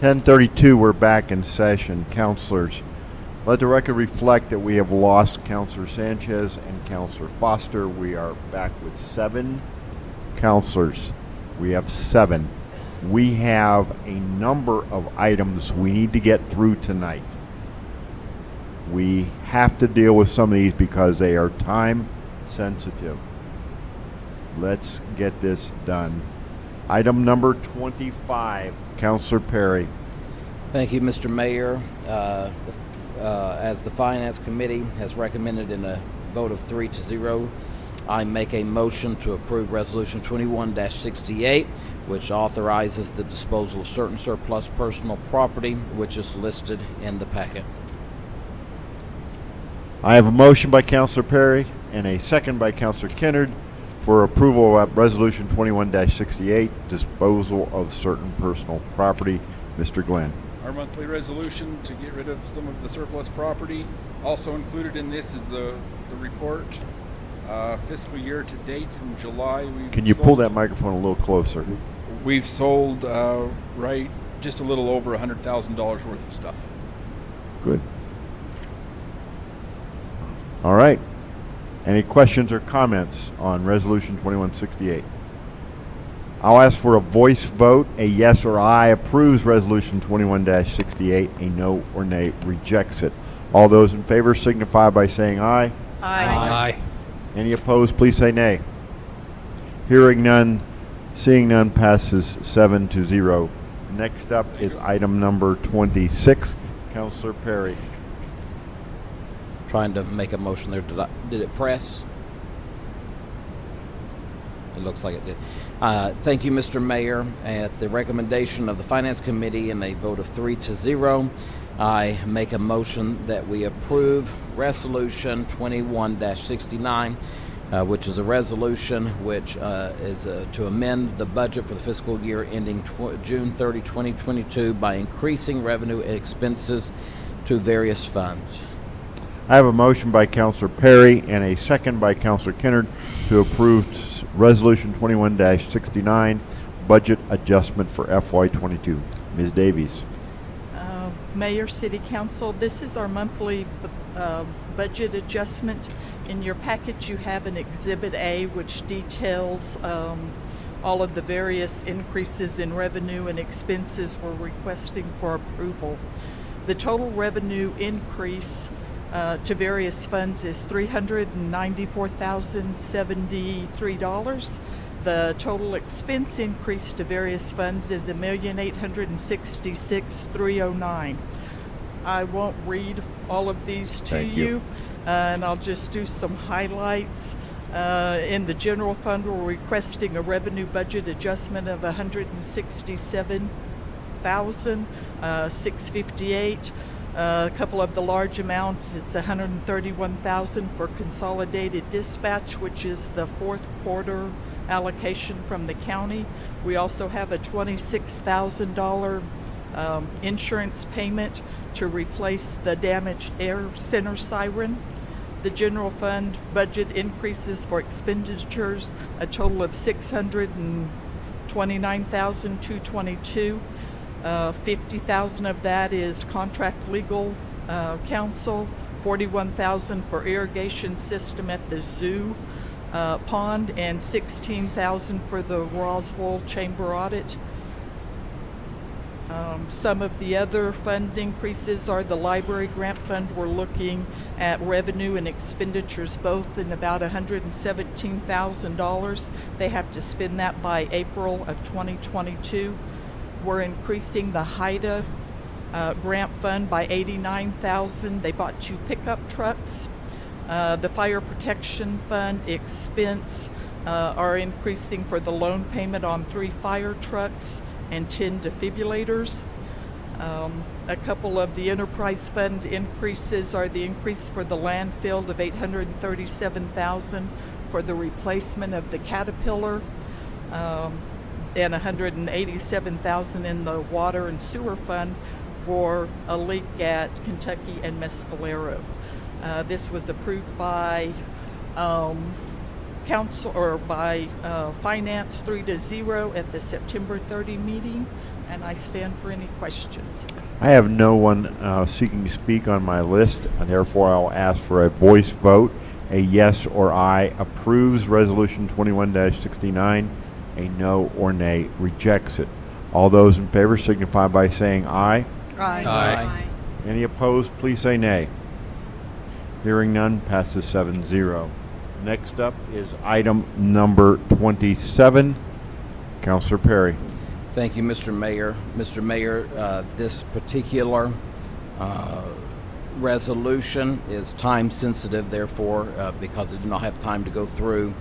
10:32, we're back in session. Counselors, let the record reflect that we have lost Counselor Sanchez and Counselor Foster. We are back with 7 counselors. We have 7. We have a number of items we need to get through tonight. We have to deal with some of these because they are time sensitive. Let's get this done. Item number 25, Counselor Perry. Thank you, Mr. Mayor. As the Finance Committee has recommended in a vote of 3-0, I make a motion to approve Resolution 21-68, which authorizes the disposal of certain surplus personal property, which is listed in the packet. I have a motion by Counselor Perry and a second by Counselor Kennard for approval of Resolution 21-68, disposal of certain personal property. Mr. Glenn. Our monthly resolution to get rid of some of the surplus property. Also included in this is the report. Fiscal year to date from July. Can you pull that microphone a little closer? We've sold just a little over $100,000 worth of stuff. Good. All right. Any questions or comments on Resolution 2168? I'll ask for a voice vote. A yes or aye approves Resolution 21-68. A no or nay rejects it. All those in favor signify by saying aye. Aye. Aye. Any opposed, please say nay. Hearing none, seeing none, passes 7-0. Next up is item number 26. Counselor Perry. Trying to make a motion there. Did it press? It looks like it did. Thank you, Mr. Mayor. At the recommendation of the Finance Committee in a vote of 3-0, I make a motion that we approve Resolution 21-69, which is a resolution which is to amend the budget for the fiscal year ending June 30, 2022 by increasing revenue and expenses to various funds. I have a motion by Counselor Perry and a second by Counselor Kennard to approve Resolution 21-69, budget adjustment for FY22. Ms. Davies. Mayor, City Council, this is our monthly budget adjustment. In your package, you have an Exhibit A, which details all of the various increases in revenue and expenses we're requesting for approval. The total revenue increase to various funds is $394,073. The total expense increase to various funds is $1,866,309. I won't read all of these to you, and I'll just do some highlights. In the general fund, we're requesting a revenue budget adjustment of $167,658. A couple of the large amounts, it's $131,000 for consolidated dispatch, which is the fourth quarter allocation from the county. We also have a $26,000 insurance payment to replace the damaged air center siren. The general fund budget increases for expenditures a total of $629,222. 50,000 of that is contract legal counsel, 41,000 for irrigation system at the zoo pond, and 16,000 for the Roswell Chamber audit. Some of the other fund increases are the library grant fund. We're looking at revenue and expenditures both in about $117,000. They have to spend that by April of 2022. We're increasing the HIDA grant fund by $89,000. They bought 2 pickup trucks. The fire protection fund expense are increasing for the loan payment on 3 fire trucks and 10 defibrillators. A couple of the enterprise fund increases are the increase for the landfill of $837,000 for the replacement of the Caterpillar, and $187,000 in the water and sewer fund for a leak at Kentucky and Mescalero. This was approved by council or by finance 3-0 at the September 30 meeting, and I stand for any questions. I have no one seeking to speak on my list, and therefore I'll ask for a voice vote. A yes or aye approves Resolution 21-69. A no or nay rejects it. All those in favor signify by saying aye. Aye. Aye. Any opposed, please say nay. Hearing none, passes 7-0. Next up is item number 27. Councilor Perry. Thank you, Mr. Mayor. Mr. Mayor, this particular resolution is time sensitive, therefore, because it did not have time to go through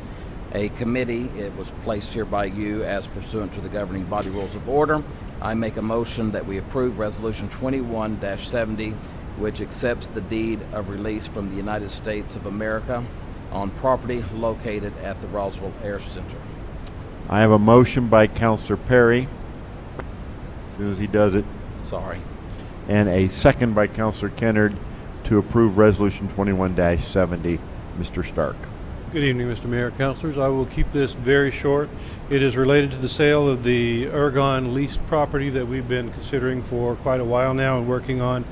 a committee, it was placed here by you as pursuant to the governing body rules of order. I make a motion that we approve Resolution 21-70, which accepts the deed of release from the United States of America on property located at the Roswell Air Center. I have a motion by Councilor Perry. As soon as he does it. Sorry. And a second by Councilor Kennard to approve Resolution 21-70. Mr. Stark. Good evening, Mr. Mayor, councilors. I will keep this very short. It is related to the sale of the Ergon leased property that we've been considering for quite a while now and working on.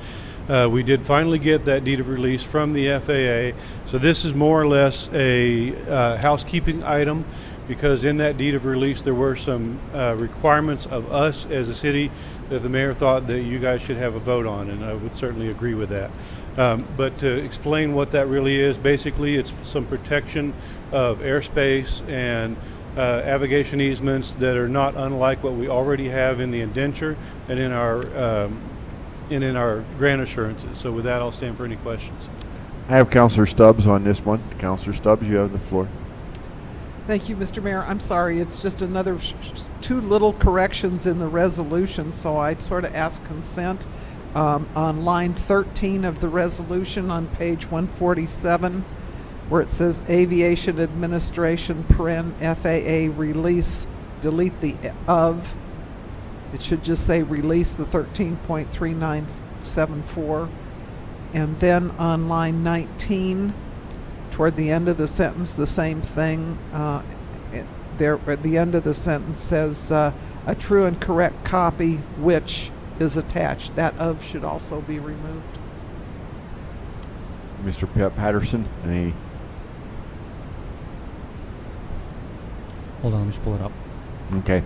We did finally get that deed of release from the FAA. So this is more or less a housekeeping item, because in that deed of release there were some requirements of us as a city that the mayor thought that you guys should have a vote on, and I would certainly agree with that. But to explain what that really is, basically it's some protection of airspace and navigation easements that are not unlike what we already have in the indenture and in our grant assurances. So with that, I'll stand for any questions. I have Councilor Stubbs on this one. Councilor Stubbs, you have the floor. Thank you, Mr. Mayor. I'm sorry, it's just another two little corrections in the resolution, so I'd sort of ask consent. On line 13 of the resolution on page 147, where it says Aviation Administration FAA release, delete the of. It should just say release the 13.3974. And then on line 19, toward the end of the sentence, the same thing. There at the end of the sentence says a true and correct copy which is attached. That of should also be removed. Mr. Patterson, any? Hold on, let me just pull it up. Okay.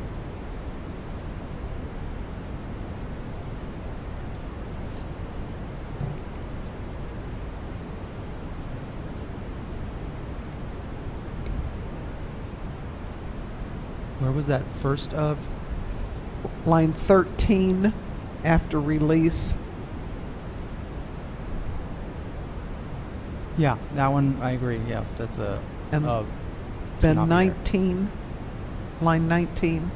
Where was that first of? Line 13 after release. Yeah, that one I agree. Yes, that's a And of. then Should not be there. 19, line 19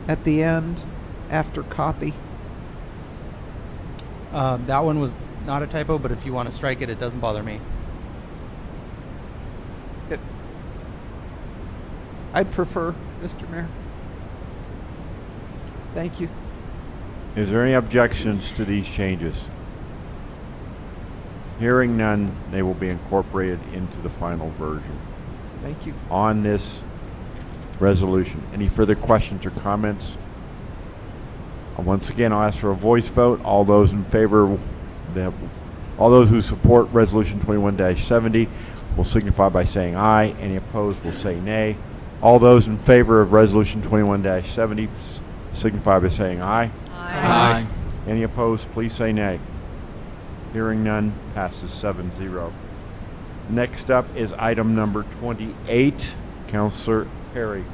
at the end after copy. That one was not a typo, but if you want to strike it, it doesn't bother me. I'd prefer, Mr. Mayor. Thank you. Is there any objections to these changes? Hearing none, they will be incorporated into the final version. Thank you. On this resolution. Any further questions or comments? Once again, I'll ask for a voice vote. All those in favor, all those who support Resolution 21-70 will signify by saying aye. Any opposed will say nay. All those in favor of Resolution 21-70 signify by saying aye. Aye. Any opposed, please say nay. Hearing none, passes 7-0. Next up is item number 28. Councilor Perry.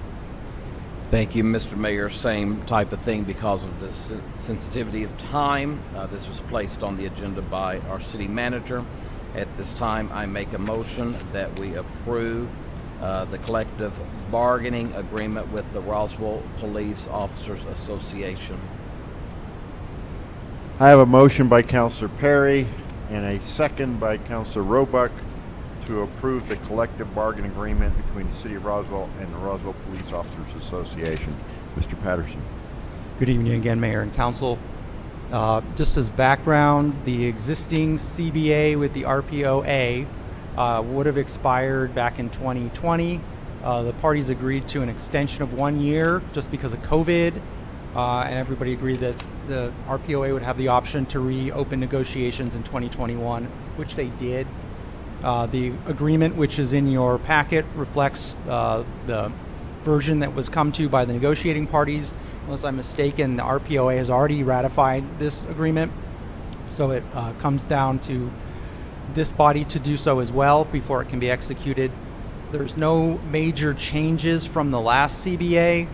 Thank you, Mr. Mayor. Same type of thing because of the sensitivity of time. This was placed on the agenda by our city manager. At this time, I make a motion that we approve the collective bargaining agreement with the Roswell Police Officers Association. I have a motion by Councilor Perry and a second by Councilor Roebuck to approve the collective bargaining agreement between the City of Roswell and the Roswell Police Officers Association. Mr. Patterson. Good evening again, Mayor and Council. Just as background, the existing CBA with the RPOA would have expired back in 2020. The parties agreed to an extension of 1 year just because of COVID. and everybody agreed that the RPOA would have the option to reopen negotiations in 2021, which they did. The agreement, which is in your packet, reflects the version that was come to by the negotiating parties. Unless I'm mistaken, the RPOA has already ratified this agreement, so it comes down to this body to do so as well before it can be executed. There's no major changes from the last CBA.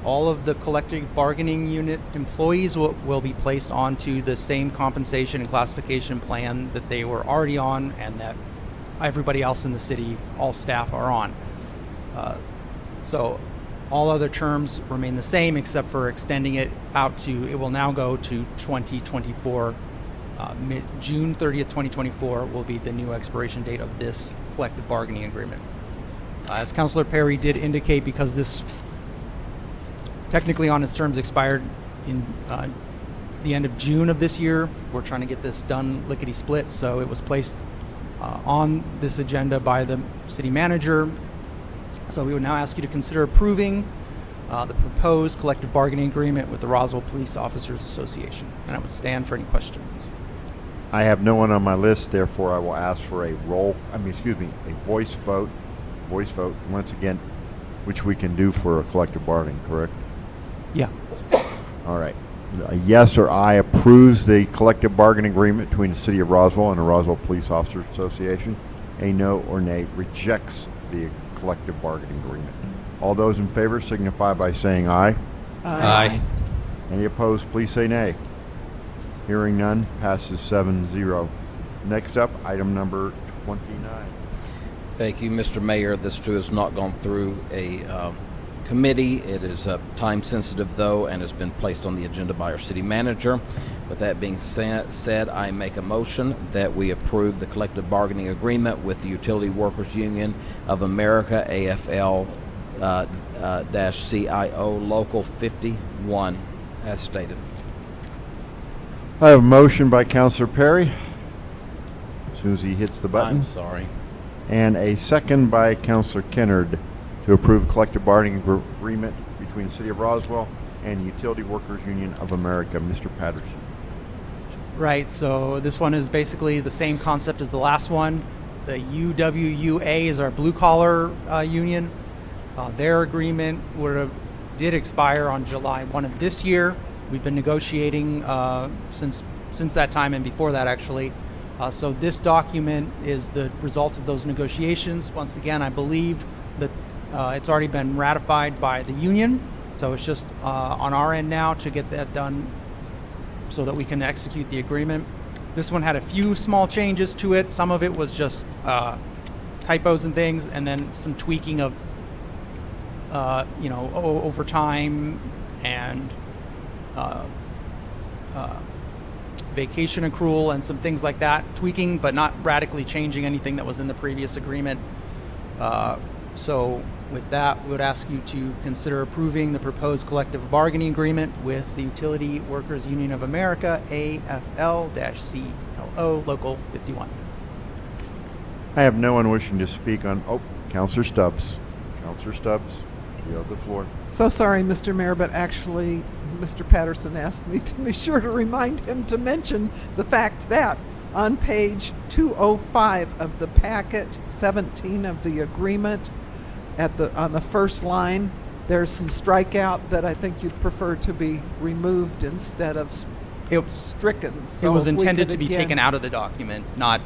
All of the collective bargaining unit employees will be placed onto the same compensation and classification plan that they were already on and that everybody else in the city, all staff, are on. So all other terms remain the same except for extending it out to, it will now go to 2024. June 30th, 2024 will be the new expiration date of this collective bargaining agreement. As Councilor Perry did indicate, because this technically on its terms expired in the end of June of this year, we're trying to get this done lickety-split, so it was placed on this agenda by the city manager. So we would now ask you to consider approving the proposed collective bargaining agreement with the Roswell Police Officers Association. And I would stand for any questions. I have no one on my list, therefore I will ask for a voice vote. Voice vote, once again, which we can do for a collective bargaining, correct? Yeah. All right. A yes or aye approves the collective bargaining agreement between the City of Roswell and the Roswell Police Officers Association. A no or nay rejects the collective bargaining agreement. All those in favor signify by saying aye. Aye. Any opposed, please say nay. Hearing none, passes 7-0. Next up, item number 29. Thank you, Mr. Mayor. This too has not gone through a committee. It is time sensitive though, and has been placed on the agenda by our city manager. With that being said, I make a motion that we approve the collective bargaining agreement with the Utility Workers Union of America, AFL CIO Local 51, as stated. I have a motion by Councilor Perry, as soon as he hits the button. I'm sorry. And a second by Councilor Kennard to approve a collective bargaining agreement between the City of Roswell and the Utility Workers Union of America. Mr. Patterson. Right, so this one is basically the same concept as the last one. The UWUA is our blue collar union. Their agreement did expire on July 1 of this year. We've been negotiating since that time and before that, actually. So this document is the result of those negotiations. Once again, I believe that it's already been ratified by the union. So it's just on our end now to get that done so that we can execute the agreement. This one had a few small changes to it. Some of it was just typos and things, and then some tweaking of overtime and vacation accrual and some things like that, tweaking but not radically changing anything that was in the previous agreement. So with that, we would ask you to consider approving the proposed collective bargaining agreement with the Utility Workers Union of America, AFL-CLO Local 51. I have no one wishing to speak on, Councilor Stubbs. Councilor Stubbs, you have the floor. So sorry, Mr. Mayor, but actually, Mr. Patterson asked me to be sure to remind him to mention the fact that on page 205 of the packet, 17 of the agreement, on the first line, there's some strikeout that I think you'd prefer to be removed instead of stricken. So it was if we intended could to be again- taken out of the document, not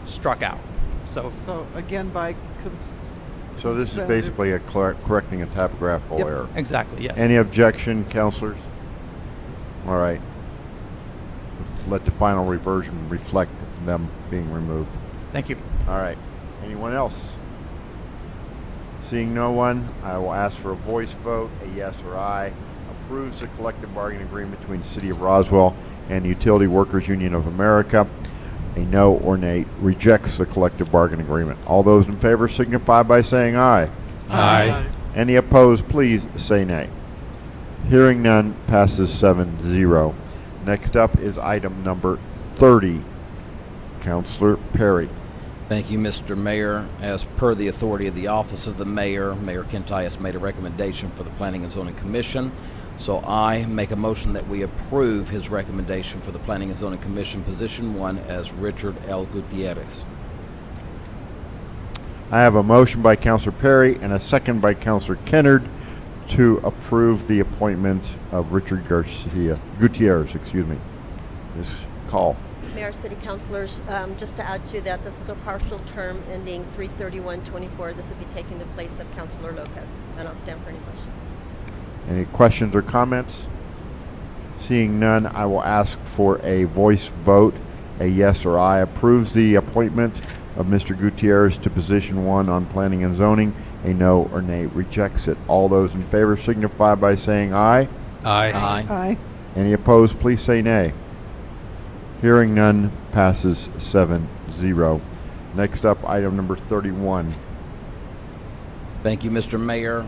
struck out. So again, by So this is consent- basically correcting a typographical Yep. error. Exactly, yes. Any objection, councilors? All right. Let the final reversion reflect them being removed. Thank you. All right. Anyone else? Seeing no one, I will ask for a voice vote. A yes or aye approves the collective bargaining agreement between the City of Roswell and the Utility Workers Union of America. A no or nay rejects the collective bargaining agreement. All those in favor signify by saying aye. Aye. Any opposed, please say nay. Hearing none, passes 7-0. Next up is item number 30. Councilor Perry. Thank you, Mr. Mayor. As per the authority of the office of the mayor, Mayor Kintai has made a recommendation for the Planning and Zoning Commission. So I make a motion that we approve his recommendation for the Planning and Zoning Commission, position 1, as Richard L. Gutierrez. I have a motion by Counselor Perry and a second by Counselor Kennard to approve the appointment of Richard Gutierrez, Ms. Call. Mayor, City Councilors, just to add to that, this is a partial term ending 3/31/24. This would be taking the place of Councilor Lopez, and I'll stand for any questions. Any questions or comments? Seeing none, I will ask for a voice vote. A yes or aye approves the appointment of Mr. Gutierrez to position 1 on Planning and Zoning. A no or nay rejects it. All those in favor signify by saying aye. Aye. Aye. Aye. Any opposed, please say nay. Hearing none, passes 7-0. Next up, item number 31. Thank you, Mr. Mayor.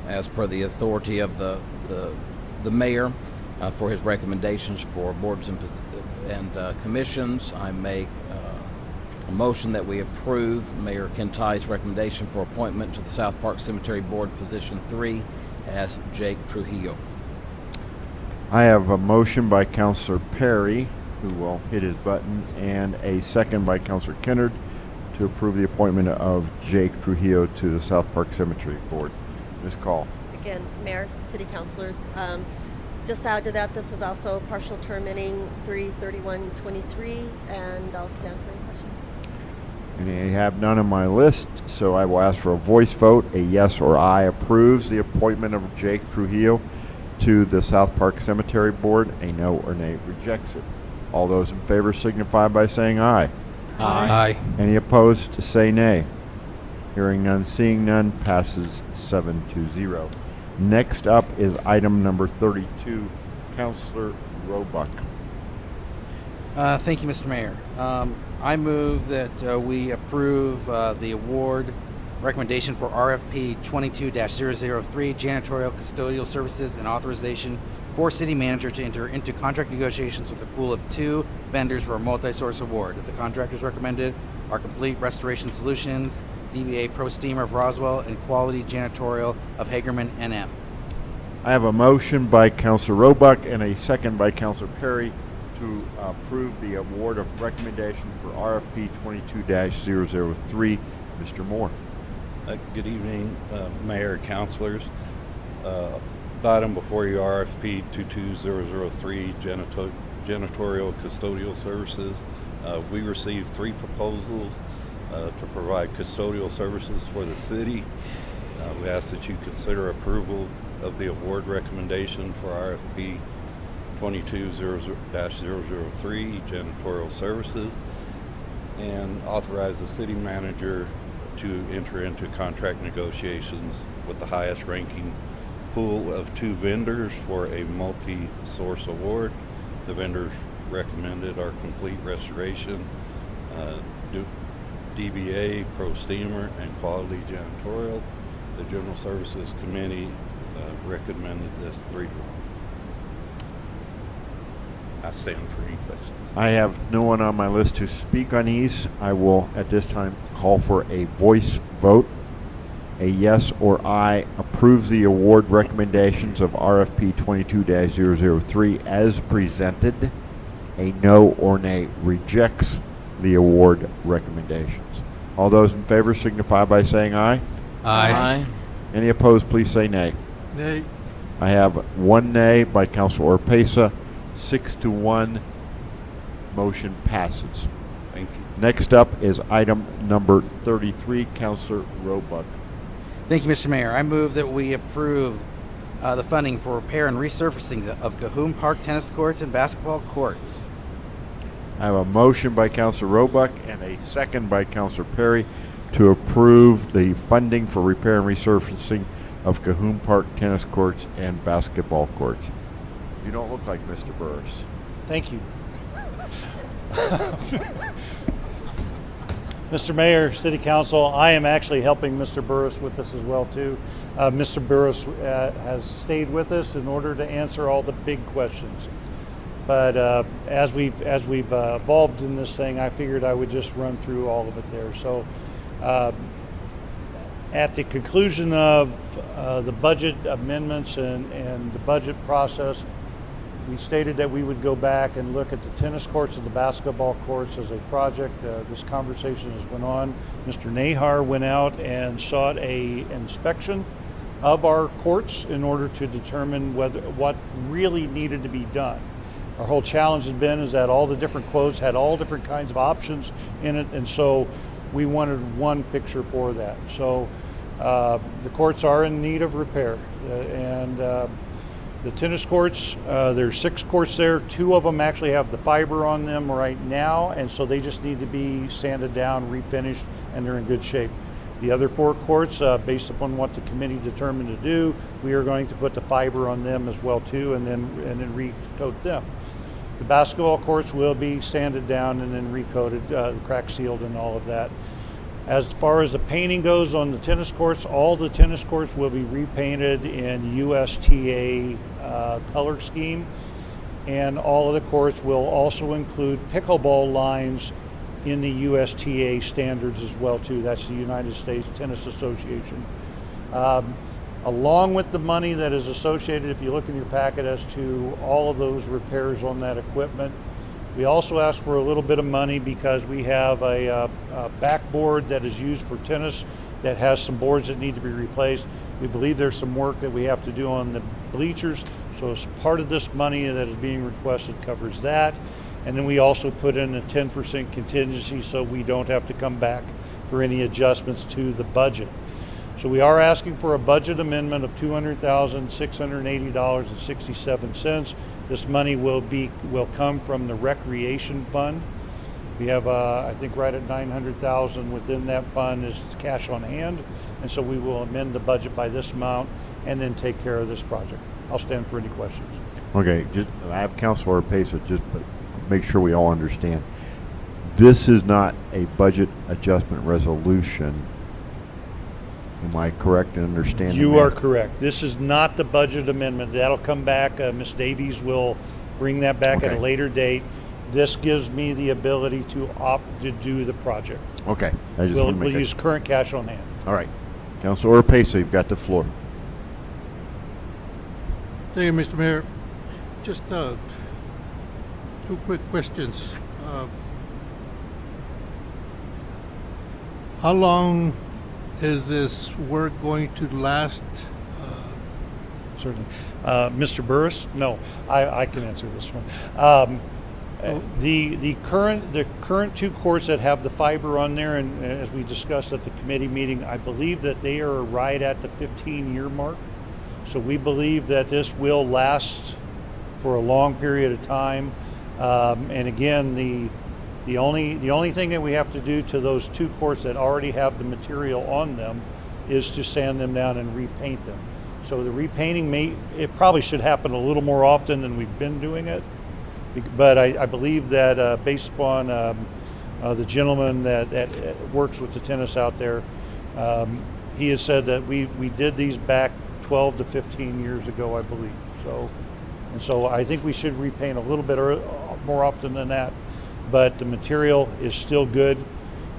As per the authority of the mayor for his recommendations for boards and commissions, I make a motion that we approve Mayor Kintai's recommendation for appointment to the South Park Cemetery Board, position 3, as Jake Trujillo. I have a motion by Counselor Perry, who will hit his button, and a second by Counselor Kennard to approve the appointment of Jake Trujillo to the South Park Cemetery Board. Ms. Call. Again, Mayor, City Councilors, just to add to that, this is also a partial term ending 3/31/23, and I'll stand for any questions. And I have none on my list, so I will ask for a voice vote. A yes or aye approves the appointment of Jake Trujillo to the South Park Cemetery Board. A no or nay rejects it. All those in favor signify by saying aye. Aye. Any opposed to say nay. Hearing none, seeing none, passes 7-0. Next up is item number 32, Counselor Roebuck. Thank you, Mr. Mayor. I move that we approve the award recommendation for RFP 22-003, janitorial custodial services, and authorization for city manager to enter into contract negotiations with a pool of 2 vendors for a multi-source award. The contractors recommended are Complete Restoration Solutions, DBA Pro Steamer of Roswell, and Quality Janitorial of Hagerman NM. I have a motion by Counselor Roebuck and a second by Counselor Perry to approve the award of recommendations for RFP 22-003. Mr. Moore. Good evening, Mayor, councilors. The item before you, RFP 22003, janitorial custodial services. We received 3 proposals to provide custodial services for the city. We ask that you consider approval of the award recommendation for RFP 22-003, janitorial services, and authorize the city manager to enter into contract negotiations with the highest ranking pool of 2 vendors for a multi-source award. The vendors recommended are Complete Restoration, DBA, Pro Steamer, and Quality Janitorial. The General Services Committee recommended this 3-1. I stand for any questions. I have no one on my list to speak on these. I will, at this time, call for a voice vote. A yes or aye approves the award recommendations of RFP 22-003 as presented. A no or nay rejects the award recommendations. All those in favor signify by saying aye. Aye. Any opposed, please say nay. Nay. I have 1 nay by Councilor Orpesa, 6-1. Motion passes. Thank you. Next up is item number 33, Councilor Roebuck. Thank you, Mr. Mayor. I move that we approve the funding for repair and resurfacing of Cahoon Park tennis courts and basketball courts. I have a motion by Councilor Roebuck and a second by Councilor Perry to approve the funding for repair and resurfacing of Cahoon Park tennis courts and basketball courts. You don't look like Mr. Burris. Thank you. Mr. Mayor, City Council, I am actually helping Mr. Burris with this as well too. Mr. Burris has stayed with us in order to answer all the big questions. But as we've evolved in this thing, I figured I would just run through all of it there. So at the conclusion of the budget amendments and the budget process, we stated that we would go back and look at the tennis courts and the basketball courts as a project. This conversation has went on. Mr. Nahar went out and sought a inspection of our courts in order to determine what really needed to be done. Our whole challenge has been is that all the different quotes had all different kinds of options in it, and so we wanted one picture for that. So the courts are in need of repair, and the tennis courts, there's 6 courts there. 2 of them actually have the fiber on them right now, and so they just need to be sanded down, refinished, and they're in good shape. The other 4 courts, based upon what the committee determined to do, we are going to put the fiber on them as well too, and then recoat them. The basketball courts will be sanded down and then recoated, crack sealed, and all of that. As far as the painting goes on the tennis courts, all the tennis courts will be repainted in USTA color scheme, and all of the courts will also include pickleball lines in the USTA standards as well too. That's the United States Tennis Association. Along with the money that is associated, if you look in your packet, as to all of those repairs on that equipment, we also asked for a little bit of money because we have a backboard that is used for tennis that has some boards that need to be replaced. We believe there's some work that we have to do on the bleachers, so as part of this money that is being requested covers that. And then we also put in a 10% contingency so we don't have to come back for any adjustments to the budget. So we are asking for a budget amendment of $200,680.67. This money will come from the recreation fund. We have, I think, right at $900,000 within that fund is cash on hand, and so we will amend the budget by this amount and then take care of this project. I'll stand for any questions. Okay, I have Councilor Pesa, just but make sure we all understand. This is not a budget adjustment resolution. Am I correct in understanding You that? are correct. This is not the budget amendment. That'll come back. Ms. Davies will bring that back at a later date. This gives me the ability to opt to do the project. Okay. I just want to We'll use current cash on hand. All right. Councilor Pesa, you've got the floor. Thank you, Mr. Mayor. Just 2 quick questions. How long is this work going to last? Certainly. Mr. Burris? No, I can answer this one. The current 2 courts that have the fiber on there, and as we discussed at the committee meeting, I believe that they are right at the 15-year mark. So we believe that this will last for a long period of time. And again, the only thing that we have to do to those 2 courts that already have the material on them is to sand them down and repaint them. So the repainting it probably should happen a little more often than we've been doing it. But I believe that based upon the gentleman that works with the tennis out there, he has said that we did these back 12 to 15 years ago, I believe. So I think we should repaint a little bit more often than that. But the material is still good,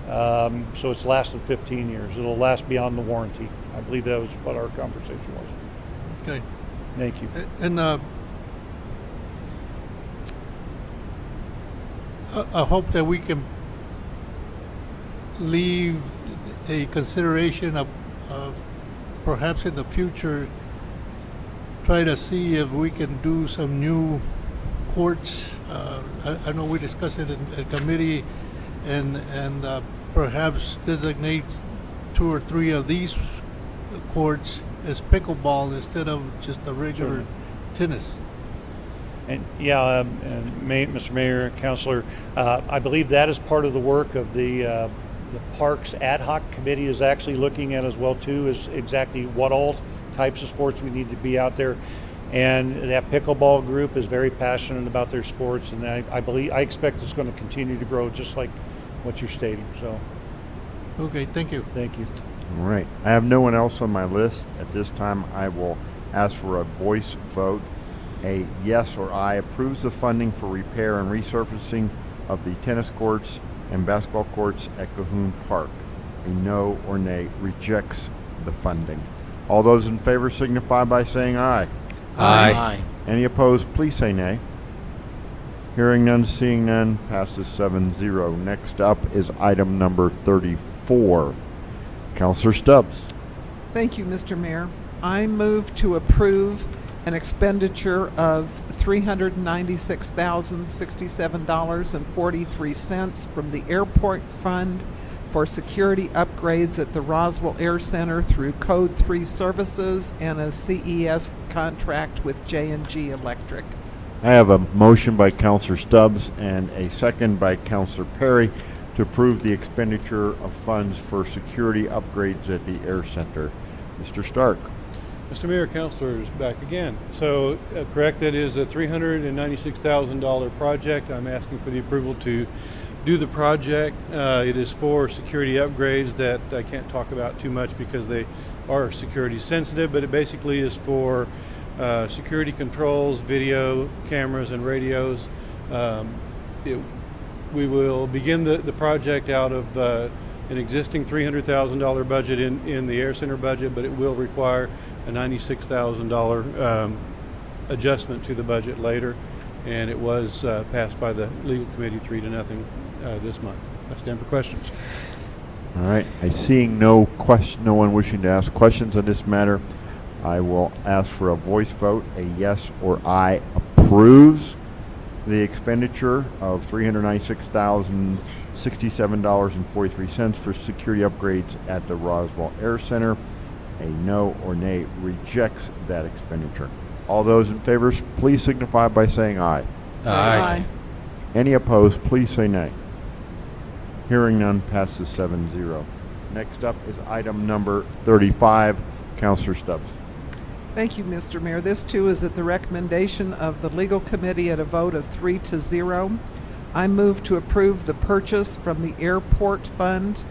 so it's lasted 15 years. It'll last beyond the warranty. I believe that was what our conversation was. Okay. Thank you. And I hope that we can leave a consideration of perhaps in the future try to see if we can do some new courts. I know we discussed it in committee, and perhaps designate 2 or 3 of these courts as pickleball instead of just a regular tennis. And yeah, Mr. Mayor, Councilor, I believe that is part of the work of the Parks Ad Hoc Committee is actually looking at as well too, is exactly what all types of sports we need to be out there. And that pickleball group is very passionate about their sports, and I expect it's going to continue to grow just like what you're stating. So, okay, thank you. Thank you. All right. I have no one else on my list. At this time, I will ask for a voice vote A yes or aye approves the funding for repair and resurfacing of the tennis courts and basketball courts at Cahoon Park. A no or nay rejects the funding. All those in favor signify by saying aye. Aye. Any opposed, please say nay. Hearing none, seeing none, passes 7-0. Next up is item number 34. Counselor Stubbs. Thank you, Mr. Mayor. I move to approve an expenditure of $396,067.43 from the Airport Fund for security upgrades at the Roswell Air Center through Code 3 Services and a CES contract with J&G Electric. I have a motion by Counselor Stubbs and a second by Counselor Perry to approve the expenditure of funds for security upgrades at the Air Center. Mr. Stark. Mr. Mayor, councilors, back again. So, correct, that is a $396,000 project. I'm asking for the approval to do the project. It is for security upgrades that I can't talk about too much because they are security sensitive, but it basically is for security controls, video, cameras, and radios. We will begin the project out of an existing $300,000 budget in the Air Center budget, but it will require a $96,000 adjustment to the budget later, and it was passed by the legal committee 3-0 this month. I stand for questions. All right. I seeing no one wishing to ask questions on this matter, I will ask for a voice vote. A yes or aye approves the expenditure of $396,067.43 for security upgrades at the Roswell Air Center. A no or nay rejects that expenditure. All those in favor, please signify by saying aye. Aye. Any opposed, please say nay. Hearing none, passes 7-0. Next up is item number 35. Counselor Stubbs. Thank you, Mr. Mayor. This, too, is at the recommendation of the Legal Committee at a vote of 3-0. I move to approve the purchase from the Airport Fund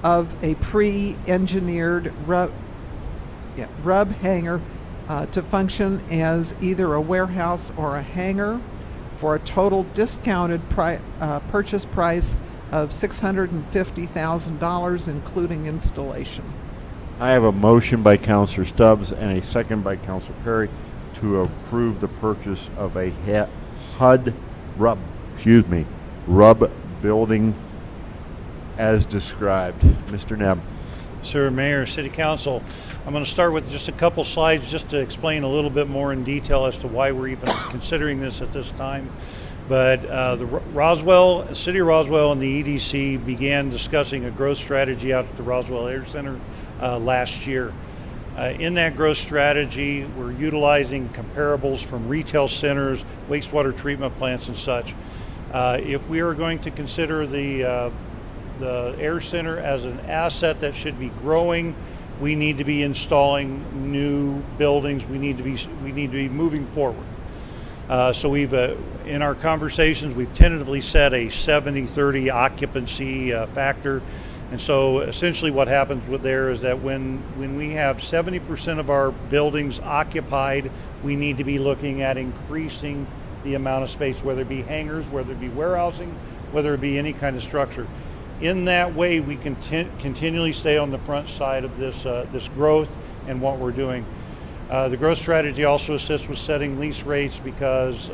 of a pre-engineered rub hangar to function as either a warehouse or a hangar for a total discounted purchase price of $650,000, including installation. I have a motion by Counselor Stubbs and a second by Counselor Perry to approve the purchase of a RUB building as described. Mr. Nebb. Sir, Mayor, City Council, I'm going to start with just a couple slides just to explain a little bit more in detail as to why we're even considering this at this time. But the City of Roswell and the EDC began discussing a growth strategy out at the Roswell Air Center last year. In that growth strategy, we're utilizing comparables from retail centers, wastewater treatment plants, and such. If we are going to consider the Air Center as an asset that should be growing, we need to be installing new buildings. We need to be moving forward. So we've, in our conversations, we've tentatively set a 70-30 occupancy factor. And so essentially what happens with there is that when we have 70% of our buildings occupied, we need to be looking at increasing the amount of space, whether it be hangars, whether it be warehousing, whether it be any kind of structure. In that way, we can continually stay on the front side of this growth and what we're doing. The growth strategy also assists with setting lease rates because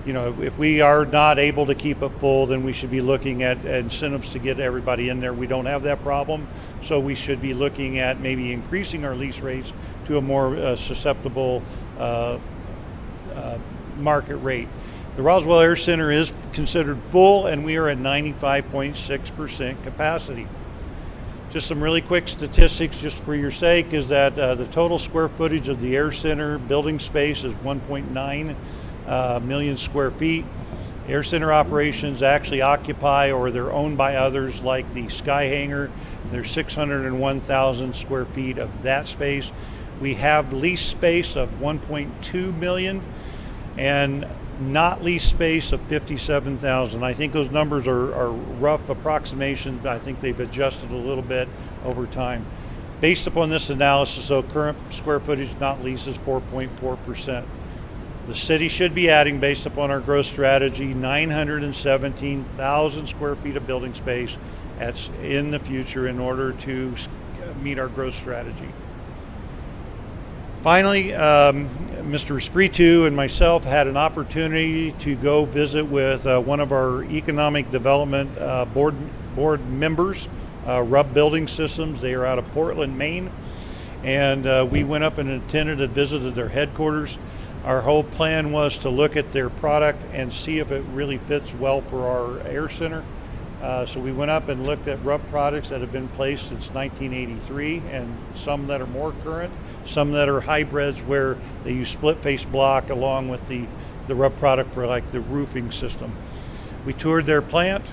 if we are not able to keep it full, then we should be looking at incentives to get everybody in there. We don't have that problem, so we should be looking at maybe increasing our lease rates to a more susceptible market rate. The Roswell Air Center is considered full, and we are at 95.6% capacity. Just some really quick statistics just for your sake is that the total square footage of the Air Center building space is 1.9 million square feet. Air Center operations actually occupy or they're owned by others like the Sky Hangar. There's 601,000 square feet of that space. We have lease space of 1.2 million and not lease space of 57,000. I think those numbers are rough approximations, but I think they've adjusted a little bit over time. Based upon this analysis, though, current square footage not leased is 4.4%. The city should be adding, based upon our growth strategy, 917,000 square feet of building space in the future in order to meet our growth strategy. Finally, Mr. Espiritu and myself had an opportunity to go visit with one of our economic development board members, Rubb Building Systems. They are out of Portland, Maine, and we went up and attended and visited their headquarters. Our whole plan was to look at their product and see if it really fits well for our air center. So we went up and looked at Rubb products that have been placed since 1983, and some that are more current, some that are hybrids where they use split face block along with the Rubb product for like the roofing system. We toured their plant.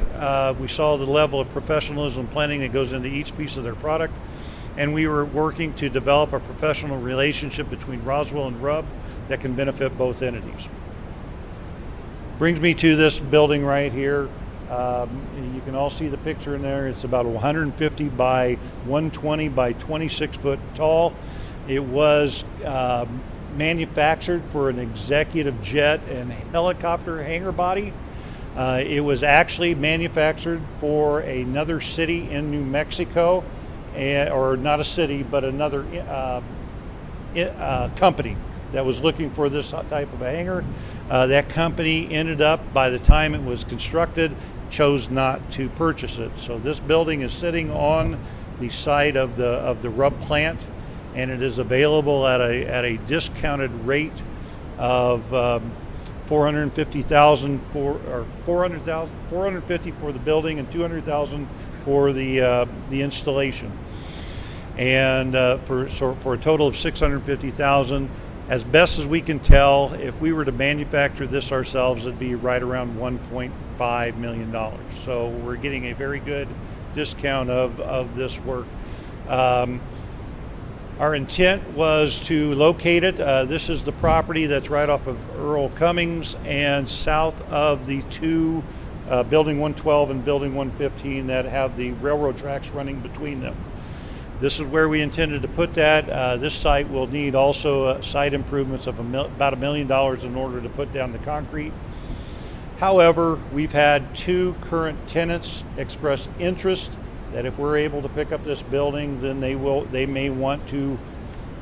We saw the level of professionalism planning that goes into each piece of their product, and we were working to develop a professional relationship between Roswell and Rubb that can benefit both entities. Brings me to this building right here. You can all see the picture in there. It's about 150 by 120 by 26 foot tall. It was manufactured for an executive jet and helicopter hangar body. It was actually manufactured for another city in New Mexico, or not a city, but another company that was looking for this type of a hangar. That company ended up, by the time it was constructed, chose not to purchase it. So this building is sitting on the site of the Rubb plant, and it is available at a discounted rate of $450,000 $450 for the building and $200,000 for the installation, and for a total of $650,000. As best as we can tell, if we were to manufacture this ourselves, it'd be right around $1.5 million. So we're getting a very good discount of this work. Our intent was to locate it. This is the property that's right off of Earl Cummings and south of the two Building 112 and Building 115 that have the railroad tracks running between them. This is where we intended to put that. This site will need also site improvements of about $1 million in order to put down the concrete. However, we've had two current tenants express interest that if we're able to pick up this building, then they may want to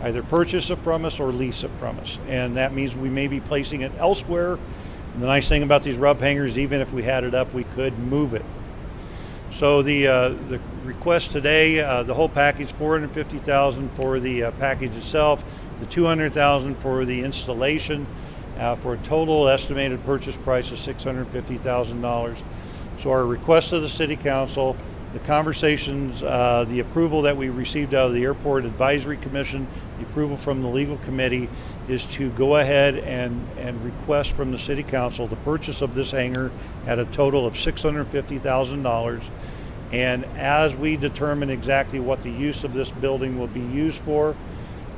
either purchase it from us or lease it from us. And that means we may be placing it elsewhere. The nice thing about these Rubb hangers, even if we had it up, we could move it. So the request today, the whole package, $450,000 for the package itself, the $200,000 for the installation, for a total estimated purchase price of $650,000. So our request to the City Council, the conversations, the approval that we received out of the Airport Advisory Commission, the approval from the legal committee, is to go ahead and request from the City Council the purchase of this hangar at a total of $650,000. And as we determine exactly what the use of this building will be used for,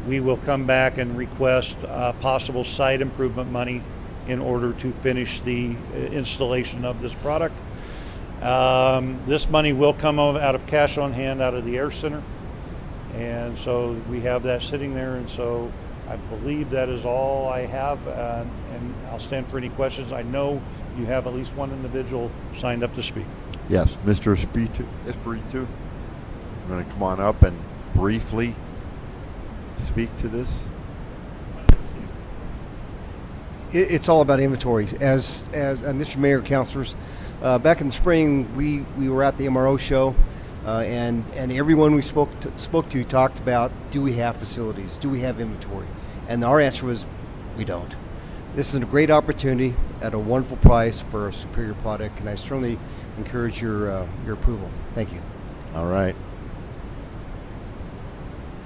we will come back and request possible site improvement money in order to finish the installation of this product. This money will come out of cash on hand out of the Air Center. And so we have that sitting there, and so I believe that is all I have, and I'll stand for any questions. I know you have at least one individual signed up to speak. Yes, Mr. Espiritu, you're going to come on up and briefly speak to this. It's all about inventory. As Mr. Mayor, councilors, back in the spring, we were at the MRO show, and everyone we spoke to talked about, do we have facilities? Do we have inventory? And our answer was, we don't. This is a great opportunity at a wonderful price for a superior product, and I certainly encourage your approval. Thank you. All right.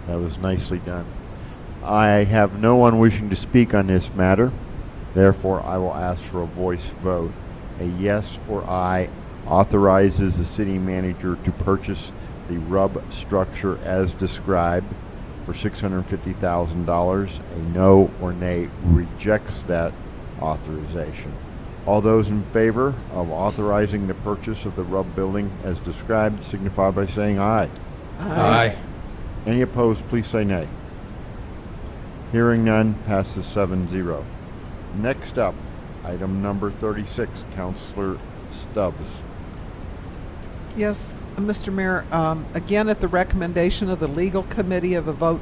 That was nicely done. I have no one wishing to speak on this matter. Therefore, I will ask for a voice vote. A yes or aye authorizes the city manager to purchase the Rubb structure as described for $650,000. A no or nay rejects that authorization. All those in favor of authorizing the purchase of the Rubb building as described signify by saying aye. Aye. Any opposed, please say nay. Hearing none, passes 7-0. Next up, item number 36, Counselor Stubbs. Yes, Mr. Mayor, again, at the recommendation of the Legal Committee at a vote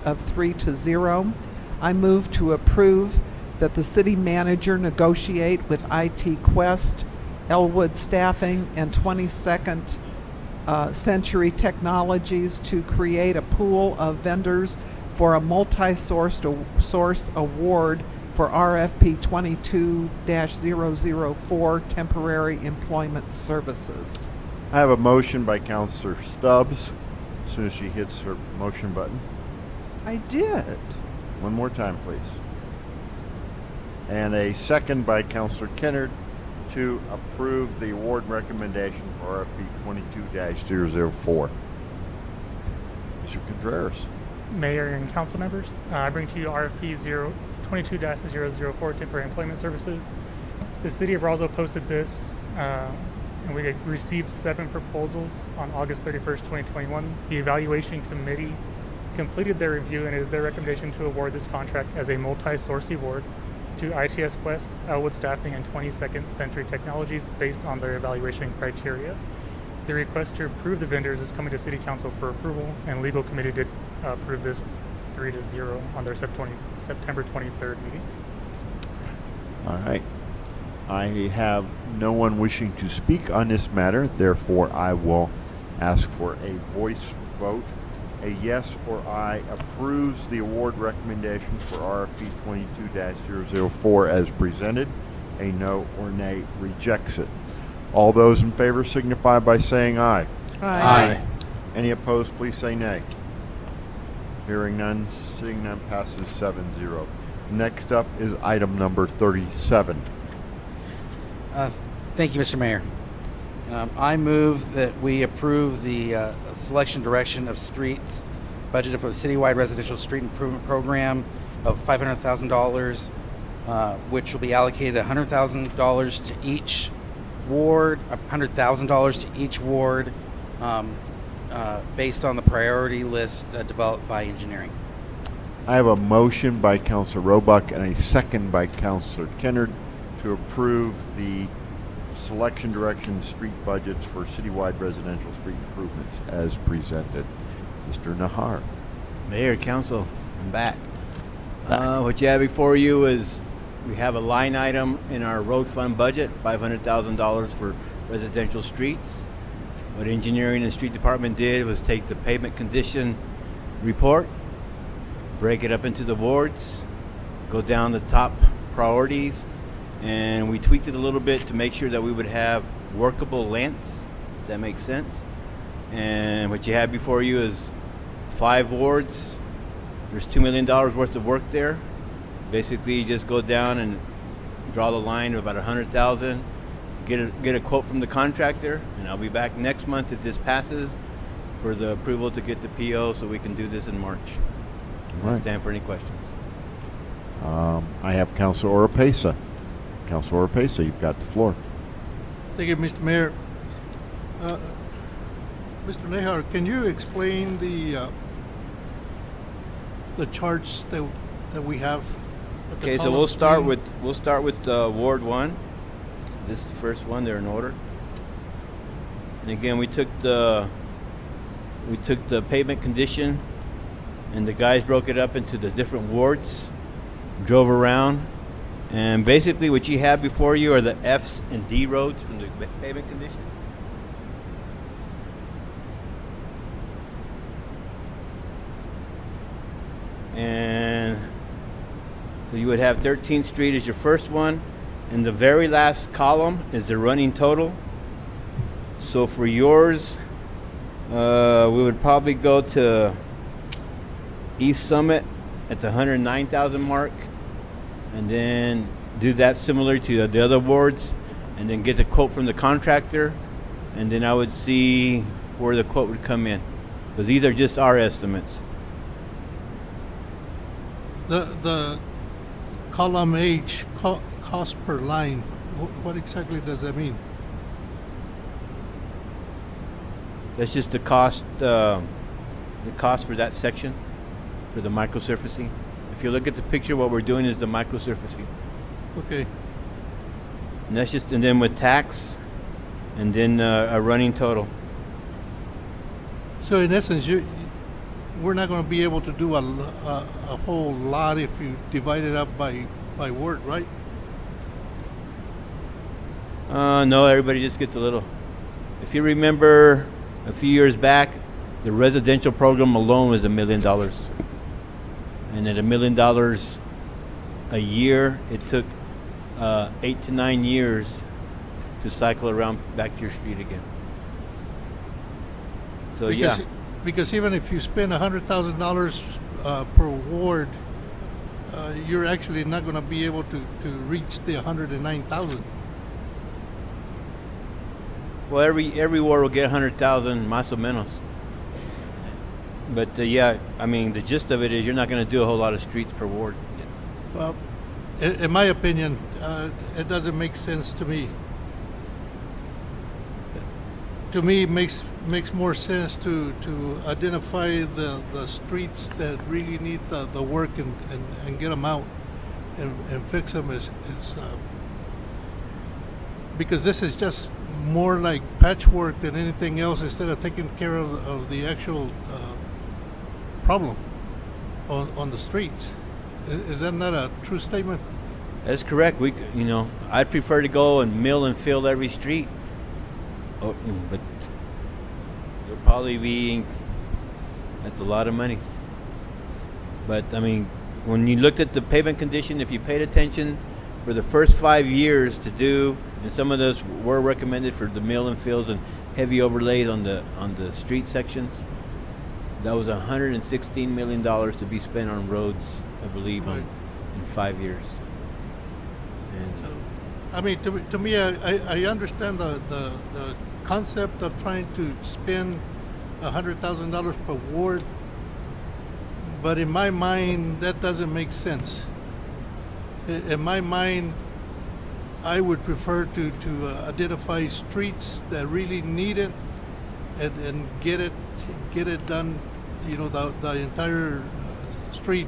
of 3-0, I move to approve that the city manager negotiate with IT Quest, Elwood Staffing, and 22nd Century Technologies to create a pool of vendors for a multi-source award for RFP 22-004 temporary employment services. I have a motion by Counselor Stubbs. As soon as she hits her motion button. I did. One more time, please. And a second by Counselor Kennard to approve the award recommendation for RFP 22-004. Mr. Contreras. Mayor and council members, I bring to you RFP 22-004 temporary employment services. The city of Roswell posted this, and we received 7 proposals on August 31st, 2021. The evaluation committee completed their review, and it is their recommendation to award this contract as a multi-source award to ITS Quest, Elwood Staffing, and 22nd Century Technologies based on their evaluation criteria. The request to approve the vendors is coming to City Council for approval, and Legal Committee did approve this 3-0 on their September 23rd meeting. All right. I have no one wishing to speak on this matter, therefore I will ask for a voice vote. A yes or aye approves the award recommendation for RFP 22-004 as presented. A no or nay rejects it. All those in favor signify by saying aye. Aye. Any opposed, please say nay. Hearing none, seeing none, passes 7-0. Next up is item number 37. Thank you, Mr. Mayor. I move that we approve the selection direction of streets budgeted for the citywide residential street improvement program of $500,000, which will be allocated $100,000 to each ward, $100,000 to each ward, based on the priority list developed by engineering. I have a motion by Councilor Roebuck and a second by Councilor Kennard to approve the selection direction street budgets for citywide residential street improvements as presented. Mr. Nahar. Mayor, Council, I'm back. What you have before you is we have a line item in our road fund budget, $500,000 for residential streets. What engineering and street department did was take the pavement condition report, break it up into the wards, go down the top priorities, and we tweaked it a little bit to make sure that we would have workable lengths, if that makes sense. And what you have before you is 5 wards. There's $2 million worth of work there. Basically, you just go down and draw the line of about $100,000, get a quote from the contractor, and I'll be back next month if this passes for the approval to get the PO so we can do this in March. I stand for any questions. I have Councilor Oropesa. Councilor Oropesa, you've got the floor. Thank you, Mr. Mayor. Mr. Nahar, can you explain the charts that we have? at the Okay, so column we'll start three? with Ward 1. This is the first one. They're in order. And again, we took the pavement condition, and the guys broke it up into the different wards, drove around, and basically what you have before you are the F's and D roads from the pavement condition. And so you would have 13th Street as your first one, and the very last column is the running total. So for yours, we would probably go to East Summit at the 109,000 mark, and then do that similar to the other wards, and then get the quote from the contractor, and then I would see where the quote would come in, because these are just our estimates. The column H, cost per line, what exactly does that mean? That's just the cost for that section, for the microsurfacing. If you look at the picture, what we're doing is the microsurfacing. Okay. And that's just, and then with tax, and then a running total. So in essence, we're not going to be able to do a whole lot if you divide it up by word, right? No, everybody just gets a little. If you remember a few years back, the residential program alone was $1 million. And at $1 million a year, it took 8 to 9 years to cycle around back to your street again. So Because even if you spend $100,000 per ward, you're actually not going to be able to reach the 109,000. Well, every ward will get 100,000 más o menos. But yeah, I mean, the gist of it is you're not going to do a whole lot of streets per ward. Well, in my opinion, it doesn't make sense to me. To me, it makes more sense to identify the streets that really need the work and get them out and fix them. Because this is just more like patchwork than anything else, instead of taking care of the actual problem on the streets. Is that not a true statement? That's correct. I'd prefer to go and mill and fill every street. Oh, but you'll probably be, that's a lot of money. But I mean, when you looked at the pavement condition, if you paid attention, for the first 5 years to do, and some of those were recommended for the mill and fills and heavy overlays on the street sections, that was $116 million to be spent on roads, I believe, in 5 years. And I mean, to me, I understand the concept of trying to spend $100,000 per ward, but in my mind, that doesn't make sense. In my mind, I would prefer to identify streets that really need it and get it done. The entire street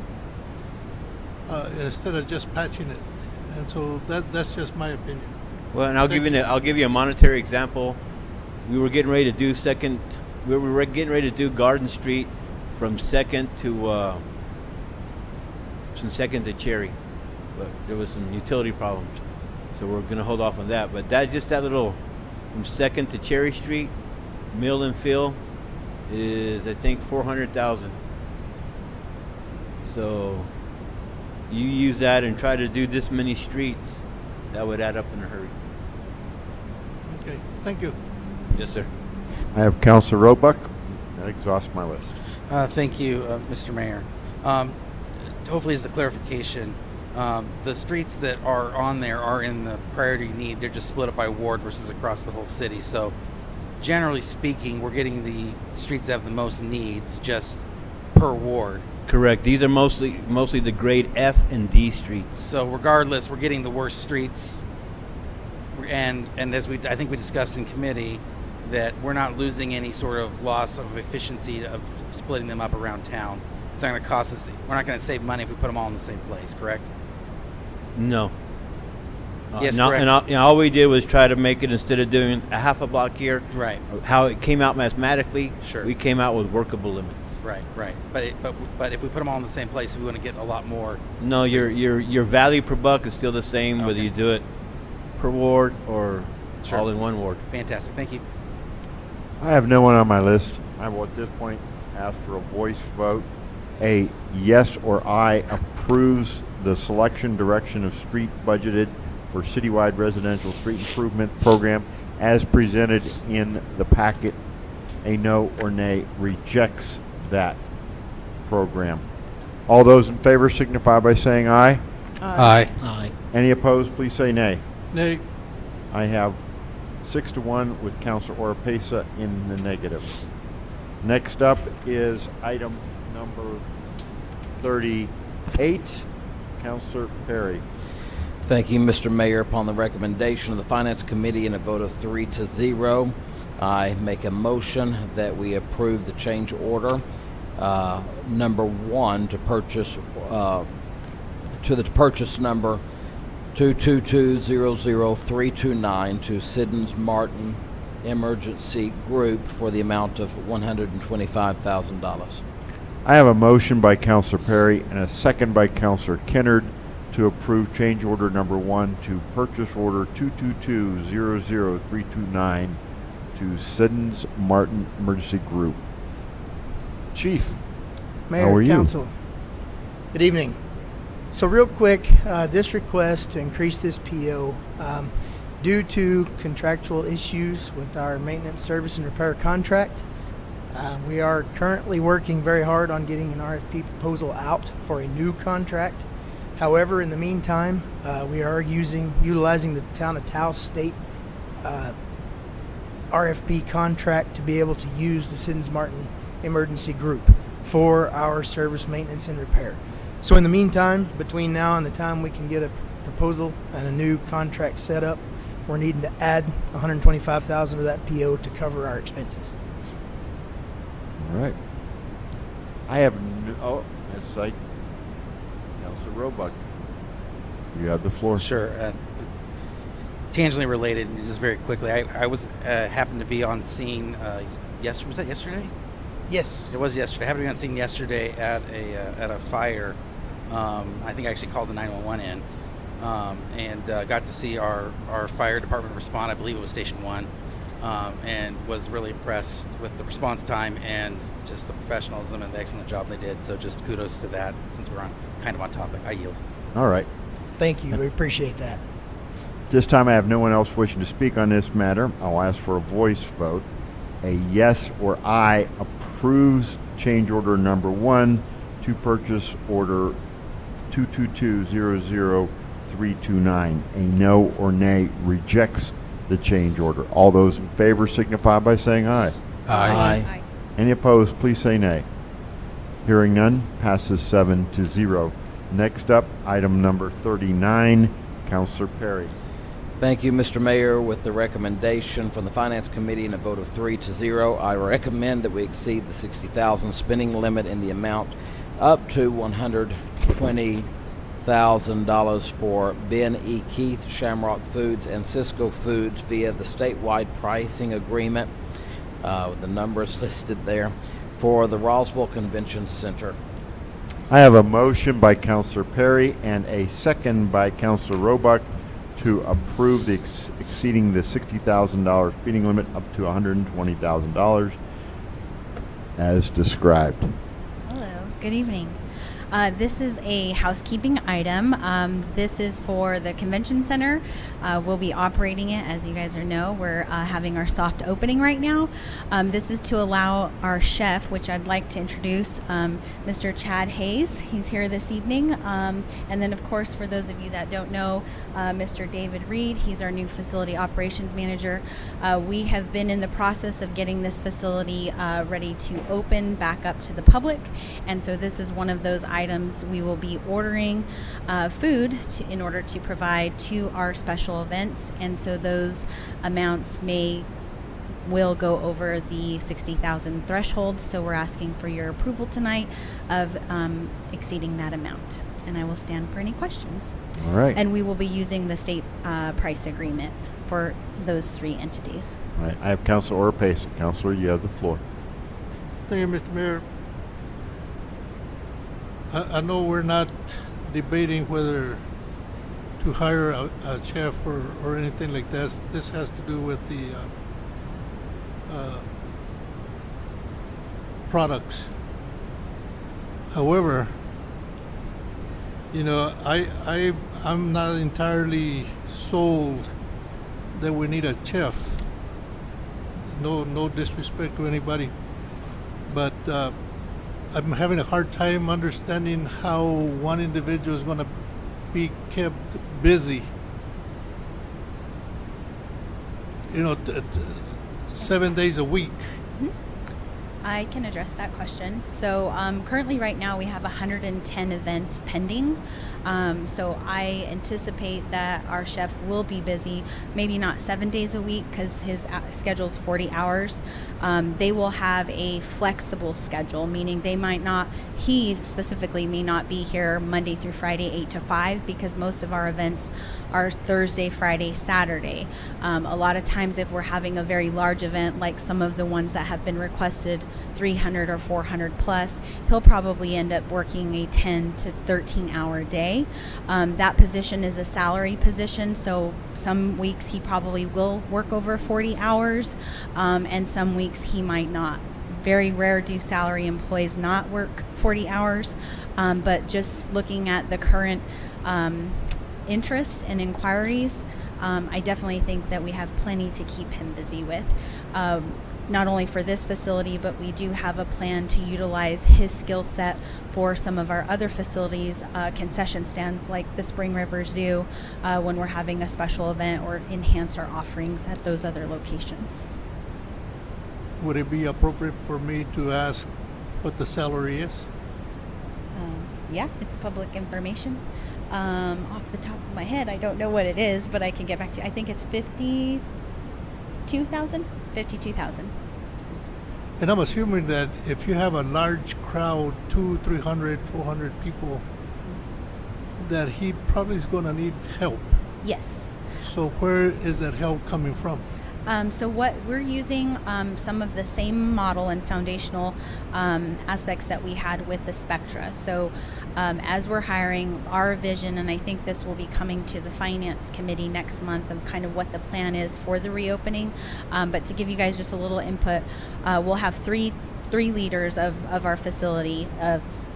instead of just patching it. And so that's just my opinion. Well, and I'll give you a monetary example. We were getting ready to do Garden Street from Second to Cherry, but there was some utility problems, so we're going to hold off on that. But that little from Second to Cherry Street, mill and fill, is I think 400,000. So you use that and try to do this many streets, that would add up in a hurry. Okay, thank you. Yes, sir. I have Councilor Roebuck. That exhausts my list. Thank you, Mr. Mayor. Hopefully, as a clarification, the streets that are on there are in the priority need. They're just split up by ward versus across the whole city. So, generally speaking, we're getting the streets that have the most needs just per ward. Correct. These are mostly the grade F and D streets. So, regardless, we're getting the worst streets. And as I think we discussed in committee, that we're not losing any sort of loss of efficiency of splitting them up around town. It's not going to cost us. We're not going to save money if we put them all in the same place. Correct? No. Yes, correct. And all we did was try to make it, instead of doing a half a block here, right? How it came out mathematically, sure. We came out with workable limits. Right. But if we put them all in the same place, we want to get a lot more. No, your value per buck is still the same, whether you do it per ward or all in one ward. Fantastic. Thank you. I have no one on my list. I will at this point ask for a voice vote. A yes or I approves the selection direction of street budgeted for citywide residential street improvement program as presented in the packet. A no or nay rejects that program. All those in favor signify by saying aye. Aye. Aye. Any opposed, please say nay. Nay. I have 6-1 with Councilor Oropesa in the negative. Next up is item number 38. Councilor Perry. Thank you, Mr. Mayor. Upon the recommendation of the Finance Committee and a vote of 3-0, I make a motion that we approve the change order number 1 to purchase to the purchase number 222-00329 to Siddons Martin Emergency Group for the amount of $125,000. I have a motion by Counselor Perry and a second by Counselor Kennard to approve change order number 1 to purchase order 222-00329 to Siddons Martin Emergency Group. Chief, Mayor, how are you? Council, good evening. So real quick, this request to increase this PO due to contractual issues with our maintenance service and repair contract. We are currently working very hard on getting an RFP proposal out for a new contract. However, in the meantime, we are utilizing the Town of Taos State RFP contract to be able to use the Siddons Martin Emergency Group for our service maintenance and repair. So in the meantime, between now and the time we can get a proposal and a new contract set up, we're needing to add $125,000 to that PO to cover our expenses. All right. I have that's like Counselor Roebuck. You have the floor. Sure. Tangentially related, and just very quickly, I was happened to be on scene. Was that yesterday? Yes, it was yesterday. I happened to be on scene yesterday at a fire. I think I actually called the 911 in, and got to see our fire department respond. I believe it was Station 1. And was really impressed with the response time and just the professionalism and the excellent job they did. So just kudos to that. Since we're kind of on topic, I yield. All right. Thank you. We appreciate that. This time I have no one else wishing to speak on this matter. I'll ask for a voice vote. A yes or aye approves change order number 1 to purchase order 222-00329. A no or nay rejects the change order. All those in favor signify by saying aye. Aye. Any opposed, please say nay. Hearing none, passes 7-0. Next up, item number 39, Counselor Perry. Thank you, Mr. Mayor. With the recommendation from the Finance Committee and a vote of 3-0, I recommend that we exceed the $60,000 spending limit in the amount up to $120,000 for Ben E. Keith, Shamrock Foods, and Cisco Foods via the statewide pricing agreement, the numbers listed there, for the Roswell Convention Center. I have a motion by Counselor Perry and a second by Counselor Roebuck to approve the exceeding the $60,000 spending limit up to $120,000 as described. Hello, good evening. This is a housekeeping item. This is for the convention center. We'll be operating it, as you guys know. We're having our soft opening right now. This is to allow our chef, which I'd like to introduce, Mr. Chad Hayes. He's here this evening. And then, of course, for those of you that don't know, Mr. David Reed. He's our new facility operations manager. We have been in the process of getting this facility ready to open back up to the public. And so this is one of those items we will be ordering food in order to provide to our special events, and so those amounts will go over the $60,000 threshold. So we're asking for your approval tonight of exceeding that amount, and I will stand for any questions. All right. And we will be using the state price agreement for those 3 entities. All right. I have Counselor Orpace. Counselor, you have the floor. Thank you, Mr. Mayor. I know we're not debating whether to hire a chef or anything like that. This has to do with the products. However, I'm not entirely sold that we need a chef. No disrespect to anybody, but I'm having a hard time understanding how one individual is going to be kept busy. 7 days a week. I can address that question. So currently right now we have 110 events pending. So I anticipate that our chef will be busy, maybe not 7 days a week because his schedule is 40 hours. They will have a flexible schedule, meaning he specifically may not be here Monday through Friday, 8 to 5, because most of our events are Thursday, Friday, Saturday. A lot of times if we're having a very large event, like some of the ones that have been requested, 300 or 400 plus, he'll probably end up working a 10 to 13 hour day. That position is a salary position, so some weeks he probably will work over 40 hours, and some weeks he might not. Very rare do salary employees not work 40 hours, but just looking at the current interest and inquiries, I definitely think that we have plenty to keep him busy with. Not only for this facility, but we do have a plan to utilize his skill set for some of our other facilities, concession stands like the Spring River Zoo, when we're having a special event, or enhance our offerings at those other locations. Would it be appropriate for me to ask what the salary is? Yeah, it's public information. Off the top of my head, I don't know what it is, but I can get back to you. I think it's 52,000. And I'm assuming that if you have a large crowd, 200, 300, 400 people, that he probably is going to need help. Yes. So where is that help coming from? So what we're using, some of the same model and foundational aspects that we had with the Spectra. So as we're hiring, our vision, and I think this will be coming to the Finance Committee next month, of kind of what the plan is for the reopening. But to give you guys just a little input, we'll have three leaders of our facility,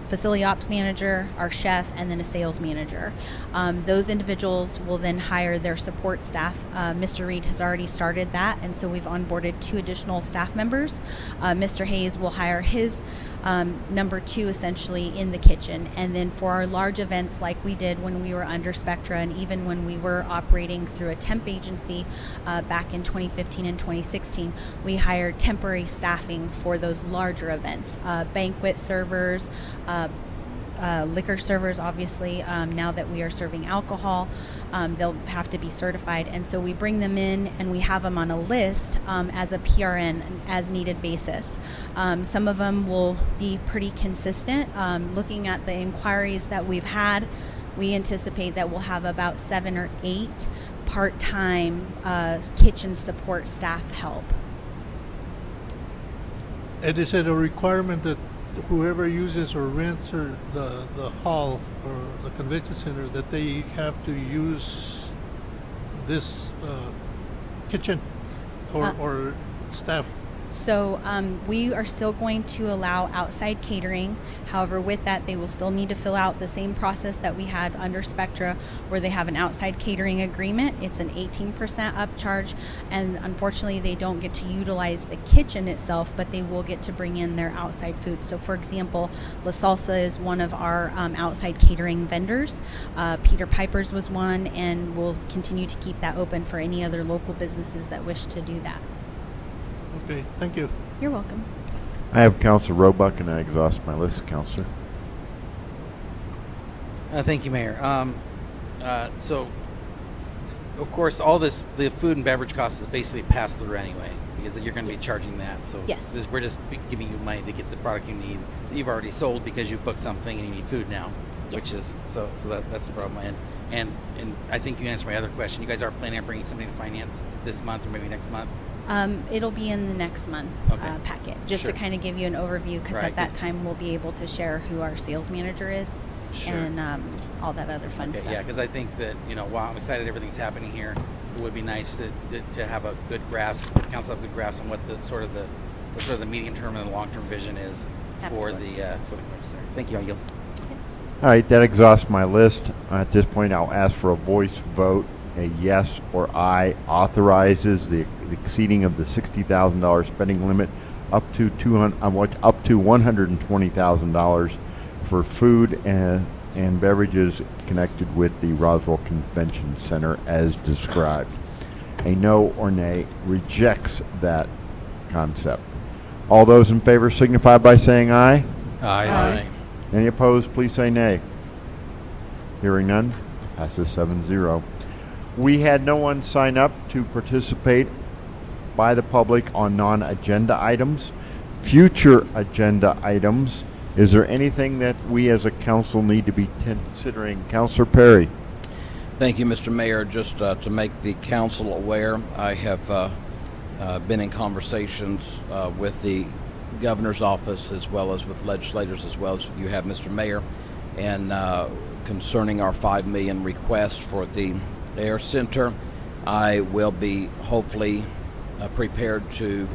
facility ops manager, our chef, and then a sales manager. Those individuals will then hire their support staff. Mr. Reed has already started that, and so we've onboarded 2 additional staff members. Mr. Hayes will hire his number 2 essentially in the kitchen. And then for our large events like we did when we were under Spectra, and even when we were operating through a temp agency back in 2015 and 2016, we hired temporary staffing for those larger events, banquet servers, liquor servers, obviously. Now that we are serving alcohol, they'll have to be certified, and so we bring them in and we have them on a list as a PRN, as needed basis. Some of them will be pretty consistent. Looking at the inquiries that we've had, we anticipate that we'll have about 7 or 8 part-time kitchen support staff help. And is it a requirement that whoever uses or rents or the hall or the convention center, that they have to use this kitchen or staff? So we are still going to allow outside catering. However, with that, they will still need to fill out the same process that we had under Spectra, where they have an outside catering agreement. It's an 18% upcharge, and unfortunately, they don't get to utilize the kitchen itself, but they will get to bring in their outside food. So, for example, La Salsa is one of our outside catering vendors. Peter Piper's was one, and we'll continue to keep that open for any other local businesses that wish to do that. Okay, thank you. You're welcome. I have Councilor Roebuck, and I exhaust my list, Councilor. Thank you, Mayor. So, of course, all the food and beverage costs is basically passed through anyway, because you're going to be charging that. So yes, we're just giving you money to get the product you need that you've already sold, because you booked something and you need food now, which is that's the problem. And I think you answered my other question. You guys are planning on bringing somebody to finance this month or maybe next month? It'll be in the next month packet, just to kind of give you an overview, because at that time we'll be able to share who our sales manager is and all that other fun stuff. Yeah, because I think that, while I'm excited everything's happening here, it would be nice to have a good grasp, council have a good grasp on what the sort of the medium term and the long term vision is for the convention center. Thank you. I yield. All right, that exhausts my list. At this point, I'll ask for a voice vote. A yes or aye authorizes the exceeding of the $60,000 spending limit up to $120,000 for food and beverages connected with the Roswell Convention Center as described. A no or nay rejects that concept. All those in favor signify by saying aye. Aye. Any opposed, please say nay. Hearing none, passes 7-0. We had no one sign up to participate by the public on non-agenda items. Future agenda items, is there anything that we as a council need to be considering? Councilor Perry. Thank you, Mr. Mayor. Just to make the council aware, I have been in conversations with the governor's office as well as with legislators as well as you have, Mr. Mayor, and concerning our $5 million request for the Air Center. I will be hopefully prepared to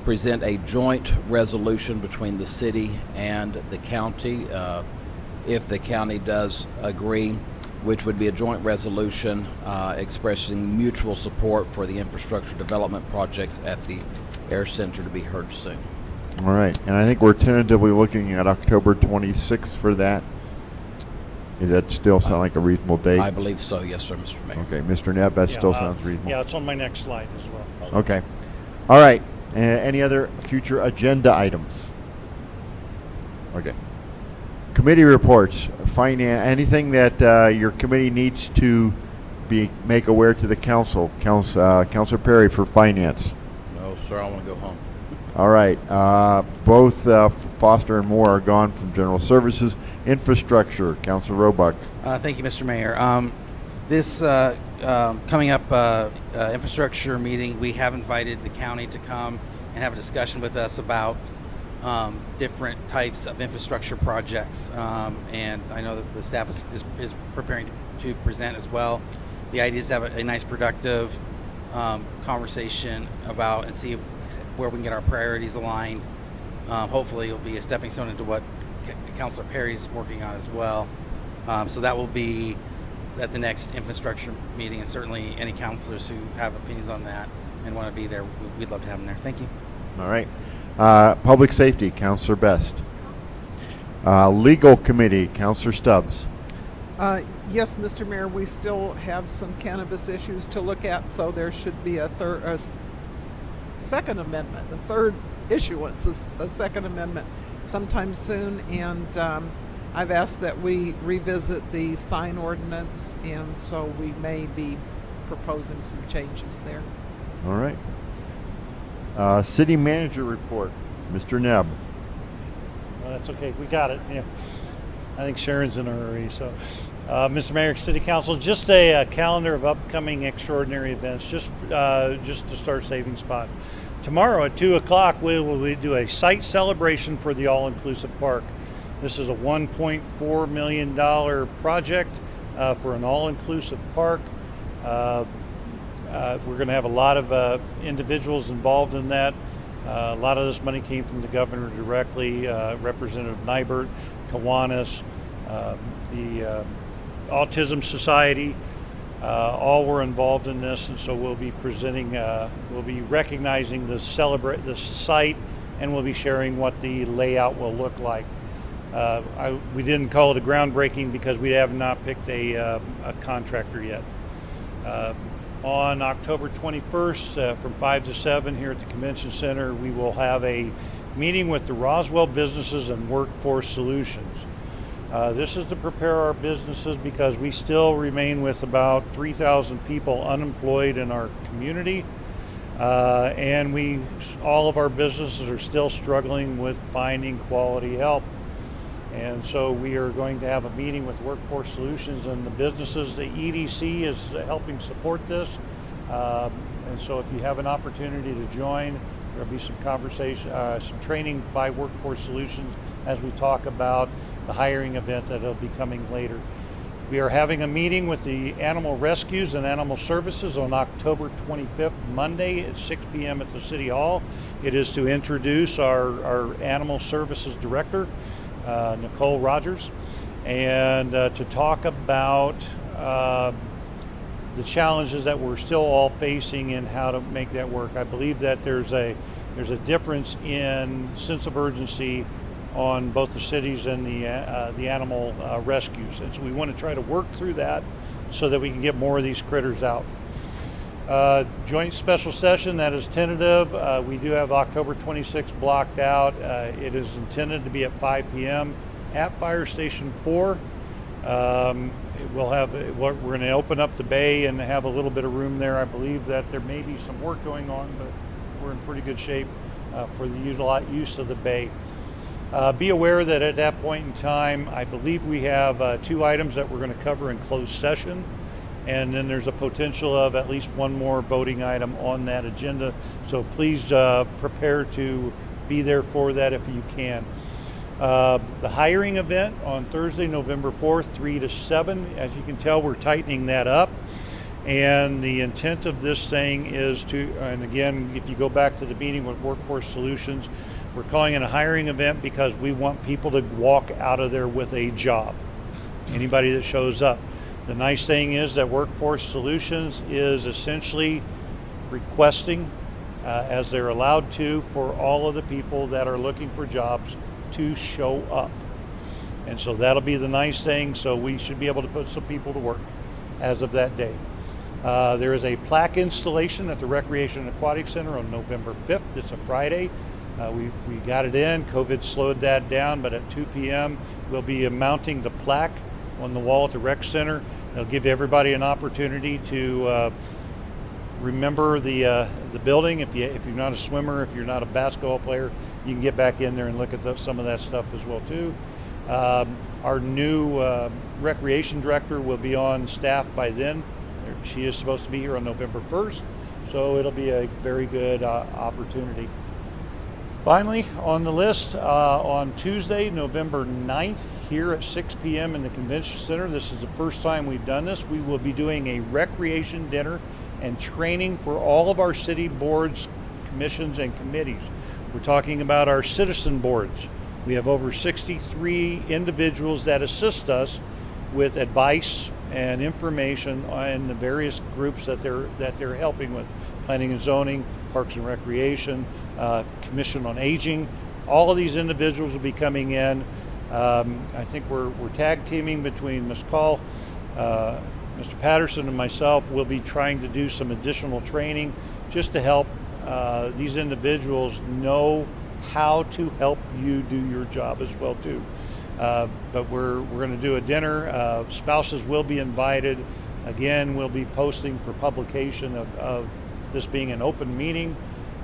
present a joint resolution between the city and the county, if the county does agree, which would be a joint resolution expressing mutual support for the infrastructure development projects at the Air Center to be heard soon. All right, and I think we're tentatively looking at October 26th for that. Does that still sound like a reasonable date? I believe so, yes, sir, Mr. Mayor. Okay, Mr. Nebb, that Yeah, still sounds reasonable. Yeah, it's on my next slide as well. Okay. All right. Any other future agenda items? Okay. Committee reports. Anything that your committee needs to make aware to the council. Councilor Perry for finance. No, sir, I want to go home. All right. Both Foster and Moore are gone from general services. Infrastructure. Councilor Roebuck. Thank you, Mr. Mayor. This coming up infrastructure meeting, we have invited the county to come and have a discussion with us about different types of infrastructure projects. And I know that the staff is preparing to present as well. The idea is to have a nice productive conversation about and see where we can get our priorities aligned. Hopefully it'll be a stepping stone into what Councilor Perry's working on as well. So that will be at the next infrastructure meeting, and certainly any councilors who have opinions on that and want to be there, we'd love to have them there. Thank you. All right. Public safety. Councilor Best. Legal committee. Councilor Stubbs. Yes, Mr. Mayor, we still have some cannabis issues to look at, so there should be a second amendment, a third issuance, a second amendment sometime soon, and I've asked that we revisit the sign ordinance, and so we may be proposing some changes there. All right. City manager report. Mr. Nebb. Well, that's okay. We got it. Yeah. I think Sharon's in a hurry. So, Mr. Mayor, City Council, just a calendar of upcoming extraordinary events, just to start saving spot. Tomorrow at 2 o'clock, we will do a site celebration for the all-inclusive park. This is a $1.4 million project for an all-inclusive park. We're going to have a lot of individuals involved in that. A lot of this money came from the governor directly, Representative Nybert, Kiwanis, the Autism Society, all were involved in this, and so we'll be presenting, we'll be recognizing the site, and we'll be sharing what the layout will look like. We didn't call it a groundbreaking because we have not picked a contractor yet. On October 21st, from 5 to 7 here at the Convention Center, we will have a meeting with the Roswell Businesses and Workforce Solutions. This is to prepare our businesses because we still remain with about 3,000 people unemployed in our community. And all of our businesses are still struggling with finding quality help. And so we are going to have a meeting with Workforce Solutions and the businesses. The EDC is helping support this. And so if you have an opportunity to join, there'll be some conversation, some training by Workforce Solutions as we talk about the hiring event that'll be coming later. We are having a meeting with the Animal Rescues and Animal Services on October 25th, Monday at 6 p.m. at the City Hall. It is to introduce our Animal Services Director, Nicole Rogers, and to talk about the challenges that we're still all facing and how to make that work. I believe that there's a difference in sense of urgency on both the cities and the animal rescues, and so we want to try to work through that so that we can get more of these critters out. Joint special session, that is tentative. We do have October 26th blocked out. It is intended to be at 5 p.m. at Fire Station 4. We're going to open up the bay and have a little bit of room there. I believe that there may be some work going on, but we're in pretty good shape for the use of the bay. Be aware that at that point in time, I believe we have 2 items that we're going to cover in closed session, and then there's a potential of at least 1 more voting item on that agenda. So please prepare to be there for that if you can. The hiring event on Thursday, November 4th, 3 to 7. As you can tell, we're tightening that up. And the intent of this thing is to, and again, if you go back to the meeting with Workforce Solutions, we're calling it a hiring event because we want people to walk out of there with a job. Anybody that shows up. The nice thing is that Workforce Solutions is essentially requesting, as they're allowed to, for all of the people that are looking for jobs to show up. And so that'll be the nice thing. So we should be able to put some people to work as of that day. There is a plaque installation at the Recreation and Aquatic Center on November 5th. It's a Friday. We got it in. COVID slowed that down, but at 2 p.m. we'll be mounting the plaque on the wall at the rec center. It'll give everybody an opportunity to remember the building. If you're not a swimmer, if you're not a basketball player, you can get back in there and look at some of that stuff as well too. Our new recreation director will be on staff by then. She is supposed to be here on November 1st, so it'll be a very good opportunity. Finally, on the list, on Tuesday, November 9th, here at 6 p.m. in the Convention Center, this is the first time we've done this, we will be doing a recreation dinner and training for all of our city boards, commissions, and committees. We're talking about our citizen boards. We have over 63 individuals that assist us with advice and information on the various groups that they're helping with. Planning and Zoning, Parks and Recreation, Commission on Aging. All of these individuals will be coming in. I think we're tag teaming between Ms. Call, Mr. Patterson, and myself. We'll be trying to do some additional training just to help these individuals know how to help you do your job as well too. But we're going to do a dinner. Spouses will be invited. Again, we'll be posting for publication of this being an open meeting.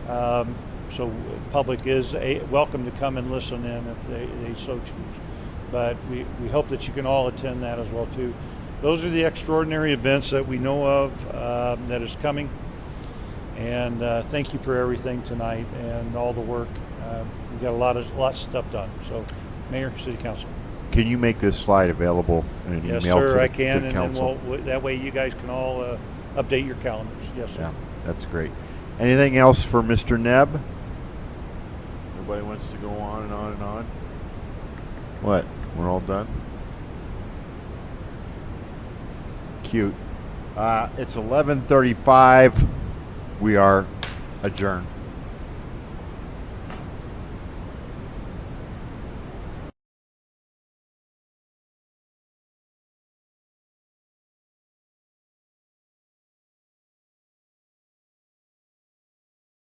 So public is welcome to come and listen in if they so choose. But we hope that you can all attend that as well too. Those are the extraordinary events that we know of that is coming. And thank you for everything tonight and all the work. We got lots of stuff done. So, Mayor, City Council. Can you make this slide available in an Yes, email sir, to the, I can, to the and council? then that way you guys can all update your calendars. Yes, sir. Yeah, that's great. Anything else for Mr. Nebb? Nobody wants to go on and on and on? What? We're all done? Cute. It's 11:35. We are adjourned.